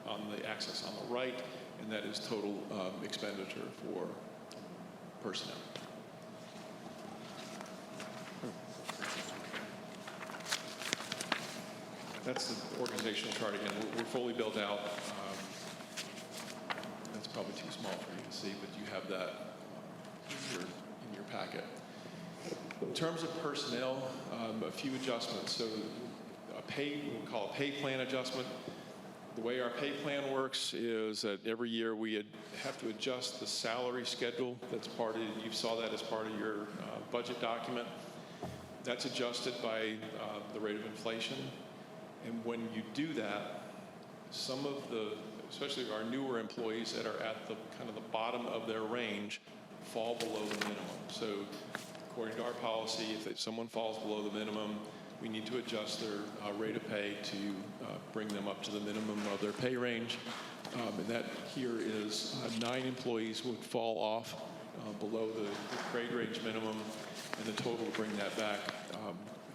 on the axis on the right, and that is total expenditure for personnel. That's the organizational chart again. We're fully built out. That's probably too small for you to see, but you have that in your packet. In terms of personnel, a few adjustments. So we'll call a pay plan adjustment. The way our pay plan works is that every year we have to adjust the salary schedule. That's you saw that as part of your budget document. That's adjusted by the rate of inflation. And when you do that, some of the, especially our newer employees that are at the kind of the bottom of their range, fall below the minimum. So according to our policy, if someone falls below the minimum, we need to adjust their rate of pay to bring them up to the minimum of their pay range. And that here is 9 employees would fall off below the grade range minimum, and the total would bring that back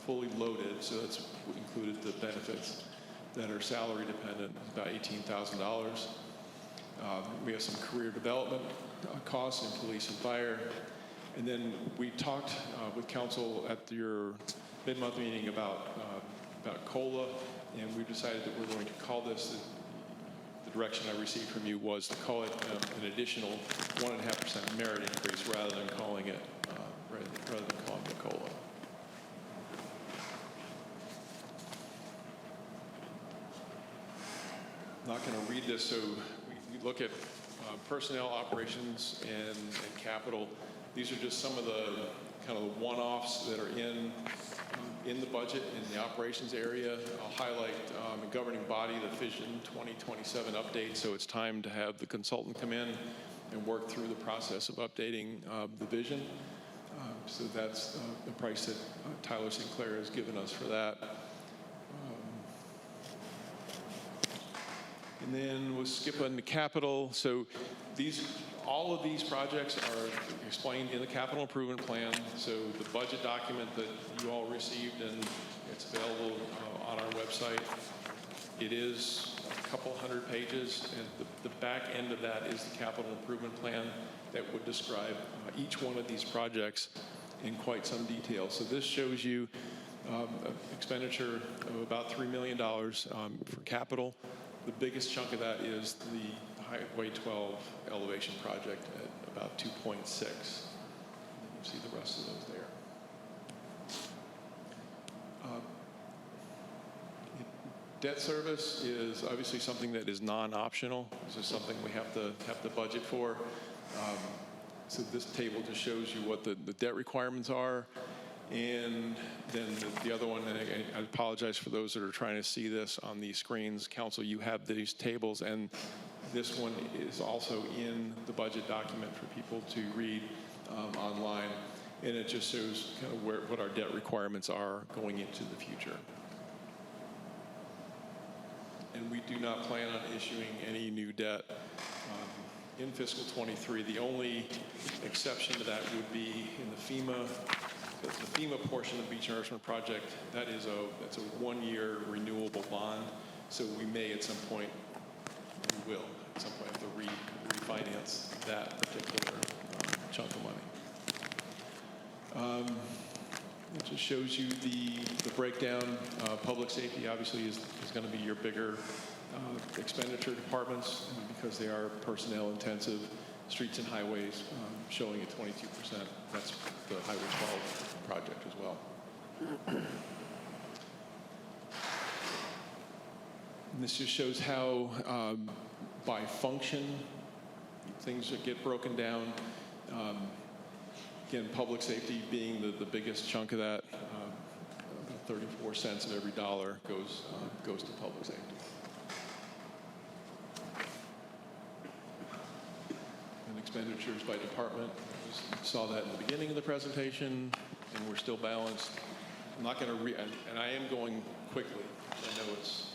fully loaded. So that's included the benefits that are salary dependent, about $18,000. We have some career development costs in police and fire. And then we talked with council at your mid-month meeting about COLA, and we decided that we're going to call this, the direction I received from you was to call it an additional 1.5% merit increase rather than calling it COLA. I'm not going to read this, so we look at personnel, operations, and capital. These are just some of the kind of the one-offs that are in the budget in the operations area. I'll highlight the governing body, the Vision 2027 update. So it's time to have the consultant come in and work through the process of updating the vision. So that's the price that Tyler Sinclair has given us for that. And then we'll skip on the capital. So all of these projects are explained in the capital improvement plan. So the budget document that you all received, and it's available on our website. It is a couple hundred pages, and the back end of that is the capital improvement plan that would describe each one of these projects in quite some detail. So this shows you expenditure of about $3 million for capital. The biggest chunk of that is the Highway 12 elevation project at about 2.6. You see the rest of those there. Debt service is obviously something that is non-optional. This is something we have to budget for. So this table just shows you what the debt requirements are. And then the other one, and I apologize for those that are trying to see this on these screens. Council, you have these tables, and this one is also in the budget document for people to read online. And it just shows kind of what our debt requirements are going into the future. And we do not plan on issuing any new debt in fiscal 23. The only exception to that would be in the FEMA portion of the beach nourishment project. That's a 1-year renewable bond. So we may at some point, we will at some point have to refinance that particular chunk of money. It just shows you the breakdown. Public safety obviously is going to be your bigger expenditure departments because they are personnel intensive. Streets and highways showing at 22%. That's the Highway 12 project as well. And this just shows how by function things that get broken down. Again, public safety being the biggest chunk of that, about 34 cents of every dollar goes to public safety. And expenditures by department, we saw that in the beginning of the presentation, and we're still balanced. I'm not going to read, and I am going quickly. I know it's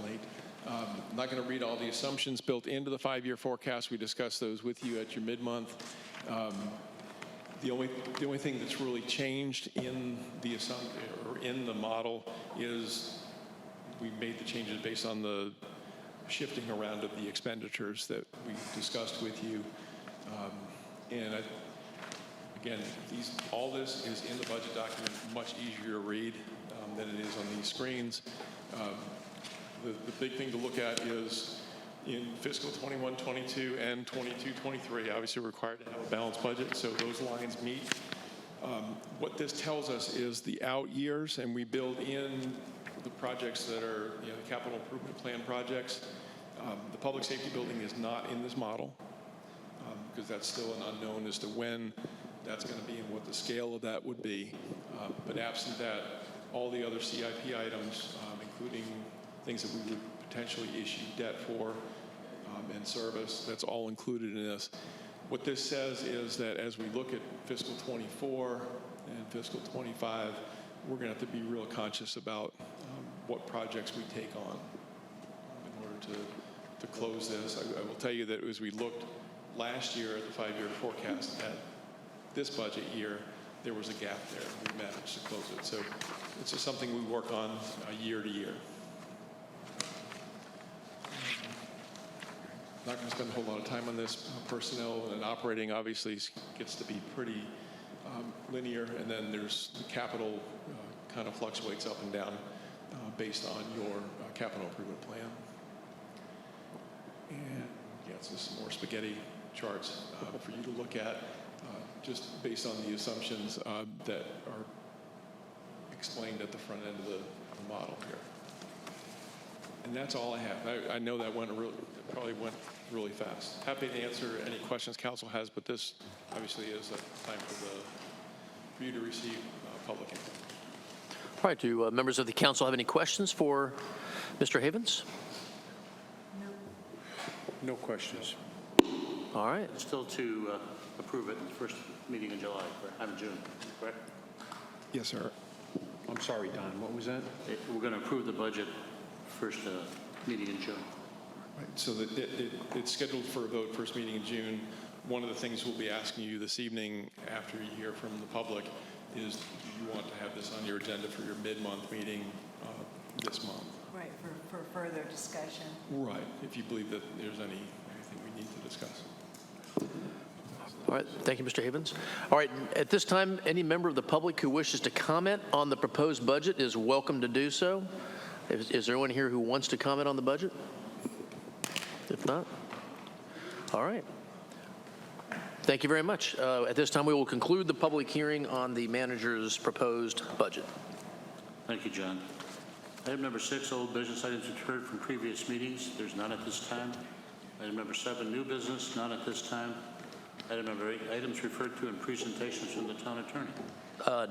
late. I'm not going to read all the assumptions built into the 5-year forecast. We discussed those with you at your mid-month. The only thing that's really changed in the in the model is we made the changes based on the shifting around of the expenditures that we discussed with you. Again, all this is in the budget document, much easier to read than it is on these screens. The big thing to look at is in fiscal 21-22 and 22-23, obviously we're required to have a balanced budget, so those lines meet. What this tells us is the out years, and we build in the projects that are the capital improvement plan projects. The public safety building is not in this model because that's still an unknown as to when that's going to be and what the scale of that would be. But absent that, all the other CIP items, including things that we would potentially issue debt for and service, that's all included in this. What this says is that as we look at fiscal 24 and fiscal 25, we're going to have to be real conscious about what projects we take on in order to close this. I will tell you that as we looked last year at the 5-year forecast at this budget year, there was a gap there. We managed to close it. So it's just something we work on year to year. Not going to spend a whole lot of time on this. Personnel and operating obviously gets to be pretty linear, and then there's the capital kind of fluctuates up and down based on your capital improvement plan. And yeah, it's just some more spaghetti charts for you to look at, just based on the assumptions that are explained at the front end of the model here. And that's all I have. I know that probably went really fast. Happy to answer any questions council has, but this obviously is a time for you to receive public input. All right, do members of the council have any questions for Mr. Havens? No questions. All right. Still to approve it, first meeting in July, in June, correct? Yes, sir. I'm sorry, Don, what was that? We're going to approve the budget first meeting in June. Right, so it's scheduled for a vote first meeting in June. One of the things we'll be asking you this evening after you hear from the public is, do you want to have this on your agenda for your mid-month meeting this month? Right, for further discussion. Right, if you believe that there's anything we need to discuss. All right, thank you, Mr. Havens. All right, at this time, any member of the public who wishes to comment on the proposed budget is welcome to do so. Is there anyone here who wants to comment on the budget? If not, all right. Thank you very much. At this time, we will conclude the public hearing on the manager's proposed budget. Thank you, John. Item number 6, old business items referred from previous meetings. There's none at this time. Item number 7, new business, none at this time. Item number 8, items referred to in presentations from the town attorney.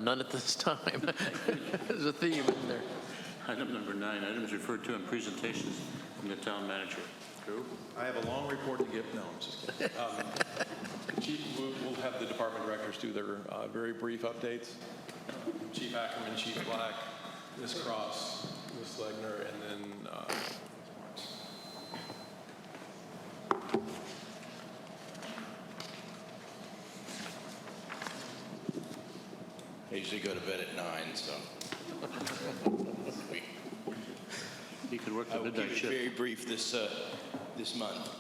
None at this time. There's a theme in there. Item number 9, items referred to in presentations from the town manager. Drew? I have a long report to give. No, I'm just kidding. Chief, we'll have the department directors do their very brief updates. Chief Ackerman, Chief Black, Ms. Cross, Ms. Legner, and then I usually go to bed at 9, so. You can work the I will midnight keep it shift. very brief this month.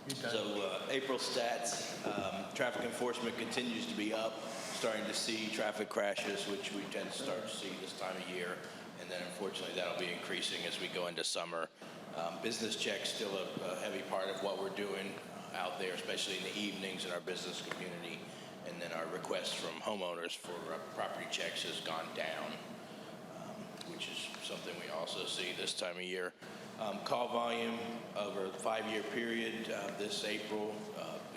So April stats, traffic enforcement continues to be up, starting to see traffic crashes, which we tend to start to see this time of year. And then unfortunately that'll be increasing as we go into summer. Business checks still a heavy part of what we're doing out there, especially in the evenings in our business community. And then our requests from homeowners for property checks has gone down, which is something we also see this time of year. Call volume over a 5-year period, this April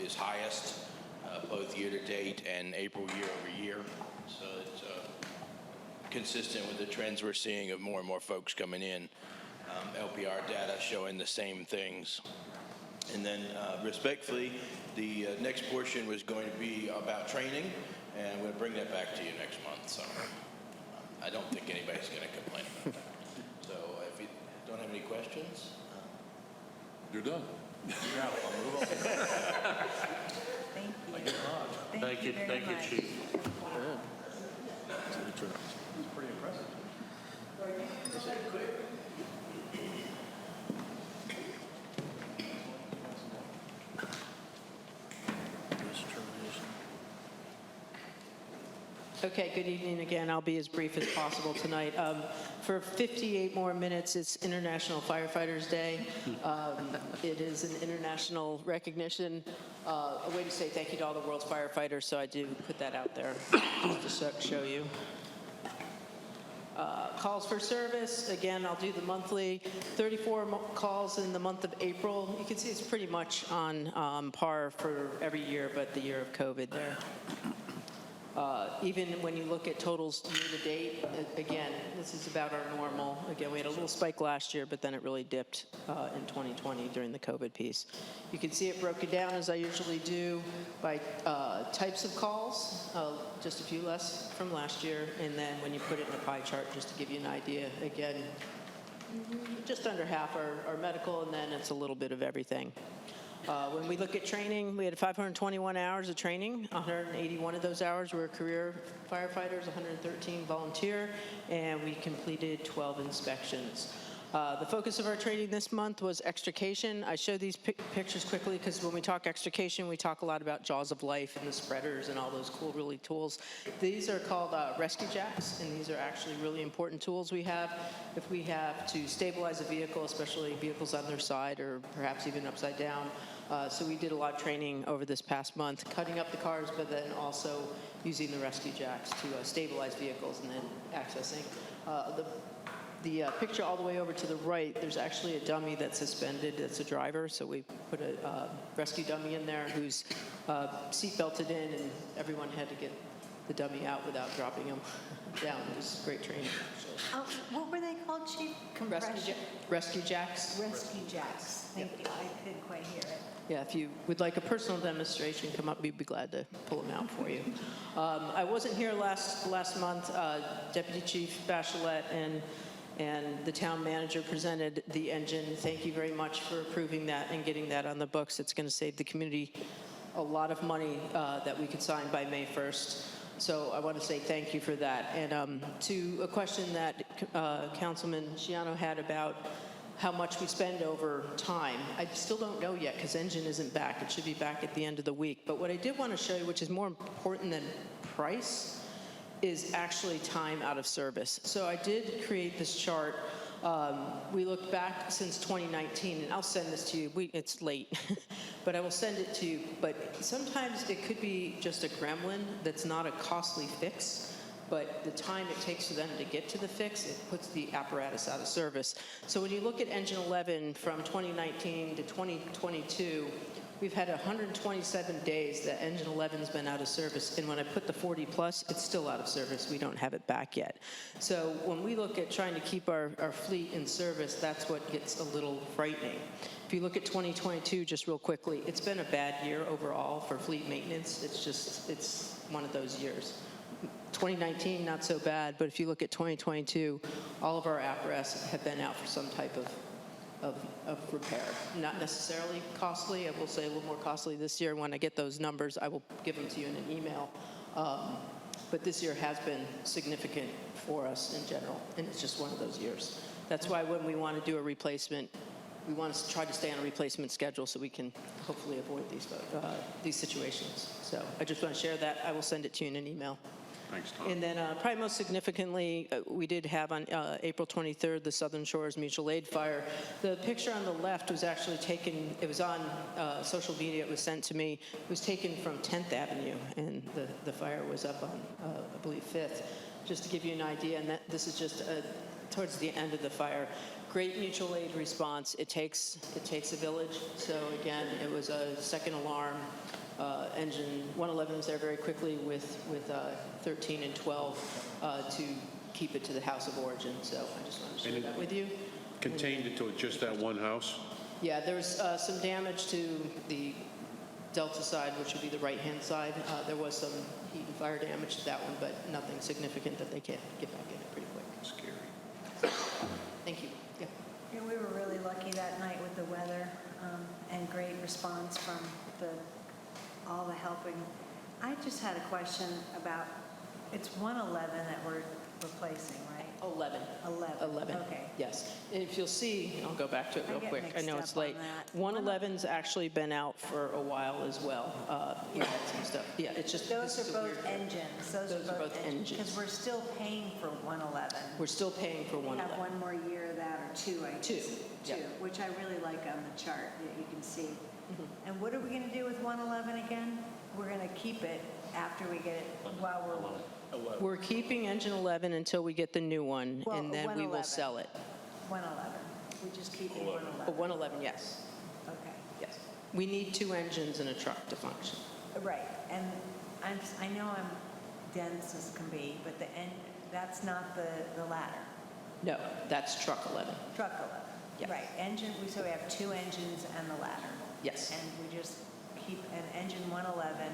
is highest, both year to date and April year over year. So it's consistent with the trends we're seeing of more and more folks coming in. LPR data showing the same things. And then respectfully, the next portion was going to be about training, and I'm going to bring that back to you next month. So I don't think anybody's going to complain about that. So if you don't have any questions, you're done. You're out. I'll move on. Thank you. Thank you, Chief. it's pretty impressive. Okay, good evening again. I'll be as brief as possible tonight. For 58 more minutes, it's International Firefighters Day. It is an international recognition, a way to say thank you to all the world's firefighters, so I do put that out there just to show you. Calls for service, again, I'll do the monthly. 34 calls in the month of April. You can see it's pretty much on par for every year but the year of COVID there. Even when you look at totals year-to-date, again, this is about our normal. Again, we had a little spike last year, but then it really dipped in 2020 during the COVID piece. You can see it broken down, as I usually do, by types of calls, just a few less from last year, and then when you put it in a pie chart, just to give you an idea, again, just under half are medical, and then it's a little bit of everything. When we look at training, we had 521 hours of training. 181 of those hours were career firefighters, 113 volunteer, and we completed 12 inspections. The focus of our training this month was extrication. I show these pictures quickly because when we talk extrication, we talk a lot about jaws of life and the spreaders and all those cool, really tools. These are called rescue jacks, and these are actually really important tools we have if we have to stabilize a vehicle, especially vehicles on their side or perhaps even upside down. So we did a lot of training over this past month, cutting up the cars, but then also using the rescue jacks to stabilize vehicles and then accessing. The picture all the way over to the right, there's actually a dummy that's suspended. That's a driver, so we put a rescue dummy in there who's seat belted in, and everyone had to get the dummy out without dropping him down. It was great training. What were they called, Chief? Rescue jacks. Rescue jacks. Thank you. I couldn't quite hear it. Yeah, if you would like a personal demonstration, come up. We'd be glad to pull them out for you. I wasn't here last month. Deputy Chief Bachelet and the town manager presented the engine. Thank you very much for approving that and getting that on the books. It's going to save the community a lot of money that we could sign by May 1st. So I want to say thank you for that. And to a question that Councilman Shiano had about how much we spend over time, I still don't know yet because engine isn't back. It should be back at the end of the week. But what I did want to show you, which is more important than price, is actually time out of service. So I did create this chart. We looked back since 2019, and I'll send this to you. It's late, but I will send it to you. But sometimes it could be just a gremlin that's not a costly fix, but the time it takes for them to get to the fix, it puts the apparatus out of service. So when you look at engine 11 from 2019 to 2022, we've had 127 days that engine 11's been out of service, and when I put the 40 plus, it's still out of service. We don't have it back yet. So when we look at trying to keep our fleet in service, that's what gets a little frightening. If you look at 2022, just real quickly, it's been a bad year overall for fleet maintenance. It's one of those years. 2019, not so bad, but if you look at 2022, all of our apparatus have been out for some type of repair. Not necessarily costly. I will say a little more costly this year. When I get those numbers, I will give them to you in an email. But this year has been significant for us in general, and it's just one of those years. That's why when we want to do a replacement, we want to try to stay on a replacement schedule so we can hopefully avoid these situations. So I just want to share that. I will send it to you in an email. Thanks, Tom. And then probably most significantly, we did have on April 23rd, the Southern Shores Mutual Aid fire. The picture on the left was actually taken, it was on social media, it was sent to me. It was taken from 10th Avenue, and the fire was up on, I believe, 5th. Just to give you an idea, and this is just towards the end of the fire. Great mutual aid response. It takes a village. So again, it was a second alarm. Engine 111 was there very quickly with 13 and 12 to keep it to the house of origin. So I just wanted to share that with you. Contained it to just that one house? Yeah, there's some damage to the Delta side, which would be the right-hand side. There was some heat and fire damage to that one, but nothing significant that they can't get back in it pretty quick. Scary. Thank you. Yeah. Yeah, we were really lucky that night with the weather and great response from all the helping. I just had a question about, it's 111 that we're replacing, right? 11. 11. Okay. Yes. And if you'll see, and I'll go back to it real get quick. I mixed know up it's late. on that. 111's actually been out for a while as well. Yeah, some stuff. Yeah, it's just Those this is are a both weird- engines. Those are both engines. Because we're still paying for 111. We're still paying for We 111. have one more year of that, or two, I guess. Two, Two, yeah. which I really like on the chart that you can see. Mm-hmm. And what are we going to do with 111 again? We're going to keep it after we get it, while We're keeping engine 11 until we get the new one, Well, and then we will 111. sell it. 111. We just keep the 111. Oh, 111, yes. Okay. Yes. We need two engines in a truck to function. Right, and I know I'm dense as can be, but that's not the ladder. No, that's truck 11. Truck 11. Yeah. Right, so we have 2 engines and the ladder. Yes. And we just keep, and engine 111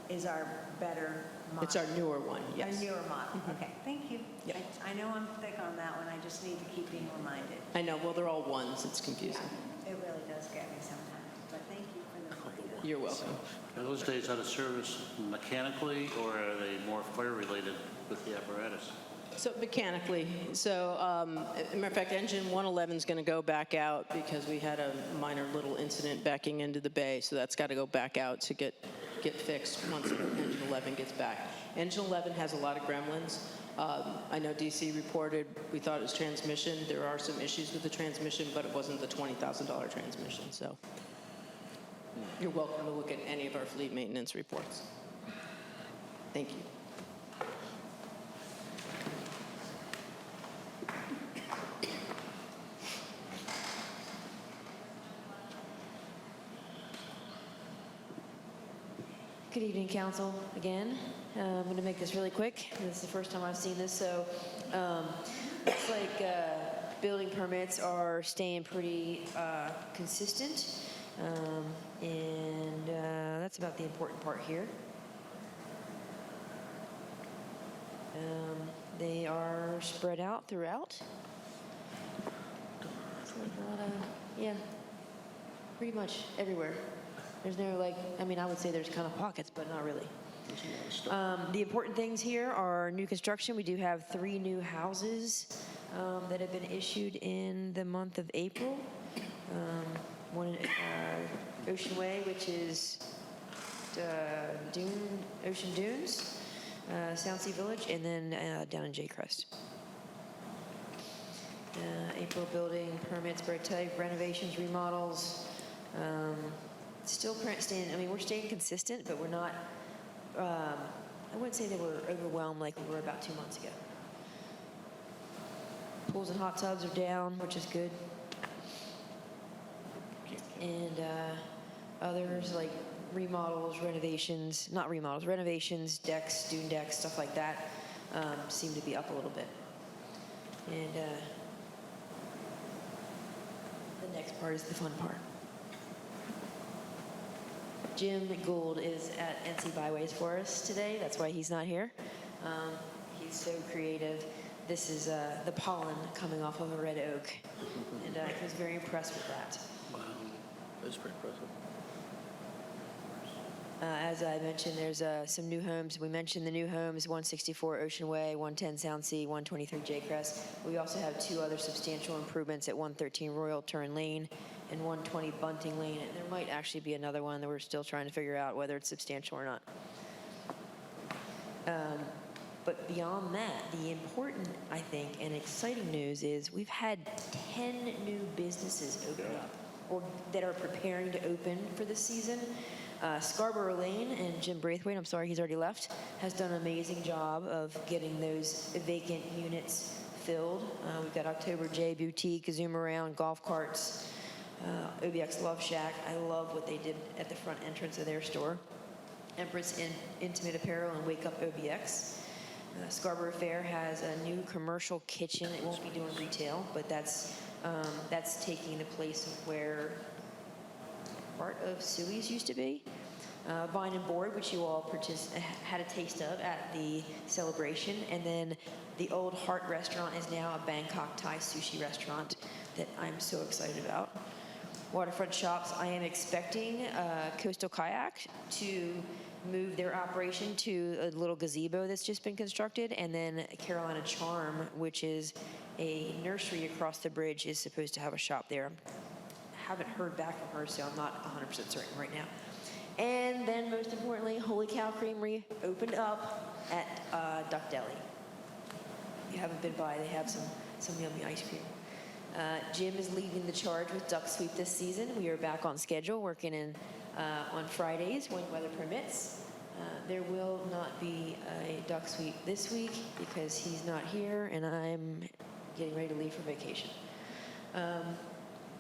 is our better model. It's our newer one, yes. Our newer model, okay, thank you. Yeah. I know I'm thick on that one, I just need to keep being reminded. I know, well, they're all ones, it's confusing. Yeah, it really does get me sometimes, but thank you for the reminder. You're welcome. Are those days out of service mechanically, or are they more fire-related with the apparatus? So mechanically, as a matter of fact, engine 111 is going to go back out because we had a minor little incident backing into the bay, so that's got to go back out to get fixed once engine 11 gets back. Engine 11 has a lot of gremlins. I know DC reported we thought it was transmission. There are some issues with the transmission, but it wasn't the $20,000 transmission, so you're welcome to look at any of our fleet maintenance reports. Thank you. Good evening, council, again. I'm going to make this really quick. This is the first time I've seen this, so looks like building permits are staying pretty consistent, and that's about the important part here. They are spread out throughout. It's like a lot of, yeah, pretty much everywhere. There's no, I would say there's kind of pockets, but not really. The important things here are new construction. We do have 3 new houses that have been issued in the month of April. One in Ocean Way, which is Ocean Dunes, Soundsea Village, and then down in Jaycrest. April building permits, bright type, renovations, remodels. Still staying, we're staying consistent, but we're not, I wouldn't say that we're overwhelmed like we were about 2 months ago. Pools and hot tubs are down, which is good. And others like remodels, renovations, not remodels, renovations, decks, dune decks, stuff like that, seem to be up a little bit. And the next part is the fun part. Jim Gould is at NC Byways for us today. That's why he's not here. He's so creative. This is the pollen coming off of a red oak, and I was very impressed with that. Wow, that's pretty impressive. As I mentioned, there's some new homes. We mentioned the new homes, 164 Ocean Way, 110 Soundsea, 123 Jaycrest. We also have 2 other substantial improvements at 113 Royal Turn Lane and 120 Bunting Lane. And there might actually be another one that we're still trying to figure out whether it's substantial or not. But beyond that, the important, I think, and exciting news is we've had 10 new businesses open up or that are preparing to open for this season. Scarborough Lane and Jim Braithwaite, I'm sorry he's already left, has done an amazing job of getting those vacant units filled. We've got October J Boutique, Zoom Around, golf carts, OBX Love Shack. I love what they did at the front entrance of their store. Empress Intimate Apparel and Wake Up OBX. Scarborough Fair has a new commercial kitchen. It won't be doing retail, but that's taking the place of where part of Suey's used to be. Vine and Board, which you all had a taste of at the celebration. And then the Old Heart Restaurant is now a Bangkok Thai sushi restaurant that I'm so excited about. Waterfront Shops, I am expecting Coastal Kayak to move their operation to a little gazebo that's just been constructed. And then Carolina Charm, which is a nursery across the bridge, is supposed to have a shop there. Haven't heard back from her, so I'm not 100% certain right now. And then most importantly, Holy Cow Creamery opened up at Duck Deli. If you haven't been by, they have some yummy ice cream. Jim is leading the charge with Duck Sweep this season. We are back on schedule, working on Fridays when weather permits. There will not be a Duck Sweep this week because he's not here and I'm getting ready to leave for vacation.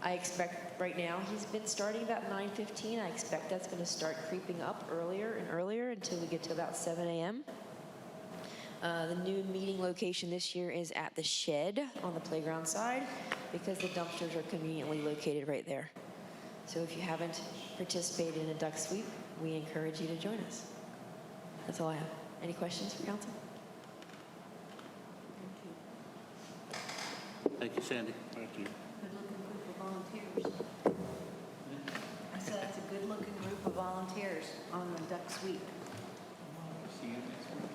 I expect right now he's been starting about 9:15. I expect that's going to start creeping up earlier and earlier until we get to about 7 a.m. The new meeting location this year is at the shed on the playground side because the dumpsters are conveniently located right there. So if you haven't participated in a duck sweep, we encourage you to join us. That's all I have. Any questions for council? Thank you, Sandy. Thank you. Good-looking group of volunteers. I said that's a good-looking group of volunteers on the duck sweep. See you next week.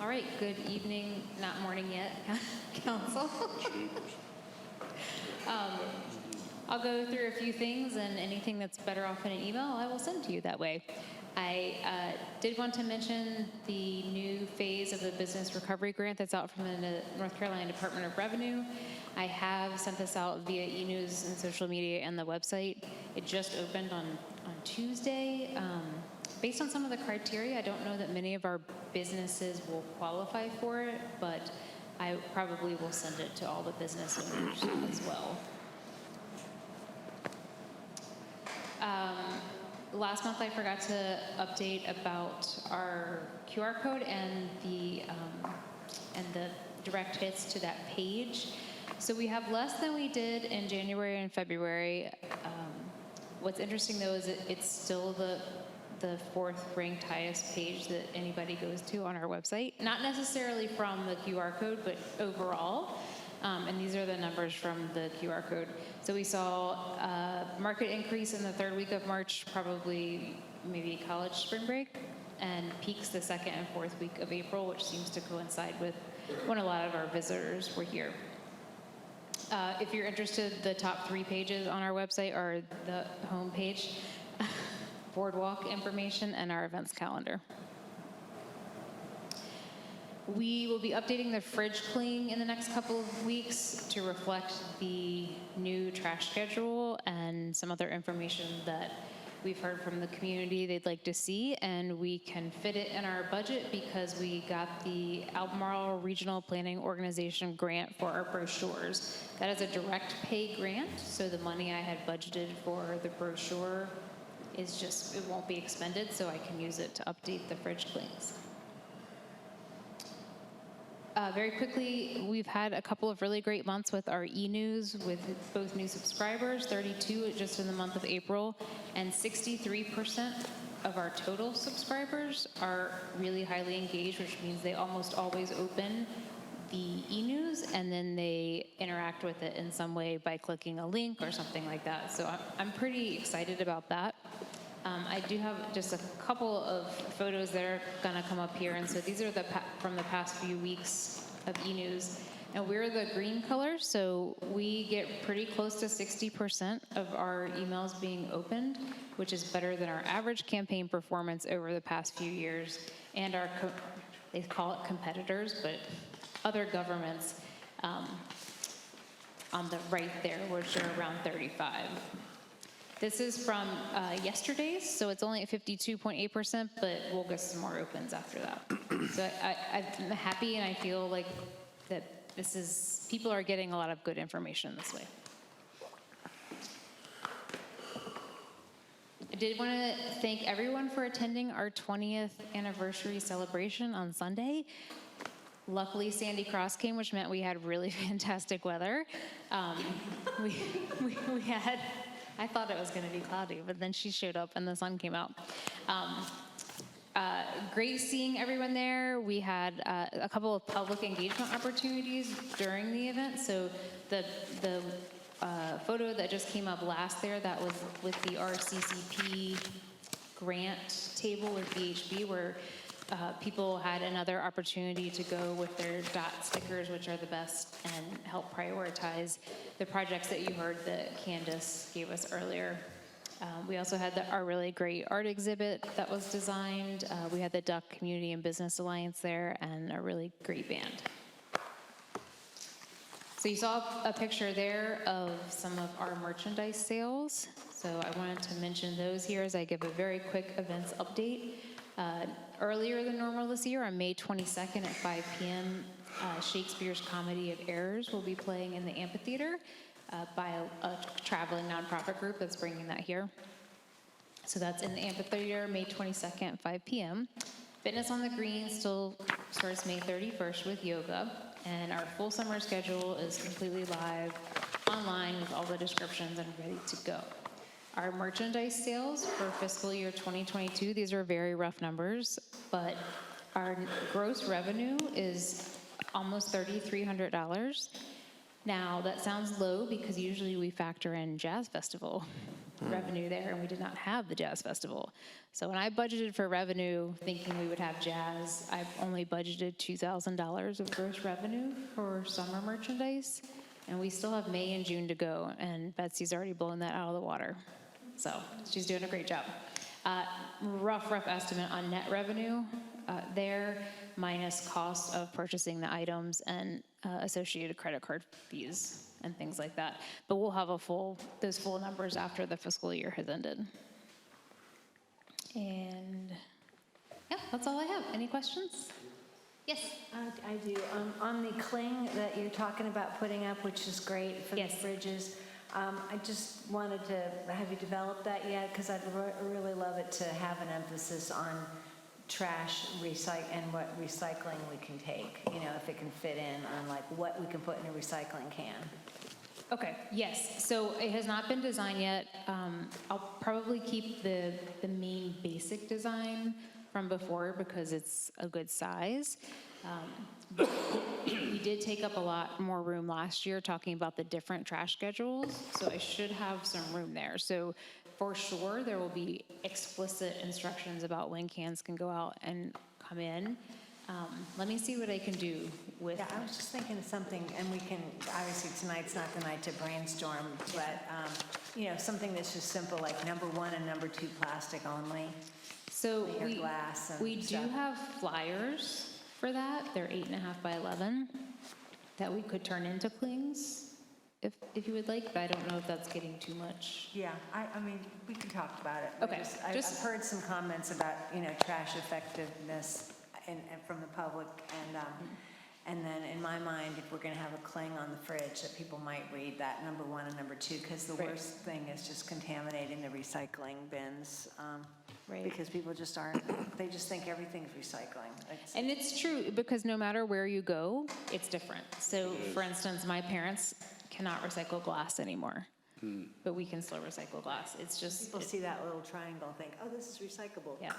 All right, good evening, not morning yet, council. I'll go through a few things, and anything that's better off in an email, I will send to you that way. I did want to mention the new phase of the business recovery grant that's out from the North Carolina Department of Revenue. I have sent this out via e-news and social media and the website. It just opened on Tuesday. Based on some of the criteria, I don't know that many of our businesses will qualify for it, but I probably will send it to all the business owners as well. Last month I forgot to update about our QR code and the direct hits to that page. So we have less than we did in January and February. What's interesting though is it's still the fourth ranked highest page that anybody goes to on our website. Not necessarily from the QR code, but overall. And these are the numbers from the QR code. So we saw a market increase in the third week of March, probably maybe college spring break, and peaks the second and fourth week of April, which seems to coincide with when a lot of our visitors were here. If you're interested, the top 3 pages on our website are the home page, boardwalk information, and our events calendar. We will be updating the fridge cleaning in the next couple of weeks to reflect the new trash schedule and some other information that we've heard from the community they'd like to see, and we can fit it in our budget because we got the Albemarle Regional Planning Organization grant for our brochures. That is a direct pay grant, so the money I had budgeted for the brochure is just, it won't be expended, so I can use it to update the fridge cleans. Very quickly, we've had a couple of really great months with our e-news with both new subscribers, 32 just in the month of April, and 63% of our total subscribers are really highly engaged, which means they almost always open the e-news and then they interact with it in some way by clicking a link or something like that. So I'm pretty excited about that. I do have just a couple of photos that are going to come up here, and so these are from the past few weeks of e-news. And we're the green color, so we get pretty close to 60% of our emails being opened, which is better than our average campaign performance over the past few years. And our, they call it competitors, but other governments on the right there, which are around 35. This is from yesterday's, so it's only at 52.8%, but we'll get some more opens after that. So I'm happy, and I feel like that people are getting a lot of good information this way. I did want to thank everyone for attending our 20th anniversary celebration on Sunday. Luckily, Sandy Cross came, which meant we had really fantastic weather. We had, I thought it was going to be cloudy, but then she showed up and the sun came out. Great seeing everyone there. We had a couple of public engagement opportunities during the event. So the photo that just came up last there, that was with the RCCP grant table with VHB, where people had another opportunity to go with their dot stickers, which are the best, and help prioritize the projects that you heard that Candace gave us earlier. We also had our really great art exhibit that was designed. We had the Duck Community and Business Alliance there, and a really great band. So you saw a picture there of some of our merchandise sales. So I wanted to mention those here as I give a very quick events update. Earlier than normal this year, on May 22nd at 5 p.m., Shakespeare's Comedy of Errors will be playing in the amphitheater. by a traveling nonprofit group that's bringing that here. So that's in the amphitheater, May 22nd, 5 p.m. Fitness on the Green still starts May 31st with yoga, and our full summer schedule is completely live online with all the descriptions and ready to go. Our merchandise sales for fiscal year 2022, these are very rough numbers, but our gross revenue is almost $3,300. Now, that sounds low because usually we factor in Jazz Festival revenue there, and we did not have the Jazz Festival. So when I budgeted for revenue, thinking we would have jazz, I've only budgeted $2,000 of gross revenue for summer merchandise, and we still have May and June to go, and Betsy's already blown that out of the water. So she's doing a great job. Rough estimate on net revenue there, minus cost of purchasing the items and associated credit card fees and things like that. But we'll have those full numbers after the fiscal year has ended. And yeah, that's all I have. Any questions? Yes. I do. On the cling that you're talking about putting up, which is great for the bridges, I just wanted to have you develop that yet, because I'd really love it to have an emphasis on trash and what recycling we can take, if it can fit in on like what we can put in a recycling can. Okay, yes. So it has not been designed yet. I'll probably keep the main basic design from before because it's a good size. But we did take up a lot more room last year talking about the different trash schedules, so I should have some room there. So for sure, there will be explicit instructions about when cans can go out and come in. Let me see what I can do with. Yeah, I was just thinking of something, and we can, obviously tonight's not the night to brainstorm, but, something that's just simple, like number 1 and number 2 plastic only. So we do stuff. have flyers for that. They're 8.5 by 11 that we could turn into clings if you would like, but I don't know if that's getting too much. Yeah, I mean, we can talk about it. Okay. I've heard some comments about, trash effectiveness and from the public, and then in my mind, if we're going to have a cling on the fridge, that people might read that number 1 and number 2, because the worst thing is just contaminating the recycling bins. Because people just they just think everything's recycling. And it's true, because no matter where you go, it's different. So, for instance, my parents cannot recycle glass anymore, but we can still recycle glass. It's just... People see that little triangle and think, oh, this is recyclable. Yeah,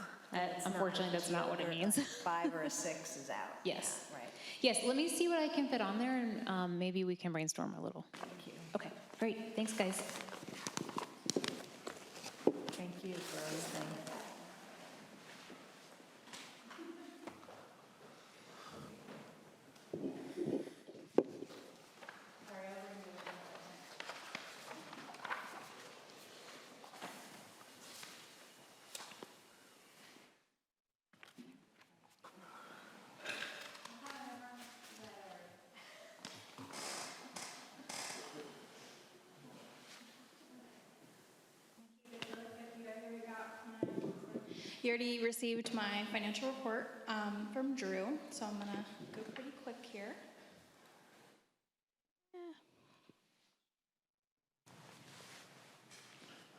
unfortunately, that's not what it means. 5 or a 6 is out. Yes. Yeah, right. Yes, let me see what I can fit on there, and maybe we can brainstorm a little. Thank you. Okay, great. Thanks, guys. Thank you for everything. You already received my financial report from Drew, so I'm gonna go pretty quick here.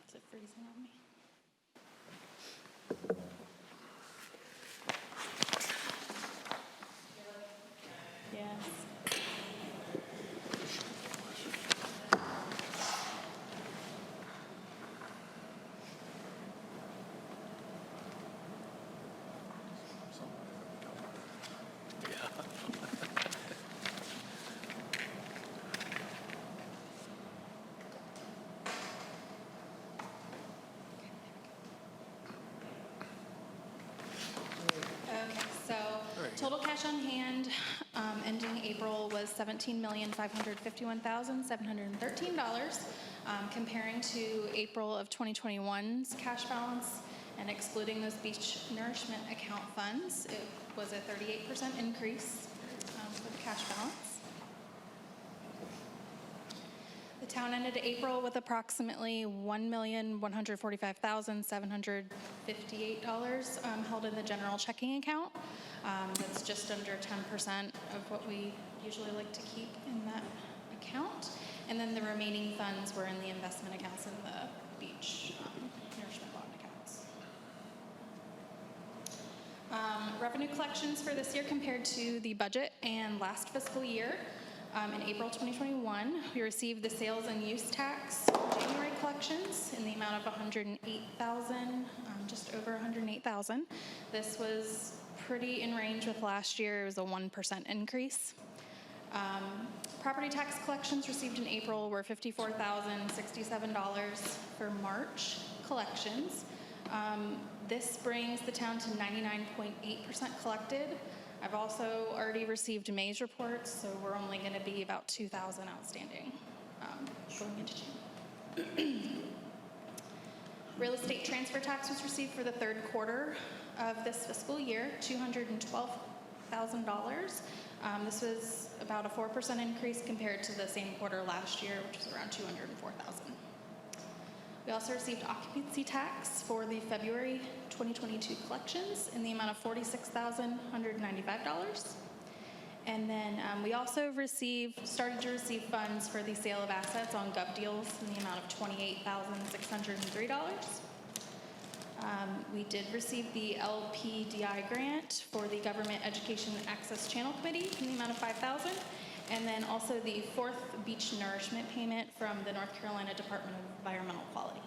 Is it freezing on me? Yes. So total cash on hand ending April was $17,551,713, comparing to April of 2021's cash balance, and excluding those beach nourishment account funds, it was a 38% increase for the cash balance. The town ended April with approximately $1,145,758 held in the general checking account. That's just under 10% of what we usually like to keep in that account. And then the remaining funds were in the investment accounts and the beach nourishment bond accounts. Revenue collections for this year compared to the budget and last fiscal year. In April 2021, we received the sales and use tax January collections in the amount of $108,000, just over $108,000. This was pretty in range with last year. It was a 1% increase. Property tax collections received in April were $54,067 for March collections. This brings the town to 99.8% collected. I've also already received May's reports, so we're only going to be about 2,000 outstanding going into June. Real estate transfer tax was received for the third quarter of this fiscal year, $212,000. This was about a 4% increase compared to the same quarter last year, which was around $204,000. We also received occupancy tax for the February 2022 collections in the amount of $46,195. And then we also started to receive funds for the sale of assets on GovDeals in the amount of $28,603. We did receive the LPDI grant for the Government Education Access Channel Committee in the amount of $5,000. And then also the fourth beach nourishment payment from the North Carolina Department of Environmental Quality.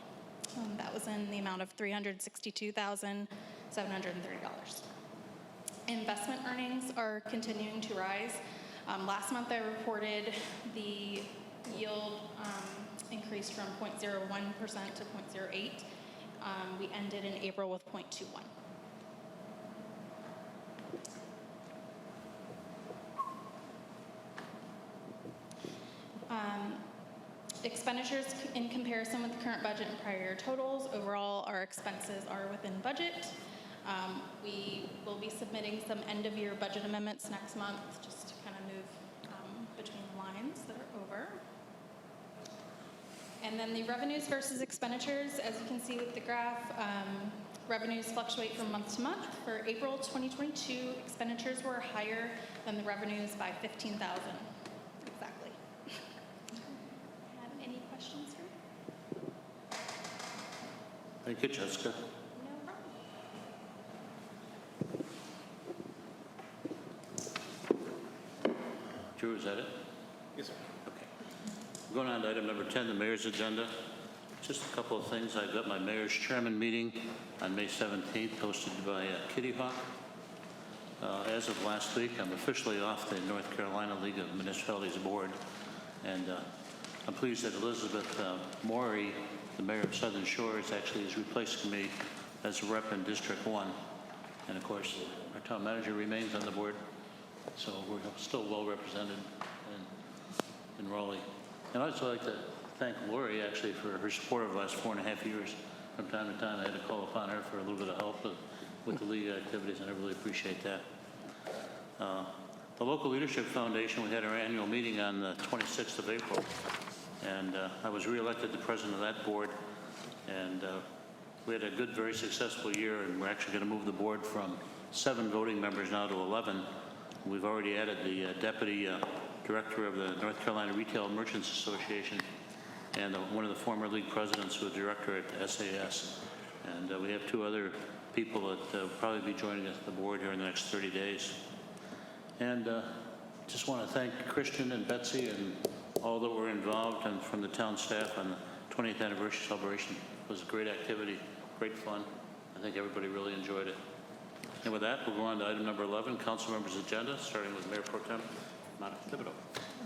That was in the amount of $362,730. Investment earnings are continuing to rise. Last month I reported the yield increased from 0.01% to 0.08. We ended in April with 0.21. Expenditures in comparison with the current budget and prior year totals. Overall, our expenses are within budget. We will be submitting some end-of-year budget amendments next month, just to kind of move between the lines that are over. And then the revenues versus expenditures, as you can see with the graph, revenues fluctuate from month to month. For April 2022, expenditures were higher than the revenues by $15,000. Exactly. Have any questions for me? Thank you, Jessica. No problem. Drew, is that it? Yes, sir. Okay. Going on to item number 10, the mayor's agenda. Just a couple of things. I've got my mayor's chairman meeting on May 17th, hosted by Kitty Hawk. As of last week, I'm officially off the North Carolina League of Municipalities Board, and I'm pleased that Elizabeth Morey, the mayor of Southern Shores, actually is replacing me as a rep in District 1. And of course, our town manager remains on the board, so we're still well represented in Raleigh. And I'd also like to thank Lori, actually, for her support over the last 4.5 years. From time to time, I had to call upon her for a little bit of help with the league activities, and I really appreciate that. The Local Leadership Foundation, we had our annual meeting on the 26th of April, and I was reelected the president of that board, and we had a good, very successful year, and we're actually going to move the board from 7 voting members now to 11. We've already added the deputy director of the North Carolina Retail Merchants Association and one of the former league presidents who was director at SAS. And we have 2 other people that will probably be joining us at the board here in the next 30 days. And just want to thank Christian and Betsy and all that were involved and from the town staff on the 20th anniversary celebration. It was a great activity, great fun. I think everybody really enjoyed it. And with that, we'll go on to item number 11, council members' agenda, starting with Mayor Pro Tem Monica Thibodeau.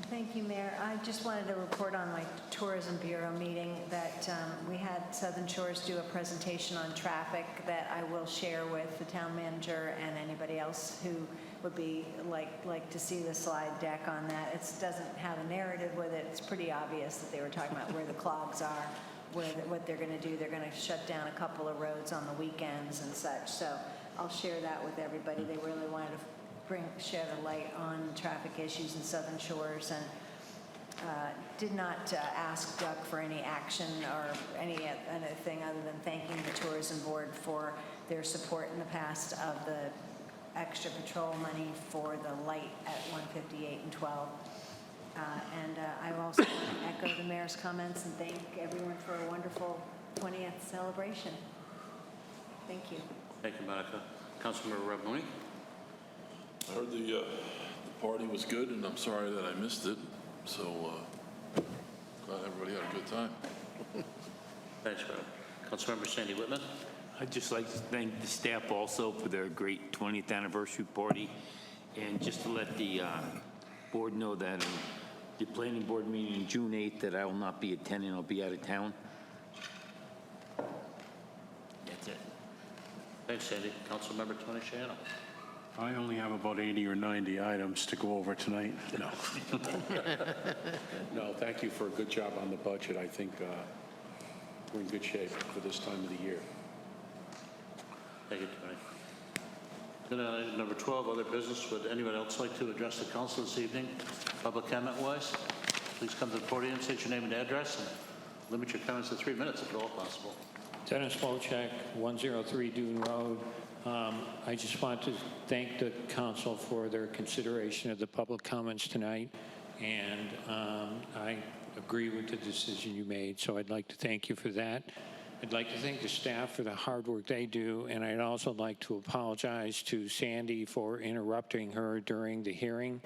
Thank you, Mayor. I just wanted to report on my Tourism Bureau meeting that we had Southern Shores do a presentation on traffic that I will share with the town manager and anybody else who would be like to see the slide deck on that. It doesn't have a narrative with it. It's pretty obvious that they were talking about where the clogs are, what they're going to do. They're going to shut down a couple of roads on the weekends and such. So I'll share that with everybody. They really wanted to shed a light on traffic issues in Southern Shores, and did not ask Duck for any action or anything other than thanking the tourism board for their support in the past of the extra patrol money for the light at 158 and 12. And I also want to echo the mayor's comments and thank everyone for a wonderful 20th celebration. Thank you. Thank you, Monica. Councilmember Mooney? I heard the party was good, and I'm sorry that I missed it. So glad everybody had a good time. Thanks, Rob. Councilmember Sandy Whitman? I'd just like to thank the staff also for their great 20th anniversary party. And just to let the board know that the planning board meeting on June 8th that I will not be attending, I'll be out of town. That's it. Thanks, Sandy. Councilmember Tony Shiano? I only have about 80 or 90 items to go over tonight. No. No, thank you for a good job on the budget. I think we're in good shape for this time of the year. Thank you, Tony. Then item number 12, other business. Would anyone else like to address the council this evening, public comment-wise? Please come to the podium, state your name and address, and limit your comments to 3 minutes if at all possible. Dennis Wojcik, 103 Dune Road. I just want to thank the council for their consideration of the public comments tonight, and I agree with the decision you made, so I'd like to thank you for that. I'd like to thank the staff for the hard work they do, and I'd also like to apologize to Sandy for interrupting her during the hearing.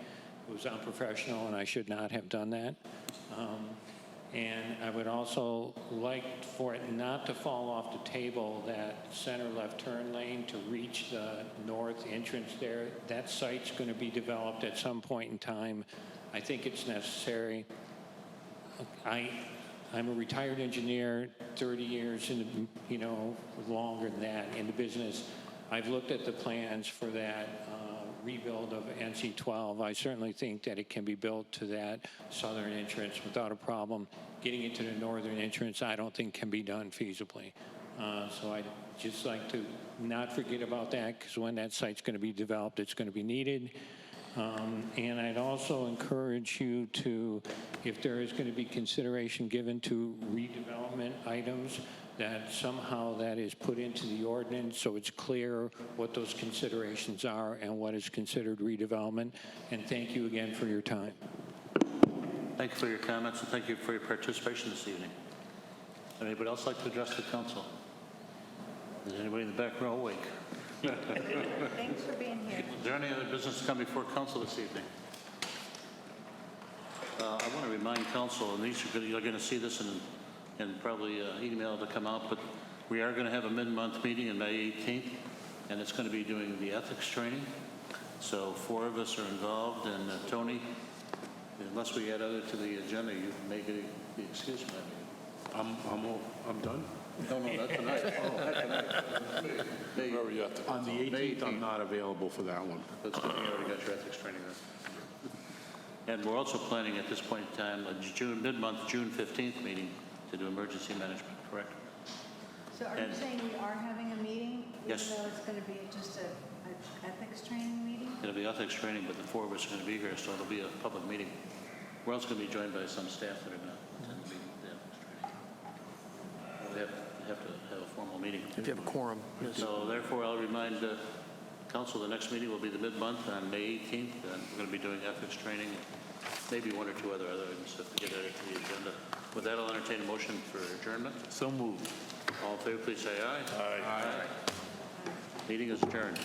It was unprofessional, and I should not have done that. And I would also like for it not to fall off the table that center left turn lane to reach the north entrance there. That site's going to be developed at some point in time. I think it's necessary. I'm a retired engineer, 30 years in, longer than that in the business. I've looked at the plans for that rebuild of NC-12. I certainly think that it can be built to that southern entrance without a problem. Getting it to the northern entrance, I don't think can be done feasibly. So I'd just like to not forget about that, because when that site's going to be developed, it's going to be needed. And I'd also encourage you to, if there is going to be consideration given to redevelopment items, that somehow that is put into the ordinance so it's clear what those considerations are and what is considered redevelopment. And thank you again for your time. Thank you for your comments, and thank you for your participation this evening. Anybody else like to address the council? Is anybody in the back row awake? Thanks for being here. Is there any other business to come before council this evening? I want to remind council, and you're going to see this in probably email to come out, but we are going to have a mid-month meeting on May 18th, and it's going to be doing the ethics training. So 4 of us are involved, and Tony, unless we add other to the agenda, you may be excused by me. I'm done. No, not tonight. Not tonight. On the 18th, I'm not available for that one. That's good. You already got your ethics training then. And we're also planning at this point in time a mid-month, June 15th meeting to do emergency management, correct? So are you saying we are having a meeting? Yes. Even though it's going to be just an ethics training meeting? It'll be ethics training, but the 4 of us are going to be here, so it'll be a public meeting. We're also going to be joined by some staff that are going to attend the meeting, the ethics training. We have to have a formal meeting. If you have a quorum. So therefore, I'll remind council the next meeting will be the mid-month on May 18th, and we're going to be doing ethics training, and maybe 1 or 2 other items if we get added to the agenda. With that, I'll entertain a motion for adjournment. So moved. All in favor, please say aye. Aye. Meeting is adjourned.